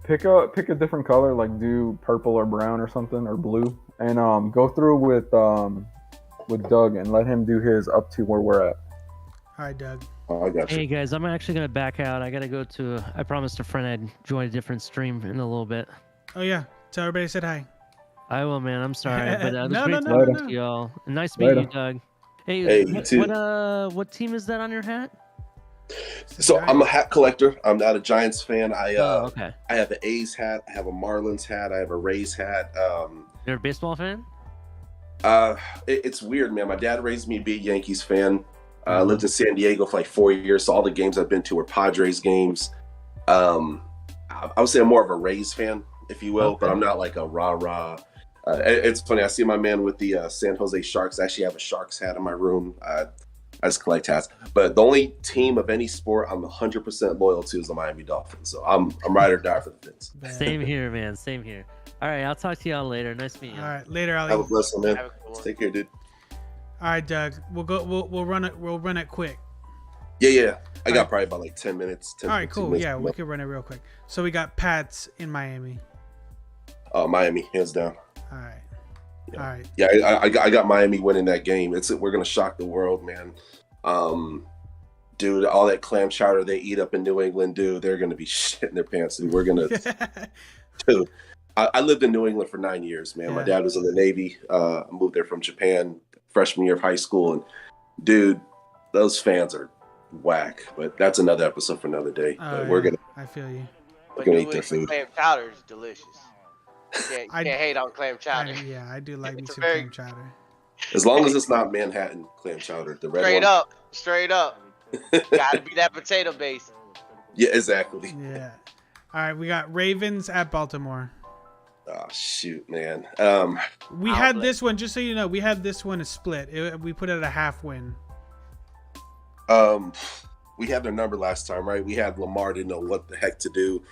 Speaker 3: Pick a different color, like do purple or brown or something or blue, and go through with Doug and let him do his up to where we're at.
Speaker 1: All right, Doug.
Speaker 15: Oh, I got you.
Speaker 12: Hey guys, I'm actually gonna back out. I gotta go to. I promised a friend I'd join a different stream in a little bit.
Speaker 1: Oh yeah, tell everybody I said hi.
Speaker 12: I will, man. I'm sorry, but it was
Speaker 1: No,
Speaker 12: great
Speaker 1: no,
Speaker 12: talking
Speaker 1: no.
Speaker 12: to y'all. Nice to meet you, Doug. Hey,
Speaker 15: you too.
Speaker 12: what team is that on your hat?
Speaker 15: So I'm a hat collector. I'm not a Giants fan.
Speaker 12: Okay.
Speaker 15: I have an A's hat. I have a Marlins hat. I have a Rays hat.
Speaker 12: You're a baseball fan?
Speaker 15: It's weird, man. My dad raised me to be a Yankees fan. I lived in San Diego for like 4 years, so all the games I've been to were Padres games. I would say I'm more of a Rays fan, if you will, but I'm not like a rah-rah. It's funny. I see my man with the San Jose Sharks. I actually have a Sharks hat in my room. I just collect hats. But the only team of any sport I'm 100% loyal to is the Miami Dolphins. So I'm ride or die for the Fins.
Speaker 12: Same here, man. Same here. All right, I'll talk to y'all later. Nice meeting you.
Speaker 1: All right, later, Ali.
Speaker 15: Have a blessed one, man. Take care, dude.
Speaker 1: All right, Doug. We'll run it. We'll run it quick.
Speaker 15: Yeah. I got probably about like 10 minutes. 10,
Speaker 1: All right,
Speaker 15: 15
Speaker 1: cool.
Speaker 15: minutes.
Speaker 1: Yeah, we can run it real quick. So we got Pats in Miami.
Speaker 15: Miami, hands down.
Speaker 1: All right. All right.
Speaker 15: Yeah, I got Miami winning that game. We're gonna shock the world, man. Dude, all that clam chowder they eat up in New England, dude, they're gonna be shitting their pants, and we're gonna. Dude, I lived in New England for 9 years, man. My dad was in the Navy. I moved there from Japan freshman year of high school, and dude, those fans are whack. But that's another episode for another day. But we're gonna.
Speaker 1: I feel you.
Speaker 15: We're gonna eat their food.
Speaker 14: Clam chowder is delicious. You can't hate on clam chowder.
Speaker 1: I do like me some
Speaker 14: very-
Speaker 1: clam chowder.
Speaker 15: As long as it's not Manhattan clam chowder, the red
Speaker 14: Straight up. Gotta be that potato base.
Speaker 15: Yeah, exactly.
Speaker 1: Yeah. All right, we got Ravens at Baltimore.
Speaker 15: Oh shoot, man.
Speaker 1: We had this one, just so you know, we had this one a split. We put it at a half win.
Speaker 15: We had their number last time, right? We had Lamar didn't know what the heck to do.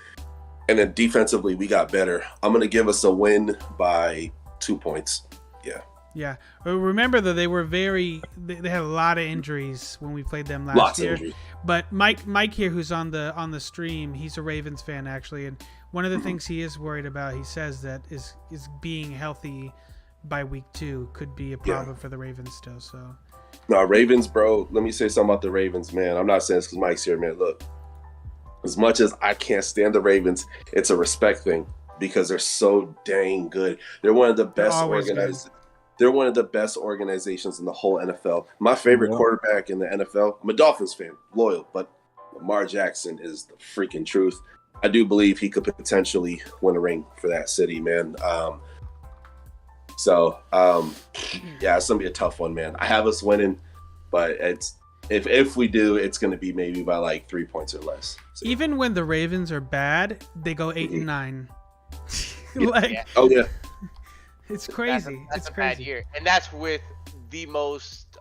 Speaker 15: And then defensively, we got better. I'm going to give us a win by 2 points. Yeah.
Speaker 1: Yeah. But remember, though, they were they had a lot of injuries when we played them last year. But Mike here, who's on the stream, he's a Ravens fan, actually. And one of the things he is worried about, he says that is being healthy by week 2 could be a problem for the Ravens still. So.
Speaker 15: No, Ravens, bro. Let me say something about the Ravens, man. I'm not saying this because Mike's here, man. Look. As much as I can't stand the Ravens, it's a respect thing because they're so dang good. They're one of the best organized. They're one of the best organizations in the whole NFL. My favorite quarterback in the NFL. I'm a Dolphins fan, loyal, but Lamar Jackson is the freaking truth. I do believe he could potentially win a ring for that city, man. Yeah, it's gonna be a tough one, man. I have us winning, but it's. If we do, it's going to be maybe by like 3 points or less. So.
Speaker 1: Even when the Ravens are bad, they go 8-9.
Speaker 15: Oh yeah,
Speaker 1: it's crazy.
Speaker 14: That's a bad year, and that's with the most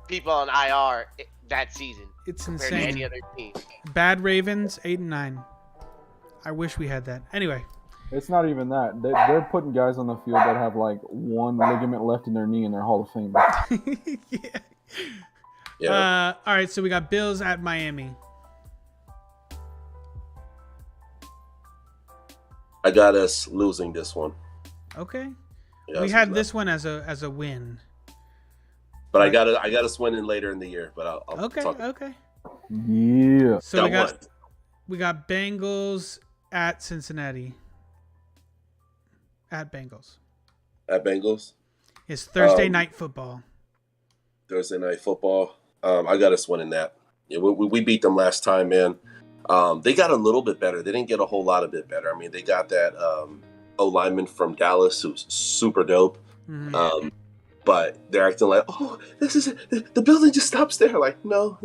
Speaker 14: people on IR that season.
Speaker 1: It's
Speaker 14: compared
Speaker 1: insane.
Speaker 14: to any other team.
Speaker 1: Bad Ravens 8-9. I wish we had that. Anyway.
Speaker 3: It's not even that. They're putting guys on the field that have like one ligament left in their knee and they're Hall of Fame.
Speaker 1: Yeah. All right, so we got Bills at Miami.
Speaker 15: I got us losing this one.
Speaker 1: Okay.
Speaker 15: Yeah,
Speaker 1: we had this one as a win.
Speaker 15: But I got us winning later in the year. But I'll
Speaker 1: okay.
Speaker 15: talk.
Speaker 1: Okay.
Speaker 3: Yeah.
Speaker 1: So we got Bengals at Cincinnati. At Bengals.
Speaker 15: At Bengals.
Speaker 1: It's Thursday night football.
Speaker 15: Thursday night football. I got us winning that. Yeah, we beat them last time, man. They got a little bit better. They didn't get a whole lot of bit better. I mean, they got that O lineman from Dallas who's super dope.
Speaker 1: Mm-hmm.
Speaker 15: But they're acting like, oh, this is it. The building just stops there. Like, no,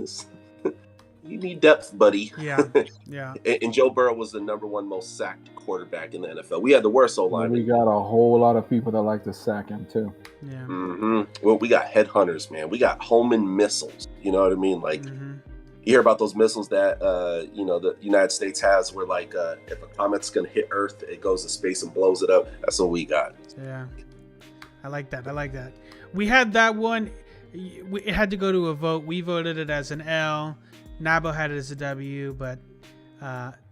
Speaker 15: you need depth, buddy.
Speaker 1: Yeah, yeah.
Speaker 15: And Joe Burrow was the #1 most sacked quarterback in the NFL. We had the worst O lineman.
Speaker 3: We got a whole lot of people that like to sack him too.
Speaker 1: Yeah.
Speaker 15: Mm-hmm. Well, we got headhunters, man. We got homing missiles. You know what I mean? Like, you hear about those missiles that the United States has, where like if a comet's gonna hit Earth, it goes to space and blows it up. That's what we got.
Speaker 1: Yeah, I like that. We had that one. It had to go to a vote. We voted it as an L. Nabo had it as a W, but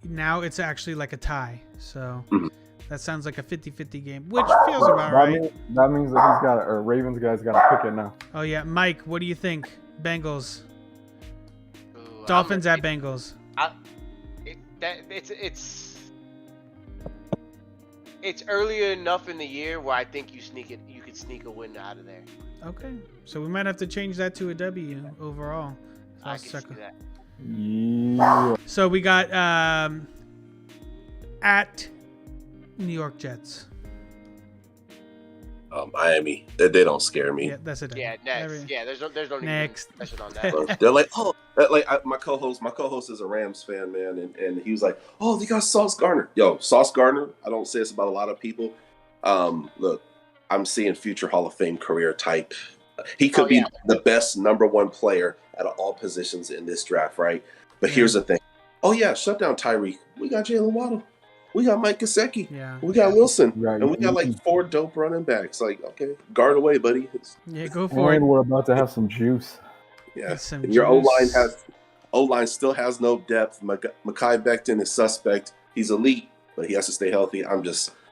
Speaker 1: now it's actually like a tie. So that sounds like a 50-50 game, which feels about right.
Speaker 3: That means that Ravens guy's got to pick it now.
Speaker 1: Oh yeah, Mike, what do you think? Bengals. Dolphins at Bengals.
Speaker 14: It's early enough in the year where I think you could sneak a win out of there.
Speaker 1: Okay, so we might have to change that to a W overall.
Speaker 14: I can see that.
Speaker 3: Yeah.
Speaker 1: So we got at New York Jets.
Speaker 15: Miami. They don't scare me.
Speaker 1: Yeah, that's it.
Speaker 14: Yeah, next. Yeah, there's no
Speaker 1: next
Speaker 14: discussion on that.
Speaker 15: They're like, oh, my co-host is a Rams fan, man, and he was like, oh, they got Sauce Gardner. Yo, Sauce Gardner. I don't say this about a lot of people. Look, I'm seeing future Hall of Fame career type. He could be the best #1 player at all positions in this draft, right? But here's the thing. Oh yeah, shut down Tyreek. We got Jalen Waddle. We got Mike Gesicki.
Speaker 1: Yeah.
Speaker 15: We got Wilson.
Speaker 3: Right.
Speaker 15: And we got like 4 dope running backs. Like, okay, guard away, buddy.
Speaker 1: Yeah, go for it.
Speaker 3: And we're about to have some juice.
Speaker 15: Yeah. And your O-line still has no depth. Mekhi Becton is suspect. He's elite, but he has to stay healthy.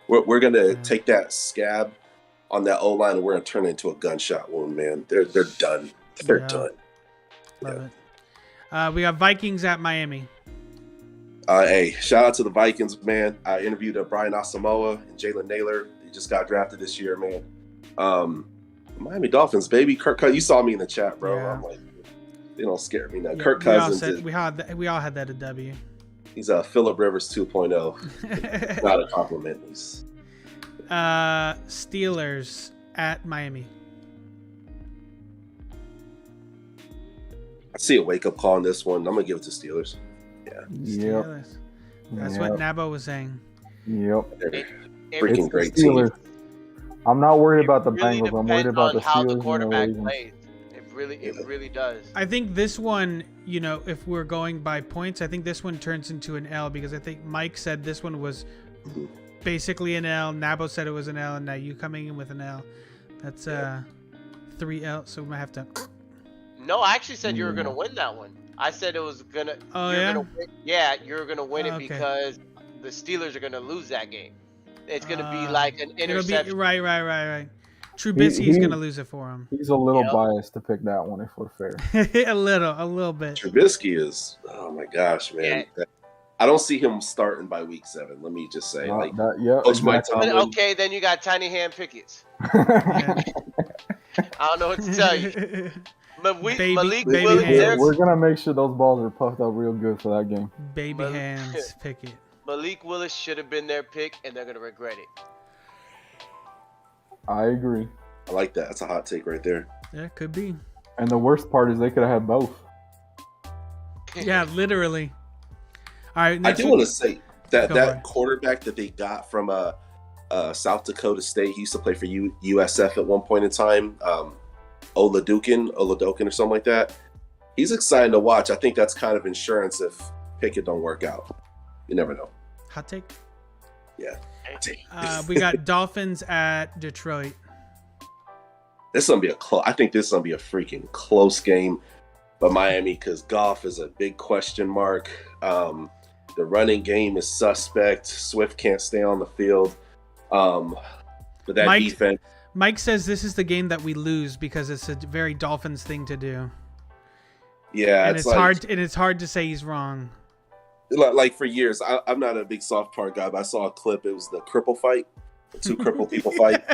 Speaker 15: We're gonna take that scab on that O-line and we're gonna turn it into a gunshot wound, man. They're done. They're done.
Speaker 1: Love it. We got Vikings at Miami.
Speaker 15: Hey, shout out to the Vikings, man. I interviewed Brian Asamoah and Jalen Naylor. They just got drafted this year, man. Miami Dolphins, baby. Kirk Cousins, you saw me in the chat, bro.
Speaker 1: Yeah.
Speaker 15: I'm like, they don't scare me now.
Speaker 1: Yeah,
Speaker 15: Kirk Cousins.
Speaker 1: We all had that at W.
Speaker 15: He's a Phillip Rivers 2.0. Not a compliment.
Speaker 1: Steelers at Miami.
Speaker 15: I see a wake-up call on this one. I'm going to give it to Steelers.
Speaker 3: Yep.
Speaker 1: That's what Nabo was saying.
Speaker 3: Yep.
Speaker 15: Freaking great team.
Speaker 3: I'm not worried about the
Speaker 14: really
Speaker 3: Bengals. I'm worried about the
Speaker 14: how
Speaker 3: Steelers
Speaker 14: the
Speaker 3: and the
Speaker 14: quarterback
Speaker 3: Ravens.
Speaker 14: plays. It really does.
Speaker 1: I think this one, if we're going by points, I think this one turns into an L because I think Mike said this one was basically an L. Nabo said it was an L, and now you coming in with an L. That's 3 L. So we might have to.
Speaker 14: No, I actually said you were gonna win that one. I said it was gonna.
Speaker 1: Oh
Speaker 14: you're
Speaker 1: yeah.
Speaker 14: Gonna win. Yeah, you're gonna win it
Speaker 1: Okay.
Speaker 14: because the Steelers are gonna lose that game. It's gonna be like an interception.
Speaker 1: Right. Trubisky's gonna lose it for him.
Speaker 3: He's a little biased to pick that one, if we're fair.
Speaker 1: a little bit.
Speaker 15: Trubisky is, oh my gosh, man. I don't see him starting by week 7. Let me just say, Coach Mike Tomlin.
Speaker 14: Okay, then you got Tiny Hand Pickett's. I don't know what to tell you. Malik Willis.
Speaker 3: We're gonna make sure those balls are puffed up real good for that game.
Speaker 1: Baby hands, Pickett.
Speaker 14: Malik Willis should have been their pick, and they're gonna regret it.
Speaker 3: I agree.
Speaker 15: I like that. That's a hot take right there.
Speaker 1: Yeah, could be.
Speaker 3: And the worst part is they could have had both.
Speaker 1: Yeah, literally. All right.
Speaker 15: I do want to say that quarterback that they got from South Dakota State, he used to play for USF at one point in time. Oladokin or something like that. He's exciting to watch. I think that's kind of insurance if Pickett don't work out. You never know.
Speaker 1: Hot take.
Speaker 15: Yeah. Hot take.
Speaker 1: We got Dolphins at Detroit.
Speaker 15: This is gonna be I think this is gonna be a freaking close game, but Miami, because Goff is a big question mark. The running game is suspect. Swift can't stay on the field. But that defense.
Speaker 1: Mike says this is the game that we lose because it's a very Dolphins thing to do.
Speaker 15: Yeah,
Speaker 1: and it's hard to say he's wrong.
Speaker 15: Like for years, I'm not a big soft part guy, but I saw a clip. It was the cripple fight, the 2 crippled people fight.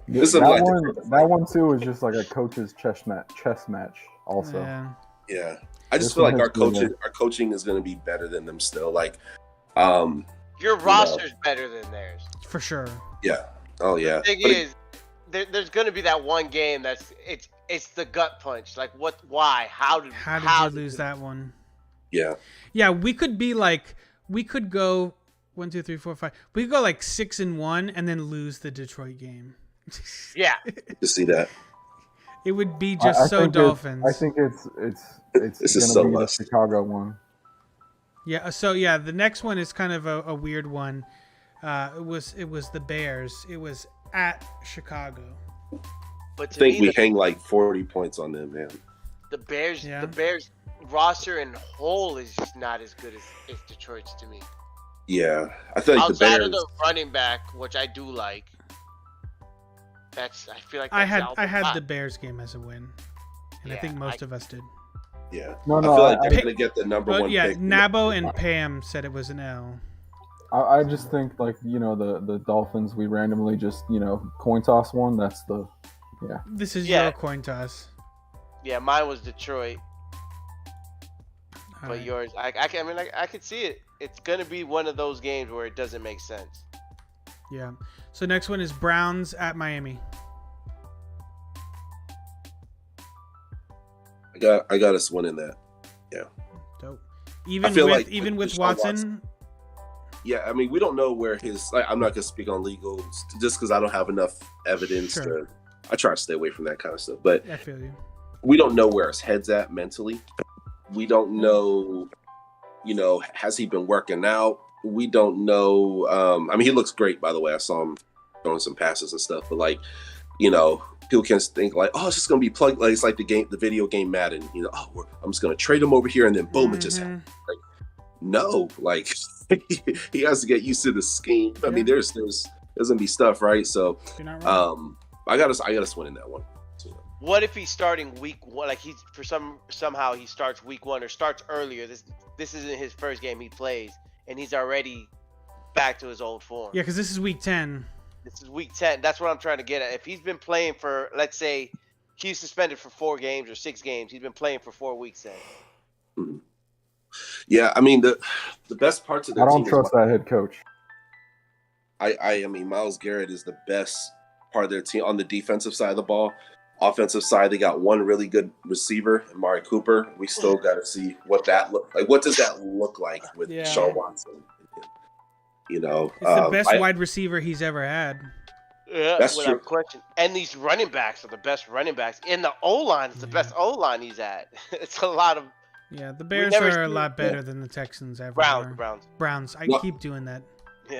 Speaker 3: That one too is just like a coach's chess match. Also,
Speaker 15: yeah. I just feel like our coaching is going to be better than them still. Like,
Speaker 14: your roster's better than theirs
Speaker 1: for sure.
Speaker 15: Yeah. Oh yeah.
Speaker 14: The thing is, there's going to be that one game it's the gut punch. Like what? Why? How did
Speaker 1: you lose that one?
Speaker 15: Yeah.
Speaker 1: Yeah, we could go 1, 2, 3, 4, 5. We could go like 6-1 and then lose the Detroit game.
Speaker 14: Yeah.
Speaker 15: To see that.
Speaker 1: It would be just so Dolphins.
Speaker 3: I think it's gonna be the Chicago one.
Speaker 1: Yeah. So yeah, the next one is kind of a weird one. It was the Bears. It was at Chicago.
Speaker 14: But
Speaker 15: I think we hang like 40 points on them, man.
Speaker 14: The Bears roster in whole is just not as good as Detroit's to me.
Speaker 15: Yeah, I feel like
Speaker 14: outside
Speaker 15: the Bears.
Speaker 14: of the running back, which I do like. I feel like
Speaker 1: I had the Bears game as a win, and I think most of us did.
Speaker 15: Yeah,
Speaker 3: no,
Speaker 15: I feel like they're gonna get the number one.
Speaker 1: Yeah,
Speaker 15: pick.
Speaker 1: Nabo and Pam said it was an L.
Speaker 3: I just think the Dolphins, we randomly just coin toss one. That's the
Speaker 1: This is your coin toss.
Speaker 14: Yeah, mine was Detroit. But
Speaker 1: right.
Speaker 14: yours, I could see it. It's gonna be one of those games where it doesn't make sense.
Speaker 1: Yeah. So next one is Browns at Miami.
Speaker 15: I got us winning that. Yeah.
Speaker 1: Dope.
Speaker 15: I
Speaker 1: Even
Speaker 15: feel
Speaker 1: with
Speaker 15: like
Speaker 1: even with
Speaker 15: Deshaun
Speaker 1: Watson.
Speaker 15: Yeah, I mean, we don't know where I'm not gonna speak on legals just because I don't have enough evidence
Speaker 1: Sure.
Speaker 15: to. I try to stay away from that kind of stuff, but
Speaker 1: I feel you.
Speaker 15: we don't know where his head's at mentally. We don't know, has he been working out? We don't know. I mean, he looks great, by the way. I saw him throwing some passes and stuff, but people can think like, oh, it's just gonna be plugged. Like it's like the video game Madden. I'm just gonna trade him over here, and then boom, it just happened. Like, no, like he has to get used to the scheme. I mean, there's gonna be stuff, right? So,
Speaker 1: You're not wrong.
Speaker 15: I got us winning that one.
Speaker 14: What if he's starting week 1? Like somehow he starts week 1 or starts earlier. This isn't his first game he plays, and he's already back to his old form.
Speaker 1: Yeah, because this is week 10.
Speaker 14: This is week 10. That's what I'm trying to get at. If he's been playing for, let's say, he's suspended for 4 games or 6 games, he's been playing for 4 weeks then.
Speaker 15: Mm-hmm. Yeah, I mean the best parts of the
Speaker 3: I don't
Speaker 15: team
Speaker 3: trust that head coach.
Speaker 15: I mean Myles Garrett is the best part of their team on the defensive side of the ball. Offensive side, they got one really good receiver, Amari Cooper. We still got to see what that look like. What does that look like with Deshaun Watson?
Speaker 1: It's the best wide receiver he's ever had.
Speaker 14: Yeah,
Speaker 15: that's
Speaker 14: without
Speaker 15: true.
Speaker 14: question. And these running backs are the best running backs. And the O-line is the best O-line he's at. It's a lot of...
Speaker 1: Yeah, the Bears are a lot better than the Texans ever were. Browns. I keep doing that.
Speaker 14: Yeah.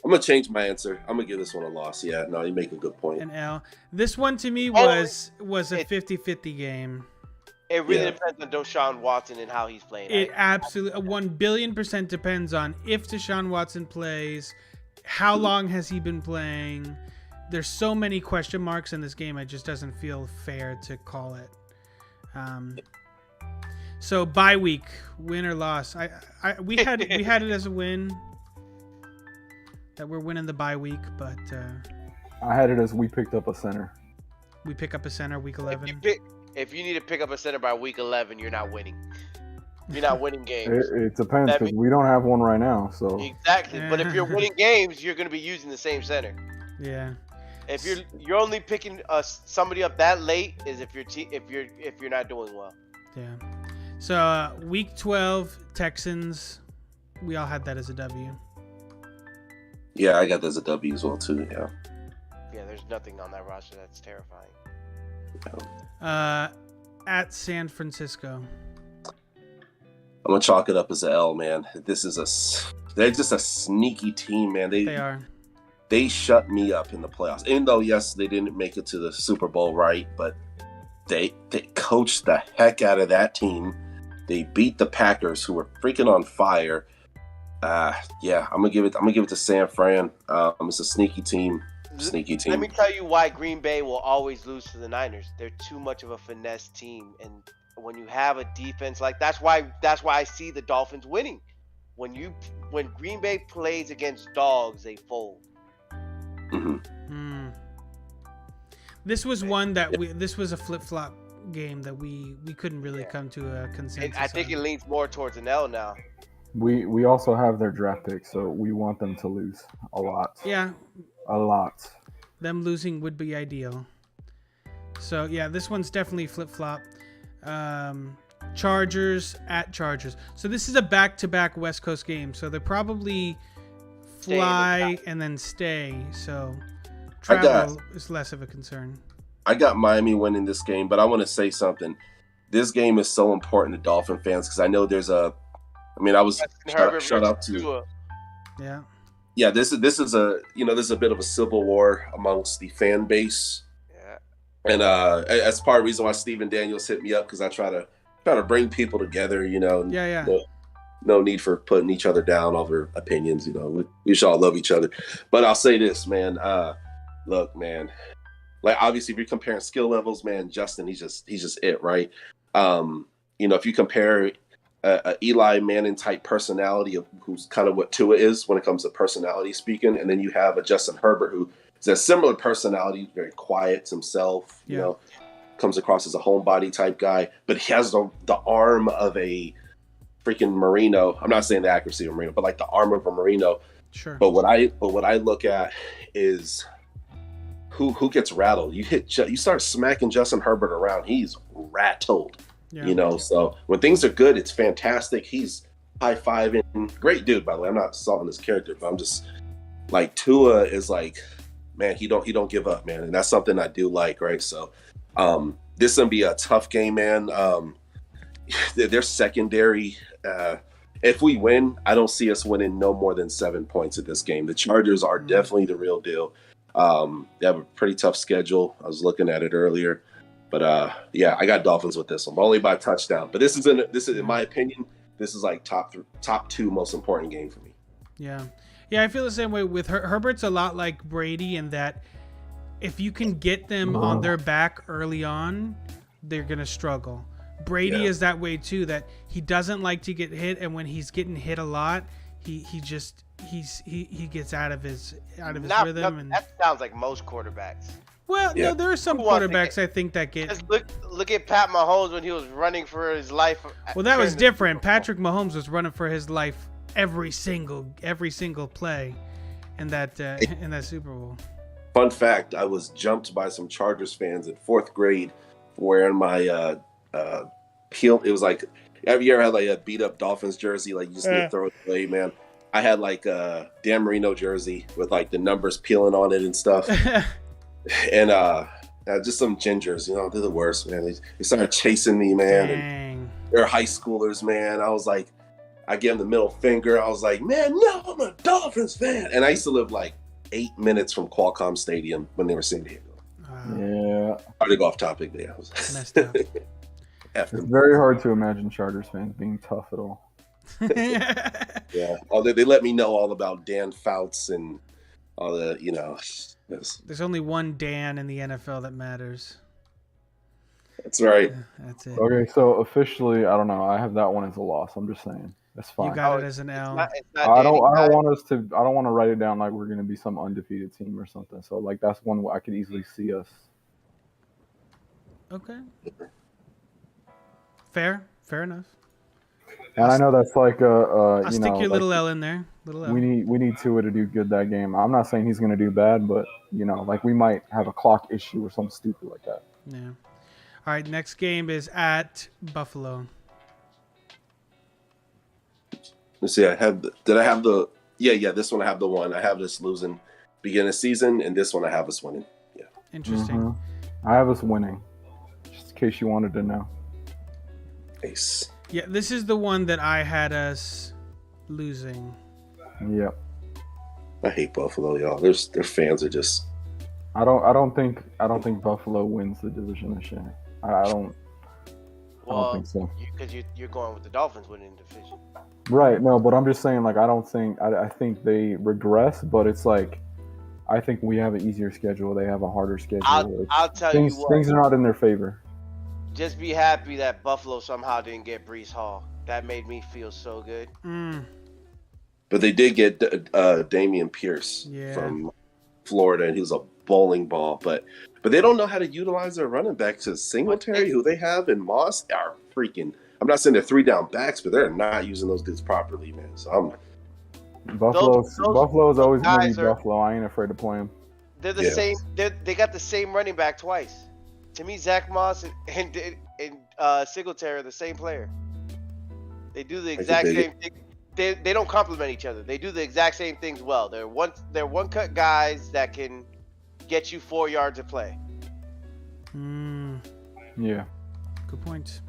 Speaker 15: I'm going to change my answer. I'm going to give this one a loss. Yeah, no, you make a good point.
Speaker 1: An L. This one to me was a 50-50 game.
Speaker 14: It really depends on Deshaun Watson and how he's playing.
Speaker 1: It absolutely 1,000,000,000% depends on if Deshaun Watson plays, how long has he been playing. There's so many question marks in this game. It just doesn't feel fair to call it. So bye week, win or loss. We had it as a win. That we're winning the bye week, but
Speaker 3: I had it as we picked up a center.
Speaker 1: We pick up a center week 11.
Speaker 14: If you need to pick up a center by week 11, you're not winning. You're not winning games.
Speaker 3: It depends because we don't have one right now. So
Speaker 14: exactly, but if you're winning games, you're going to be using the same center.
Speaker 1: Yeah.
Speaker 14: If you're only picking somebody up that late is if you're not doing well.
Speaker 1: Yeah. So week 12 Texans, we all had that as a W.
Speaker 15: Yeah, I got that as a W as well too. Yeah.
Speaker 14: Yeah, there's nothing on that roster that's terrifying.
Speaker 1: At San Francisco.
Speaker 15: I'm gonna chalk it up as an L, man. They're just a sneaky team, man. They are. They shut me up in the playoffs. Even though, yes, they didn't make it to the Super Bowl, right? But they coached the heck out of that team. They beat the Packers, who were freaking on fire. Yeah, I'm gonna give it to San Fran. It's a sneaky team.
Speaker 14: Let me tell you why Green Bay will always lose to the Niners. They're too much of a finesse team, and when you have a defense like that's why I see the Dolphins winning. When Green Bay plays against dogs, they fold.
Speaker 15: Mm-hmm.
Speaker 1: This was one that this was a flip-flop game that we couldn't really come to a consensus.
Speaker 14: I think it leans more towards an L now.
Speaker 3: We also have their draft pick, so we want them to lose a lot.
Speaker 1: Yeah.
Speaker 3: A lot.
Speaker 1: Them losing would be ideal. So yeah, this one's definitely flip-flop. Chargers at Chargers. So this is a back-to-back West Coast game. So they probably fly and then stay. So travel is less of a concern.
Speaker 15: I got Miami winning this game, but I want to say something. This game is so important to Dolphin fans because I know there's I was shout out to. Yeah, this is a bit of a civil war amongst the fan base. Yeah. And that's part of the reason why Stephen Daniels hit me up because I try to bring people together.
Speaker 1: Yeah.
Speaker 15: No need for putting each other down over opinions. We should all love each other. But I'll say this, man. Look, man. Like obviously, if you're comparing skill levels, man, Justin, he's just it, right? If you compare a Eli Manning type personality of who's kind of what Tua is when it comes to personality speaking, and then you have a Justin Herbert who is a similar personality, very quiet himself, comes across as a homebody type guy, but he has the arm of a freaking Marino. I'm not saying the accuracy of Marino, but like the arm of a Marino.
Speaker 1: Sure.
Speaker 15: But what I look at is who gets rattled. You start smacking Justin Herbert around, he's rattled.
Speaker 1: Yeah.
Speaker 15: You know, so when things are good, it's fantastic. He's high-fiving. Great dude, by the way. I'm not salting his character, but I'm just like Tua is like, man, he don't give up, man. And that's something I do like, right? So this is gonna be a tough game, man. Their secondary, if we win, I don't see us winning no more than 7 points at this game. The Chargers are definitely the real deal. They have a pretty tough schedule. I was looking at it earlier, but yeah, I got Dolphins with this one, but only by a touchdown. But this is in my opinion, this is like top 2 most important game for me.
Speaker 1: Yeah, I feel the same way with Herbert's a lot like Brady in that if you can get them on their back early on, they're gonna struggle. Brady is that way too, that he doesn't like to get hit, and when he's getting hit a lot, he gets out of his rhythm. And
Speaker 14: that sounds like most quarterbacks.
Speaker 1: Well, no, there are some quarterbacks I think that get.
Speaker 14: Just look at Pat Mahomes when he was running for his life.
Speaker 1: Well, that was different. Patrick Mahomes was running for his life every single play in that Super Bowl.
Speaker 15: Fun fact: I was jumped by some Chargers fans in 4th grade wearing my peel. It was like, have you ever had like a beat up Dolphins jersey? Like you just need to throw it away, man. I had like a Dan Marino jersey with like the numbers peeling on it and stuff. And just some gingers, you know, they're the worst, man. They started chasing me, man.
Speaker 1: Dang.
Speaker 15: And they're high schoolers, man. I was like, I gave them the middle finger. I was like, man, no, I'm a Dolphins fan. And I used to live like 8 minutes from Qualcomm Stadium when they were San Diego.
Speaker 3: Yeah.
Speaker 15: Hard to go off topic, but yeah.
Speaker 1: Messed up.
Speaker 3: It's very hard to imagine Chargers fans being tough at all.
Speaker 15: Yeah. Oh, they let me know all about Dan Fouts and all the, you know.
Speaker 1: There's only one Dan in the NFL that matters.
Speaker 15: That's right.
Speaker 1: That's it.
Speaker 3: Okay, so officially, I don't know. I have that one as a loss. I'm just saying. That's fine.
Speaker 1: You got it as an L.
Speaker 3: I don't want to write it down like we're gonna be some undefeated team or something. So like that's one I could easily see us.
Speaker 1: Okay. Fair enough.
Speaker 3: And I know that's like
Speaker 1: I'll stick your little L in there. Little L.
Speaker 3: We need Tua to do good that game. I'm not saying he's gonna do bad, but you know, like we might have a clock issue or something stupid like that.
Speaker 1: Yeah. All right. Next game is at Buffalo.
Speaker 15: Let's see. Did I have the? Yeah. This one I have the one. I have this losing beginning of season, and this one I have us winning. Yeah.
Speaker 1: Interesting.
Speaker 3: Mm-hmm. I have us winning. Just in case you wanted to know.
Speaker 15: Nice.
Speaker 1: Yeah, this is the one that I had us losing.
Speaker 3: Yep.
Speaker 15: I hate Buffalo, y'all. Their fans are just.
Speaker 3: I don't think Buffalo wins the division this year. I don't think so.
Speaker 14: Because you're going with the Dolphins winning the division.
Speaker 3: Right. No, but I'm just saying, like, I think they regress, but it's like, I think we have an easier schedule. They have a harder schedule.
Speaker 14: I'll tell you what.
Speaker 3: Things are not in their favor.
Speaker 14: Just be happy that Buffalo somehow didn't get Breece Hall. That made me feel so good.
Speaker 15: But they did get Dameon Pierce from Florida, and he was a bowling ball. But they don't know how to utilize their running backs. Singletary, who they have, and Moss are freaking. I'm not saying they're 3-down backs, but they're not using those dudes properly, man. So
Speaker 3: Buffalo's always going to be Buffalo. I ain't afraid to play them.
Speaker 14: They're the same. They got the same running back twice. To me, Zach Moss and Singletary are the same player. They do the exact same thing. They don't complement each other. They do the exact same things well. They're one cut guys that can get you 4 yards of play.
Speaker 3: Yeah.
Speaker 1: Good point.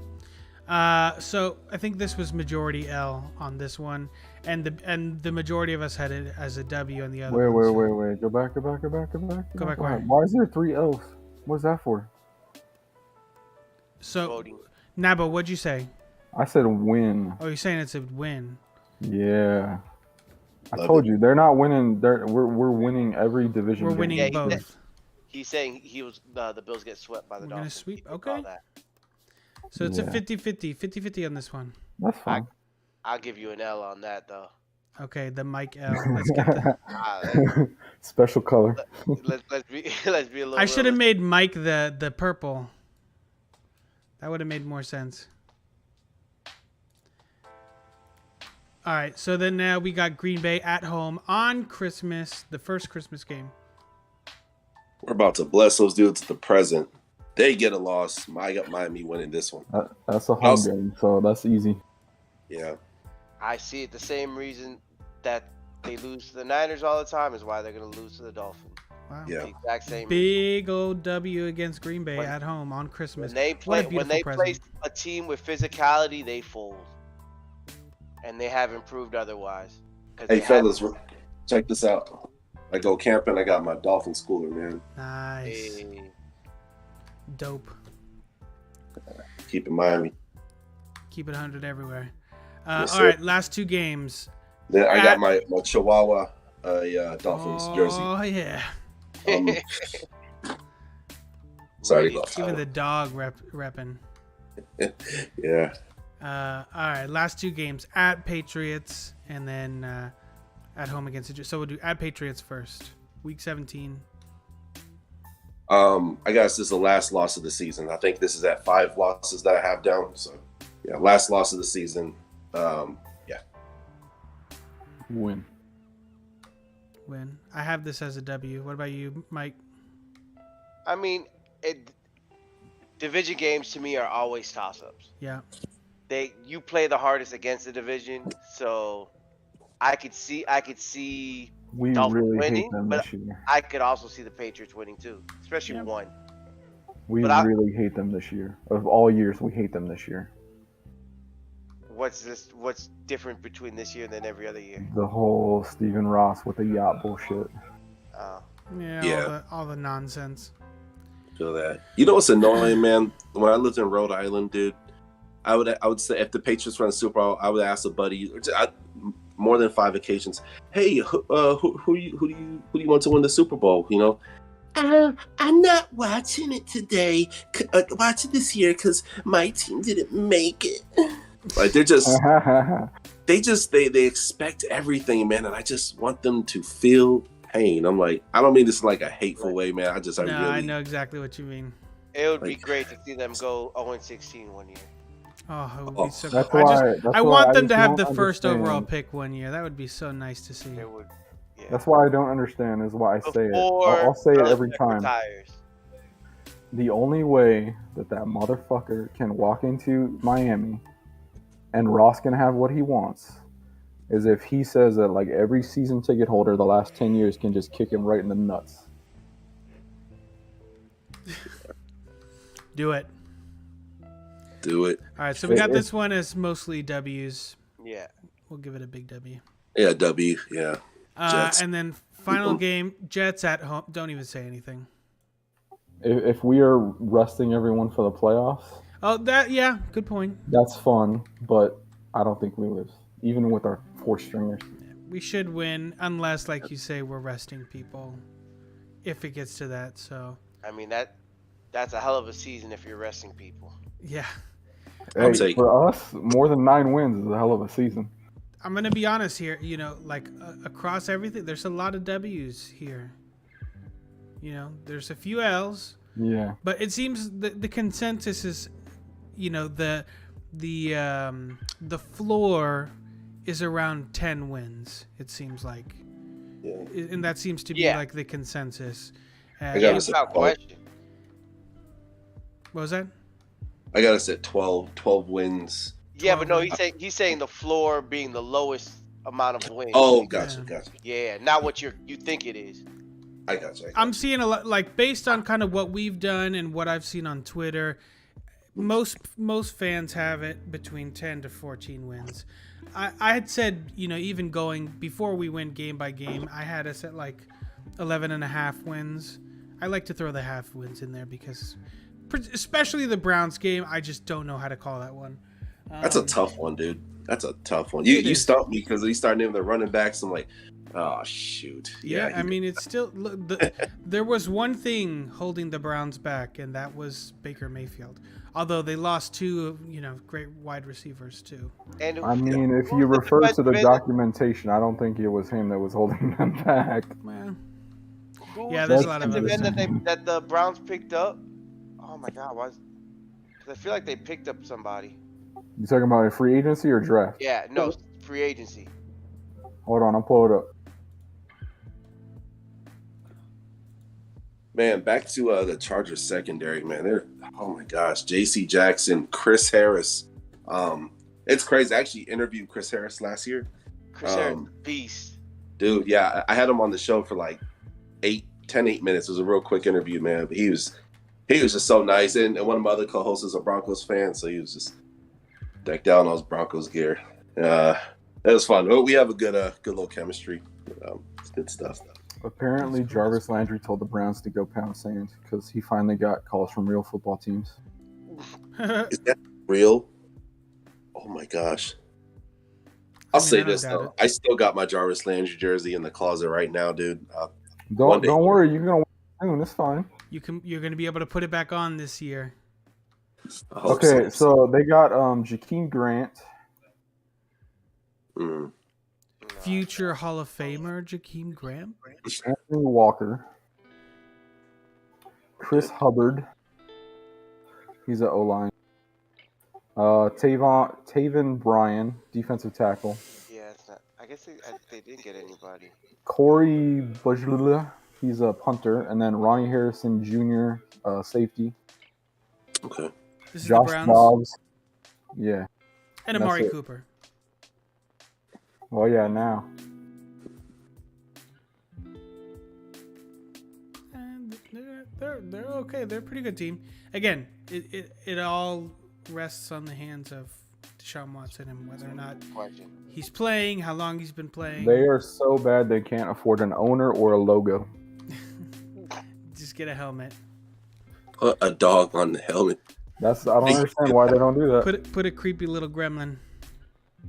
Speaker 1: So I think this was majority L on this one, and the majority of us had it as a W on the other.
Speaker 3: Wait. Go back.
Speaker 1: Go back.
Speaker 3: Why is there 3 L's? What's that for?
Speaker 1: So, Nabo, what'd you say?
Speaker 3: I said win.
Speaker 1: Oh, you're saying it's a win.
Speaker 3: Yeah. I told you they're not winning. We're winning every division.
Speaker 1: We're winning both.
Speaker 14: He's saying the Bills get swept by the Dolphins.
Speaker 1: We're gonna sweep. Okay. So it's a 50-50 on this one.
Speaker 3: That's fine.
Speaker 14: I'll give you an L on that though.
Speaker 1: Okay, the Mike L. Let's get that.
Speaker 3: Special color.
Speaker 14: Let's be a little.
Speaker 1: I should have made Mike the purple. That would have made more sense. All right, so then now we got Green Bay at home on Christmas, the first Christmas game.
Speaker 15: We're about to bless those dudes at the present. They get a loss. I got Miami winning this one.
Speaker 3: That's a home game, so that's easy.
Speaker 15: Yeah.
Speaker 14: I see it the same reason that they lose to the Niners all the time is why they're going to lose to the Dolphins.
Speaker 1: Wow.
Speaker 15: Yeah.
Speaker 14: The exact same.
Speaker 1: Big old W against Green Bay at home on Christmas.
Speaker 14: When they play, play a team with physicality, they fold, and they haven't proved otherwise.
Speaker 15: Hey fellas, check this out. I go camping. I got my Dolphins cooler, man.
Speaker 1: Nice.
Speaker 14: Hey.
Speaker 1: Dope.
Speaker 15: Keep it Miami.
Speaker 1: Keep it 100 everywhere.
Speaker 15: Yes,
Speaker 1: all right, last two games.
Speaker 15: Then I got my Chihuahua Dolphins jersey.
Speaker 1: Oh yeah.
Speaker 15: Sorry,
Speaker 1: even the dog repping.
Speaker 15: Yeah.
Speaker 1: All right, last two games at Patriots and then at home against the. So we'll do at Patriots first. Week 17.
Speaker 15: I guess this is the last loss of the season. I think this is at 5 losses that I have down. So yeah, last loss of the season. Yeah.
Speaker 3: Win.
Speaker 1: I have this as a W. What about you, Mike?
Speaker 14: I mean, division games to me are always toss-ups.
Speaker 1: Yeah.
Speaker 14: You play the hardest against the division, so I could see
Speaker 3: We
Speaker 14: Dolphins
Speaker 3: really
Speaker 14: winning,
Speaker 3: hate them
Speaker 14: but
Speaker 3: this year.
Speaker 14: I could also see the Patriots winning too, especially one.
Speaker 3: We
Speaker 14: But
Speaker 3: really hate them this year. Of all years, we hate them this year.
Speaker 14: What's different between this year than every other year?
Speaker 3: The whole Stephen Ross with the yacht bullshit.
Speaker 1: Yeah. All the nonsense.
Speaker 15: Feel that. You know what's annoying, man? When I lived in Rhode Island, dude, I would say if the Patriots won the Super Bowl, I would ask a buddy, more than 5 occasions, hey, who do you want to win the Super Bowl? You know, I'm not watching it today. Watch it this year because my team didn't make it. Like they expect everything, man, and I just want them to feel pain. I'm like, I don't mean this in like a hateful way, man.
Speaker 1: I know exactly what you mean.
Speaker 14: It would be great to see them go 0-16 one year.
Speaker 1: Oh, it would be so
Speaker 3: That's
Speaker 1: cool. I want them to have the
Speaker 3: don't
Speaker 1: first overall
Speaker 3: understand.
Speaker 1: pick one year. That would be so nice to see.
Speaker 14: It would. Yeah.
Speaker 3: That's why I don't understand is why I say it.
Speaker 14: Before
Speaker 3: I'll say it every
Speaker 14: Belichick
Speaker 3: time.
Speaker 14: retires.
Speaker 3: The only way that motherfucker can walk into Miami and Ross can have what he wants is if he says that like every season ticket holder the last 10 years can just kick him right in the nuts.
Speaker 1: Do it.
Speaker 15: Do it.
Speaker 1: All right, so we got this one as mostly W's.
Speaker 14: Yeah.
Speaker 1: We'll give it a big W.
Speaker 15: Yeah, W. Yeah.
Speaker 1: And then final game, Jets at home. Don't even say anything.
Speaker 3: If we are resting everyone for the playoffs,
Speaker 1: good point.
Speaker 3: that's fun, but I don't think we lose, even with our 4 stringers.
Speaker 1: We should win unless, like you say, we're resting people. If it gets to that, so.
Speaker 14: I mean that's a hell of a season if you're resting people.
Speaker 1: Yeah.
Speaker 3: Hey, for us, more than 9 wins is a hell of a season.
Speaker 1: I'm gonna be honest here. You know, like across everything, there's a lot of W's here. You know, there's a few L's.
Speaker 3: Yeah.
Speaker 1: But it seems the consensus is, you know, the floor is around 10 wins. It seems like, and that seems to be like the consensus.
Speaker 15: I got us at 12.
Speaker 1: What was that?
Speaker 15: I got us at 12 wins.
Speaker 14: Yeah, but no, he's saying the floor being the lowest amount of wins.
Speaker 15: Oh, gotcha.
Speaker 14: Yeah, not what you think it is.
Speaker 15: I gotcha.
Speaker 1: I'm seeing a lot, like based on kind of what we've done and what I've seen on Twitter, most fans have it between 10 to 14 wins. I had said, you know, even going before we went game by game, I had us at like 11.5 wins. I like to throw the half wins in there because, especially the Browns game, I just don't know how to call that one.
Speaker 15: That's a tough one, dude. That's a tough one. You stumped me because you started naming the running backs. I'm like, oh shoot.
Speaker 1: Yeah, I mean, it's still there was one thing holding the Browns back, and that was Baker Mayfield. Although they lost 2, you know, great wide receivers too.
Speaker 14: And
Speaker 3: I mean, if you refer to the documentation, I don't think it was him that was holding them back.
Speaker 1: Man. Yeah, there's a lot of others.
Speaker 14: that the Browns picked up. Oh my God, why? Because I feel like they picked up somebody.
Speaker 3: You talking about a free agency or draft?
Speaker 14: Yeah, no, free agency.
Speaker 3: Hold on, I'll pull it up.
Speaker 15: Man, back to the Chargers secondary, man. They're, oh my gosh, J.C. Jackson, Chris Harris. It's crazy. I actually interviewed Chris Harris last year.
Speaker 14: Chris Harris, beast.
Speaker 15: Dude, yeah, I had him on the show for like 8 minutes. It was a real quick interview, man. But he was just so nice. And one of my other co-hosts is a Broncos fan, so he was just decked out in all his Broncos gear. It was fun. We have a good little chemistry. It's good stuff.
Speaker 3: Apparently, Jarvis Landry told the Browns to go pound sand because he finally got calls from real football teams.
Speaker 15: Is that real? Oh my gosh. I'll say this though. I still got my Jarvis Landry jersey in the closet right now, dude.
Speaker 3: Don't worry, you're gonna win soon. It's fine.
Speaker 1: You're gonna be able to put it back on this year.
Speaker 3: Okay, so they got Jakeem Grant.
Speaker 1: Future Hall of Famer Jakeem Grant.
Speaker 3: Anthony Walker. Chris Hubbard. He's an O-line. Taven Bryan, defensive tackle.
Speaker 14: Yeah, it's not. I guess they didn't get anybody.
Speaker 3: Corey Bujla, he's a punter, and then Ronnie Harrison Jr., safety.
Speaker 15: Okay.
Speaker 1: This is
Speaker 3: Josh
Speaker 1: the Browns.
Speaker 3: Dobbs. Yeah.
Speaker 1: And Amari Cooper.
Speaker 3: Well, yeah, now.
Speaker 1: And they're okay. They're a pretty good team. Again, it all rests on the hands of Deshaun Watson and whether or not he's playing, how long he's been playing.
Speaker 3: They are so bad they can't afford an owner or a logo.
Speaker 1: Just get a helmet.
Speaker 15: Put a dog on the helmet.
Speaker 3: I don't understand why they don't do that.
Speaker 1: Put a creepy little gremlin.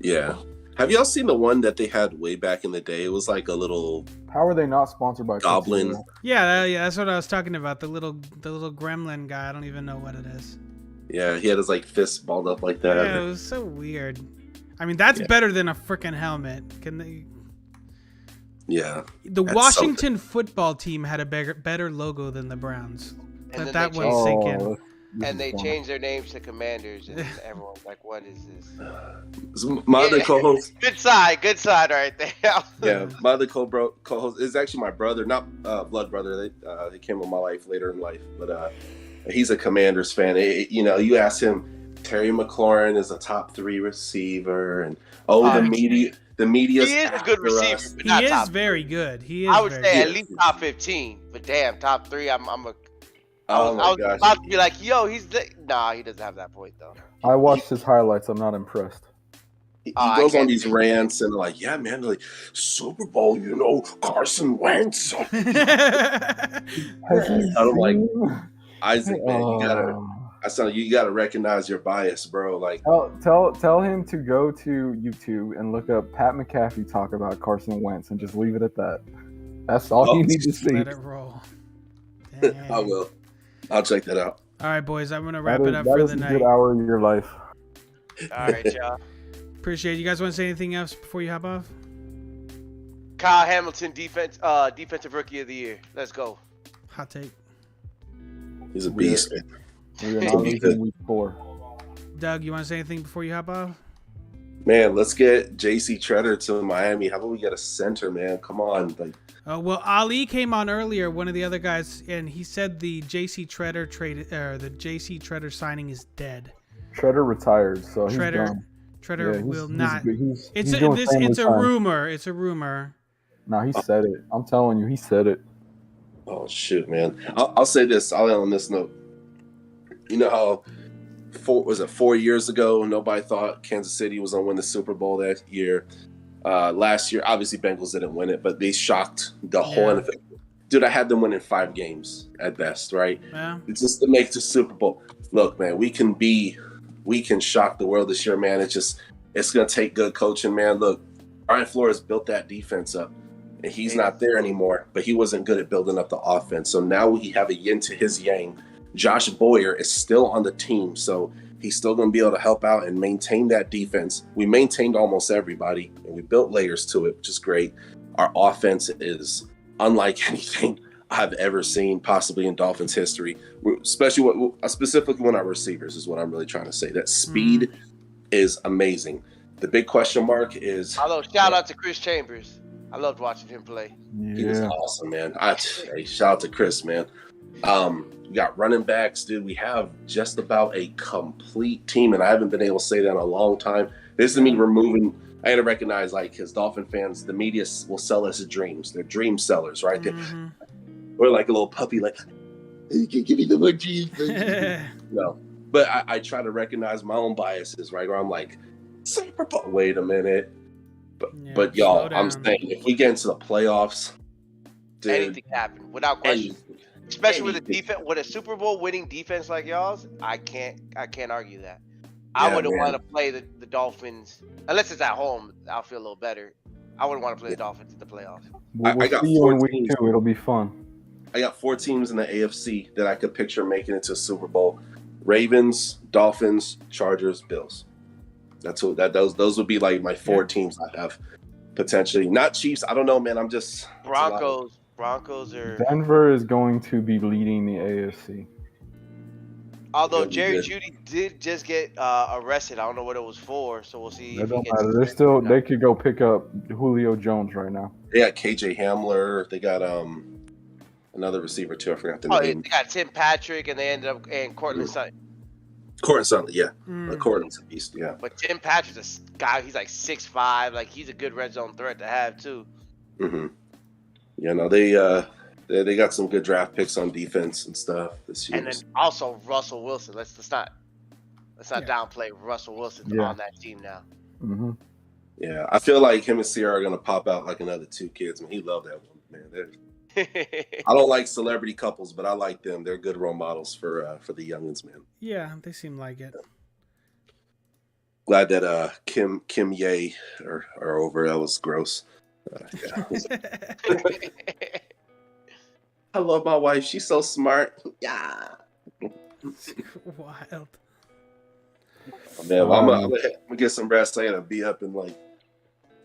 Speaker 15: Yeah. Have y'all seen the one that they had way back in the day? It was like a little.
Speaker 3: How are they not sponsored by
Speaker 15: Goblin?
Speaker 1: Yeah, that's what I was talking about. The little gremlin guy. I don't even know what it is.
Speaker 15: Yeah, he had his like fists balled up like that.
Speaker 1: Yeah, it was so weird. I mean, that's better than a freaking helmet. Can they?
Speaker 15: Yeah.
Speaker 1: The Washington football team had a better logo than the Browns. Let that one sink in.
Speaker 14: And they changed their names to Commanders, and everyone's like, "What is this?"
Speaker 15: My other co-host.
Speaker 14: Good side right there.
Speaker 15: Yeah, my other co-host is actually my brother, not blood brother. They came in my life later in life, but he's a Commanders fan. You ask him, Terry McLaurin is a top 3 receiver, and the media.
Speaker 14: He is a good receiver, but not top.
Speaker 1: He is very good. He is.
Speaker 14: I would say at least top 15, but damn, top 3. I was about to be like, yo, nah, he doesn't have that point though.
Speaker 3: I watched his highlights. I'm not impressed.
Speaker 15: He goes on these rants and like, yeah, man, like Super Bowl, Carson Wentz. I'm like, Isaac, man, you gotta recognize your bias, bro. Like,
Speaker 3: tell him to go to YouTube and look up Pat McAfee talk about Carson Wentz and just leave it at that. That's all you need to see.
Speaker 1: Let it roll.
Speaker 15: I will. I'll check that out.
Speaker 1: All right, boys. I'm gonna wrap it up for the night.
Speaker 3: That is a good hour of your life.
Speaker 14: All right, y'all.
Speaker 1: Appreciate it. You guys want to say anything else before you hop off?
Speaker 14: Kyle Hamilton, defensive rookie of the year. Let's go.
Speaker 1: Hot take.
Speaker 15: He's a beast.
Speaker 3: We are not losing week 4.
Speaker 1: Doug, you want to say anything before you hop off?
Speaker 15: Man, let's get J.C. Treader to Miami. How about we get a center, man? Come on, like.
Speaker 1: Well, Ali came on earlier, one of the other guys, and he said the J.C. Treader the J.C. Treader signing is dead.
Speaker 3: Treader retired, so he's done.
Speaker 1: Treader will not. It's a
Speaker 3: time.
Speaker 1: rumor. It's a rumor.
Speaker 3: No, he said it. I'm telling you, he said it.
Speaker 15: Oh shoot, man! I'll say this. I'll end on this note. You know how 4 years ago nobody thought Kansas City was gonna win the Super Bowl that year. Last year, obviously Bengals didn't win it, but they shocked the whole NFL. Dude, I had them winning 5 games at best, right?
Speaker 1: Yeah.
Speaker 15: It's just to make the Super Bowl. Look, man, we can shock the world this year, man. It's gonna take good coaching, man. Look, Brian Flores built that defense up, and he's not there anymore. But he wasn't good at building up the offense. So now we have a yin to his yang. Josh Boyer is still on the team, so he's still going to be able to help out and maintain that defense. We maintained almost everybody, and we built layers to it, which is great. Our offense is unlike anything I've ever seen, possibly in Dolphins history, specifically when our receivers is what I'm really trying to say. That speed is amazing. The big question mark is.
Speaker 14: Although, shout out to Chris Chambers. I loved watching him play.
Speaker 15: He was awesome, man. Hey, shout out to Chris, man. We got running backs, dude. We have just about a complete team, and I haven't been able to say that in a long time. This is me removing. I had to recognize, like, because Dolphin fans, the media will sell us dreams. They're dream sellers, right? We're like a little puppy, like, you can give me the one dream. No, but I try to recognize my own biases, right? Where I'm like, Super Bowl. Wait a minute. But y'all, I'm saying if we get into the playoffs, dude,
Speaker 14: anything can happen without question. Especially with a defense, with a Super Bowl winning defense like y'all's, I can't argue that. I wouldn't want to play the Dolphins unless it's at home. I'll feel a little better. I wouldn't want to play the Dolphins in the playoffs.
Speaker 3: We'll see you in week 2. It'll be fun.
Speaker 15: I got 4 teams in the AFC that I could picture making it to a Super Bowl: Ravens, Dolphins, Chargers, Bills. Those would be like my 4 teams I have potentially. Not Chiefs. I don't know, man. I'm just
Speaker 14: Broncos are.
Speaker 3: Denver is going to be leading the AFC.
Speaker 14: Although Jerry Jeudy did just get arrested, I don't know what it was for. So we'll see.
Speaker 3: It don't matter. They could go pick up Julio Jones right now.
Speaker 15: They got KJ Hamler. They got another receiver too. I forgot the name.
Speaker 14: They got Tim Patrick, and they ended up and Cortland Sutton.
Speaker 15: Cortland Sutton, yeah. Cortland's a beast, yeah.
Speaker 14: But Tim Patrick's a guy. He's like 6'5". Like, he's a good red zone threat to have too.
Speaker 15: Yeah, no, they got some good draft picks on defense and stuff this year.
Speaker 14: And then also Russell Wilson. Let's not downplay Russell Wilson on that team now.
Speaker 15: Yeah, I feel like him and Sierra are gonna pop out like another 2 kids. Man, he loved that one, man. I don't like celebrity couples, but I like them. They're good role models for the youngins, man.
Speaker 1: Yeah, they seem like it.
Speaker 15: Glad that Kim Ye are over. That was gross. I love my wife. She's so smart. Yeah.
Speaker 1: Wild.
Speaker 15: Man, well, I'm gonna get some rest. I gotta be up in like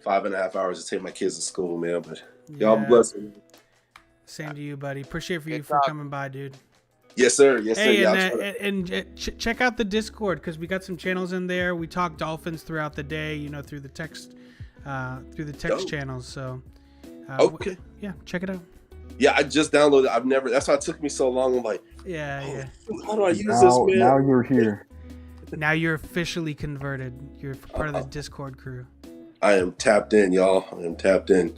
Speaker 15: 5.5 hours to take my kids to school, man. But y'all bless me.
Speaker 1: Same to you, buddy. Appreciate you for coming by, dude.
Speaker 15: Yes, sir. Yes,
Speaker 1: hey,
Speaker 15: sir.
Speaker 1: And check out the Discord because we got some channels in there. We talk Dolphins throughout the day, through the text channels. So,
Speaker 15: okay.
Speaker 1: Yeah, check it out.
Speaker 15: Yeah, I just downloaded. I've never. That's why it took me so long. I'm like,
Speaker 1: yeah.
Speaker 15: How do I use this, man?
Speaker 3: Now you're here.
Speaker 1: Now you're officially converted. You're part of the Discord crew.
Speaker 15: I am tapped in, y'all. I am tapped in.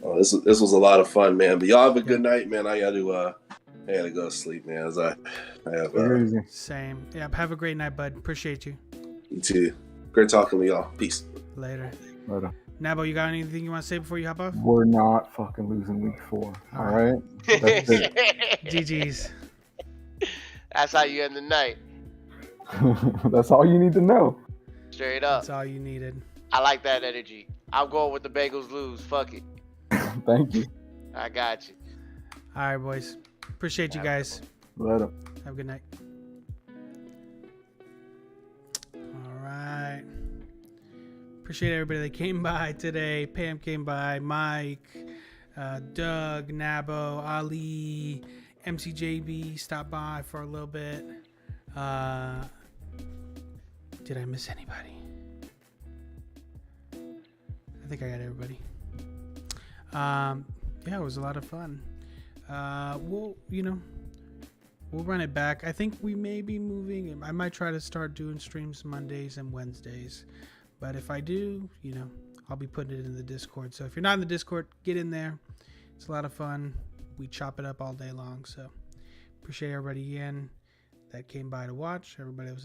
Speaker 15: Oh, this was a lot of fun, man. But y'all have a good night, man. I gotta go to sleep, man. As I have
Speaker 1: same. Yeah. Have a great night, bud. Appreciate you.
Speaker 15: You too. Great talking to y'all. Peace.
Speaker 1: Later. Nabo, you got anything you want to say before you hop off?
Speaker 3: We're not fucking losing week 4. All right. That's it.
Speaker 1: GG's.
Speaker 14: That's how you end the night.
Speaker 3: That's all you need to know.
Speaker 14: Straight up.
Speaker 1: That's all you needed.
Speaker 14: I like that energy. I'm going with the Bengals lose. Fuck it.
Speaker 3: Thank you.
Speaker 14: I got you.
Speaker 1: All right, boys. Appreciate you guys.
Speaker 3: Later.
Speaker 1: Have a good night. All right. Appreciate everybody that came by today. Pam came by. Mike, Doug, Nabo, Ali, MCJB stopped by for a little bit. Did I miss anybody? I think I got everybody. Yeah, it was a lot of fun. We'll run it back. I think we may be moving. I might try to start doing streams Mondays and Wednesdays. But if I do, I'll be putting it in the Discord. So if you're not in the Discord, get in there. It's a lot of fun. We chop it up all day long. So appreciate everybody again that came by to watch. Everybody that was in